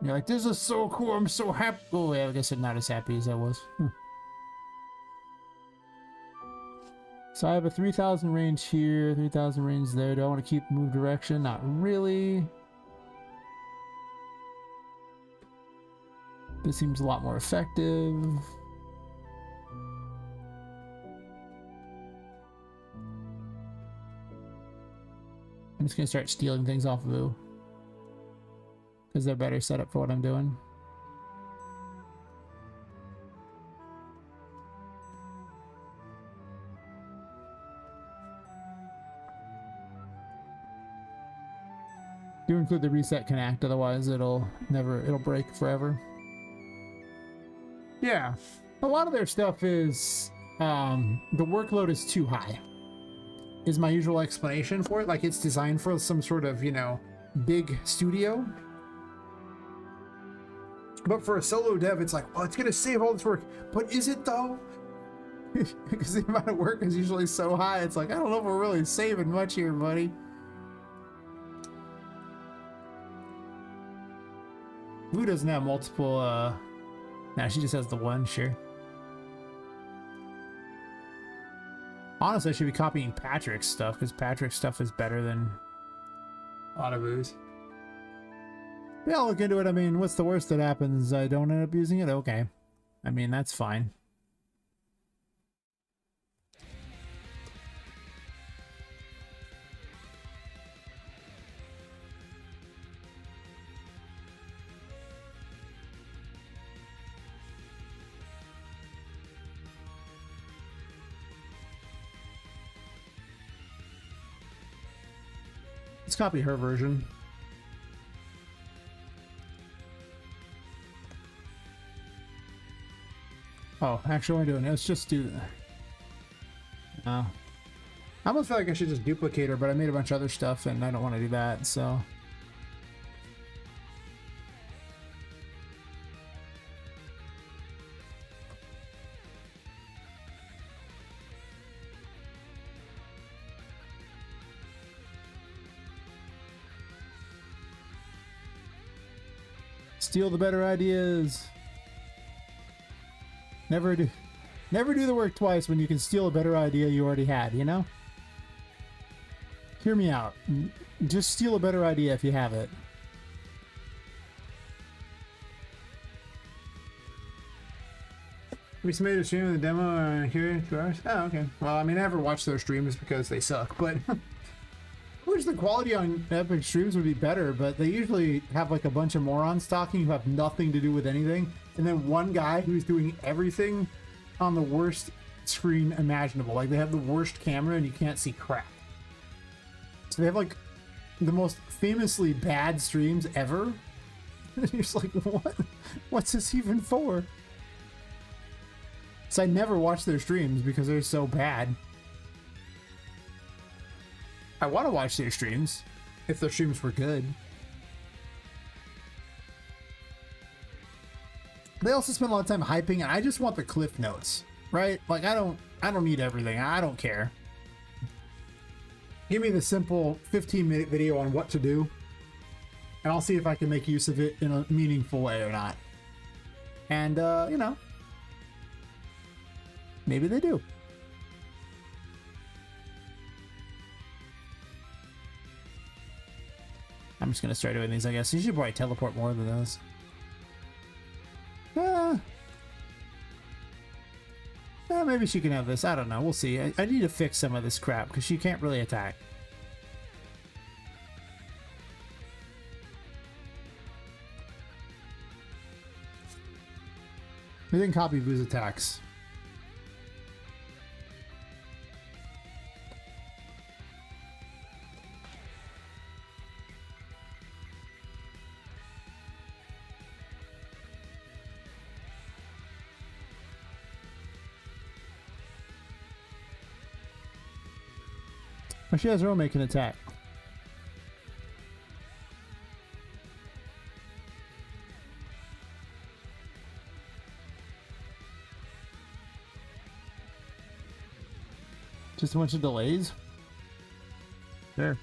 You're like, this is so cool, I'm so happy. Oh yeah, I guess I'm not as happy as I was. So I have a 3,000 range here, 3,000 range there. Do I want to keep move direction? Not really. This seems a lot more effective. I'm just gonna start stealing things off of Vu, because they're better set up for what I'm doing. Do include the reset connect, otherwise it'll break forever. Yeah, a lot of their stuff is the workload is too high, is my usual explanation for it. Like it's designed for some sort of, you know, big studio. But for a solo dev, it's like, well, it's gonna save all this work. But is it though? Because the amount of work is usually so high, it's like, I don't know if we're really saving much here, buddy. Who doesn't have multiple, nah, she just has the one, sure. Honestly, I should be copying Patrick's stuff, because Patrick's stuff is better than Autovoo's. Yeah, I'll look into it. I mean, what's the worst that happens? I don't end up using it? Okay. I mean, that's fine. Let's copy her version. Oh, actually, what am I doing? Let's just do that. I almost feel like I should just duplicate her, but I made a bunch of other stuff and I don't want to do that, so. Steal the better ideas. Never do the work twice when you can steal a better idea you already had, you know? Hear me out. Just steal a better idea if you have it. We submitted a stream of the demo here in 2 hours? Oh, okay. Well, I mean, I never watch their streams because they suck, but I wish the quality on Epic streams would be better, but they usually have like a bunch of morons talking who have nothing to do with anything, and then one guy who's doing everything on the worst screen imaginable. Like, they have the worst camera and you can't see crap. So they have like the most famously bad streams ever. And you're just like, what? What's this even for? So I never watch their streams because they're so bad. I want to watch their streams if their streams were good. They also spend a lot of time hyping, and I just want the cliff notes, right? Like, I don't need everything. I don't care. Give me the simple 15-minute video on what to do, and I'll see if I can make use of it in a meaningful way or not. And, you know, maybe they do. I'm just gonna start doing these, I guess. You should probably teleport more than those. Maybe she can have this. I don't know. We'll see. I need to fix some of this crap because she can't really attack. We didn't copy Vu's attacks. Well, she has her own make an attack. Just a bunch of delays? Sure.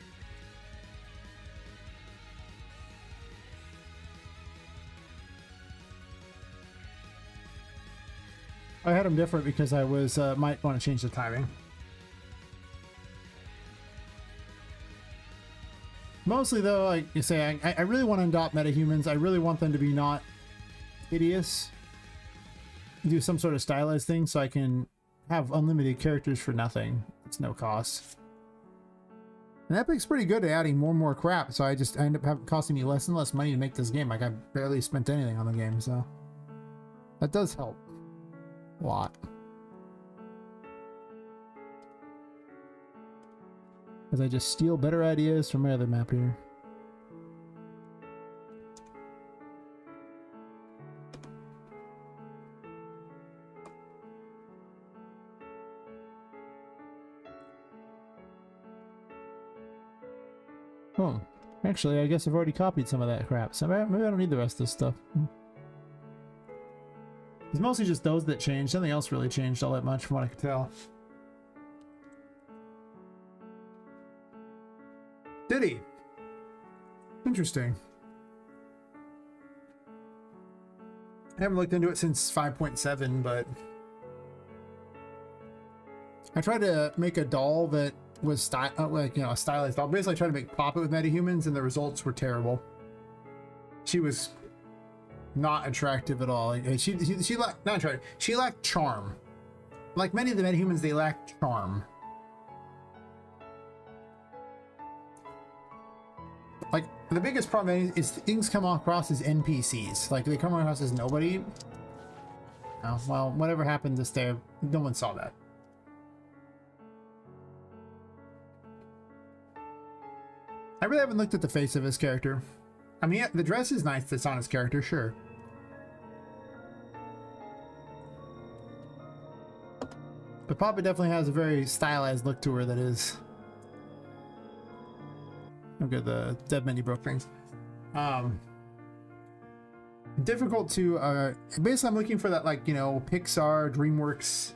I had them different because I was might want to change the timing. Mostly though, like you say, I really want to adopt metahumans. I really want them to be not hideous. Do some sort of stylized thing so I can have unlimited characters for nothing. It's no cost. And Epic's pretty good at adding more and more crap, so I end up having costing me less and less money to make this game. Like, I barely spent anything on the game, so that does help a lot. As I just steal better ideas from my other map here. Oh, actually, I guess I've already copied some of that crap, so maybe I don't need the rest of this stuff. It's mostly just those that changed. Nothing else really changed all that much from what I could tell. Did he? Interesting. I haven't looked into it since 5.7, but I tried to make a doll that was like, you know, a stylized doll. Basically, I tried to make Poppet with metahumans, and the results were terrible. She was not attractive at all. Like, she lacked, not attractive. She lacked charm. Like many of the metahumans, they lacked charm. Like, the biggest problem is things come across as NPCs. Like, they come across as nobody. Oh, well, whatever happened this day, no one saw that. I really haven't looked at the face of his character. I mean, yeah, the dress is nice that's on his character, sure. But Poppet definitely has a very stylized look to her that is... Okay, the dead menu broke things. Difficult to basically I'm looking for that, like, you know, Pixar, DreamWorks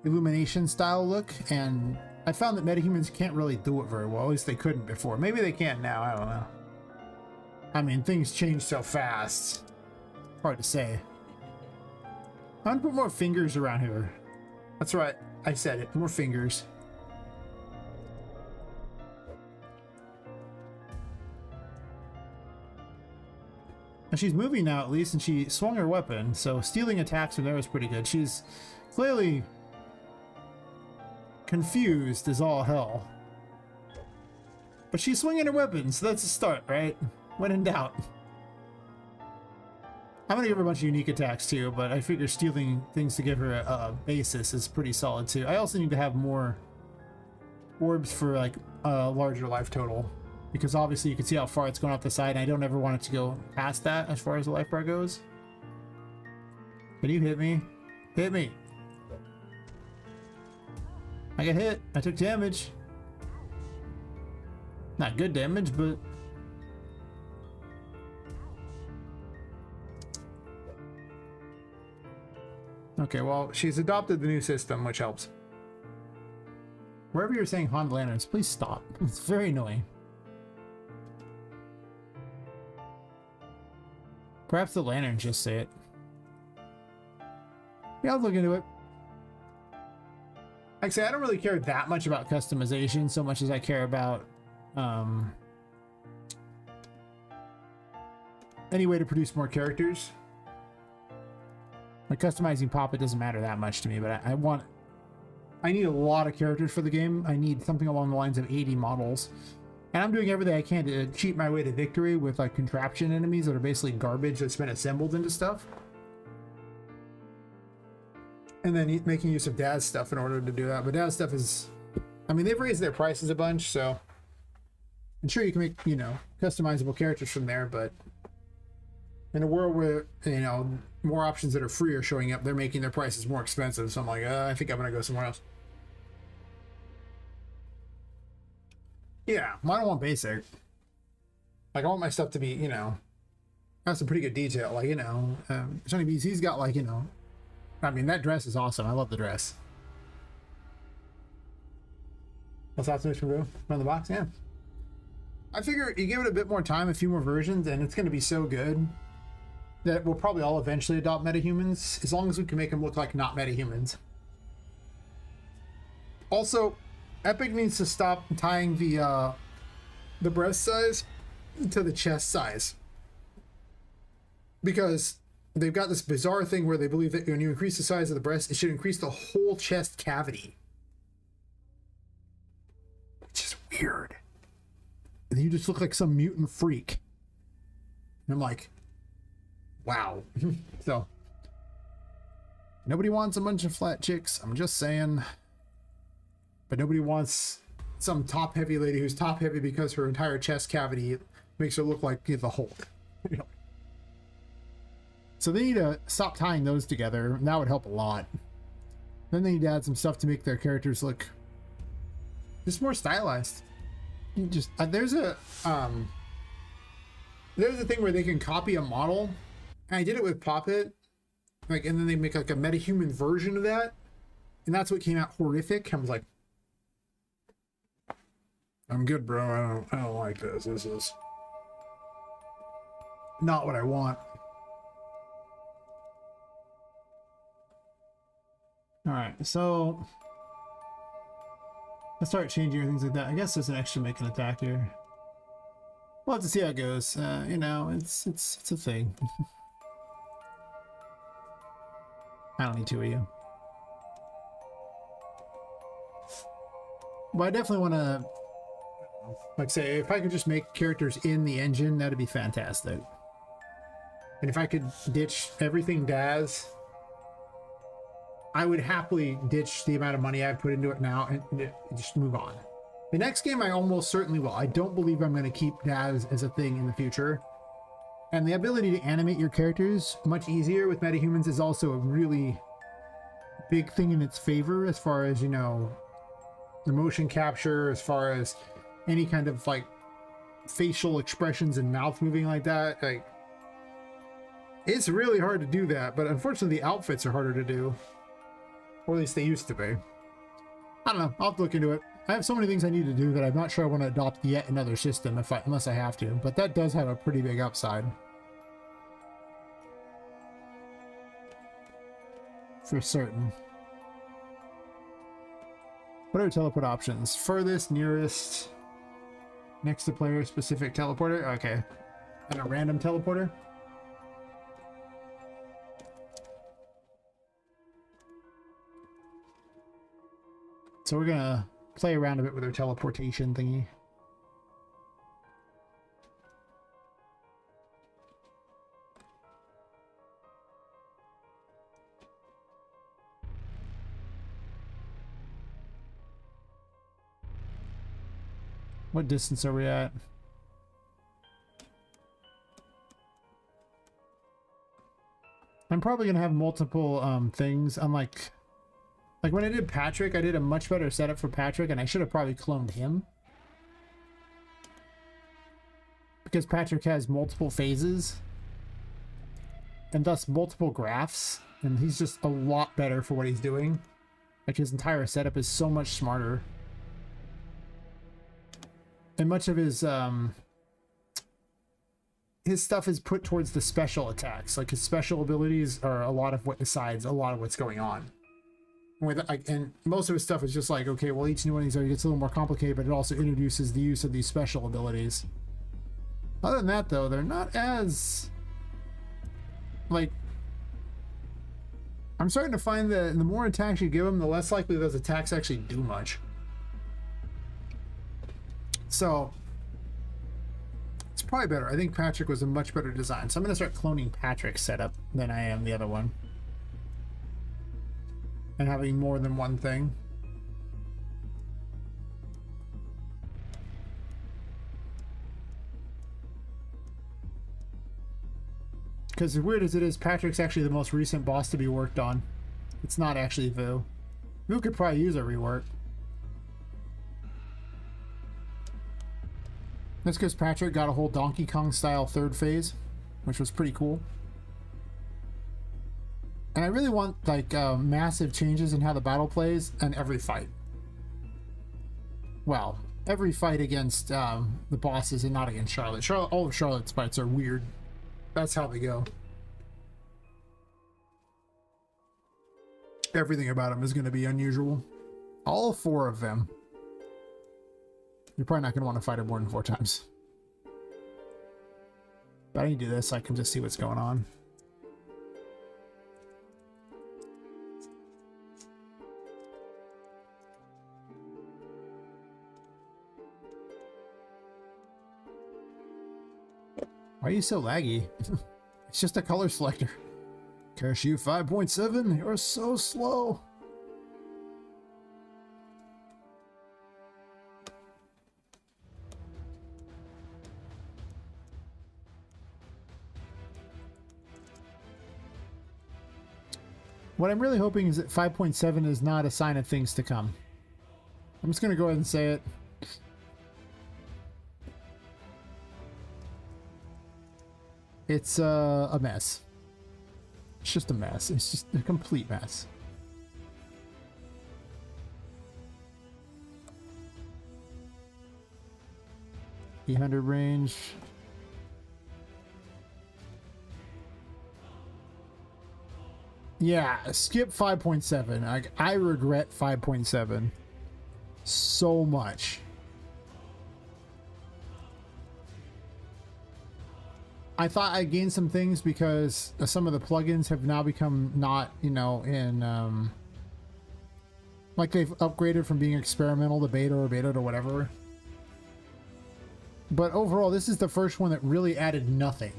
Illumination style look, and I found that metahumans can't really do it very well. At least they couldn't before. Maybe they can now, I don't know. I mean, things change so fast. Hard to say. I'm gonna put more fingers around here. That's right, I said it, more fingers. And she's moving now, at least, and she swung her weapon, so stealing attacks from there was pretty good. She's clearly confused as all hell. But she's swinging her weapon, so that's a start, right? When in doubt. I'm gonna give her a bunch of unique attacks too, but I figure stealing things to give her a basis is pretty solid too. I also need to have more orbs for, like, a larger life total. Because obviously you can see how far it's going off the side, and I don't ever want it to go past that as far as the life bar goes. Can you hit me? Hit me! I got hit. I took damage. Not good damage, but... Okay, well, she's adopted the new system, which helps. Wherever you're saying Honda Lanterns, please stop. It's very annoying. Perhaps the lanterns just say it. Yeah, I'll look into it. Like I say, I don't really care that much about customization so much as I care about any way to produce more characters. Like, customizing Poppet doesn't matter that much to me, but I need a lot of characters for the game. I need something along the lines of 80 models. And I'm doing everything I can to cheat my way to victory with, like, contraption enemies that are basically garbage that's been assembled into stuff. And then making use of Dad's stuff in order to do that. But Dad's stuff is... I mean, they've raised their prices a bunch, so... I'm sure you can make, you know, customizable characters from there, but... In a world where, you know, more options that are free are showing up, they're making their prices more expensive. So I'm like, I think I'm going to go somewhere else. Yeah, well, I don't want basic. Like, I want my stuff to be, you know, have some pretty good detail. Like, you know, Johnny B's, he's got, like, you know, I mean, that dress is awesome. I love the dress. What's optimism do on the box? Yeah. I figure you give it a bit more time, a few more versions, and it's going to be so good that we'll probably all eventually adopt metahumans, as long as we can make them look like not metahumans. Also, Epic needs to stop tying the breast size to the chest size, because they've got this bizarre thing where they believe that when you increase the size of the breast, it should increase the whole chest cavity, which is weird. And you just look like some mutant freak. And I'm like, wow. So nobody wants a bunch of flat chicks, I'm just saying. But nobody wants some top heavy lady who's top heavy because her entire chest cavity makes her look like the Hulk. You know? So they need to stop tying those together. That would help a lot. Then they need to add some stuff to make their characters look just more stylized. You just there's a thing where they can copy a model. And I did it with Poppet. Like, and then they make like a metahuman version of that, and that's what came out horrific. I was like, I'm good, bro. I don't like this. This is not what I want. All right, so let's start changing things like that. I guess there's an extra make an attack here. We'll have to see how it goes. You know, it's a thing. I don't need two of you. But I definitely want to, like, say, if I could just make characters in the engine, that'd be fantastic. And if I could ditch everything Daz, I would happily ditch the amount of money I've put into it now and just move on. The next game I almost certainly will. I don't believe I'm going to keep Daz as a thing in the future. And the ability to animate your characters much easier with metahumans is also a really big thing in its favor, as far as, you know, the motion capture, as far as any kind of like facial expressions and mouth moving like that. Like, it's really hard to do that, but unfortunately the outfits are harder to do. Or at least they used to be. I don't know. I'll have to look into it. I have so many things I need to do that I'm not sure I want to adopt yet another system unless I have to. But that does have a pretty big upside. For certain. What are teleport options? Furthest, nearest, next to player specific teleporter? Okay. And a random teleporter? So we're gonna play around a bit with our teleportation thingy. What distance are we at? I'm probably gonna have multiple things. Unlike like when I did Patrick, I did a much better setup for Patrick, and I should have probably cloned him. Because Patrick has multiple phases. And thus multiple graphs. And he's just a lot better for what he's doing. Like, his entire setup is so much smarter. And much of his stuff is put towards the special attacks. Like, his special abilities are a lot of what decides a lot of what's going on. And most of his stuff is just like, okay, well, each new one of these gets a little more complicated, but it also introduces the use of these special abilities. Other than that, though, they're not as, like, I'm starting to find that the more attacks you give them, the less likely those attacks actually do much. So it's probably better. I think Patrick was a much better design. So I'm going to start cloning Patrick's setup than I am the other one. And having more than one thing. Because as weird as it is, Patrick's actually the most recent boss to be worked on. It's not actually Vu. Vu could probably use a rework. That's because Patrick got a whole Donkey Kong style third phase, which was pretty cool. And I really want like massive changes in how the battle plays in every fight. Well, every fight against the bosses and not against Charlotte. All of Charlotte's fights are weird. That's how they go. Everything about him is going to be unusual. All 4 of them. You're probably not going to want to fight him more than 4 times. But I need to do this so I can just see what's going on. Why are you so laggy? It's just a color selector. Cashew 5.7, you're so slow. What I'm really hoping is that 5.7 is not a sign of things to come. I'm just going to go ahead and say it. It's a mess. just a mess. It's just a complete mess. E100 range. Yeah, skip 5.7. I regret 5.7 so much. I thought I gained some things because some of the plugins have now become not, you know, in like they've upgraded from being experimental to beta or beta to whatever. But overall, this is the first one that really added nothing.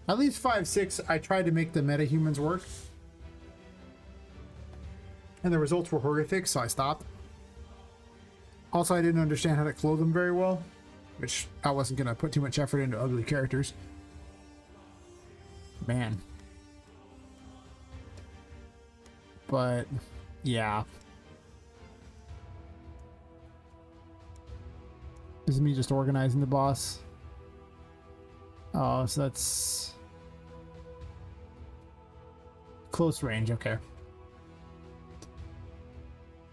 At least 5.6, I tried to make the metahumans work. And the results were horrific, so I stopped. Also, I didn't understand how to clothe them very well, which I wasn't going to put too much effort into ugly characters. Man. But, yeah. This is me just organizing the boss. Oh, so that's close range, okay.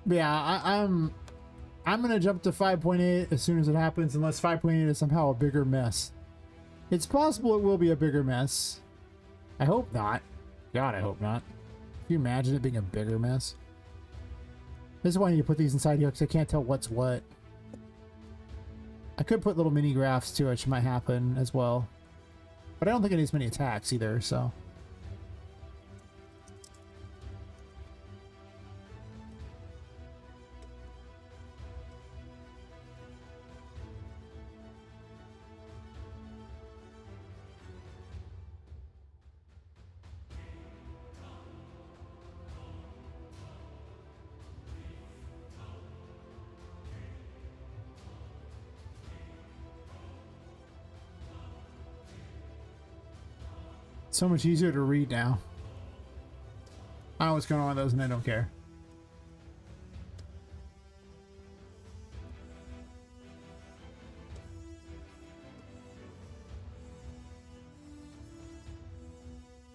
But yeah, I'm gonna jump to 5.8 as soon as it happens, unless 5.8 is somehow a bigger mess. It's possible it will be a bigger mess. I hope not. God, I hope not. Can you imagine it being a bigger mess? This is why I need to put these inside here, because I can't tell what's what. I could put little mini graphs to it, which might happen as well. But I don't think it needs many attacks either, so. So much easier to read now. I know what's going on with those and I don't care.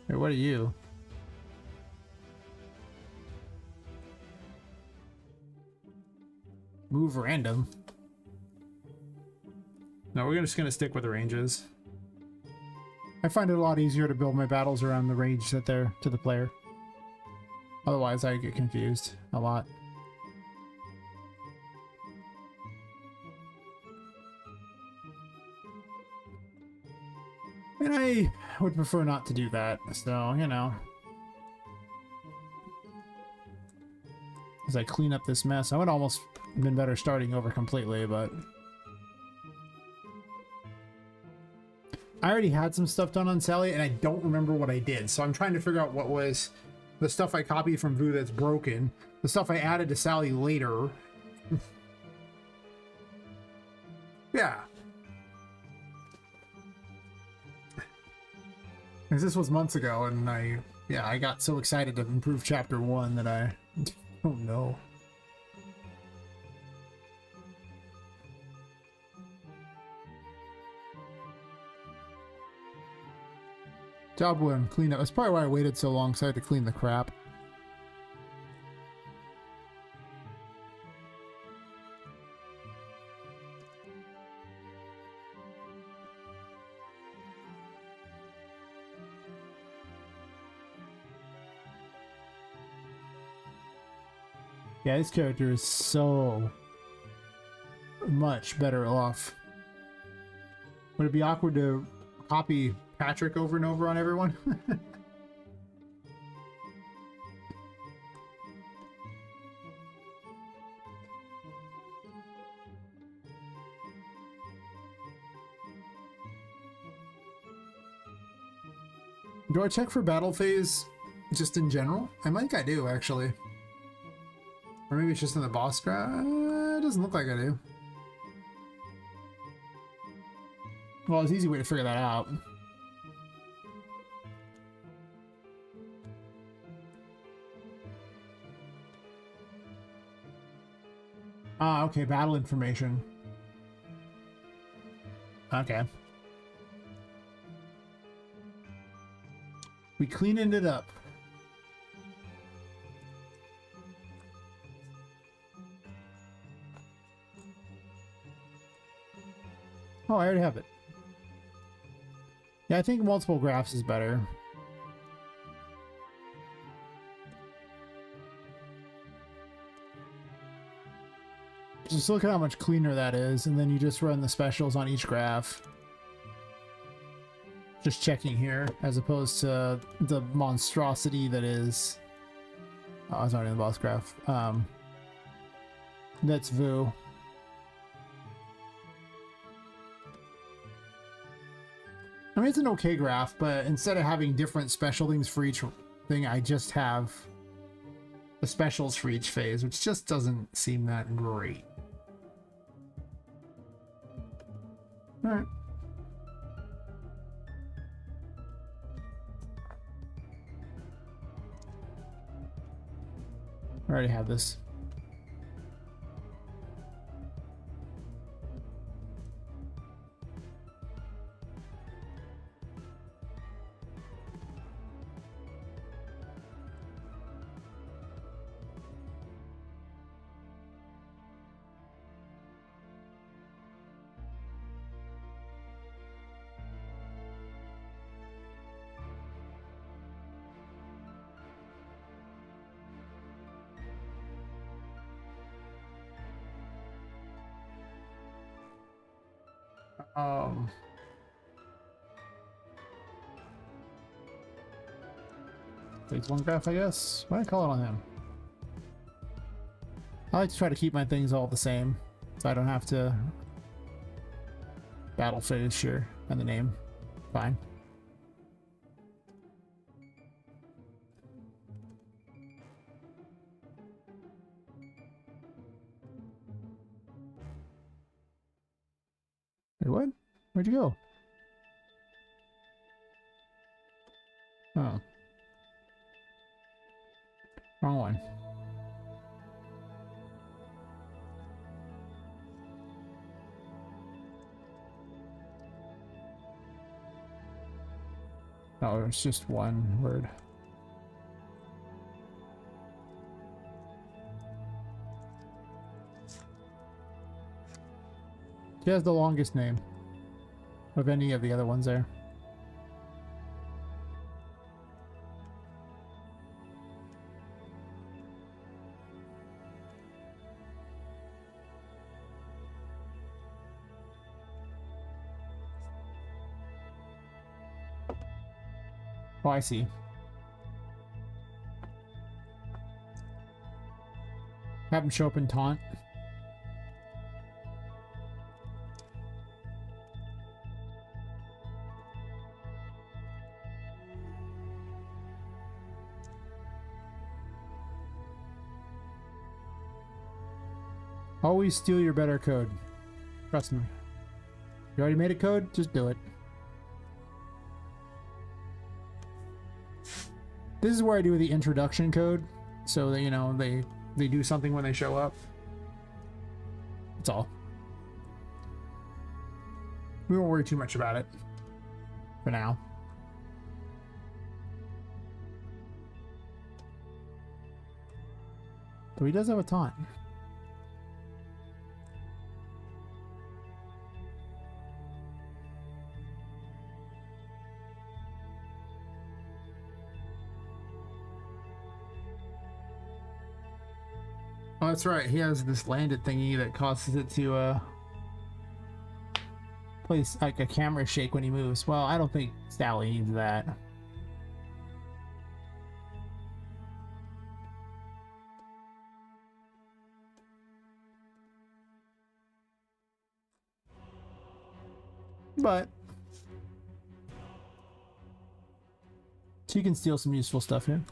Hey, what are you? Move random. No, we're just gonna stick with the ranges. I find it a lot easier to build my battles around the range that they're to the player. Otherwise, I get confused a lot. And I would prefer not to do that, so, you know. As I clean up this mess, I would almost have been better starting over completely, but... I already had some stuff done on Sally, and I don't remember what I did. So I'm trying to figure out what was the stuff I copied from Vu that's broken, the stuff I added to Sally later. Yeah. Because this was months ago, and I got so excited to improve Chapter 1 that I don't know. Job one, clean up. That's probably why I waited so long, so I had to clean the crap. Yeah, this character is so much better off. Would it be awkward to copy Patrick over and over on everyone? Do I check for battle phase just in general? I think I do, actually. Or maybe it's just in the boss scrap. It doesn't look like I do. Well, it's an easy way to figure that out. Ah, okay, battle information. Okay. We cleaned it up. Oh, I already have it. Yeah, I think multiple graphs is better. Just look at how much cleaner that is, and then you just run the specials on each graph. Just checking here, as opposed to the monstrosity that is... Oh, it's not in the boss graph. That's Vu. I mean, it's an okay graph, but instead of having different special things for each thing, I just have the specials for each phase, which just doesn't seem that great. Alright. I already have this. Takes one graph, I guess. Why did I call it on him? I like to try to keep my things all the same, so I don't have to battle phase, sure, and the name. Fine. Wait, what? Where'd you go? Oh. Wrong one. Oh, it's just one word. She has the longest name of any of the other ones there. Oh, I see. Have him show up in taunt. Always steal your better code. Trust me. You already made a code? Just do it. This is where I do the introduction code, so that, you know, they do something when they show up. That's all. We won't worry too much about it for now. But he does have a taunt. Oh, that's right. He has this landed thingy that causes it to place like a camera shake when he moves. Well, I don't think Sally needs that. But she can steal some useful stuff here.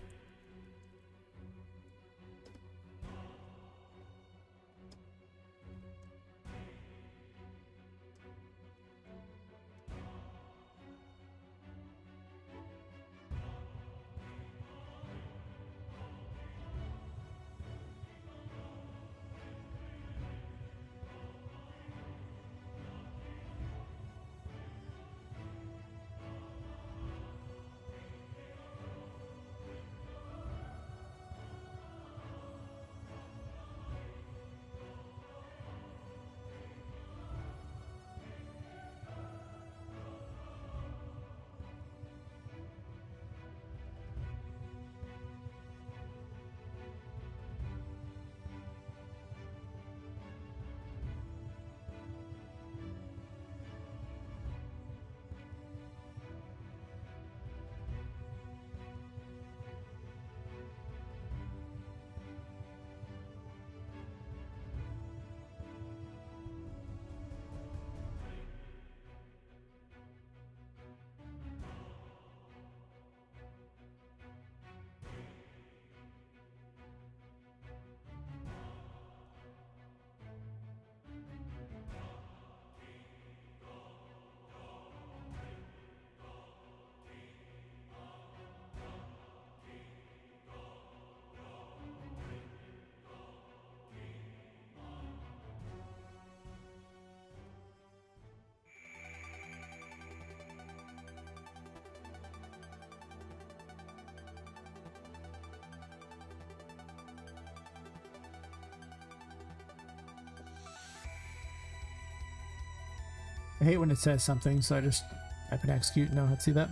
I hate when it says something, so I just type and execute. No, let's see that.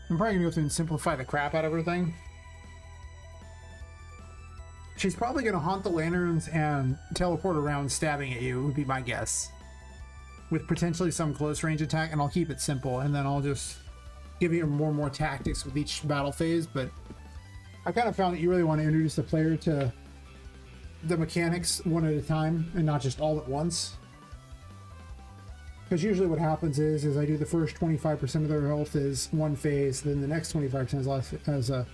I'm probably gonna go through and simplify the crap out of everything. She's probably gonna haunt the lanterns and teleport around stabbing at you, would be my guess. With potentially some close range attack, and I'll keep it simple, and then I'll just give you more and more tactics with each battle phase. But I kind of found that you really want to introduce the player to the mechanics one at a time and not just all at once. Because usually what happens is I do the first 25% of their health is one phase, then the next 25% as a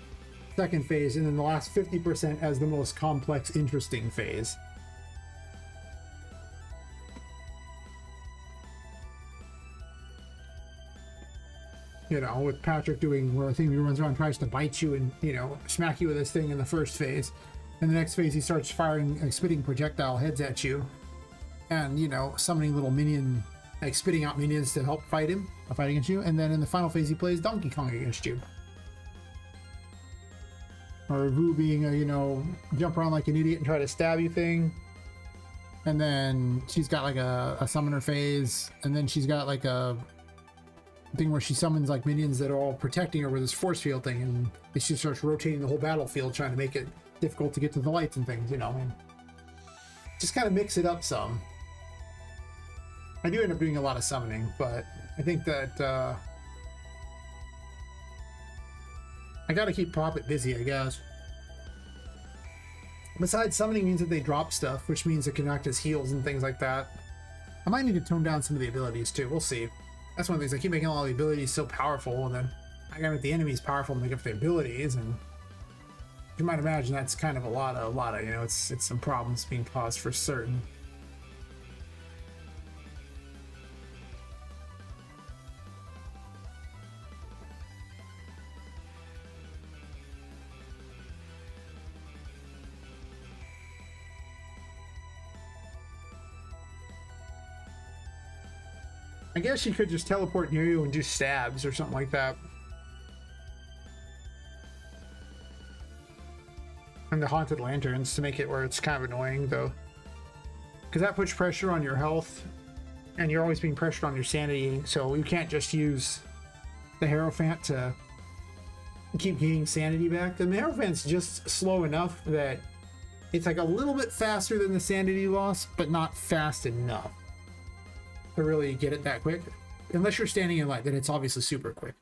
second phase, and then the last 50% as the most complex, interesting phase. You know, with Patrick doing where I think he runs around and tries to bite you and, you know, smack you with this thing in the first phase. In the next phase, he starts firing, like, spitting projectile heads at you. And, you know, summoning little minion, like, spitting out minions to help fight against you. And then in the final phase, he plays Donkey Kong against you. Or Vu being a, you know, jump around like an idiot and try to stab you thing. And then she's got, like, a summoner phase. And then she's got, like, a thing where she summons like minions that are all protecting her with this force field thing, and she starts rotating the whole battlefield trying to make it difficult to get to the lights and things, you know, and just kind of mix it up some. I do end up doing a lot of summoning, but I think that I gotta keep Poppet busy, I guess. Besides, summoning means that they drop stuff, which means it can act as heals and things like that. I might need to tone down some of the abilities too, we'll see. That's one of the things, I keep making all the abilities so powerful, and then I gotta make the enemies powerful to make up the abilities, and you might imagine that's kind of a lot of, you know, it's some problems being caused for certain. I guess she could just teleport near you and do stabs or something like that. And the haunted lanterns to make it where it's kind of annoying though. Because that puts pressure on your health, and you're always being pressured on your sanity, so you can't just use the Hierophant to keep gaining sanity back. The Hierophant's just slow enough that it's like a little bit faster than the sanity loss, but not fast enough to really get it that quick. Unless you're standing in light, then it's obviously super quick.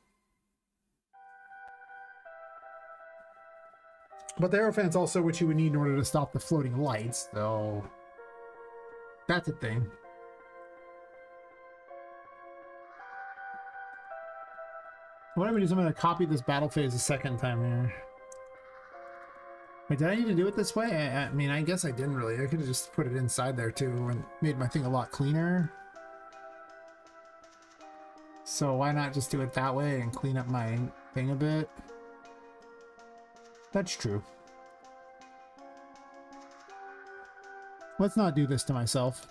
But the Hierophant's also what you would need in order to stop the floating lights, so that's a thing. What I'm gonna do is I'm gonna copy this battle phase a second time here. Wait, did I need to do it this way? I mean, I guess I didn't really. I could have just put it inside there too and made my thing a lot cleaner. So why not just do it that way and clean up my thing a bit? That's true. Let's not do this to myself.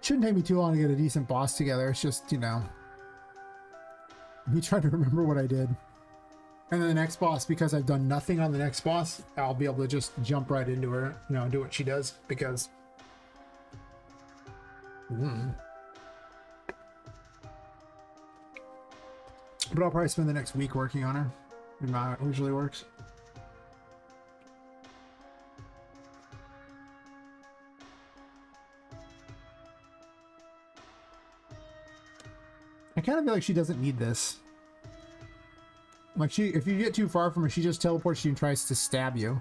Shouldn't take me too long to get a decent boss together. It's just, you know, me trying to remember what I did. And then the next boss, because I've done nothing on the next boss, I'll be able to just jump right into her, you know, do what she does, because... But I'll probably spend the next week working on her. You know how it usually works. I kind of feel like she doesn't need this. Like, if you get too far from her, she just teleports you and tries to stab you.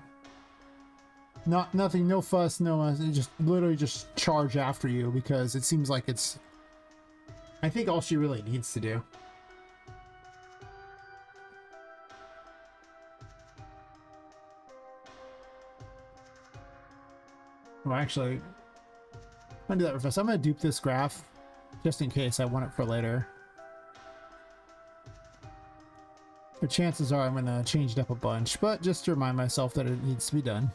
Nothing, no fuss, no, just literally just charge after you, because it seems like it's, I think, all she really needs to do. Well, actually, I'm gonna do that real fast. I'm gonna dupe this graph just in case I want it for later. The chances are I'm gonna change it up a bunch, but just to remind myself that it needs to be done.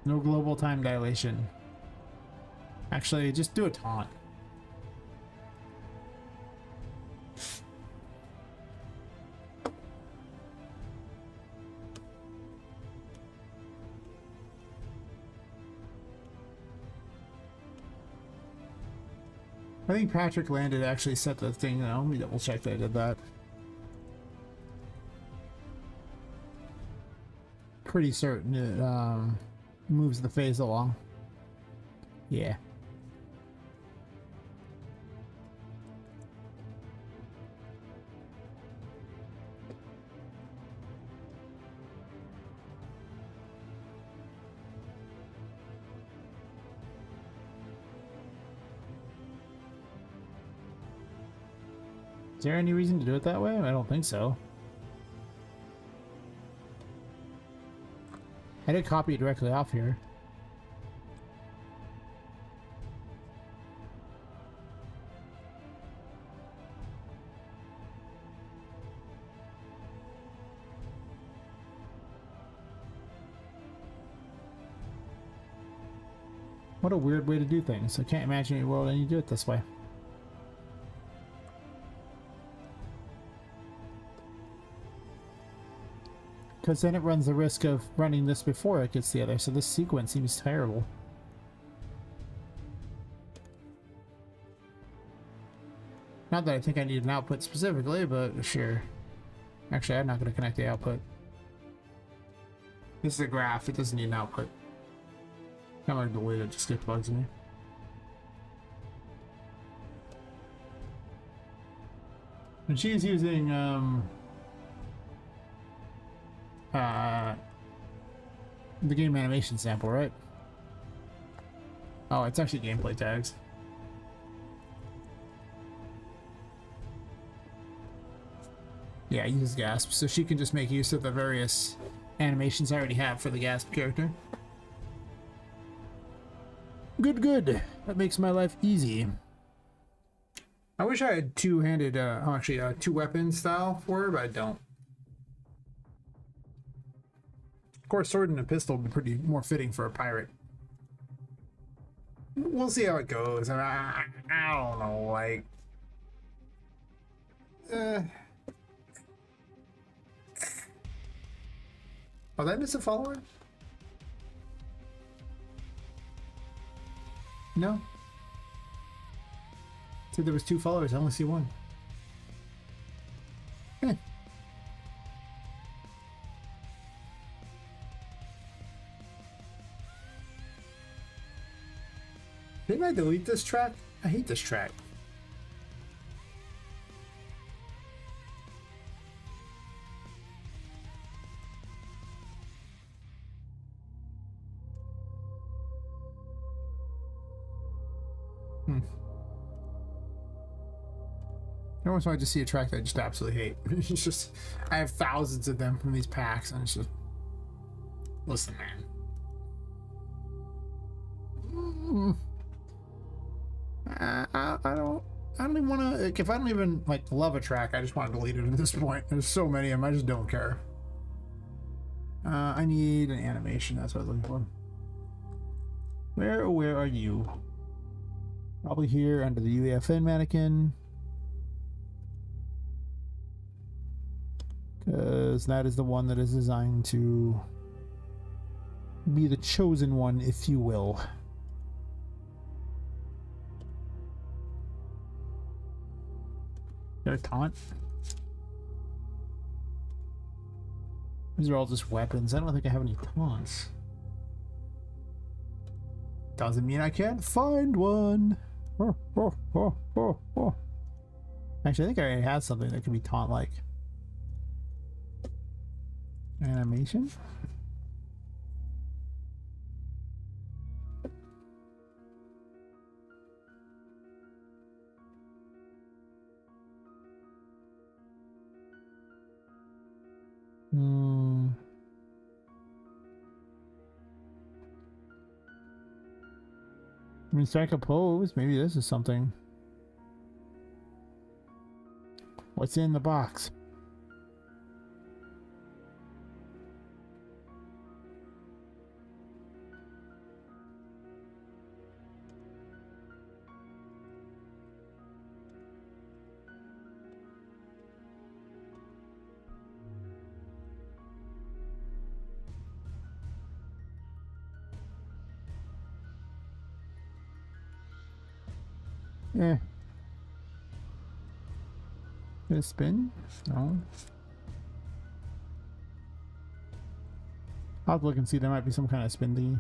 No global time dilation. Actually, just do a taunt. I think Patrick landed actually set the thing. Let me double check that I did that. Pretty certain it moves the phase along. Yeah. Is there any reason to do it that way? I don't think so. I did copy it directly off here. What a weird way to do things. I can't imagine a world and you do it this way. Because then it runs the risk of running this before it gets the other, so this sequence seems terrible. Not that I think I need an output specifically, but sure. Actually, I'm not going to connect the output. This is a graph, it doesn't need an output. I'm going to delete it, just it bugs me. And she's using, the game animation sample, right? Oh, it's actually gameplay tags. Yeah, it uses Gasp, so she can just make use of the various animations I already have for the Gasp character. Good, good. That makes my life easy. I wish I had two-handed, two-weapon style for her, but I don't. Of course, sword and a pistol would be pretty more fitting for a pirate. We'll see how it goes. I don't know, like... Oh, did I miss a follower? No. Said there was 2 followers. I only see 1. Didn't I delete this track? I hate this track. Every once in a while I just see a track that I just absolutely hate. It's just, I have thousands of them from these packs, and it's just, listen, man. I don't even want to, like, if I don't even, like, love a track, I just want to delete it at this point. There's so many of them, I just don't care. I need an animation, that's what I was looking for. Where are you? Probably here under the UEFN mannequin. Because that is the one that is designed to be the chosen one, if you will. Is there a taunt? These are all just weapons. I don't think I have any taunts. Doesn't mean I can't find one. Actually, I think I already had something that could be taunt-like. Animation? I mean, strike a pose. Maybe this is something. What's in the box? Eh. Did it spin? No. I'll have to look and see. There might be some kind of spin thingy.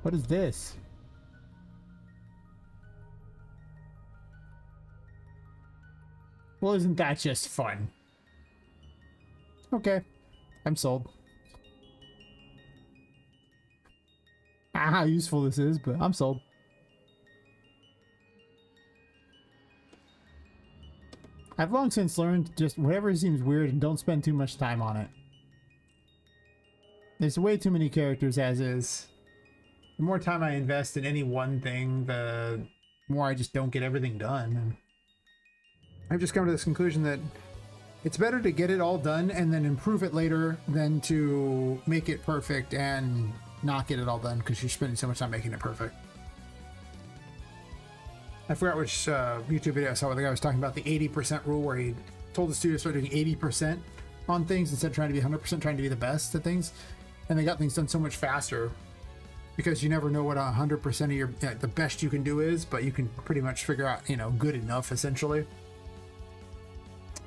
What is this? Well, isn't that just fun? Okay, I'm sold. Ah, how useful this is, but I'm sold. I've long since learned just whatever seems weird and don't spend too much time on it. There's way too many characters as is. The more time I invest in any one thing, the more I just don't get everything done. And I've just come to this conclusion that it's better to get it all done and then improve it later than to make it perfect and not get it all done because you're spending so much time making it perfect. I forgot which YouTube video I saw where the guy was talking about the 80% rule, where he told the students to start doing 80% on things instead of trying to be 100% trying to be the best at things, and they got things done so much faster because you never know what 100% of your the best you can do is, but you can pretty much figure out, you know, good enough essentially,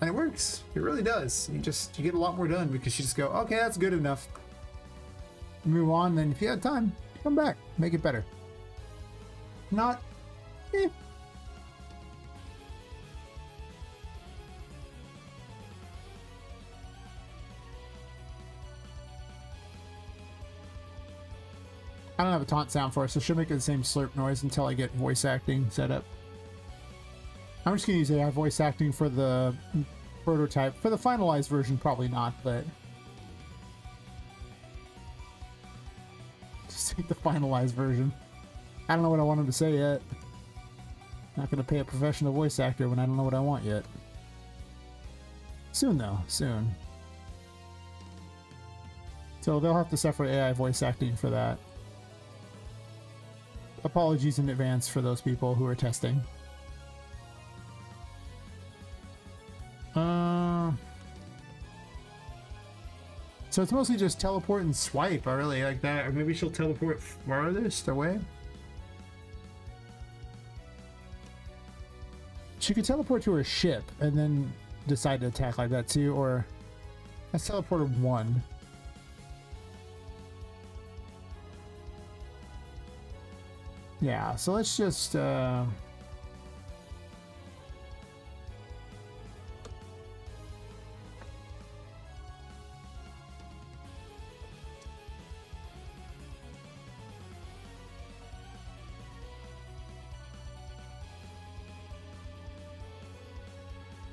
and it works. It really does. You get a lot more done because you just go, okay, that's good enough. Move on. Then if you have time, come back, make it better. Not. I don't have a taunt sound for it, so she'll make the same slurp noise until I get voice acting set up. I'm just gonna use AI voice acting for the prototype. For the finalized version, probably not, but just take the finalized version. I don't know what I want him to say yet. Not gonna pay a professional voice actor when I don't know what I want yet. Soon though, soon. So they'll have to separate AI voice acting for that. Apologies in advance for those people who are testing. So it's mostly just teleport and swipe. I really like that. Or maybe she'll teleport farthest away. She could teleport to her ship and then decide to attack like that too, or let's teleport her one. Yeah, so let's just oh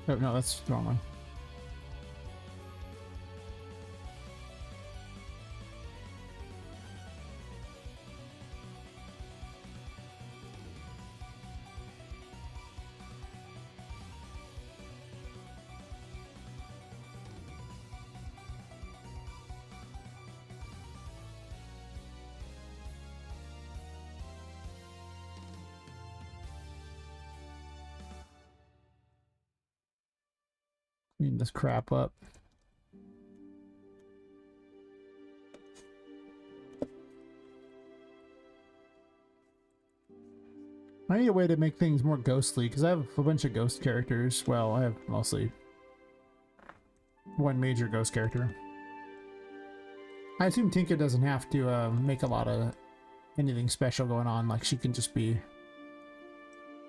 no, that's the wrong one. Clean this crap up. I need a way to make things more ghostly because I have a bunch of ghost characters. Well, I have mostly one major ghost character. I assume Tinka doesn't have to make a lot of anything special going on. Like, she can just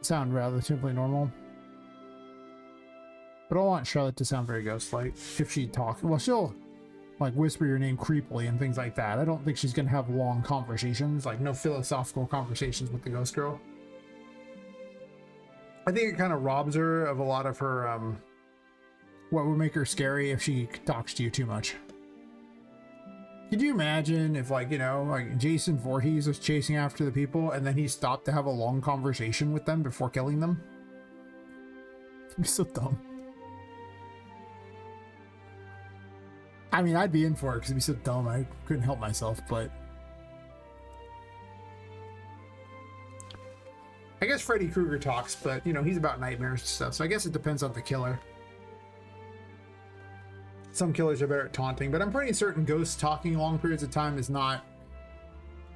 sound relatively normal. But I want Charlotte to sound very ghost-like if she talks. Well, she'll like whisper your name creepily and things like that. I don't think she's gonna have long conversations, like no philosophical conversations with the ghost girl. I think it kind of robs her of a lot of her what would make her scary if she talks to you too much. Could you imagine if, like, you know, like Jason Voorhees was chasing after the people and then he stopped to have a long conversation with them before killing them? It'd be so dumb. I mean, I'd be in for it because it'd be so dumb. I couldn't help myself, but I guess Freddy Krueger talks, but, you know, he's about nightmares and stuff, so I guess it depends on the killer. Some killers are better at taunting, but I'm pretty certain ghosts talking long periods of time is not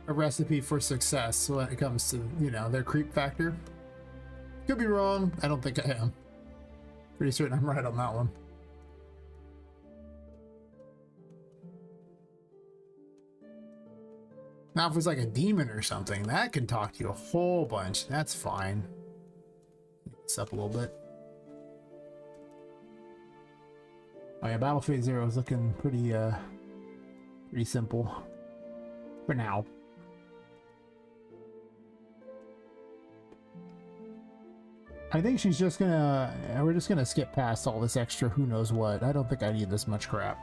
a recipe for success when it comes to, you know, their creep factor. Could be wrong. I don't think I am. Pretty certain I'm right on that one. Now, if it was like a demon or something, that can talk to you a whole bunch. That's fine. This up a little bit. Oh yeah, Battle Phase 0 is looking pretty simple for now. I think she's just gonna, we're just gonna skip past all this extra who knows what. I don't think I need this much crap.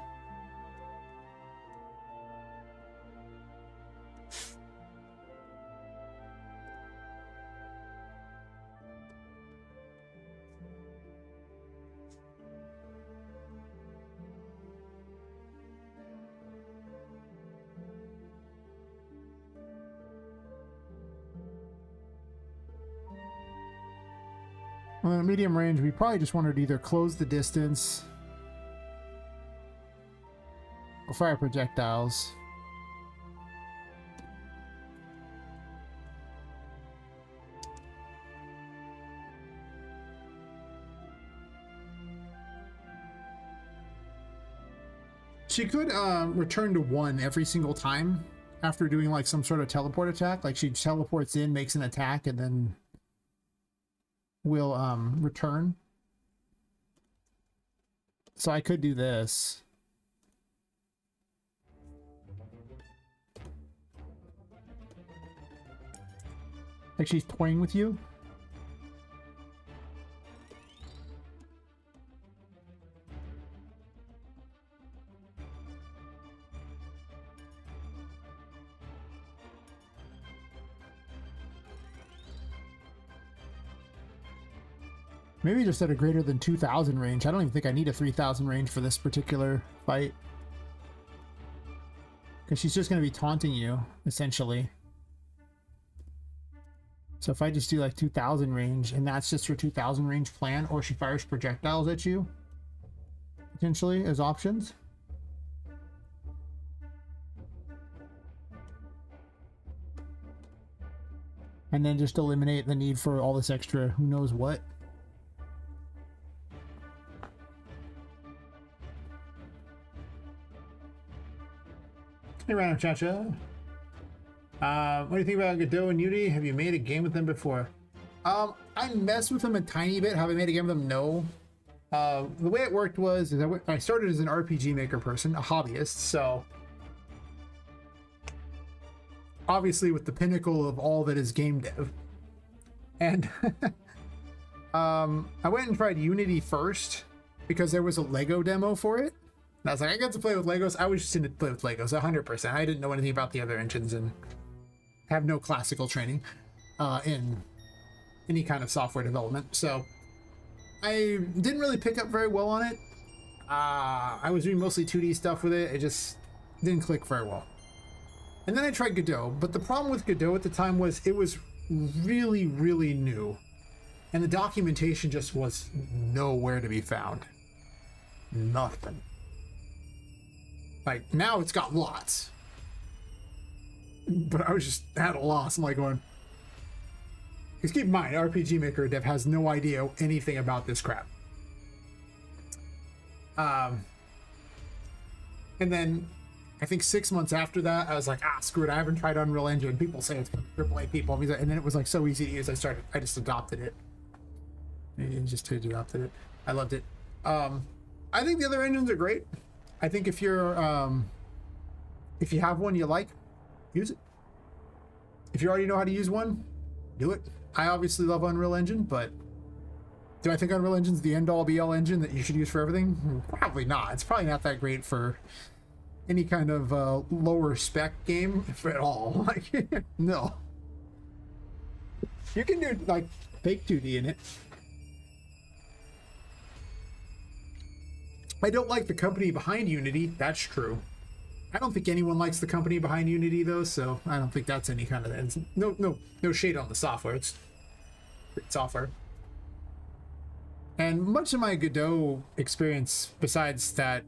Well, in medium range, we probably just wanted to either close the distance or fire projectiles. She could return to 1 every single time after doing like some sort of teleport attack. Like she teleports in, makes an attack, and then will return. So I could do this. Like she's toying with you. Maybe just at a greater than 2,000 range. I don't even think I need a 3,000 range for this particular fight. Because she's just going to be taunting you, essentially. So if I just do like 2,000 range, and that's just her 2,000 range plan, or she fires projectiles at you, potentially, as options. And then just eliminate the need for all this extra who knows what. Hey, Random Chacha. What do you think about Godot and Unity? Have you made a game with them before? I messed with them a tiny bit. Have I made a game with them? No. The way it worked was I started as an RPG maker person, a hobbyist, so obviously with the pinnacle of all that is game dev. And I went and tried Unity first because there was a Lego demo for it. And I was like, I got to play with Legos. I was just in to play with Legos 100%. I didn't know anything about the other engines and have no classical training in any kind of software development. So I didn't really pick up very well on it. I was doing mostly 2D stuff with it. It just didn't click very well. And then I tried Godot, but the problem with Godot at the time was it was really, really new. And the documentation just was nowhere to be found. Nothing. Like, now it's got lots. But I was just at a loss. I'm like going... Because keep in mind, RPG Maker dev has no idea anything about this crap. And then, I think 6 months after that, I was like, screw it, I haven't tried Unreal Engine. People say it's for AAA people. And then it was like so easy to use, I just adopted it. I loved it. I think the other engines are great. I think if you're if you have one you like, use it. If you already know how to use one, do it. I obviously love Unreal Engine, but do I think Unreal Engine's the end all be all engine that you should use for everything? Probably not. It's probably not that great for any kind of lower spec game, if at all. Like, no. You can do like fake 2D in it. I don't like the company behind Unity. That's true. I don't think anyone likes the company behind Unity though, so I don't think that's any kind of no shade on the software. It's great software. And much of my Godot experience, besides that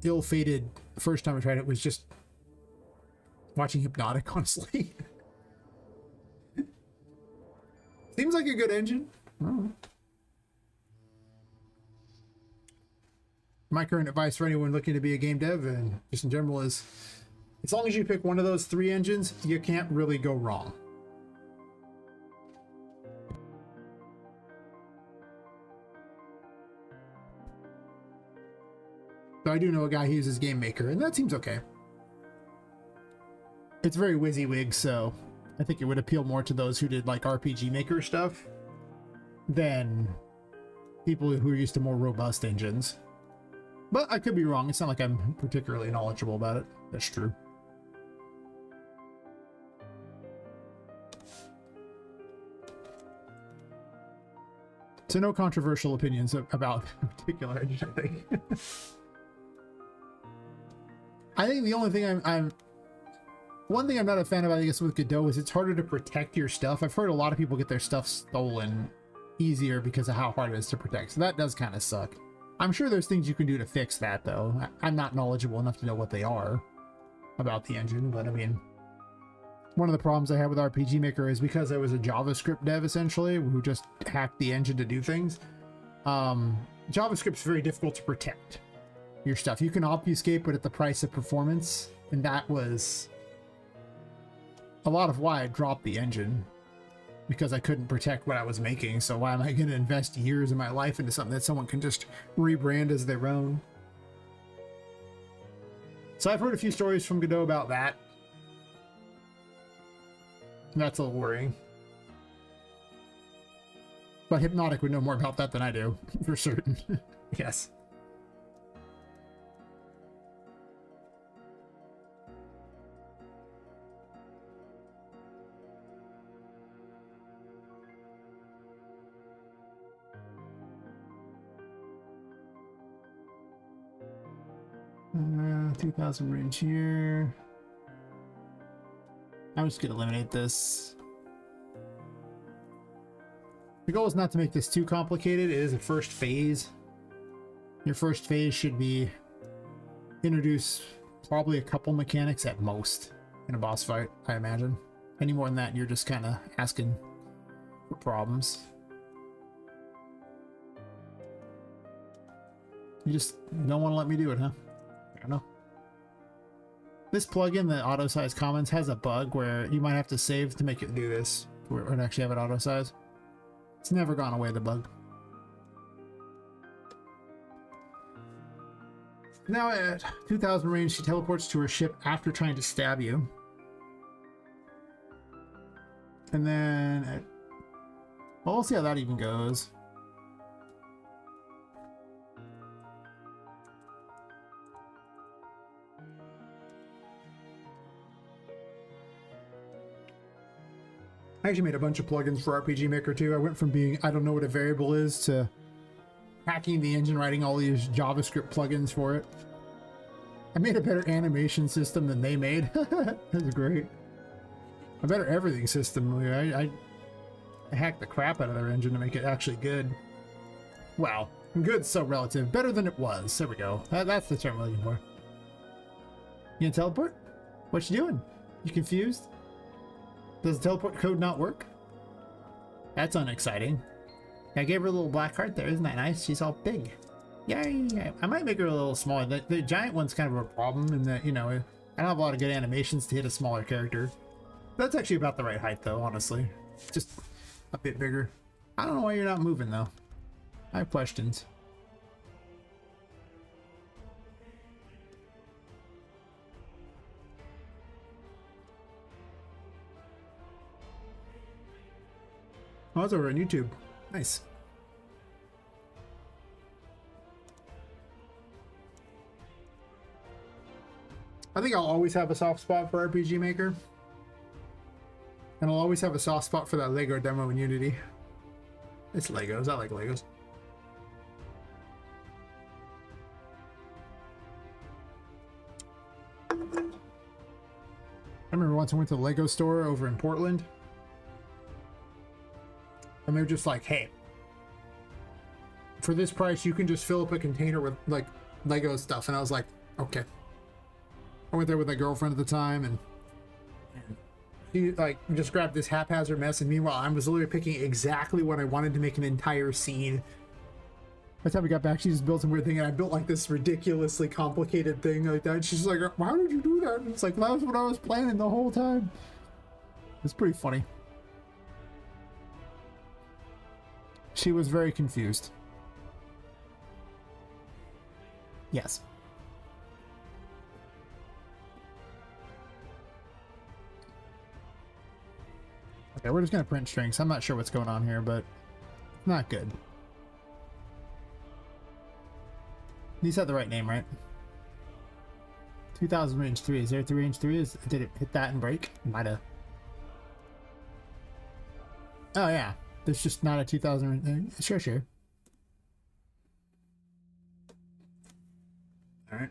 ill-fated first time I tried it, was just watching Hypnotic, honestly. Seems like a good engine. I don't know. My current advice for anyone looking to be a game dev and just in general is, as long as you pick one of those 3 engines, you can't really go wrong. So I do know a guy who uses Game Maker, and that seems okay. It's very WYSIWYG, so I think it would appeal more to those who did like RPG Maker stuff than people who are used to more robust engines. But I could be wrong. It's not like I'm particularly knowledgeable about it. That's true. So no controversial opinions about a particular engine, I think. I think the only thing one thing I'm not a fan of, I guess, with Godot is it's harder to protect your stuff. I've heard a lot of people get their stuff stolen easier because of how hard it is to protect. So that does kind of suck. I'm sure there's things you can do to fix that, though. I'm not knowledgeable enough to know what they are about the engine, but I mean, one of the problems I had with RPG Maker is because I was a JavaScript dev, essentially, who just hacked the engine to do things. JavaScript's very difficult to protect your stuff. You can obfuscate, but at the price of performance, and that was a lot of why I dropped the engine, because I couldn't protect what I was making. So why am I going to invest years of my life into something that someone can just rebrand as their own? So I've heard a few stories from Godot about that. That's a little worrying. But Hypnotic would know more about that than I do, for certain. Yes. Uh, 2,000 range here. I'm just gonna eliminate this. The goal is not to make this too complicated. It is a first phase. Your first phase should be introduce probably a couple mechanics at most in a boss fight, I imagine. Any more than that, you're just kind of asking for problems. You just don't want to let me do it, huh? I don't know. This plugin, the auto size comments, has a bug where you might have to save to make it do this, where it actually have it auto size. It's never gone away, the bug. Now at 2,000 range, she teleports to her ship after trying to stab you. And then, well, we'll see how that even goes. I actually made a bunch of plugins for RPG Maker too. I went from being, I don't know what a variable is, to hacking the engine, writing all these JavaScript plugins for it. I made a better animation system than they made. That's great. A better everything system. I hacked the crap out of their engine to make it actually good. Wow. Good's so relative. Better than it was. There we go. That's the term I'm looking for. You gonna teleport? What you doing? You confused? Does the teleport code not work? That's unexciting. I gave her a little black heart there. Isn't that nice? She's all big. Yay! I might make her a little smaller. The giant one's kind of a problem in that, you know, I don't have a lot of good animations to hit a smaller character. That's actually about the right height, though, honestly. Just a bit bigger. I don't know why you're not moving, though. I have questions. Oh, it's over on YouTube. Nice. I think I'll always have a soft spot for RPG Maker. And I'll always have a soft spot for that Lego demo in Unity. It's Legos. I like Legos. I remember once I went to the Lego store over in Portland. And they're just like, hey, for this price, you can just fill up a container with like Lego stuff. And I was like, okay. I went there with my girlfriend at the time, and She like just grabbed this haphazard mess, and meanwhile I was literally picking exactly what I wanted to make an entire scene. By the time we got back, she just built some weird thing, and I built like this ridiculously complicated thing like that. And she's like, "Why would you do that?" And it's like, that was what I was planning the whole time. It's pretty funny. She was very confused. Yes. Okay, we're just gonna print strings. I'm not sure what's going on here, but it's not good. These have the right name, right? 2000 range 3. Is there 3 range 3? Did it hit that and break? Might have. Oh yeah, there's just not a 2000 range. Sure. All right.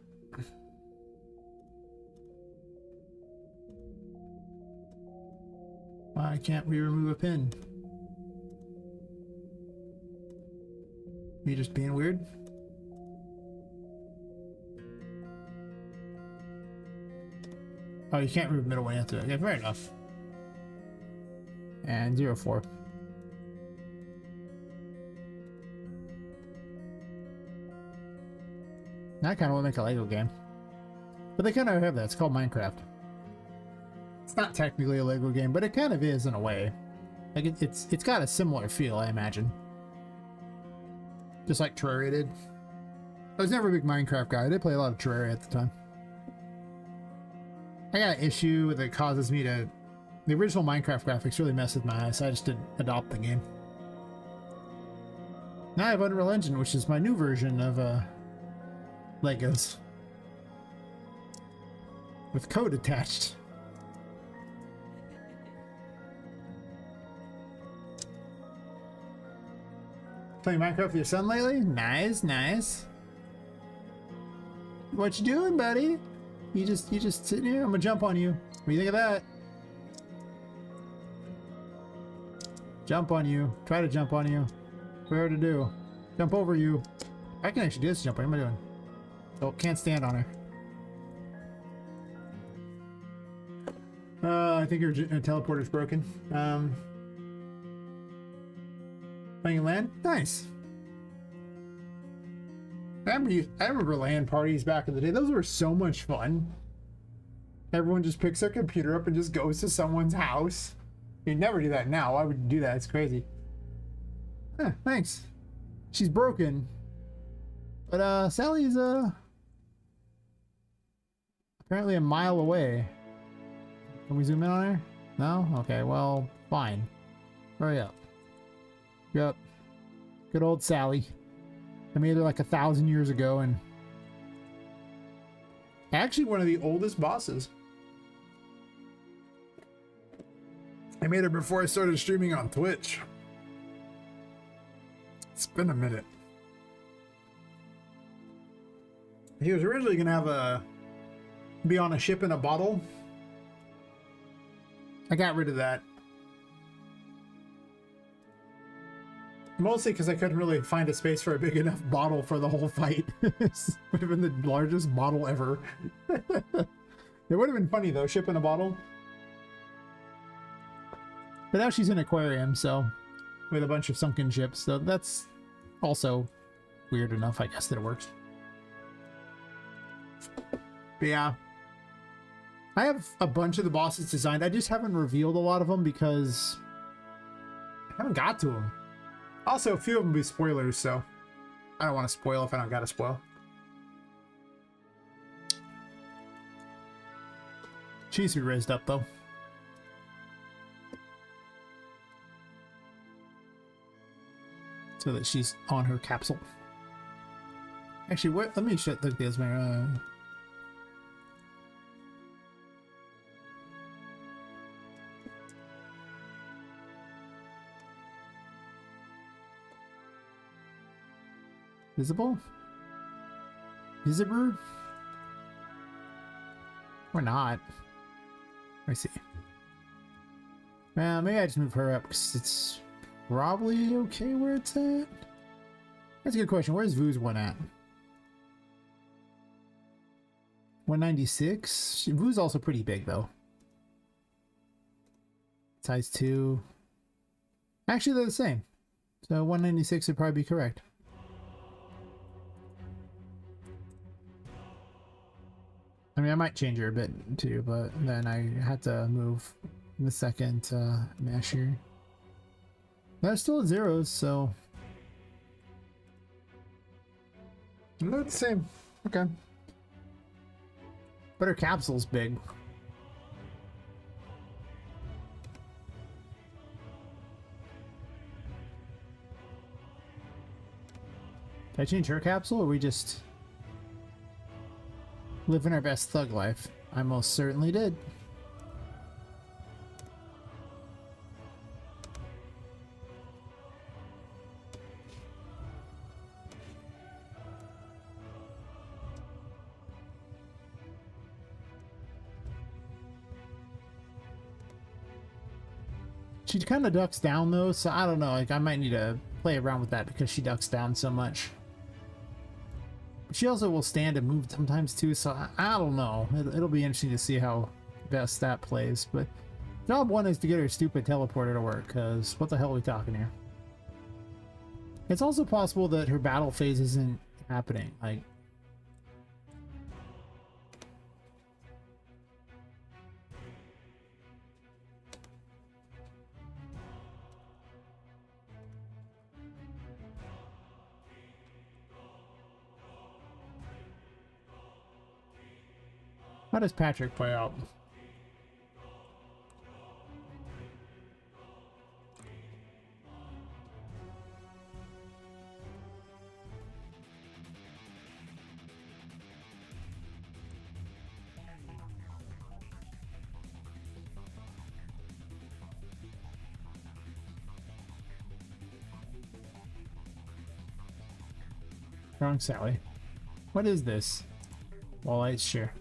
Why can't we remove a pin? You just being weird? Oh, you can't remove middle one after. Okay, fair enough. And 04. I kind of want to make a Lego game, but they kind of have that. It's called Minecraft. It's not technically a Lego game, but it kind of is in a way. Like it's got a similar feel, I imagine. Just like Terraria did. I was never a big Minecraft guy. I did play a lot of Terraria at the time. I got an issue that causes me to... The original Minecraft graphics really mess with my eyes, so I just didn't adopt the game. Now I have Unreal Engine, which is my new version of Legos. With code attached. Playing Minecraft with your son lately? Nice. What you doing, buddy? You just sitting here? I'm gonna jump on you. What do you think of that? Jump on you. Try to jump on you. Where to do? Jump over you. I can actually do this jump. What am I doing? Oh, can't stand on her. I think your teleporter's broken. Playing LAN? Nice. I remember LAN parties back in the day. Those were so much fun. Everyone just picks their computer up and just goes to someone's house. You'd never do that now. Why would you do that? It's crazy. Thanks. She's broken. But Sally's apparently a mile away. Can we zoom in on her? No? Okay, well, fine. Hurry up. Yep. Good old Sally. I made her like 1,000 years ago, and actually one of the oldest bosses. I made her before I started streaming on Twitch. It's been a minute. He was originally gonna have be on a ship in a bottle. I got rid of that. Mostly because I couldn't really find a space for a big enough bottle for the whole fight. It would have been the largest bottle ever. It would have been funny though, ship in a bottle. But now she's in an aquarium, so with a bunch of sunken ships, so that's also weird enough, I guess, that it works. But yeah, I have a bunch of the bosses designed. I just haven't revealed a lot of them because I haven't got to them. Also, a few of them be spoilers, so I don't want to spoil if I don't gotta spoil. She needs to be raised up, though. So that she's on her capsule. Actually, what? Let me look at this. Visible? Visible? Or not? I see. Well, maybe I just move her up because it's probably okay where it's at. That's a good question. Where's Vu's one at? 196? Vu's also pretty big though. Size 2. Actually, they're the same. So 196 would probably be correct. I mean, I might change her a bit too, but then I had to move the second mesh here. They're still at zeros, so they're the same. Okay. But her capsule's big. Did I change her capsule, or we just living our best thug life? I most certainly did. She kind of ducks down though, so I don't know, like I might need to play around with that because she ducks down so much. She also will stand and move sometimes too, so I don't know. It'll be interesting to see how best that plays, but job one is to get her stupid teleporter to work, because what the hell are we talking here? It's also possible that her battle phase isn't happening, like... How does Patrick play out? Wrong Sally. What is this? Walleye, sure.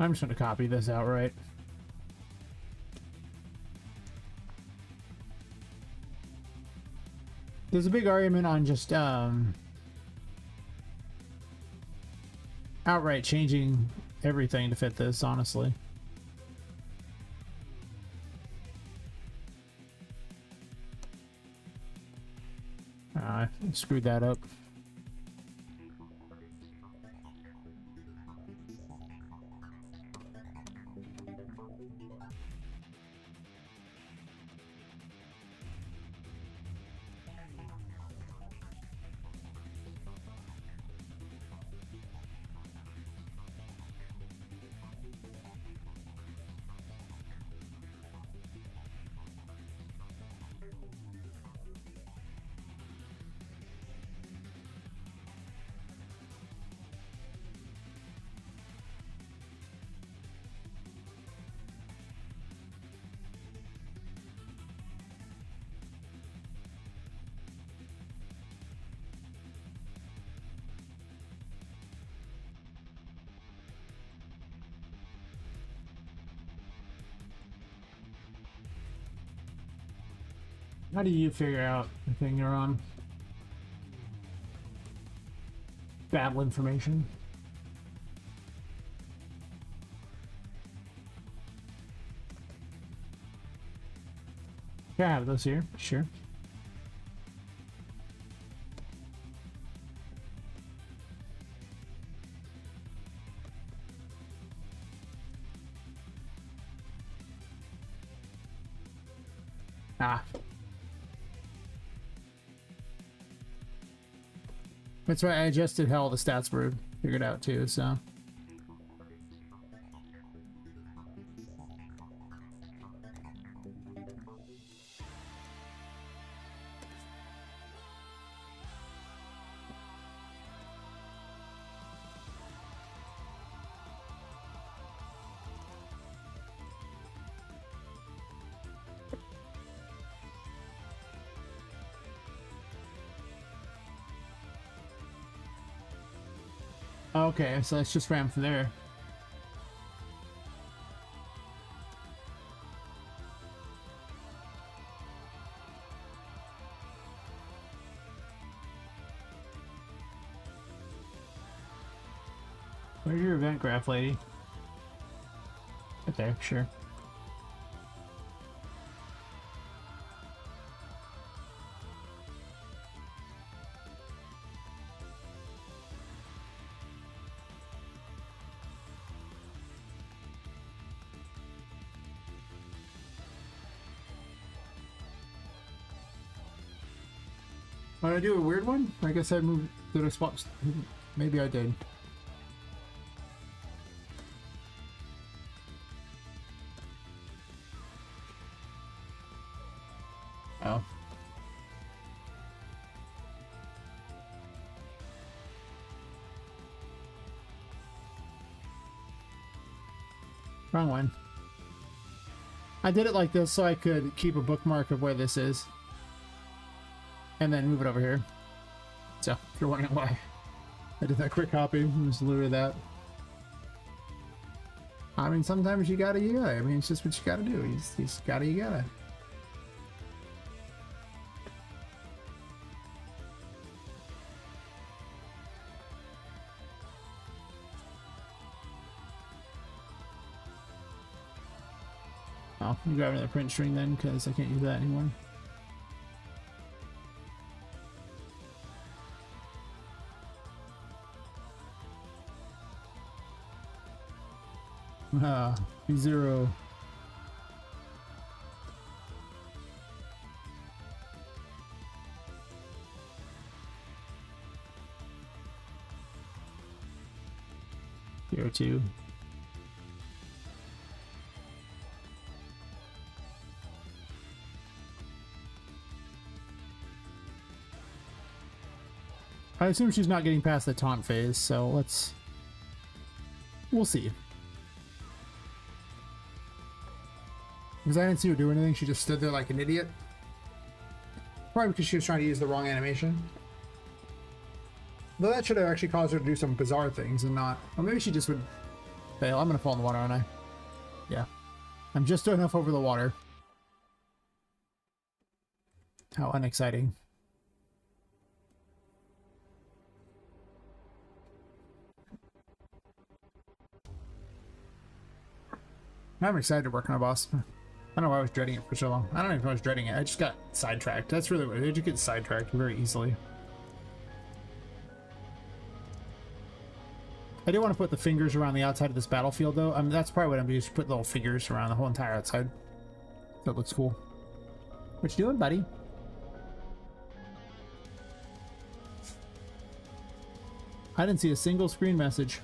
I'm just gonna copy this outright. There's a big argument on just outright changing everything to fit this, honestly. I screwed that up. How do you figure out the thing you're on? Battle information. Yeah, I have those here, sure. Ah. That's right, I adjusted how all the stats were figured out too, so. Okay, so let's just ram through there. Where's your event graph, lady? Okay, sure. Did I do a weird one? I guess I moved. Did I swap? Maybe I did. Oh. Wrong one. I did it like this so I could keep a bookmark of where this is. And then move it over here. So, if you're wondering why I did that quick copy, it was literally that. I mean, sometimes you gotta. I mean, it's just what you gotta do. You just gotta. Oh, you grab another print string then, because I can't use that anymore. B0. Zero 2. I assume she's not getting past the taunt phase, so we'll see. Because I didn't see her do anything, she just stood there like an idiot. Probably because she was trying to use the wrong animation. Though that should have actually caused her to do some bizarre things and not... Or maybe she just would fail. I'm gonna fall in the water, aren't I? Yeah. I'm just enough over the water. How unexciting. I'm excited to work on a boss. I don't know why I was dreading it for so long. I don't even know if I was dreading it. I just got sidetracked. That's really what it is. You get sidetracked very easily. I do want to put the fingers around the outside of this battlefield, though. I mean, that's probably what I'm going to do, is put little figures around the whole entire outside. That looks cool. What you doing, buddy? I didn't see a single screen message.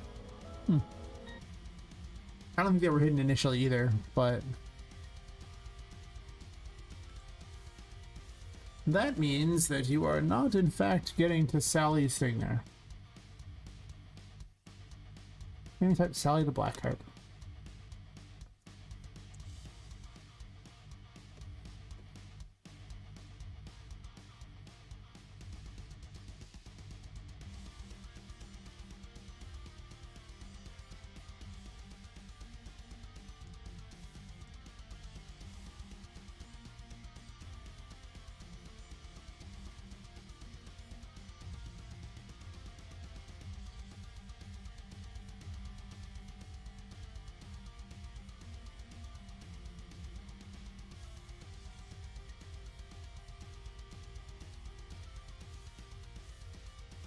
I don't think they were hidden initially either, but... That means that you are not, in fact, getting to Sally's thing there. Maybe type Sally the Blackheart.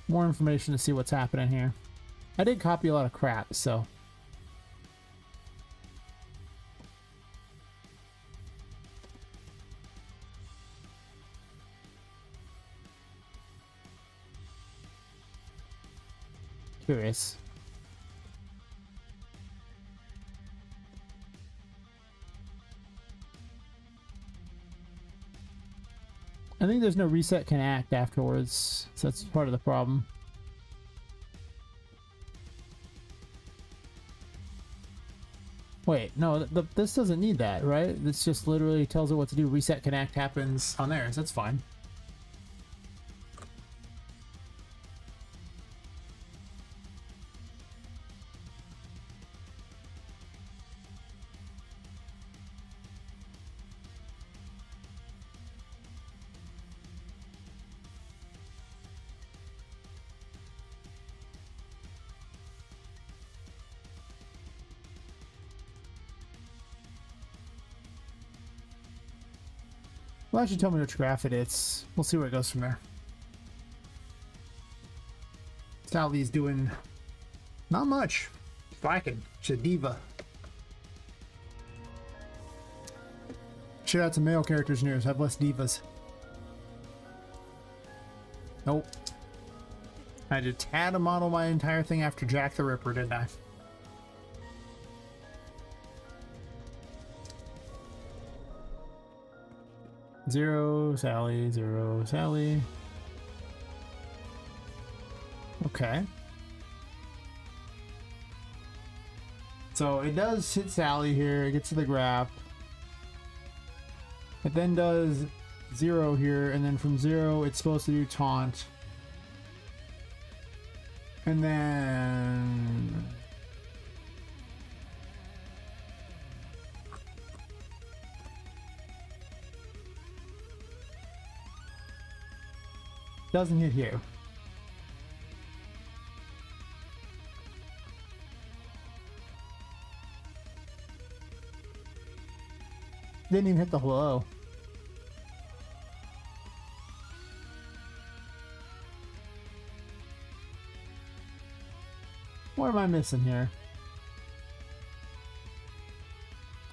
More information to see what's happening here. I did copy a lot of crap, so... Curious. I think there's no reset can act afterwards, so that's part of the problem. Wait, no, this doesn't need that, right? This just literally tells it what to do. Reset can act happens on theirs, that's fine. Well, actually tell me which graph it is. We'll see where it goes from there. Sally's doing not much. Slacking. She's a diva. Should add some male characters in yours. Have less divas. Nope. I just had to model my entire thing after Jack the Ripper, didn't I? Zero Sally, zero Sally. Okay. So it does hit Sally here, it gets to the graph. It then does zero here, and then from zero it's supposed to do taunt. And then doesn't hit here. Didn't even hit the hello. What am I missing here?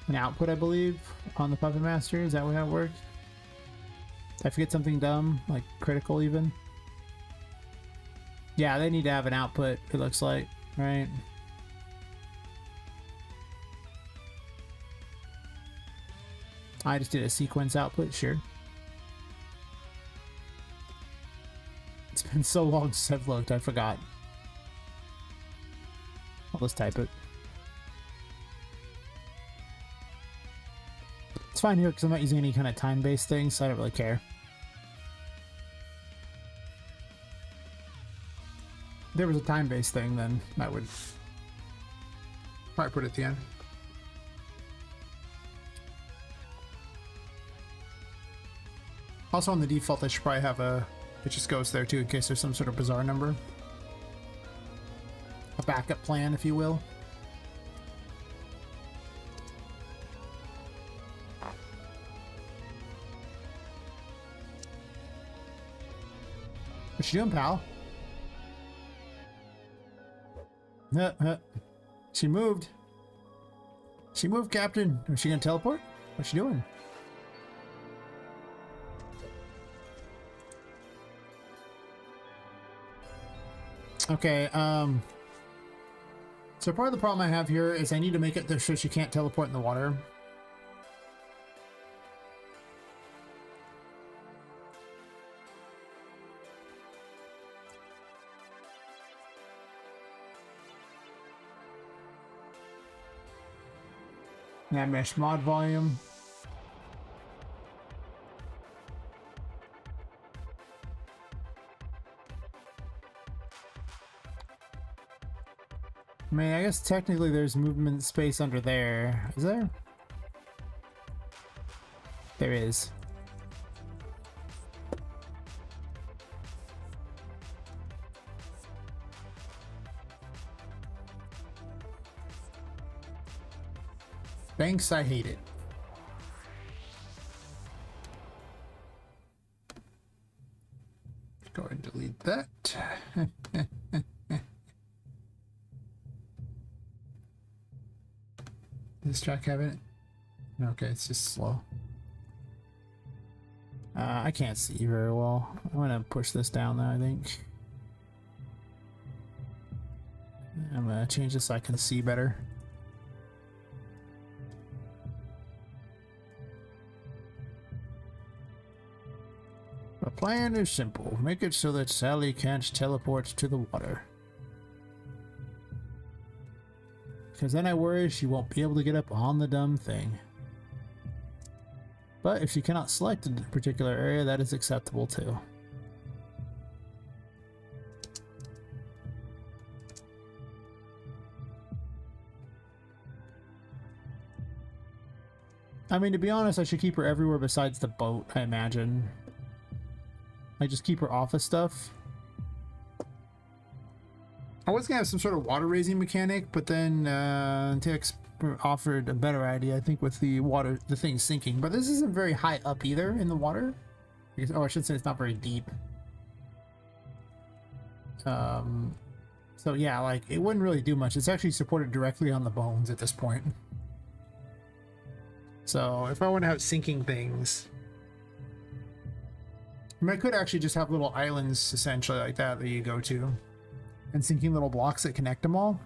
An output, I believe, on the Puppet Master. Is that how it works? Did I forget something dumb, like critical even? Yeah, they need to have an output, it looks like, right? I just did a sequence output, sure. It's been so long since I've looked, I forgot. I'll just type it. It's fine here because I'm not using any kind of time-based thing, so I don't really care. If there was a time-based thing, then I would probably put it at the end. Also on the default, I should probably have a... It just goes there too in case there's some sort of bizarre number. A backup plan, if you will. What you doing, pal? She moved. She moved, Captain. Is she gonna teleport? What's she doing? Okay, so part of the problem I have here is I need to make it so she can't teleport in the water. Yeah, mesh mod volume. I mean, I guess technically there's movement space under there. Is there? There is. Thanks, I hate it. Go ahead and delete that. Does track have it? Okay, it's just slow. I can't see very well. I'm gonna push this down though, I think. I'm gonna change this so I can see better. The plan is simple. Make it so that Sally can't teleport to the water. Because then I worry she won't be able to get up on the dumb thing. But if she cannot select a particular area, that is acceptable too. I mean, to be honest, I should keep her everywhere besides the boat, I imagine. Like, just keep her off of stuff. I was gonna have some sort of water raising mechanic, but then offered a better idea, I think, with the water, the thing sinking. But this isn't very high up either in the water. Because, oh, I should say it's not very deep. So yeah, like it wouldn't really do much. It's actually supported directly on the bones at this point. So if I want to have sinking things, I mean, I could actually just have little islands essentially like that that you go to, and sinking little blocks that connect them all.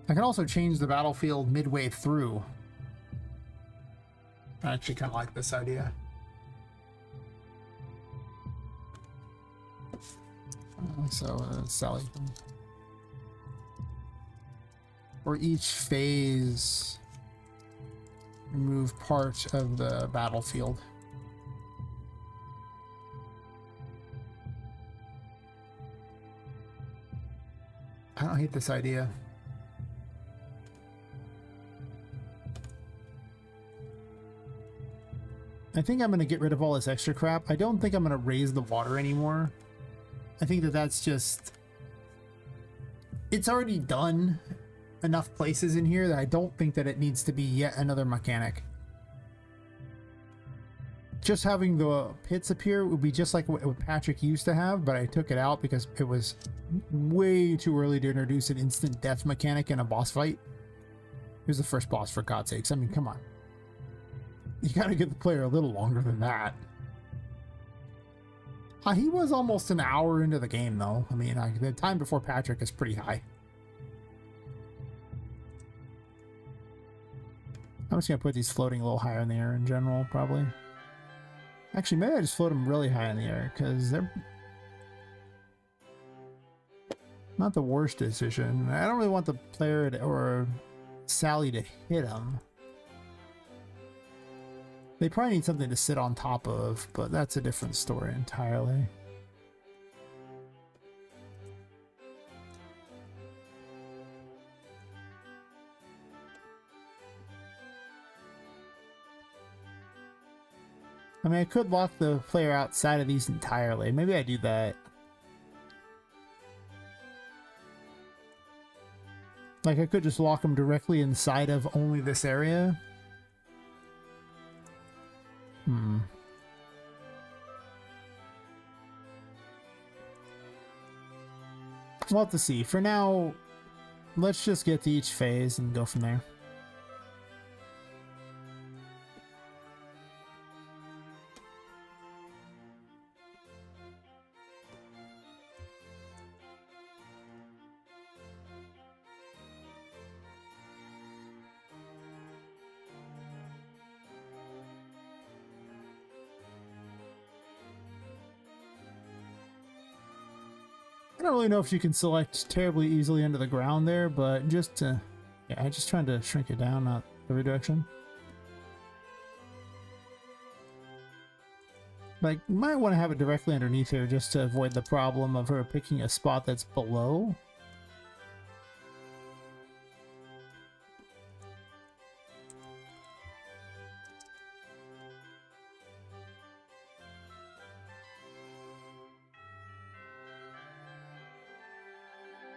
I can also change the battlefield midway through. I actually kind of like this idea. Sally. For each phase, remove part of the battlefield. I don't hate this idea. I think I'm going to get rid of all this extra crap. I don't think I'm going to raise the water anymore. I think that that's just... It's already done enough places in here that I don't think that it needs to be yet another mechanic. Just having the pits appear would be just like what Patrick used to have, but I took it out because it was way too early to introduce an instant death mechanic in a boss fight. Here's the first boss, for God's sakes. I mean, come on. You gotta give the player a little longer than that. He was almost an hour into the game, though. I mean, the time before Patrick is pretty high. I'm just going to put these floating a little higher in the air in general, probably. Actually, maybe I just float them really high in the air, because they're not the worst decision. I don't really want the player or Sally to hit them. They probably need something to sit on top of, but that's a different story entirely. I mean, I could lock the player outside of these entirely. Maybe I do that. Like, I could just lock them directly inside of only this area. We'll have to see. For now, let's just get to each phase and go from there. I don't really know if you can select terribly easily under the ground there, but just to... Yeah, I'm just trying to shrink it down, not every direction. Like, you might want to have it directly underneath here just to avoid the problem of her picking a spot that's below.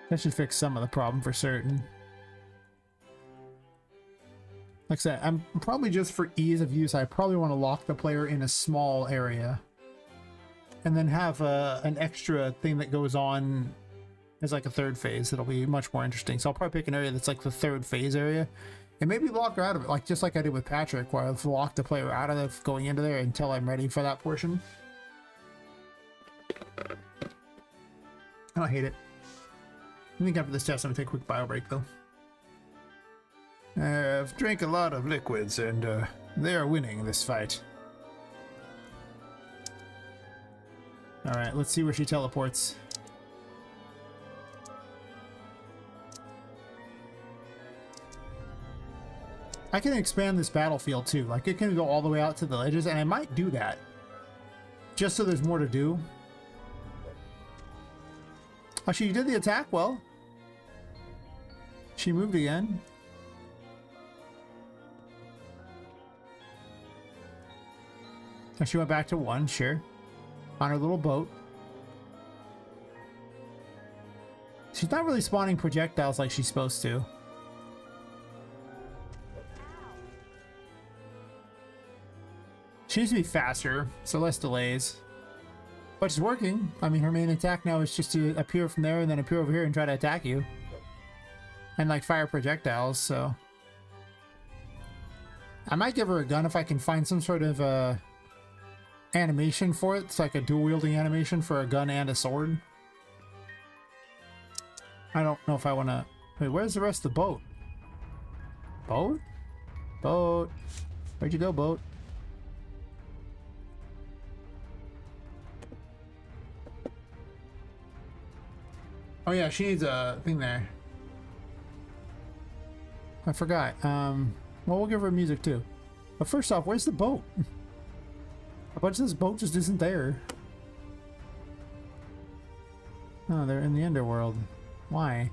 That should fix some of the problem for certain. Like I said, I'm probably just for ease of use, I probably want to lock the player in a small area. And then have an extra thing that goes on as like a third phase. It'll be much more interesting. So I'll probably pick an area that's like the third phase area. And maybe lock her out of it, like just like I did with Patrick, where I've locked the player out of it going into there until I'm ready for that portion. I don't hate it. I think after this test, I'm gonna take a quick bio break, though. I've drank a lot of liquids, and they are winning this fight. Alright, let's see where she teleports. I can expand this battlefield, too. Like, it can go all the way out to the edges, and I might do that. Just so there's more to do. Actually, you did the attack well. She moved again. And she went back to 1, sure. On her little boat. She's not really spawning projectiles like she's supposed to. She needs to be faster, so less delays. But it's working. I mean, her main attack now is just to appear from there and then appear over here and try to attack you. And like fire projectiles, so. I might give her a gun if I can find some sort of animation for it. It's like a dual wielding animation for a gun and a sword. I don't know if I want to... Wait, where's the rest of the boat? Boat? Boat. Where'd you go, boat? Oh yeah, she needs a thing there. I forgot. Well, we'll give her music too. But first off, where's the boat? A bunch of this boat just isn't there. Oh, they're in the underworld. Why?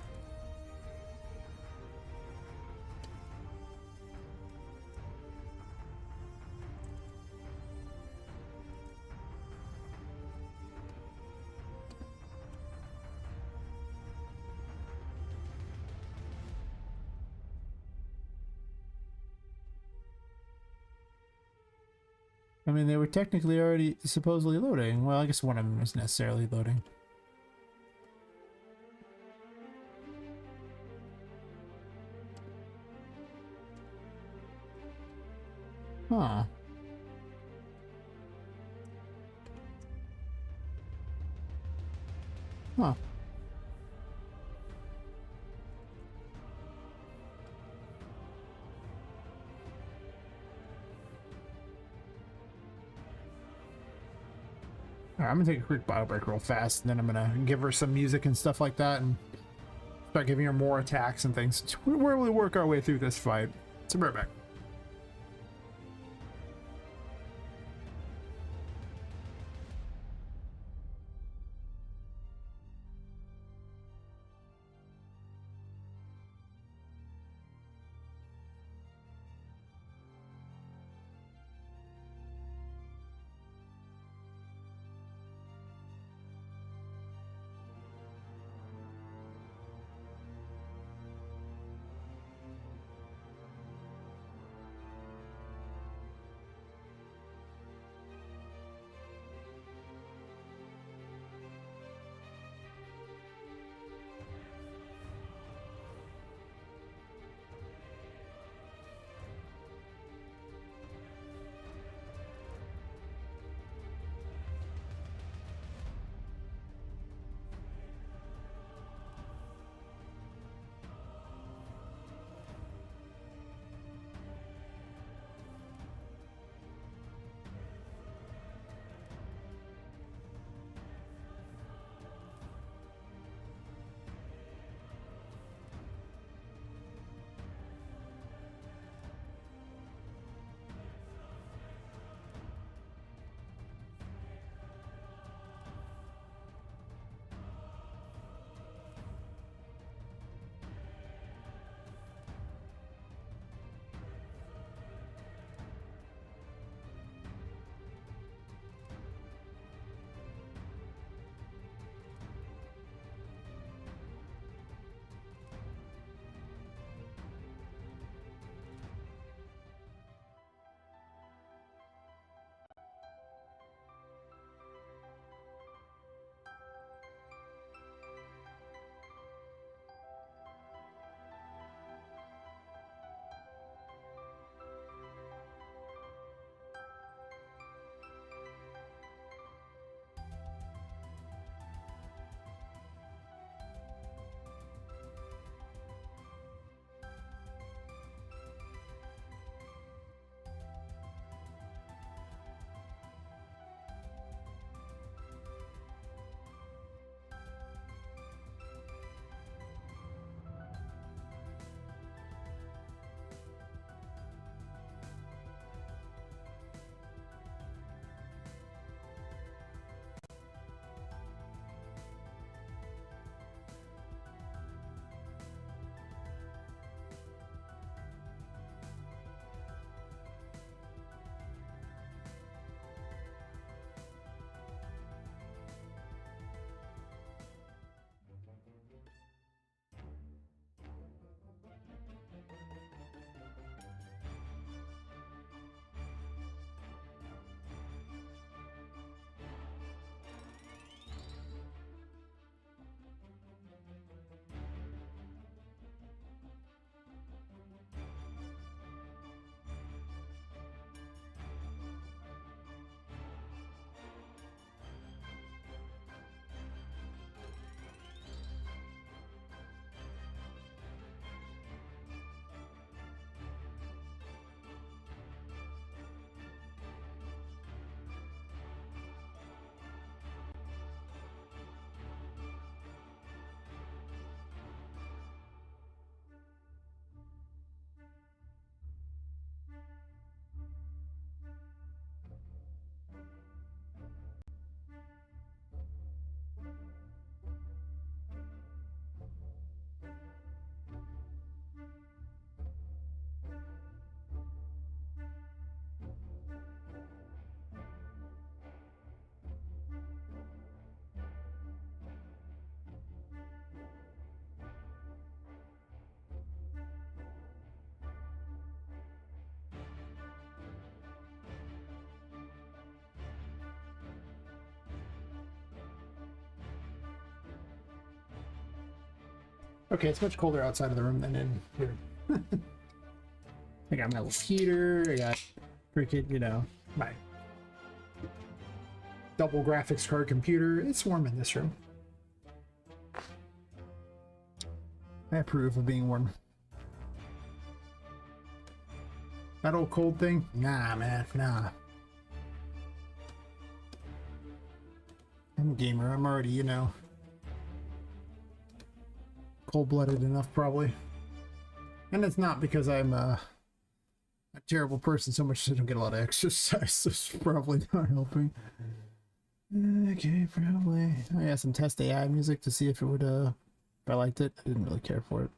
I mean, they were technically already supposedly loading. Well, I guess one of them is necessarily loading. Huh. Huh. Alright, I'm gonna take a quick bio break real fast, and then I'm gonna give her some music and stuff like that, and start giving her more attacks and things. We'll really work our way through this fight. So be right back. Okay, it's much colder outside of the room than in here. I got my little heater, I got freaking, you know, my double graphics card computer. It's warm in this room. I approve of being warm. That old cold thing? Nah, man, nah. I'm a gamer. I'm already, you know, cold-blooded enough, probably. And it's not because I'm a terrible person so much as I don't get a lot of exercise, so it's probably not helping. Okay, probably. I got some test AI music to see if it would, if I liked it. I didn't really care for it.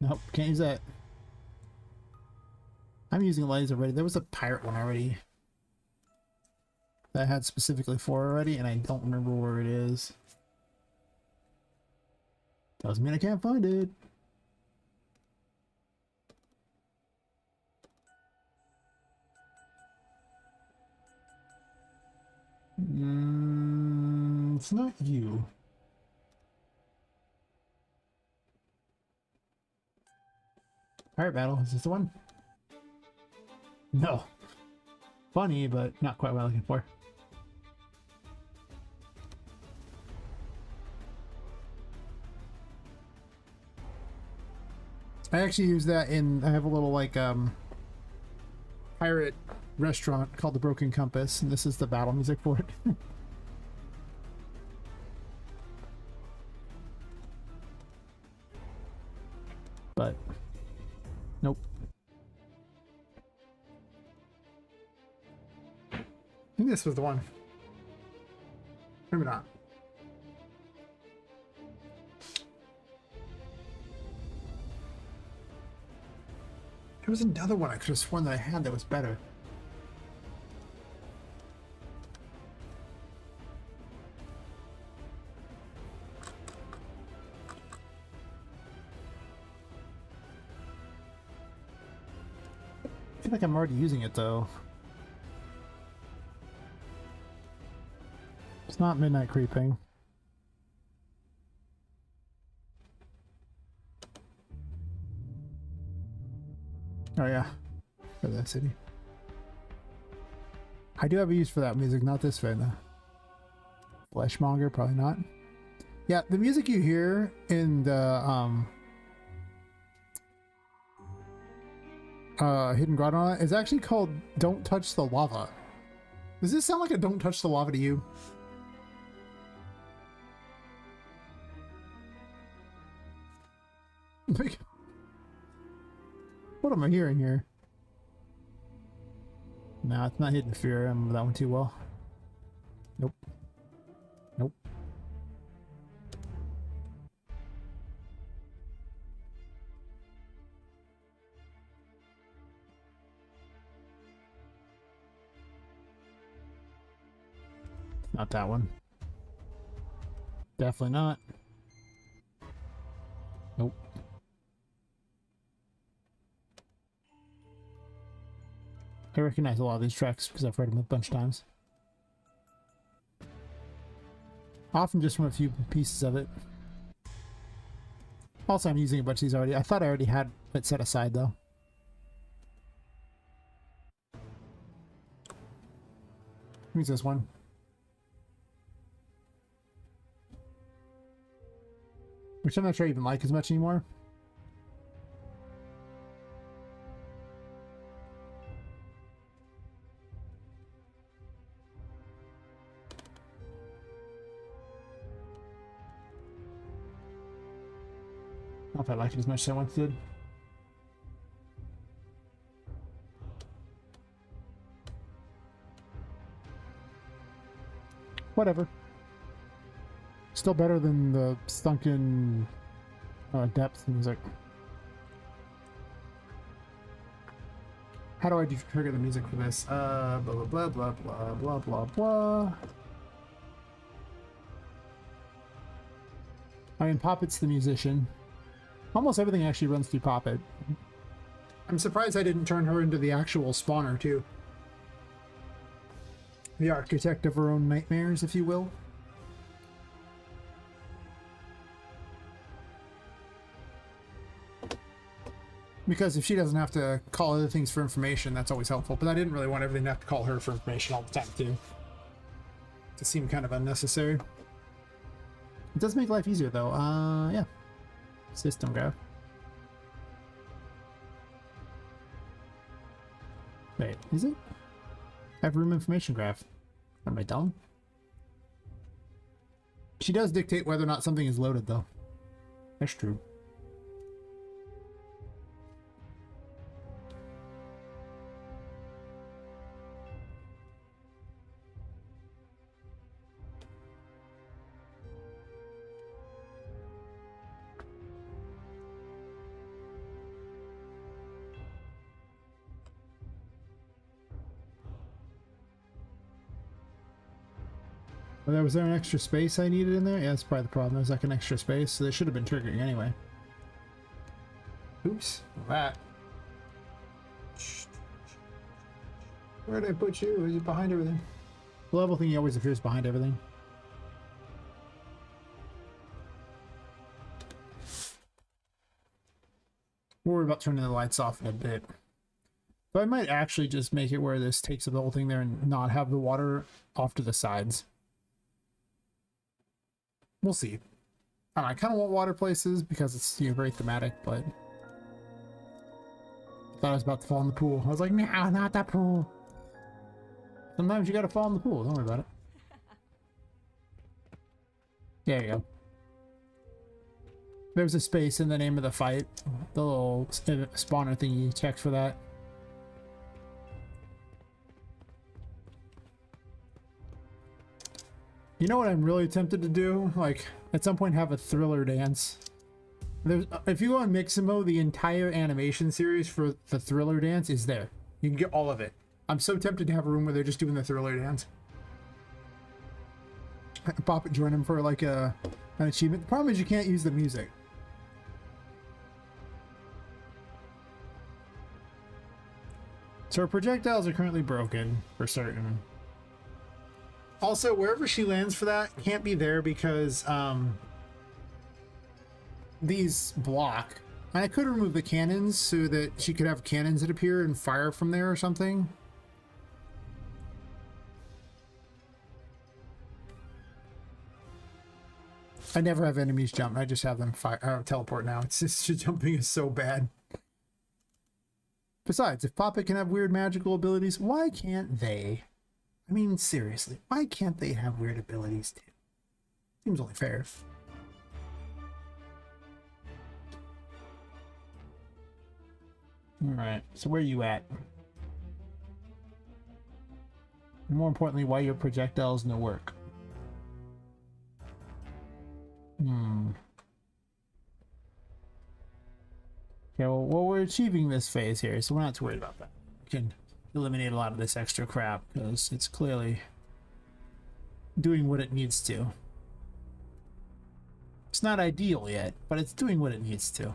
Nope, can't use that. I'm using lights already. There was a pirate one already that I had specifically for already, and I don't remember where it is. Doesn't mean I can't find it. It's not you. Pirate battle, is this the one? No. Funny, but not quite what I'm looking for. I actually use that in, I have a little like pirate restaurant called the Broken Compass, and this is the battle music for it. But nope. I think this was the one. Maybe not. There was another one I could have sworn that I had that was better. I feel like I'm already using it though. It's not Midnight Creeping. Oh yeah, for that city. I do have a use for that music, not this right now. Fleshmonger, probably not. Yeah, the music you hear in the Hidden Grotto is actually called Don't Touch the Lava. Does this sound like a Don't Touch the Lava to you? Like, what am I hearing here? No, it's not Hidden Fear. I remember that one too well. Nope. Nope. Not that one. Definitely not. Nope. I recognize a lot of these tracks because I've heard them a bunch of times. Often just from a few pieces of it. Also, I'm using a bunch of these already. I thought I already had it set aside though. Use this one. Which I'm not sure I even like as much anymore. I don't know if I like it as much as I once did. Whatever. Still better than the sunken depth music. How do I trigger the music for this? Blah blah blah blah blah blah blah blah. I mean, Poppet's the musician. Almost everything actually runs through Poppet. I'm surprised I didn't turn her into the actual spawner too. The architect of her own nightmares, if you will. Because if she doesn't have to call other things for information, that's always helpful. But I didn't really want everything to have to call her for information all the time, too. To seem kind of unnecessary. It does make life easier, though. Yeah. System graph. Wait, is it? Have room information graph. Am I dumb? She does dictate whether or not something is loaded, though. That's true. Well, was there an extra space I needed in there? Yeah, that's probably the problem. There's like an extra space, so they should have been triggering anyway. Oops. That. Where did I put you? Is it behind everything? The level thing always appears behind everything. We'll worry about turning the lights off in a bit. But I might actually just make it where this takes up the whole thing there and not have the water off to the sides. We'll see. I kind of want water places because it's, you know, very thematic, but I thought I was about to fall in the pool. I was like, no, not that pool. Sometimes you gotta fall in the pool. Don't worry about it. There you go. There's a space in the name of the fight. The little spawner thingy checks for that. You know what I'm really tempted to do? Like, at some point have a thriller dance. If you go on Mixamo, the entire animation series for the thriller dance is there. You can get all of it. I'm so tempted to have a room where they're just doing the thriller dance. Poppet join them for like an achievement. The problem is you can't use the music. So her projectiles are currently broken, for certain. Also, wherever she lands for that can't be there because these block. And I could remove the cannons so that she could have cannons that appear and fire from there or something. I never have enemies jump. I just have them teleport now. It's just jumping is so bad. Besides, if Poppet can have weird magical abilities, why can't they? I mean, seriously, why can't they have weird abilities too? Seems only fair. Alright, so where are you at? And more importantly, why your projectiles no work? Okay, well, we're achieving this phase here, so we're not too worried about that. We can eliminate a lot of this extra crap because it's clearly doing what it needs to. It's not ideal yet, but it's doing what it needs to.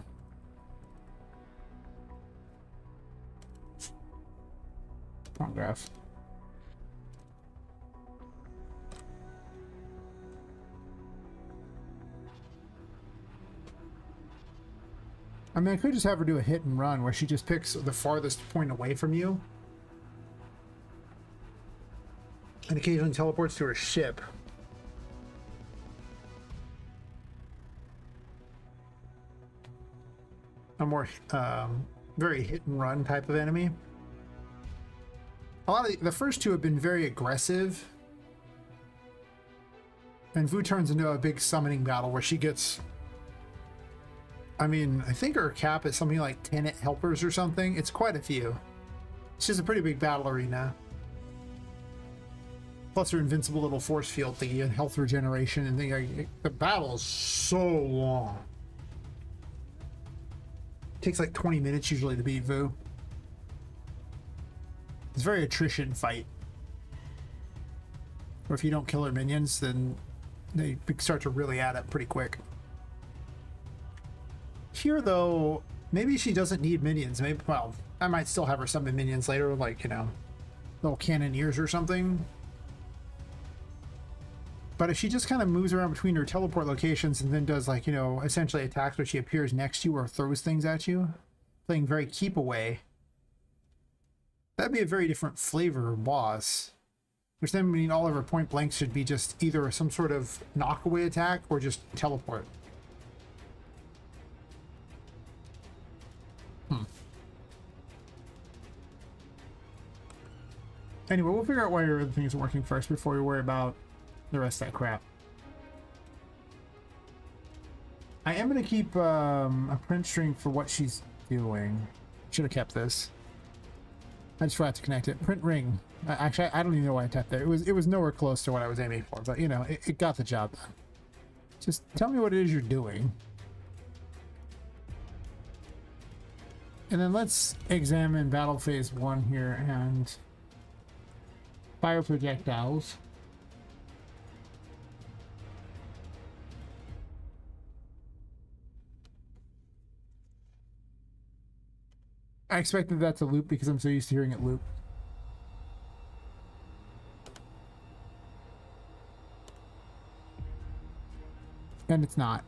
Wrong graph. I mean, I could just have her do a hit and run where she just picks the farthest point away from you and occasionally teleports to her ship. A more very hit and run type of enemy. A lot of the first two have been very aggressive, and Vu turns into a big summoning battle where she gets, I mean, I think her cap is something like 10 helpers or something. It's quite a few. It's just a pretty big battle arena. Plus her invincible little force field thingy and health regeneration and the battle is so long. It takes like 20 minutes usually to beat Vu. It's a very attrition fight. Or if you don't kill her minions, then they start to really add up pretty quick. Here, though, maybe she doesn't need minions. Maybe, well, I might still have her summon minions later, like, you know, little cannoneers or something. But if she just kind of moves around between her teleport locations and then does, like, you know, essentially attacks where she appears next to you or throws things at you, playing very keep away, that'd be a very different flavor of boss. Which then mean all of her point blanks should be just either some sort of knockaway attack or just teleport. Anyway, we'll figure out why your other things are working first before we worry about the rest of that crap. I am going to keep a print string for what she's doing. Should have kept this. I just forgot to connect it. Print ring. Actually, I don't even know why I tapped there. It was nowhere close to what I was aiming for, but you know, it got the job done. Just tell me what it is you're doing. And then let's examine battle phase 1 here and fire projectiles. I expected that to loop because I'm so used to hearing it loop. And it's not.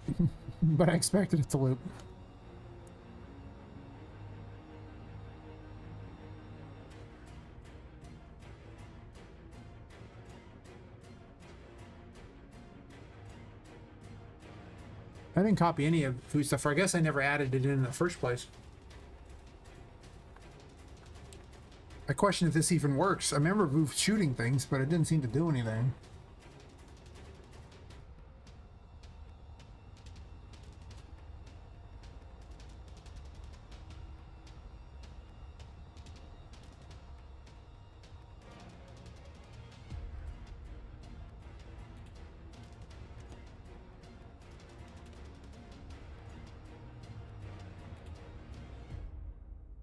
But I expected it to loop. I didn't copy any of food stuff, or I guess I never added it in the first place. I question if this even works. I remember Voof shooting things, but it didn't seem to do anything.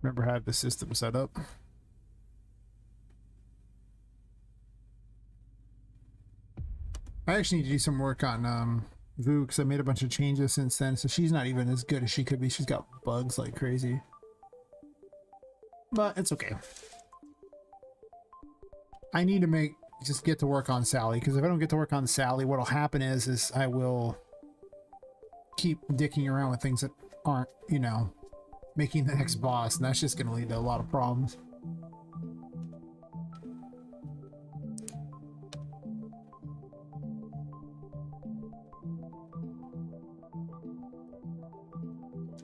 Remember how I had the system set up. I actually need to do some work on Vu because I made a bunch of changes since then, so she's not even as good as she could be. She's got bugs like crazy. But it's okay. I need to just get to work on Sally, because if I don't get to work on Sally, what'll happen is I will keep dicking around with things that aren't, you know, making the next boss, and that's just going to lead to a lot of problems.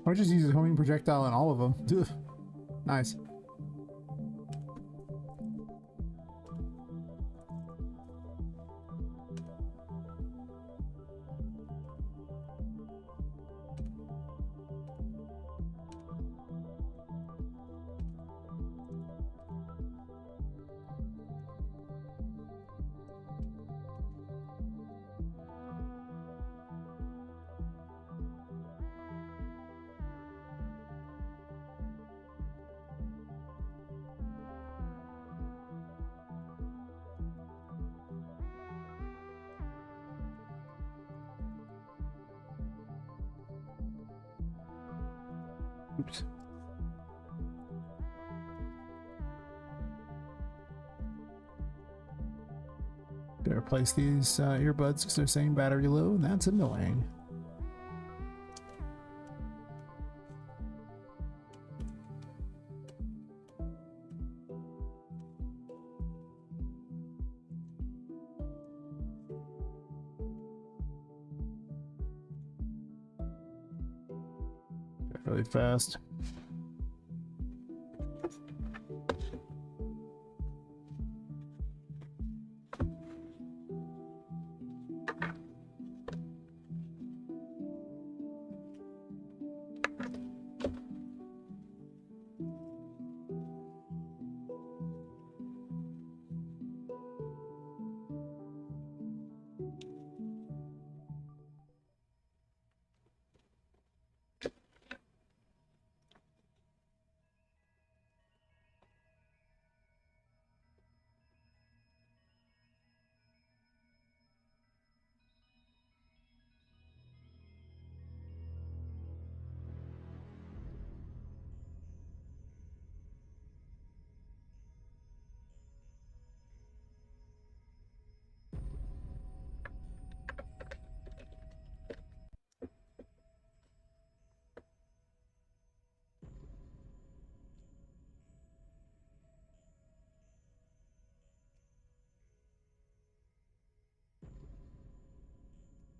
I just use a homing projectile in all of them. Ugh. Nice. Oops. Better replace these earbuds because they're saying battery low, and that's annoying. Really fast.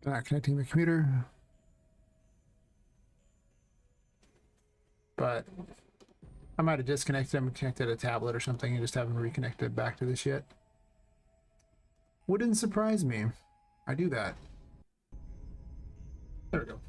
Not connecting the computer. But I might have disconnected them and connected a tablet or something and just haven't reconnected back to this yet. Wouldn't surprise me. I do that. There we go.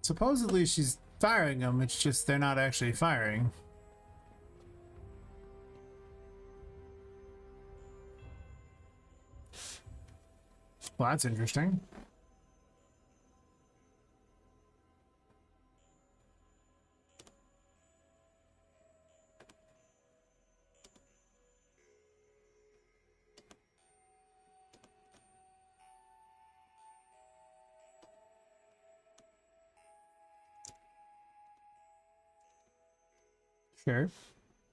Supposedly she's firing them, it's just they're not actually firing. Well, that's interesting. Sure.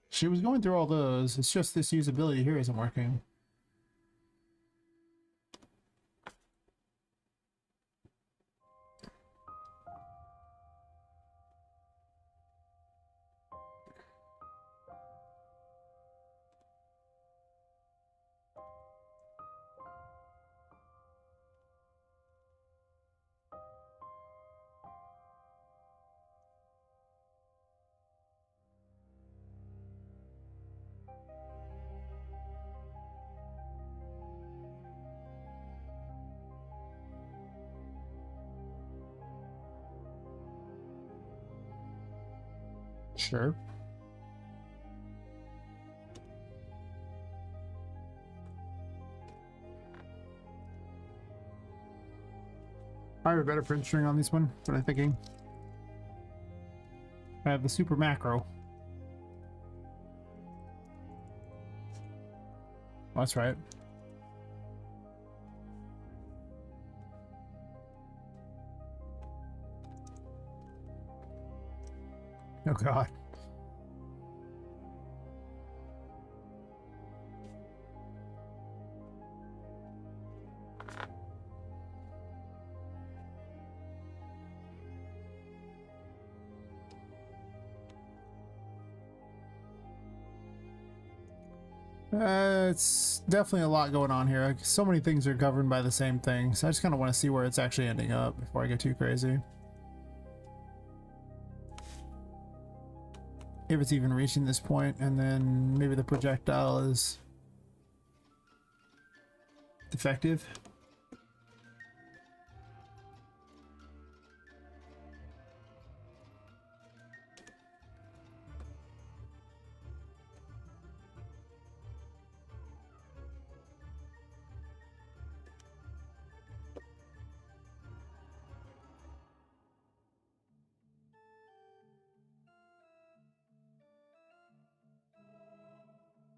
She was going through all those. It's just this usability here isn't working. Sure. I have a better print string on this one, what I'm thinking. I have the super macro. That's right. Oh god. It's definitely a lot going on here. Like, so many things are governed by the same thing, so I just kind of want to see where it's actually ending up before I get too crazy. If it's even reaching this point, and then maybe the projectile is defective.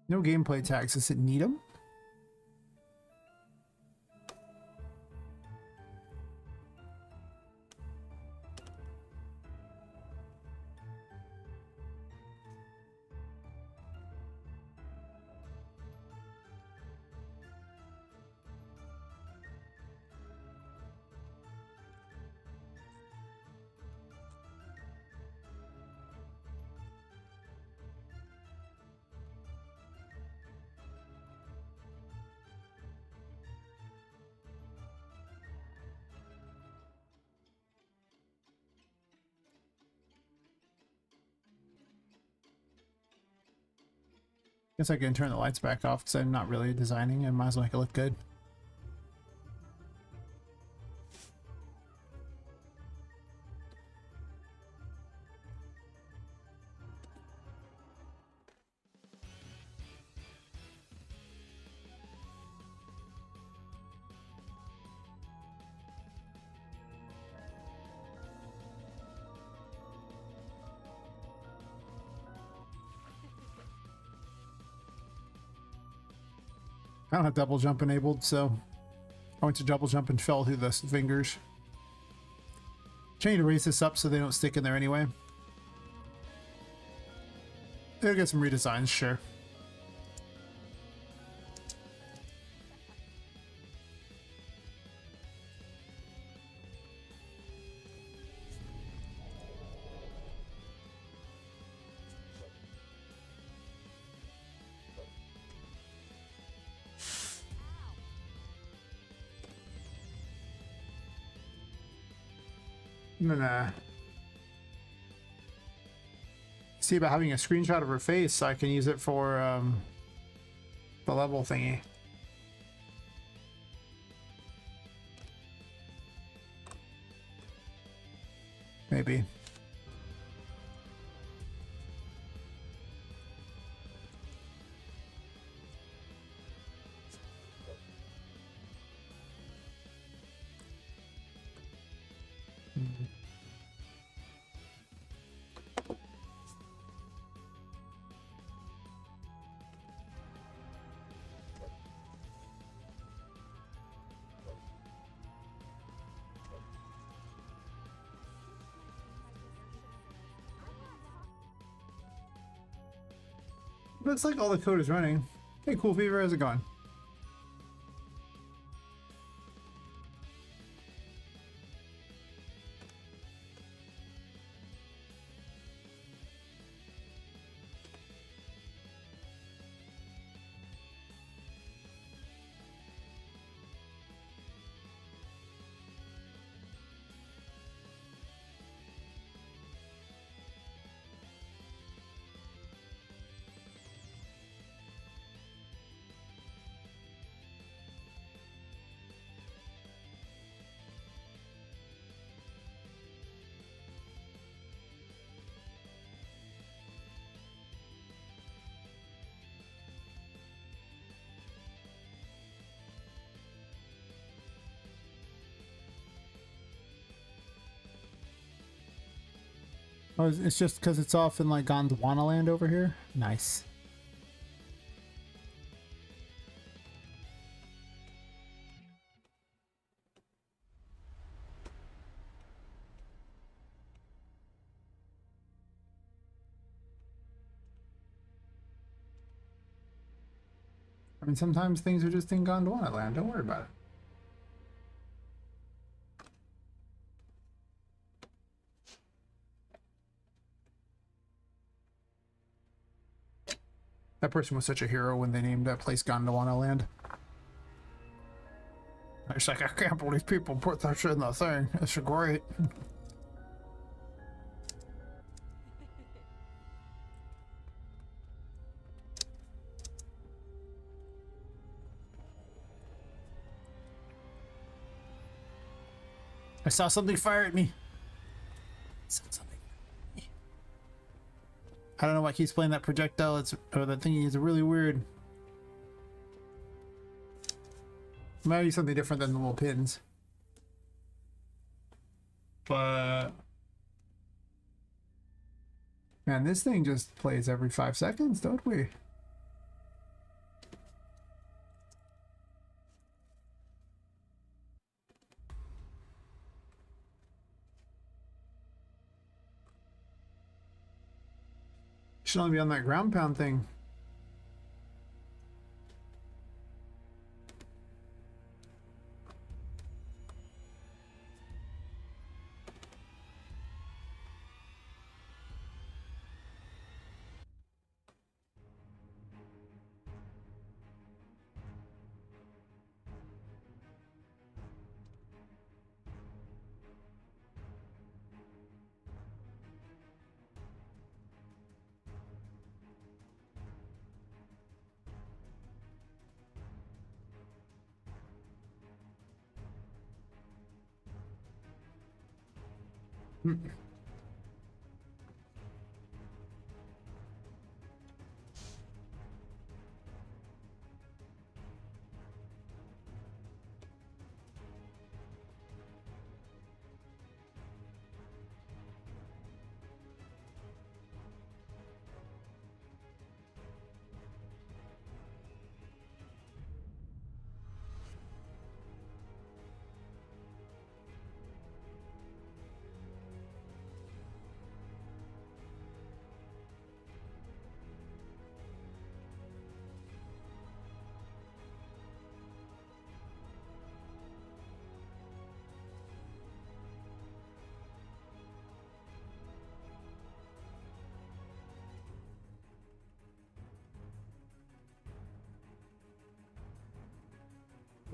No gameplay tags. Does it need them? Guess I can turn the lights back off because I'm not really designing. I might as well make it look good. I don't have double jump enabled, so I went to double jump and fell through the fingers. Trying to raise this up so they don't stick in there anyway. They'll get some redesigns, sure. I'm gonna see about having a screenshot of her face so I can use it for the level thingy. Maybe. Looks like all the code is running. Hey, Cool Fever, how's it going? Oh, it's just because it's off in like Gondwana land over here? Nice. I mean, sometimes things are just in Gondwana land. Don't worry about it. That person was such a hero when they named that place Gondwana land. It's like, I can't believe people put that shit in the thing. It's great. I saw something fire at me. I saw something. I don't know why it keeps playing that projectile. Or that thingy is really weird. Might be something different than the little pins. But man, this thing just plays every 5 seconds, don't we? Should only be on that ground pound thing.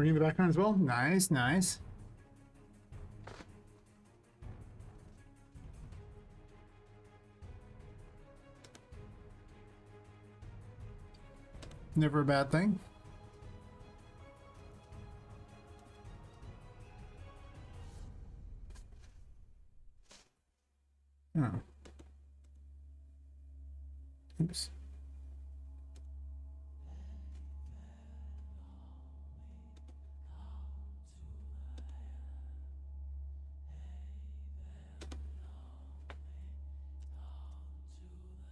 Bringing the background as well. Nice, nice. Never a bad thing. Oh. Oops.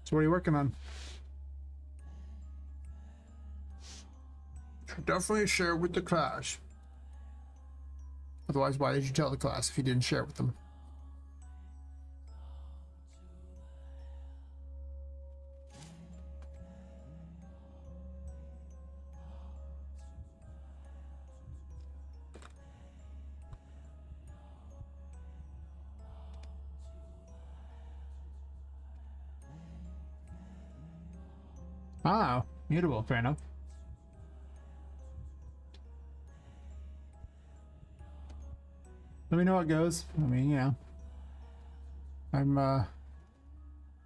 So what are you working on? Should definitely share with the class. Otherwise, why did you tell the class if you didn't share with them? Ah, mutable, fair enough. Let me know how it goes. I mean, yeah. I'm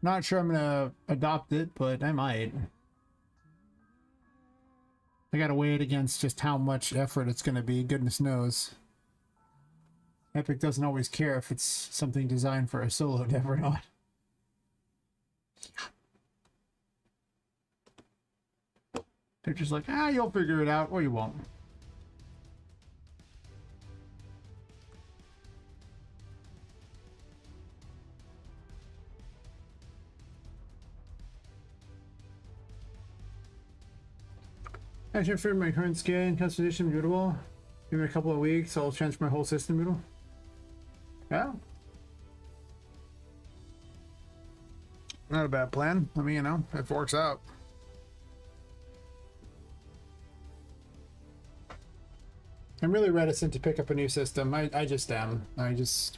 not sure I'm gonna adopt it, but I might. I gotta weigh it against just how much effort it's gonna be, goodness knows. Epic doesn't always care if it's something designed for a solo dev or not. They're just like, ah, you'll figure it out, or you won't. I transferred my current skin customization Moodle. Give me a couple of weeks, I'll transfer my whole system Moodle. Yeah. Not a bad plan. I mean, you know, if it works out. I'm really reticent to pick up a new system. I just am. There's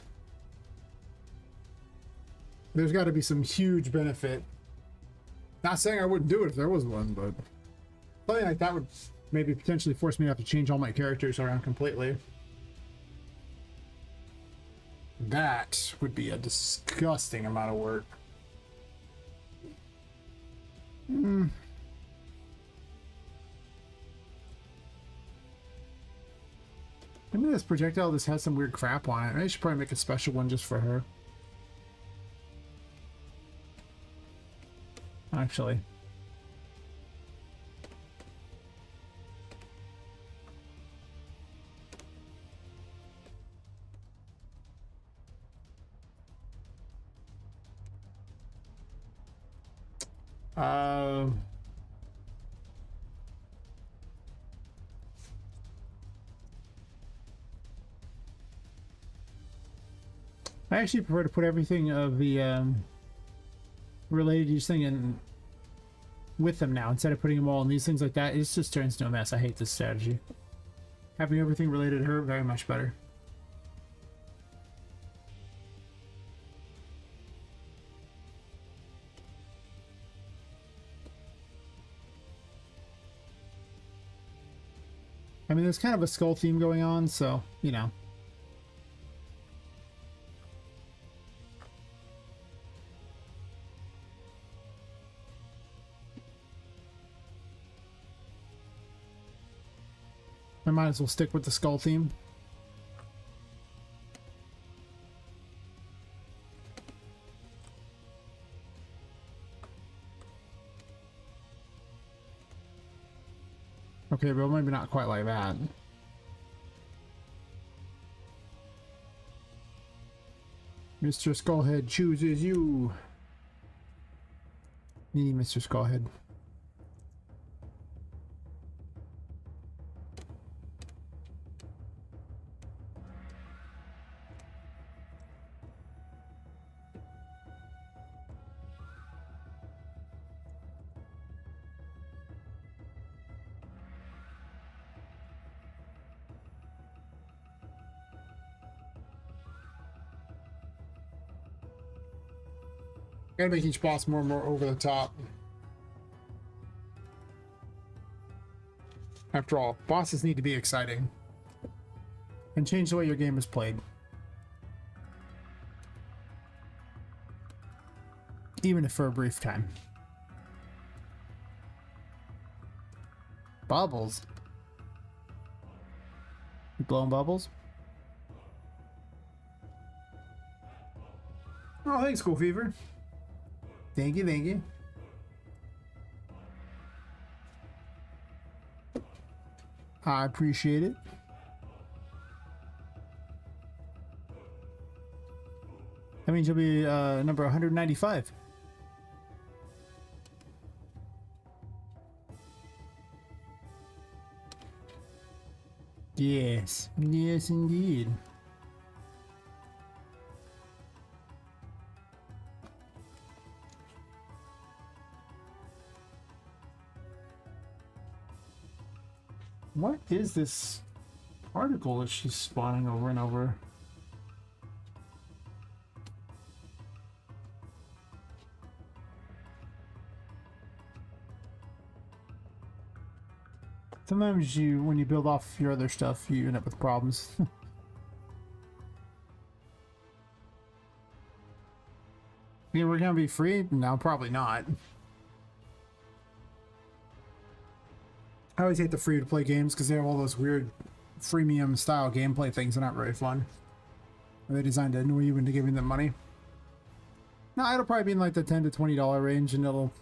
got to be some huge benefit. Not saying I wouldn't do it if there was one, but something like that would maybe potentially force me to have to change all my characters around completely. That would be a disgusting amount of work. Maybe this projectile just has some weird crap on it. I should probably make a special one just for her. Actually. I actually prefer to put everything of the related use thing in with them now instead of putting them all in these things like that. It just turns to a mess. I hate this strategy. Having everything related to her, very much better. I mean, there's kind of a skull theme going on, so, you know. I might as well stick with the skull theme. Okay, but maybe not quite like that. Mr. Skullhead chooses you. Me, Mr. Skullhead. Gotta make each boss more and more over the top. After all, bosses need to be exciting and change the way your game is played. Even if for a brief time. Bubbles. You blowing bubbles? Oh, thanks, Cool Fever. Thank you, thank you. I appreciate it. That means you'll be number 195. Yes, yes indeed. What is this article that she's spawning over and over? Sometimes when you build off your other stuff, you end up with problems. Yeah, we're gonna be free? No, probably not. I always hate the free-to-play games because they have all those weird freemium style gameplay things. They're not very fun. Are they designed to annoy you into giving them money? No, it'll probably be in like the $10 to $20 range, and it'll...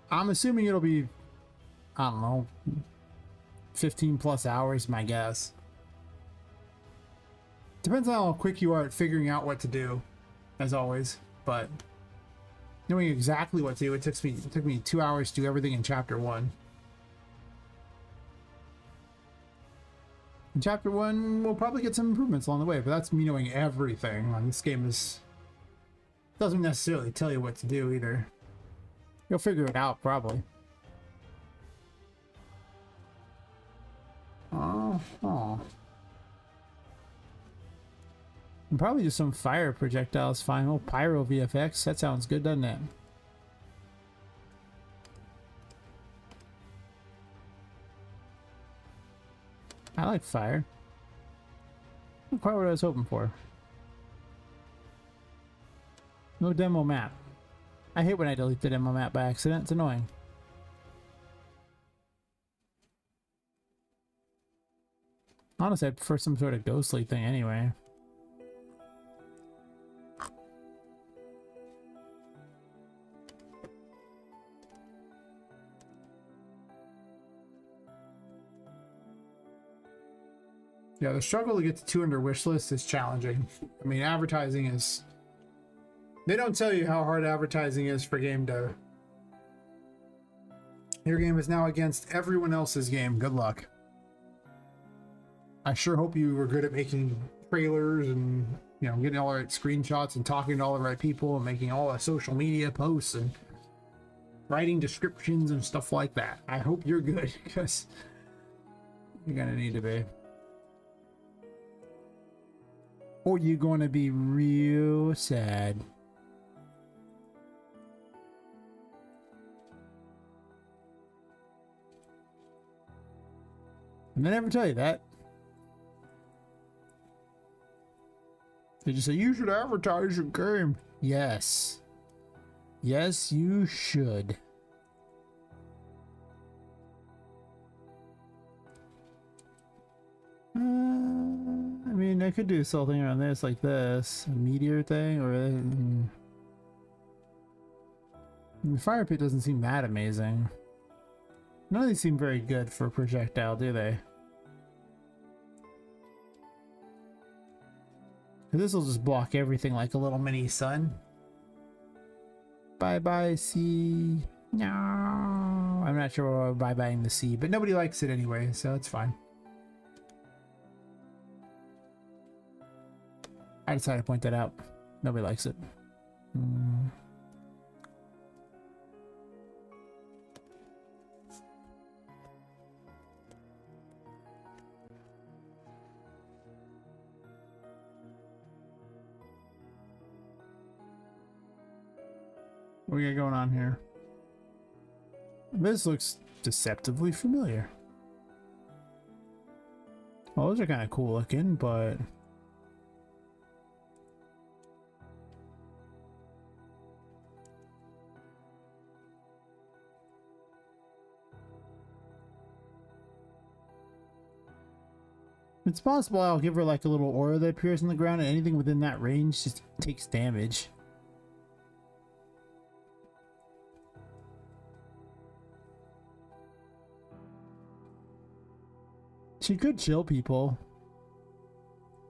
I'm assuming it'll be, I don't know, 15 plus hours, my guess. Depends on how quick you are at figuring out what to do, as always. But knowing exactly what to do, it took me 2 hours to do everything in chapter 1. In chapter 1, we'll probably get some improvements along the way, but that's me knowing everything. Like, this game doesn't necessarily tell you what to do either. You'll figure it out, probably. Oh. And probably just some fire projectiles fine. Oh, pyro VFX. That sounds good, doesn't it? I like fire. Not quite what I was hoping for. No demo map. I hate when I delete the demo map by accident. It's annoying. Honestly, I prefer some sort of ghostly thing anyway. Yeah, the struggle to get to 200 wish lists is challenging. I mean, advertising is... They don't tell you how hard advertising is for game dev. Your game is now against everyone else's game. Good luck. I sure hope you were good at making trailers and, you know, getting all the right screenshots and talking to all the right people and making all the social media posts and writing descriptions and stuff like that. I hope you're good, because you're gonna need to be. Or you're going to be real sad. And they never tell you that. They just say, you should advertise your game. Yes. Yes, you should. I mean, I could do something around this, like this. A meteor thing, or... The fire pit doesn't seem that amazing. None of these seem very good for a projectile, do they? This will just block everything like a little mini sun. Bye-bye, sea. No. I'm not sure why bye-byeing the sea, but nobody likes it anyway, so it's fine. I decided to point that out. Nobody likes it. What we got going on here? This looks deceptively familiar. Well, those are kind of cool looking, but it's possible I'll give her like a little aura that appears in the ground, and anything within that range just takes damage. She could chill people.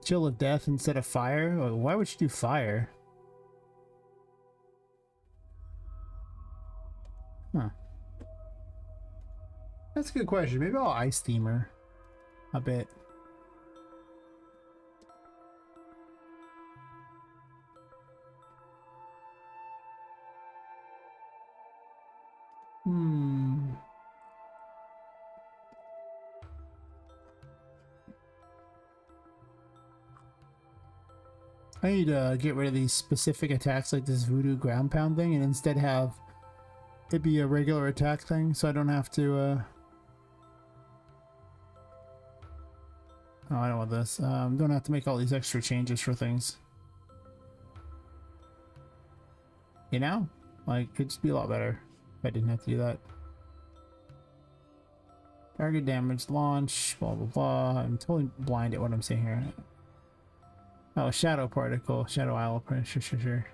Chill of death instead of fire? Why would she do fire? Huh. That's a good question. Maybe I'll ice steam her a bit. I need to get rid of these specific attacks like this voodoo ground pound thing and instead have it be a regular attack thing so I don't have to oh, I don't want this. Don't have to make all these extra changes for things. You know? Like, it'd just be a lot better if I didn't have to do that. Target damage, launch, blah blah blah. I'm totally blind at what I'm saying here. Oh, shadow particle, shadow owl, sure.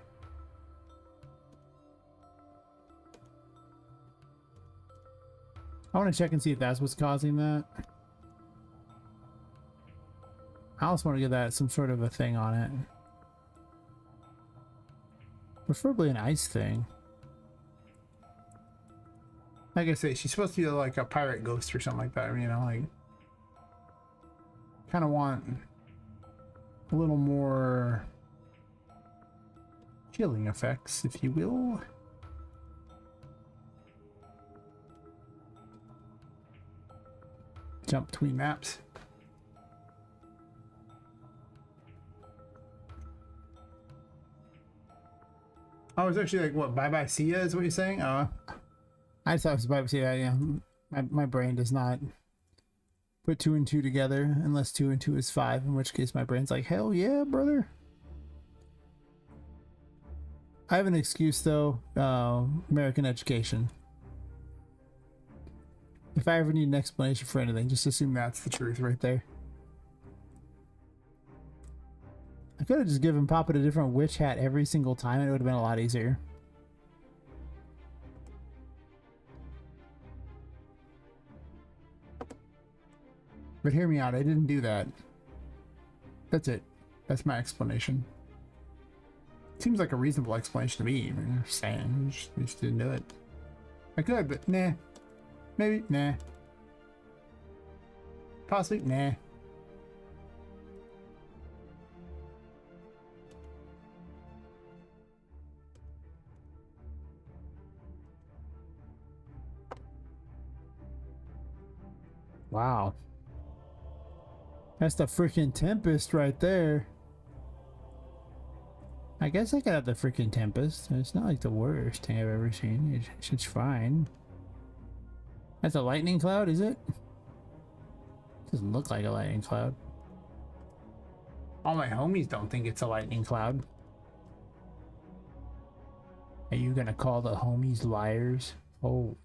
I want to check and see if that's what's causing that. I also want to get that some sort of a thing on it. Preferably an ice thing. Like I say, she's supposed to be like a pirate ghost or something like that, you know, like kind of want a little more chilling effects, if you will. Jump between maps. Oh, it's actually like what, bye bye see ya is what you're saying? I thought it was bye bye see ya. Yeah, my brain does not put 2 and 2 together unless 2 and 2 is 5, in which case my brain's like, hell yeah, brother. I have an excuse though. American education. If I ever need an explanation for anything, just assume that's the truth right there. I could have just given Poppet a different witch hat every single time and it would have been a lot easier. But hear me out, I didn't do that. That's it. That's my explanation. Seems like a reasonable explanation to me. I'm just saying, I just didn't do it. I could, but nah. Maybe, nah. Possibly, nah. Wow. That's the freaking Tempest right there. I guess I could have the freaking Tempest. It's not like the worst thing I've ever seen. It's fine. That's a lightning cloud, is it? Doesn't look like a lightning cloud. All my homies don't think it's a lightning cloud. Are you gonna call the homies liars? Oh,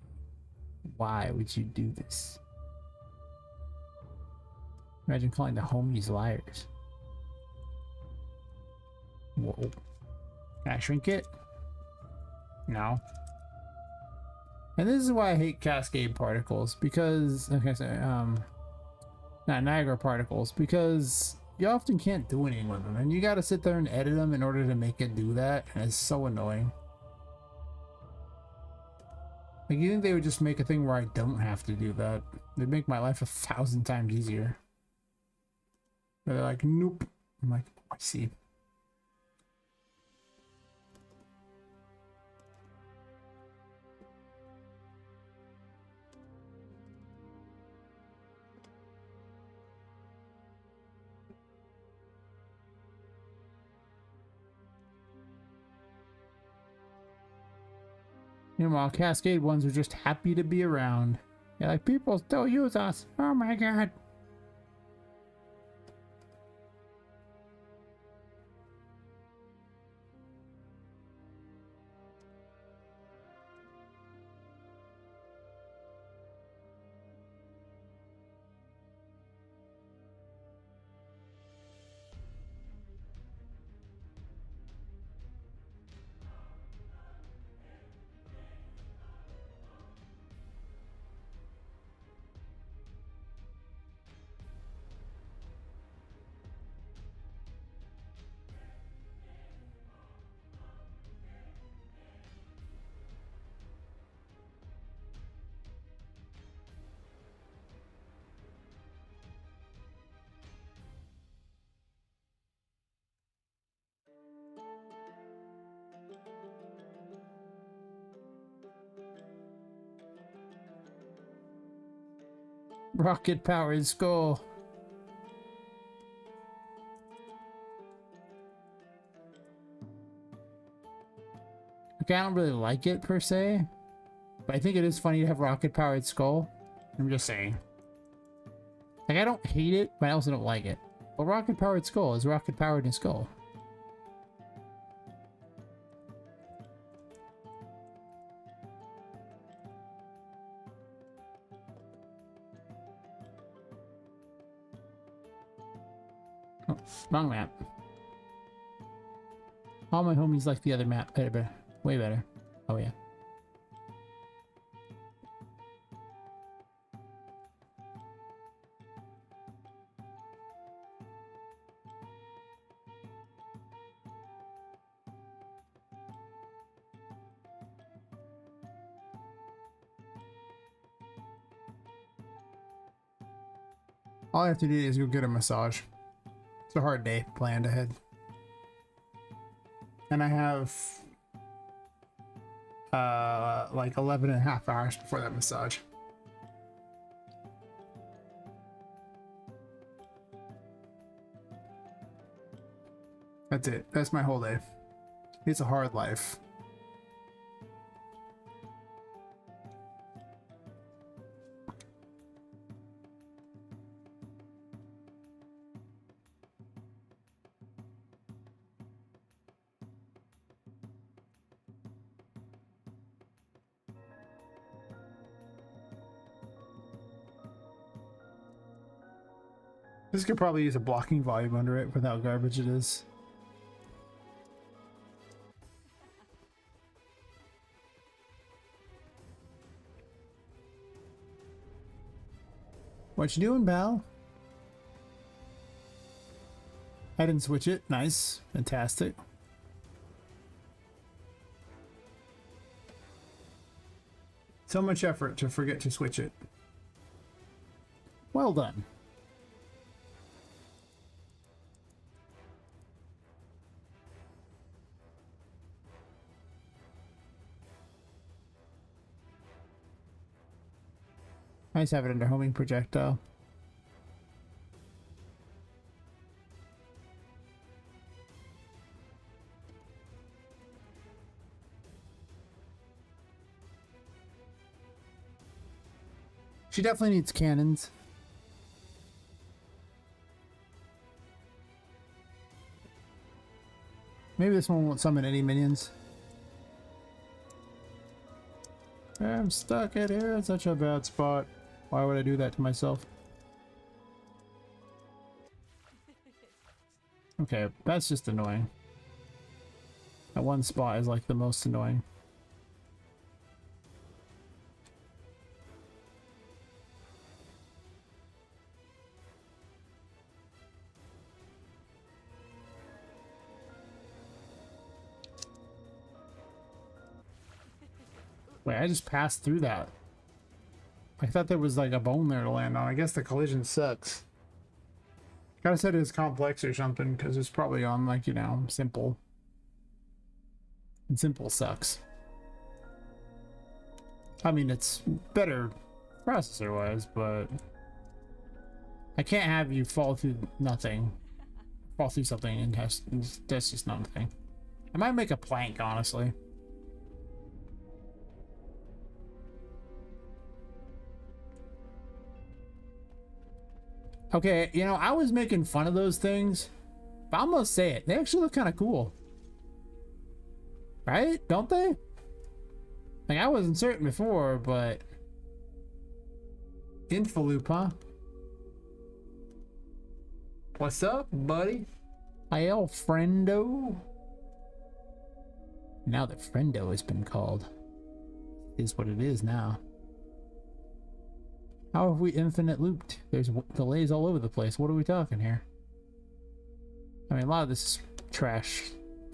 why would you do this? Imagine calling the homies liars. Whoa. Can I shrink it? No. And this is why I hate cascade particles, because okay, so not Niagara particles, because you often can't do anything with them, and you got to sit there and edit them in order to make it do that, and it's so annoying. Like, you think they would just make a thing where I don't have to do that? They'd make my life 1,000 times easier. But they're like, nope. I'm like, I see. Meanwhile, Cascade ones are just happy to be around. Yeah, like, people still use us. Oh my god. Rocket powered skull. Okay, I don't really like it per se, but I think it is funny to have rocket powered skull. I'm just saying. Like, I don't hate it, but I also don't like it. But rocket powered skull is rocket powered in skull. Oh, wrong map. All my homies like the other map better. Way better. Oh yeah. All I have to do is go get a massage. It's a hard day planned ahead. And I have like 11 and a half hours before that massage. That's it. That's my whole day. It's a hard life. This could probably use a blocking volume under it with how garbage it is. What you doing, pal? I didn't switch it. Nice. Fantastic. So much effort to forget to switch it. Well done. I just have it under homing projectile. She definitely needs cannons. Maybe this one won't summon any minions. I'm stuck in here in such a bad spot. Why would I do that to myself? Okay, that's just annoying. That one spot is like the most annoying. Wait, I just passed through that. I thought there was like a bone there to land on. I guess the collision sucks. Gotta set it as complex or something, because it's probably on like, you know, simple. And simple sucks. I mean, it's better processor wise, but I can't have you fall through nothing. Fall through something and test. That's just not a thing. I might make a plank, honestly. Okay, you know, I was making fun of those things, but I'm gonna say it. They actually look kind of cool. Right? Don't they? Like, I wasn't certain before, but... Infaloop, huh? What's up, buddy? Hi, El Friendo. Now that Friendo has been called, is what it is now. How have we infinite looped? There's delays all over the place. What are we talking here? I mean, a lot of this is trash.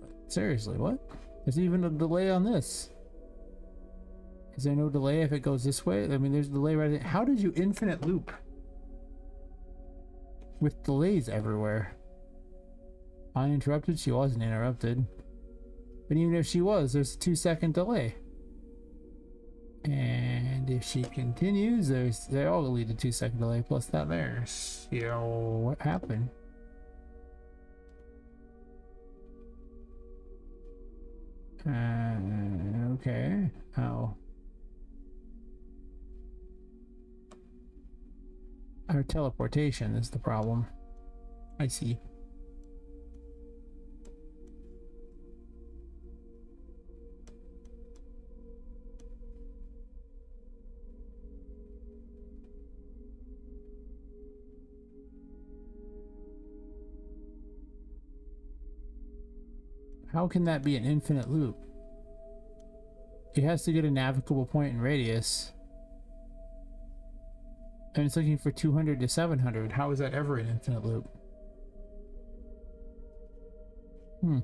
But seriously, what? There's even a delay on this. Is there no delay if it goes this way? I mean, there's a delay right there. How did you infinite loop? With delays everywhere. Uninterrupted? She wasn't interrupted. But even if she was, there's a 2-second delay. And And if she continues, they all lead to 2-second delay plus that there. So what happened? Okay. Oh. Our teleportation is the problem. I see. How can that be an infinite loop? It has to get a navigable point in radius. And it's looking for 200 to 700. How is that ever an infinite loop? Hmm.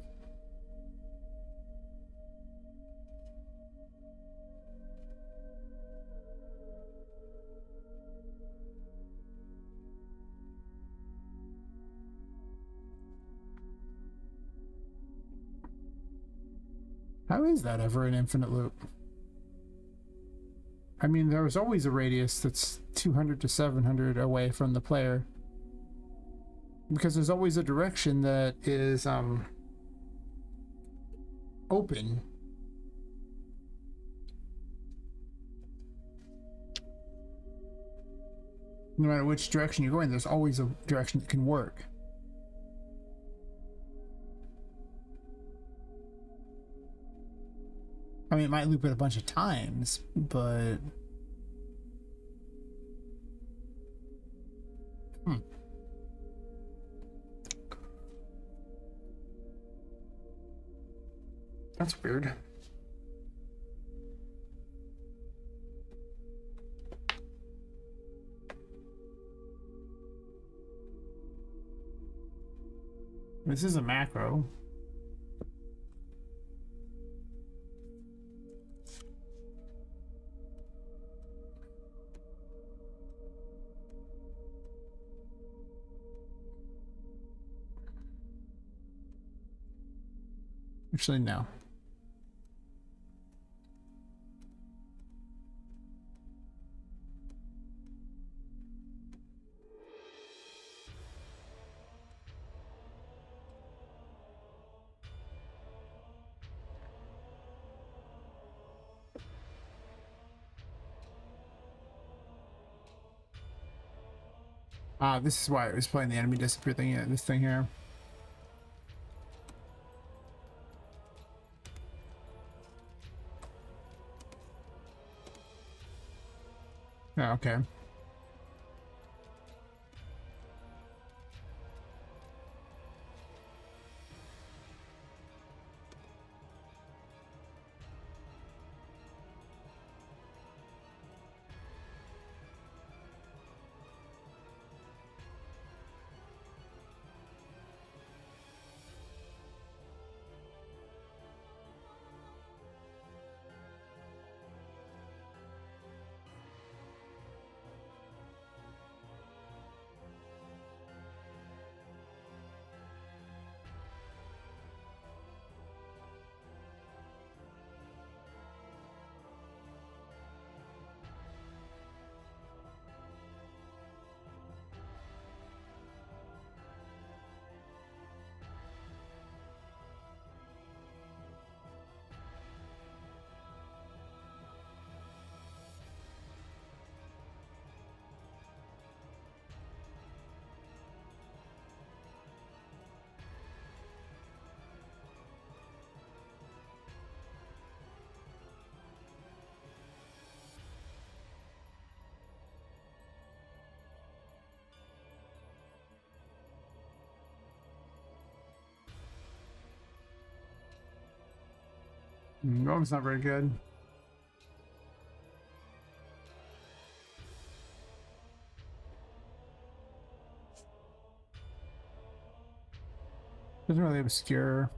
How is that ever an infinite loop? I mean, there's always a radius that's 200 to 700 away from the player. Because there's always a direction that is open. No matter which direction you're going, there's always a direction that can work. I mean, it might loop it a bunch of times, but... That's weird. This is a macro. Actually, no. This is why it was playing the enemy disappear thing. Yeah, this thing here. Oh, okay. Rome's not very good. Doesn't really obscure.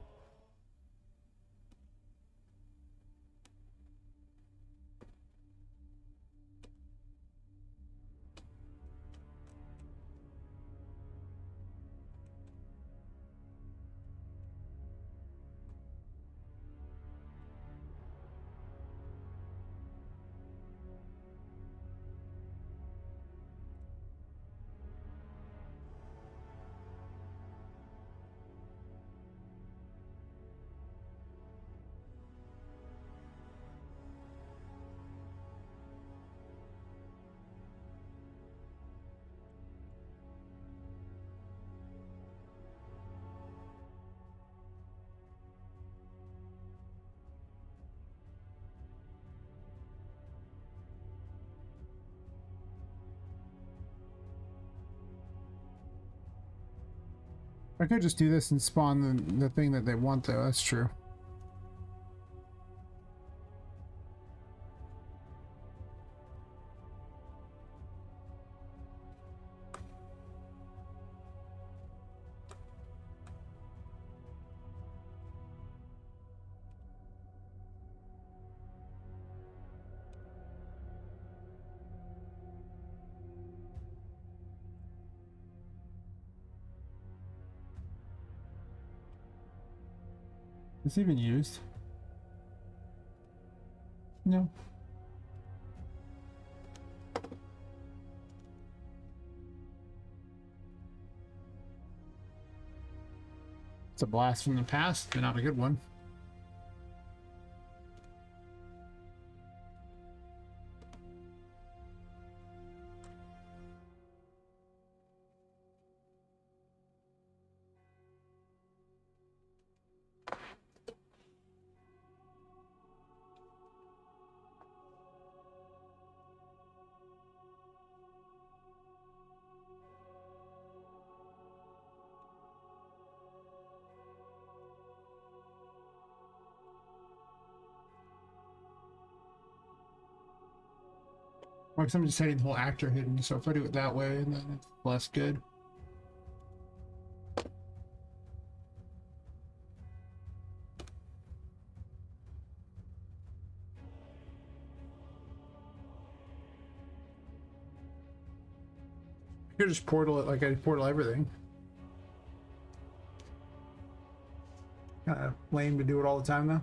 I could just do this and spawn the thing that they want, though. That's true. Is this even used? No. It's a blast from the past, but not a good one. Or because I'm just setting the whole actor hidden, so if I do it that way, then it's less good. I could just portal it like I portal everything. Kind of lame to do it all the time, though.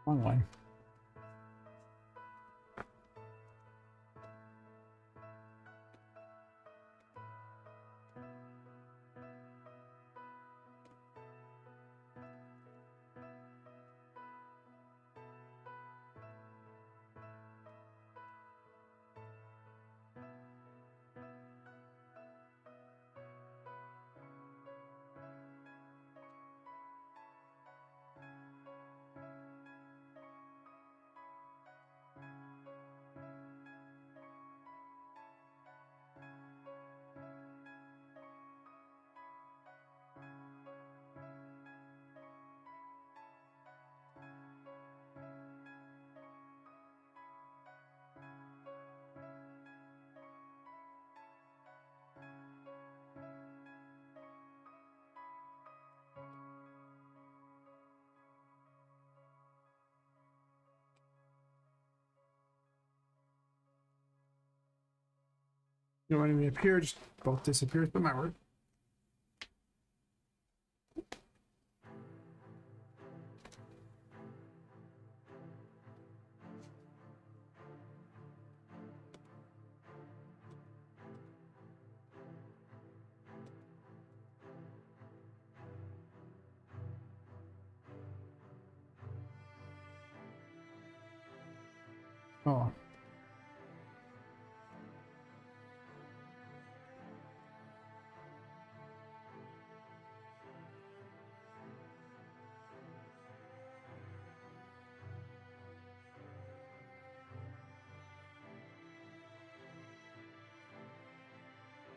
Wrong way. You don't want to appear, just both disappears, but might work. Oh.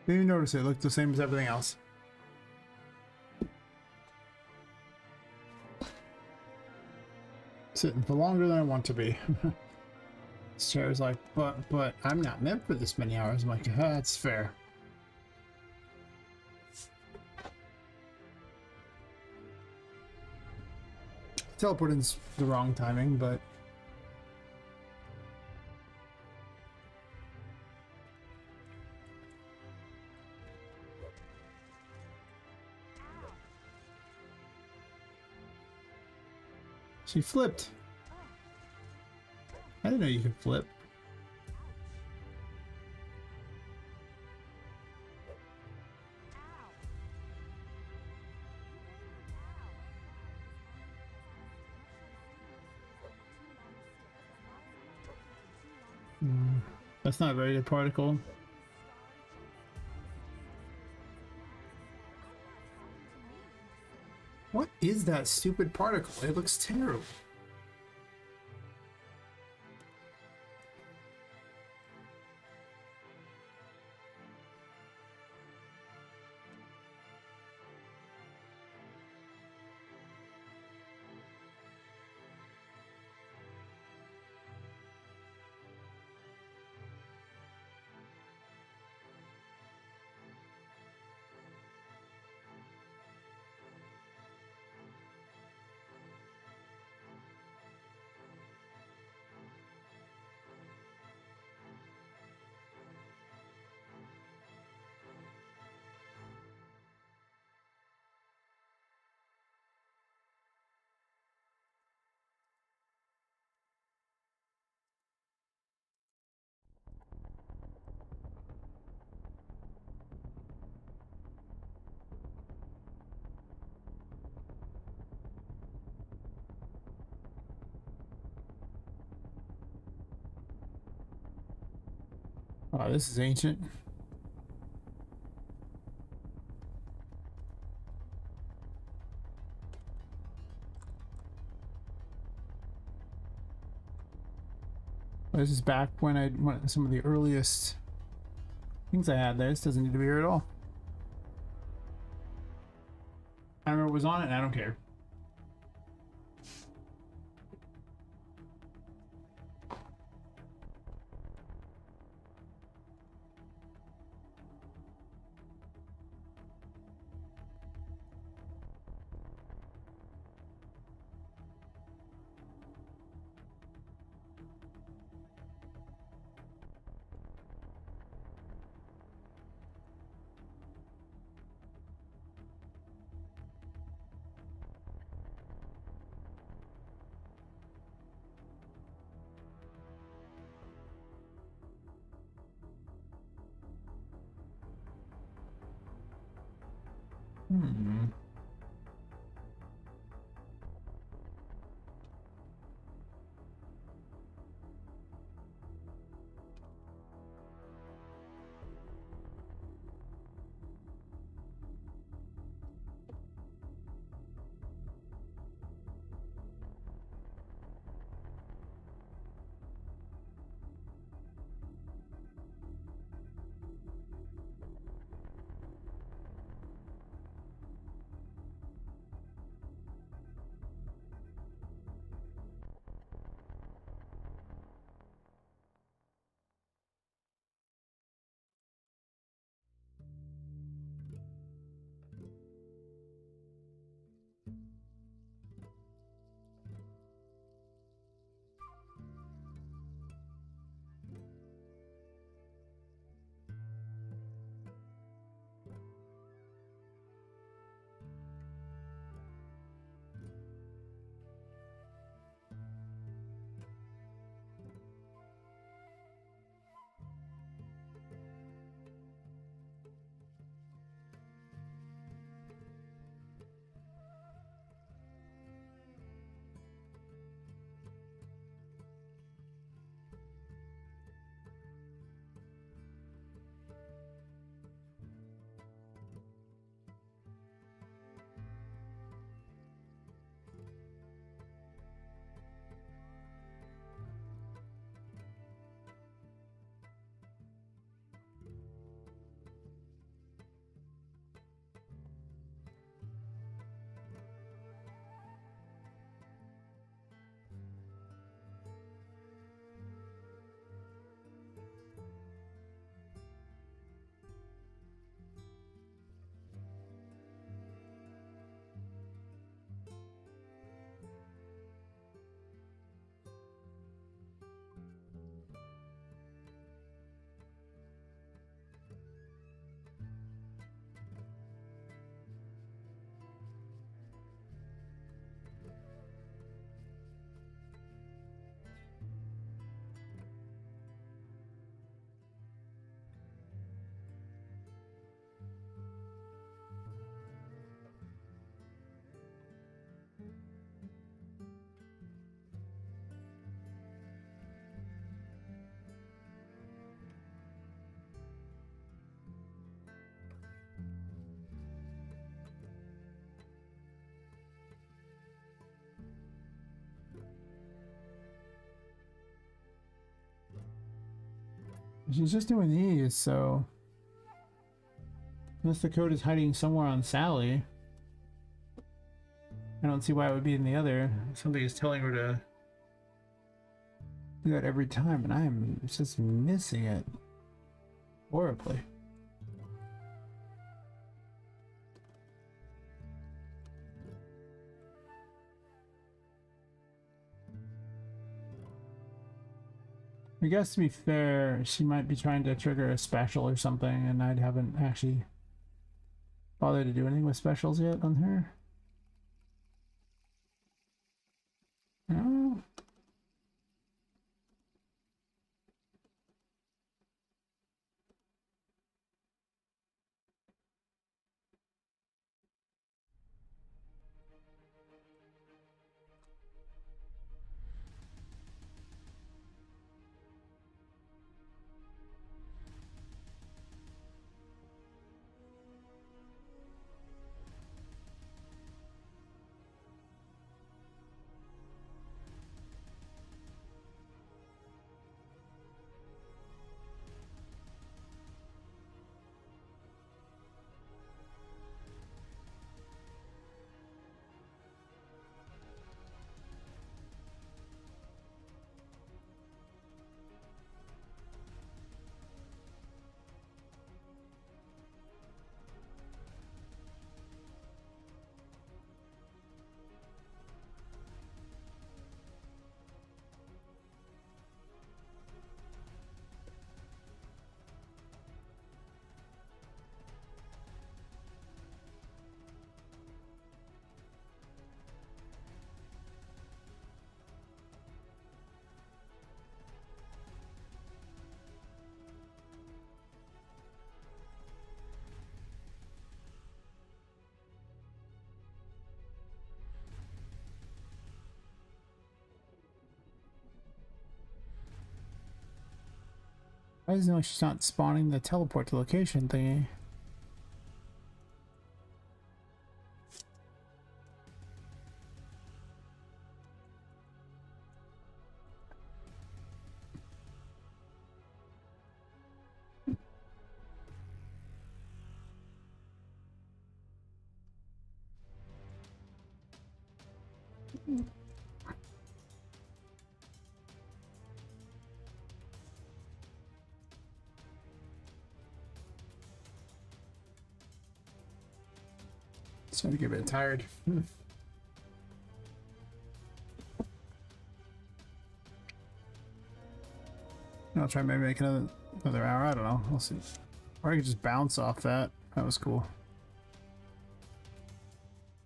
Didn't even notice it looked the same as everything else. Sitting for longer than I want to be. This chair's like, but I'm not meant for this many hours. I'm like, that's fair. Teleporting's the wrong timing, but she flipped. I didn't know you could flip. That's not a very good particle. What is that stupid particle? It looks terrible. Oh, this is ancient. This is back when I went some of the earliest things I had there. This doesn't need to be here at all. I remember it was on it and I don't care. Hmm. She's just doing these, so unless the code is hiding somewhere on Sally, I don't see why it would be in the other. Somebody is telling her to do that every time, and I'm just missing it horribly. I guess to be fair, she might be trying to trigger a special or something, and I haven't actually bothered to do anything with specials yet on her. No. Why does it know she's not spawning the teleport to location thingy? Starting to get a bit tired. I'll try maybe make another hour. I don't know. We'll see. Or I could just bounce off that. That was cool.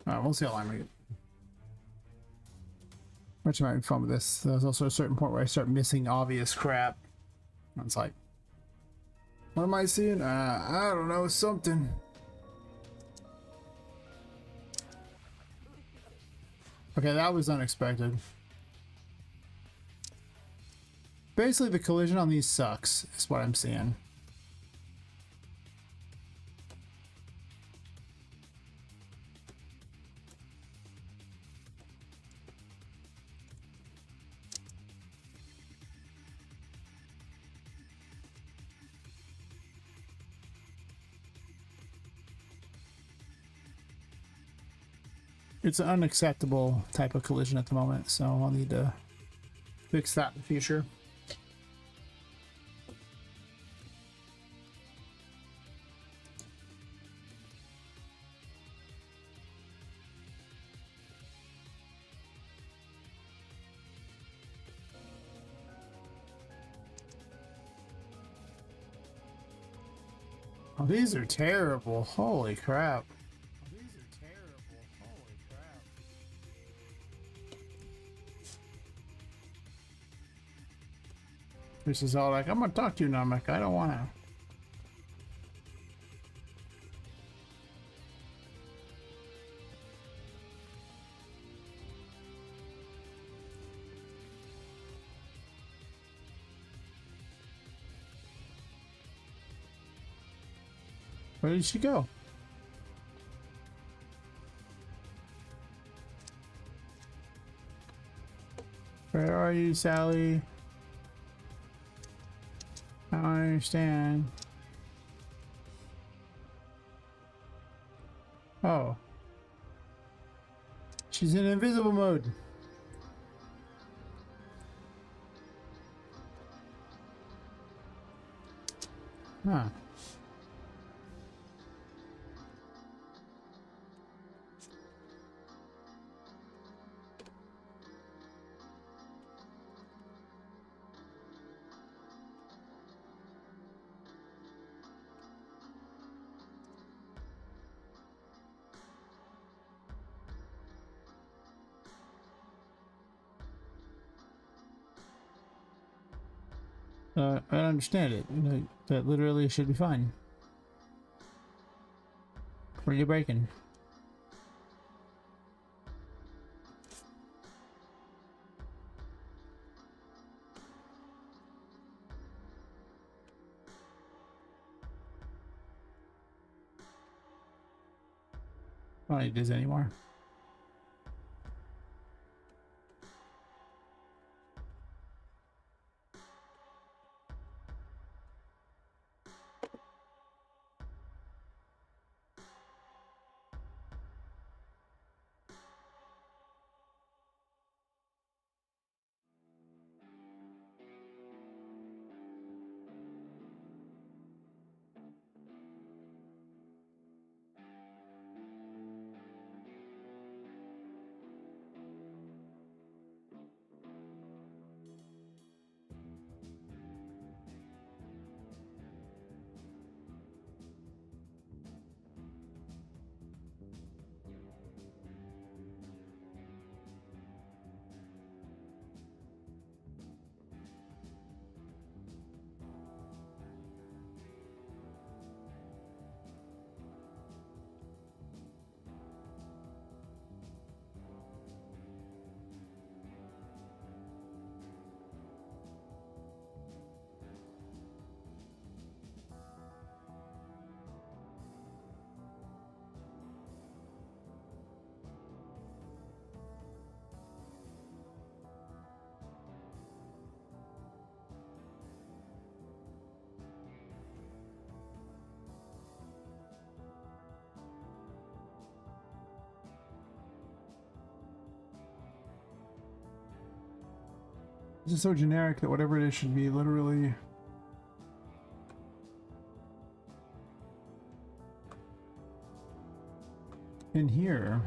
We'll see how long we get. Which might be fun with this. There's also a certain point where I start missing obvious crap. And it's like, what am I seeing? I don't know, something. Okay, that was unexpected. Basically, the collision on these sucks, is what I'm seeing. It's an unacceptable type of collision at the moment, so I'll need to fix that in the future. Oh, these are terrible. Holy crap. This is all like, I'm gonna talk to you now. I'm like, I don't wanna. Where did she go? Where are you, Sally? Hi. understand. Oh. She's in invisible mode. Huh. I don't understand it. That literally should be fine. What are you breaking? I don't need this anymore. This is so generic that whatever it is should be literally in here.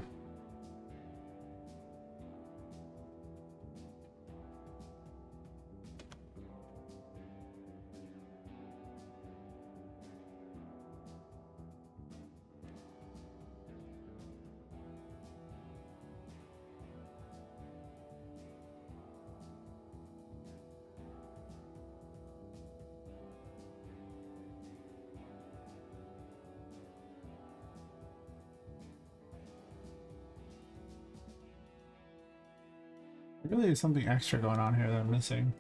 There really is something extra going on here that I'm missing.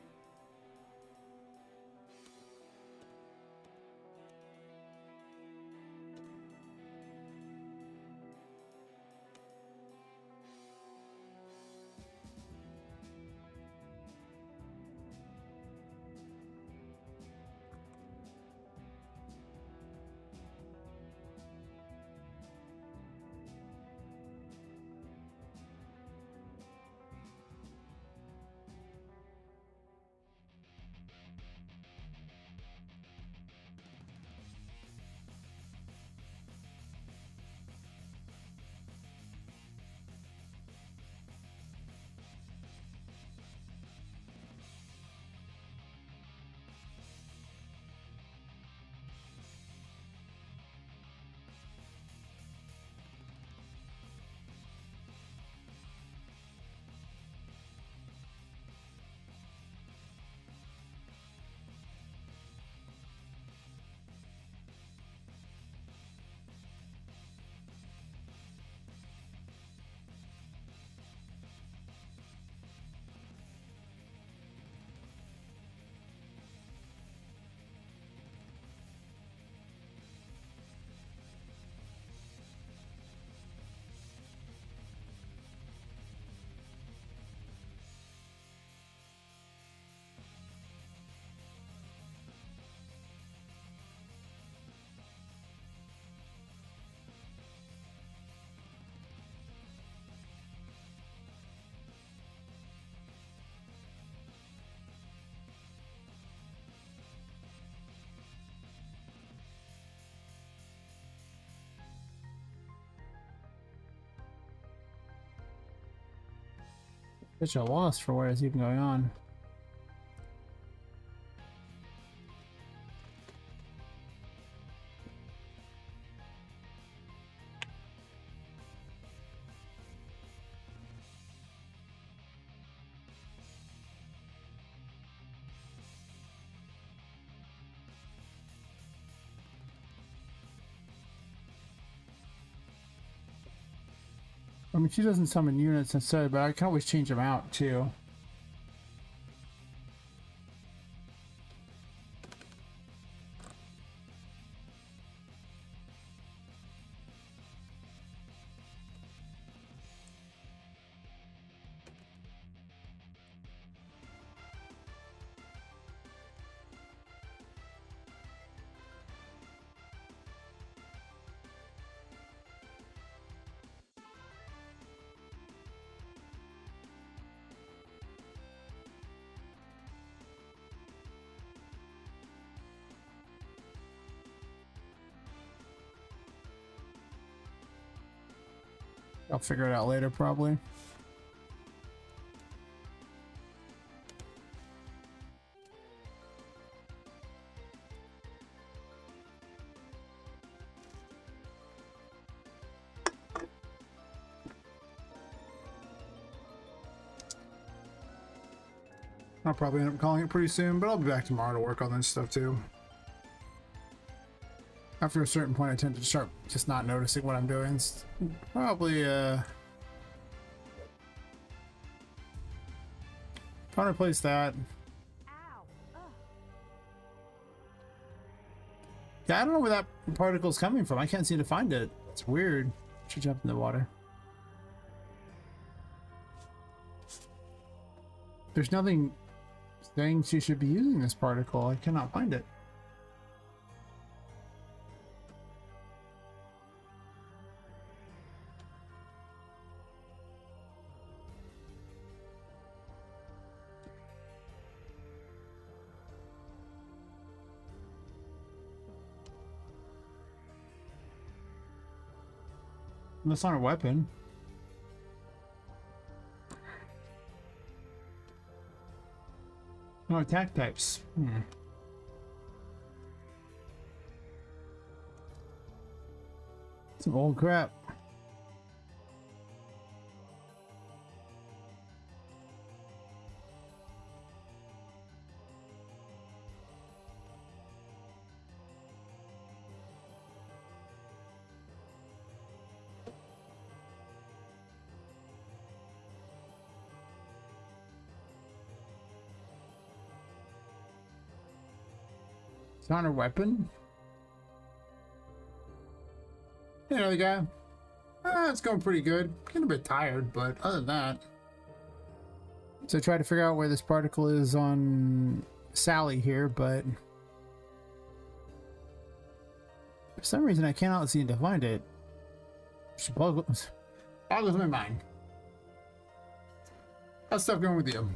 Such a loss for what is even going on. I mean, she doesn't summon units necessarily, but I can always change them out too. I'll figure it out later, probably. I'll probably end up calling it pretty soon, but I'll be back tomorrow to work on this stuff too. After a certain point, I tend to start just not noticing what I'm doing. It's probably, I'll replace that. Yeah, I don't know where that particle's coming from. I can't seem to find it. It's weird. She jumped in the water. There's nothing saying she should be using this particle. I cannot find it. That's not a weapon. No attack types. Some old crap. It's not a weapon. Hey, other guy. It's going pretty good. Getting a bit tired, but other than that. So I try to figure out where this particle is on Sally here, but for some reason I cannot seem to find it. She boggles my mind. How's stuff going with you?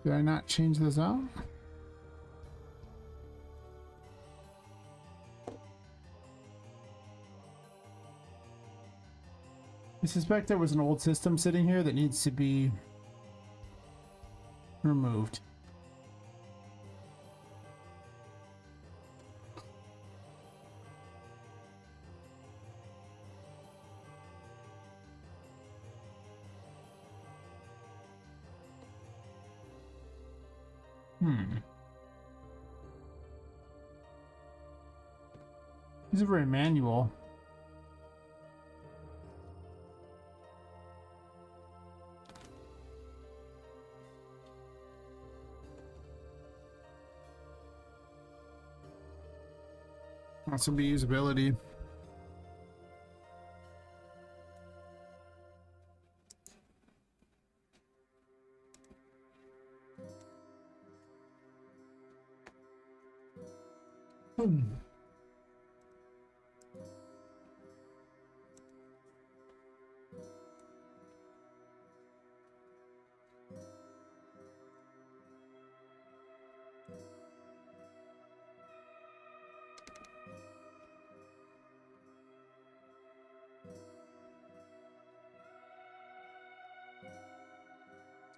Did I not change this out? I suspect there was an old system sitting here that needs to be removed. These are very manual. Also be usability.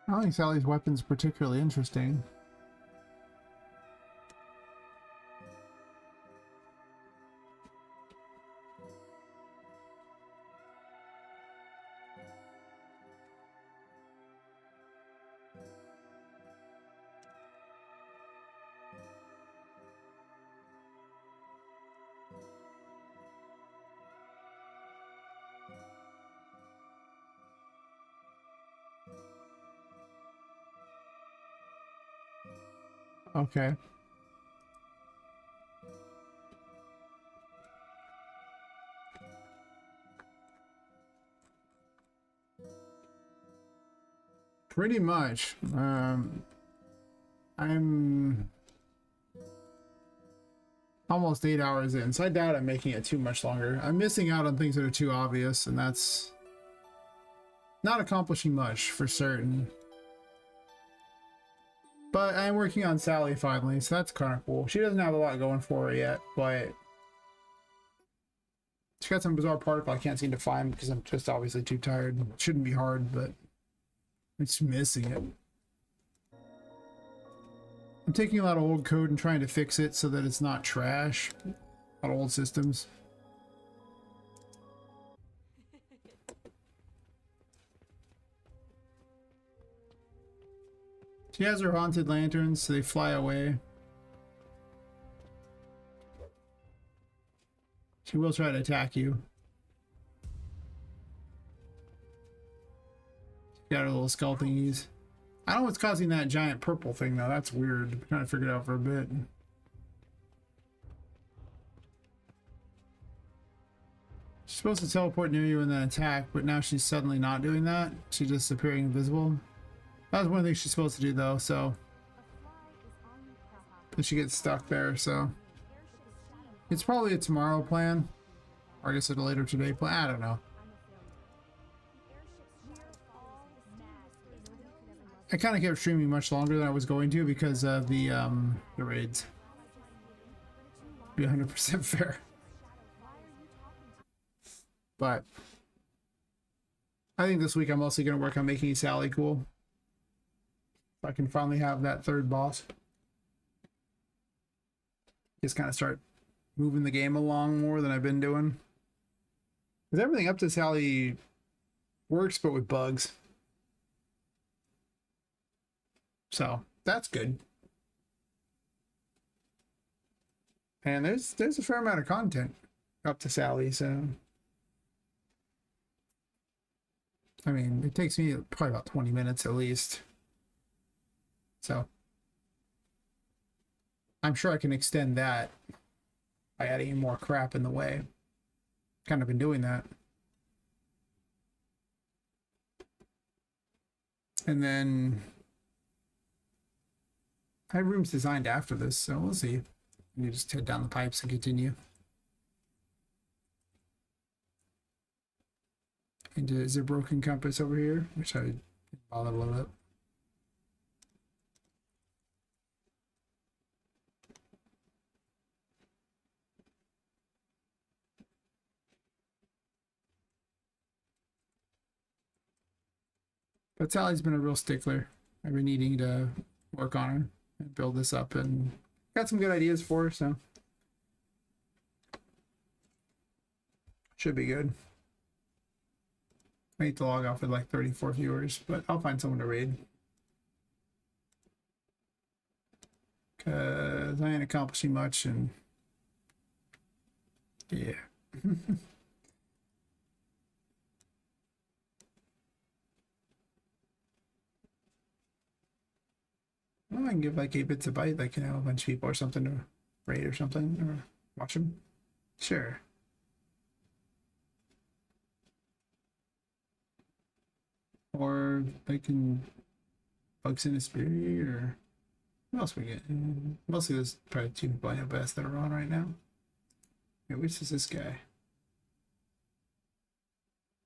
I don't think Sally's weapon's particularly interesting. Okay. Pretty much. I'm almost 8 hours in, so I doubt I'm making it too much longer. I'm missing out on things that are too obvious, and that's not accomplishing much for certain. But I'm working on Sally finally, so that's kind of cool. She doesn't have a lot going for her yet, but she's got some bizarre particle I can't seem to find because I'm just obviously too tired. It shouldn't be hard, but I'm just missing it. I'm taking a lot of old code and trying to fix it so that it's not trash. A lot of old systems. She has her haunted lanterns, so they fly away. She will try to attack you. She's got her little skull thingies. I don't know what's causing that giant purple thing though. That's weird. I'm trying to figure it out for a bit. She's supposed to teleport near you and then attack, but now she's suddenly not doing that. She's just appearing invisible. That was one of the things she's supposed to do though, so. But she gets stuck there, so. It's probably a tomorrow plan. Or I guess a later today plan. I don't know. I kind of kept streaming much longer than I was going to because of the raids. To be 100% fair. But I think this week I'm mostly going to work on making Sally cool. So I can finally have that third boss. Just kind of start moving the game along more than I've been doing. Because everything up to Sally works, but with bugs. So that's good. And there's a fair amount of content up to Sally, so I mean it takes me probably about 20 minutes at least. So I'm sure I can extend that by adding more crap in the way. Kind of been doing that. And then I have rooms designed after this, so we'll see. You just head down the pipes and continue. And is there a broken compass over here? Which I didn't bother to load up. But Sally's been a real stickler. I've been needing to work on her and build this up, and got some good ideas for her, so should be good. I need to log off with like 34 viewers, but I'll find someone to raid. Because I ain't accomplishing much, and yeah. Well, I can give like 8 bits a byte, like, you know, a bunch of people or something to raid or something, or watch them. Sure. Or they can Bugs in a Spirit, or what else we get? Mostly there's probably two people I know best that are on right now. Okay, which is this guy?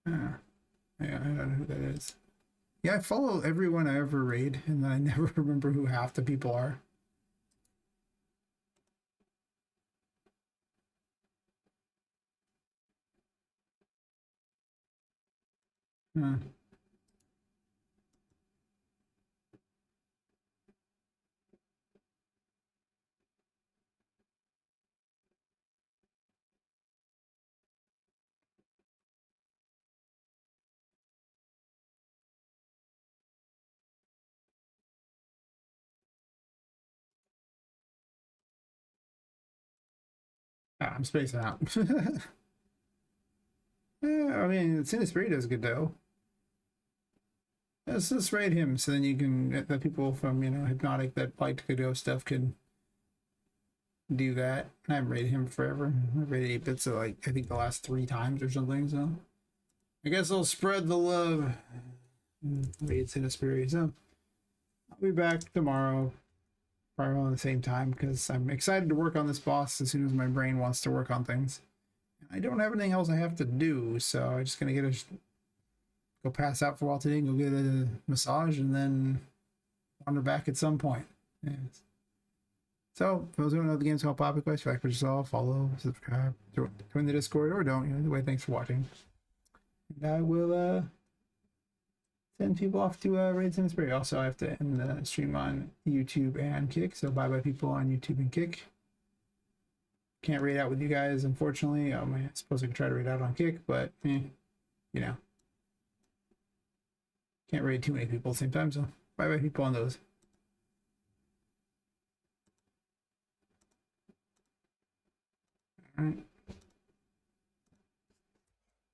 Ah, yeah, I don't know who that is. Yeah, I follow everyone I ever raid, and I never remember who half the people are. Huh. Ah, I'm spacing out. Yeah, I mean, Sin Spirit does good though. Let's raid him, so then you can the people from Hypnotic that like to go stuff can do that. I haven't raided him forever. I raided 8 bits like I think the last 3 times or something. So I guess I'll spread the love. Raid Sin Spirit. So I'll be back tomorrow, probably around the same time, because I'm excited to work on this boss as soon as my brain wants to work on things. I don't have anything else I have to do, so I'm just gonna go pass out for a while today and go get a massage and then wander back at some point. Yes. So, for those who don't know, the game's called Poppet Quest. If you like what you saw, follow, subscribe, join the Discord, or don't. Either way, thanks for watching. And I will send people off to Raid Sin Spirit. Also, I have to end the stream on YouTube and Kick, so bye-bye people on YouTube and Kick. Can't raid out with you guys, unfortunately. I suppose I could try to raid out on Kick, but, can't raid too many people at the same time, so bye-bye people on those. All right.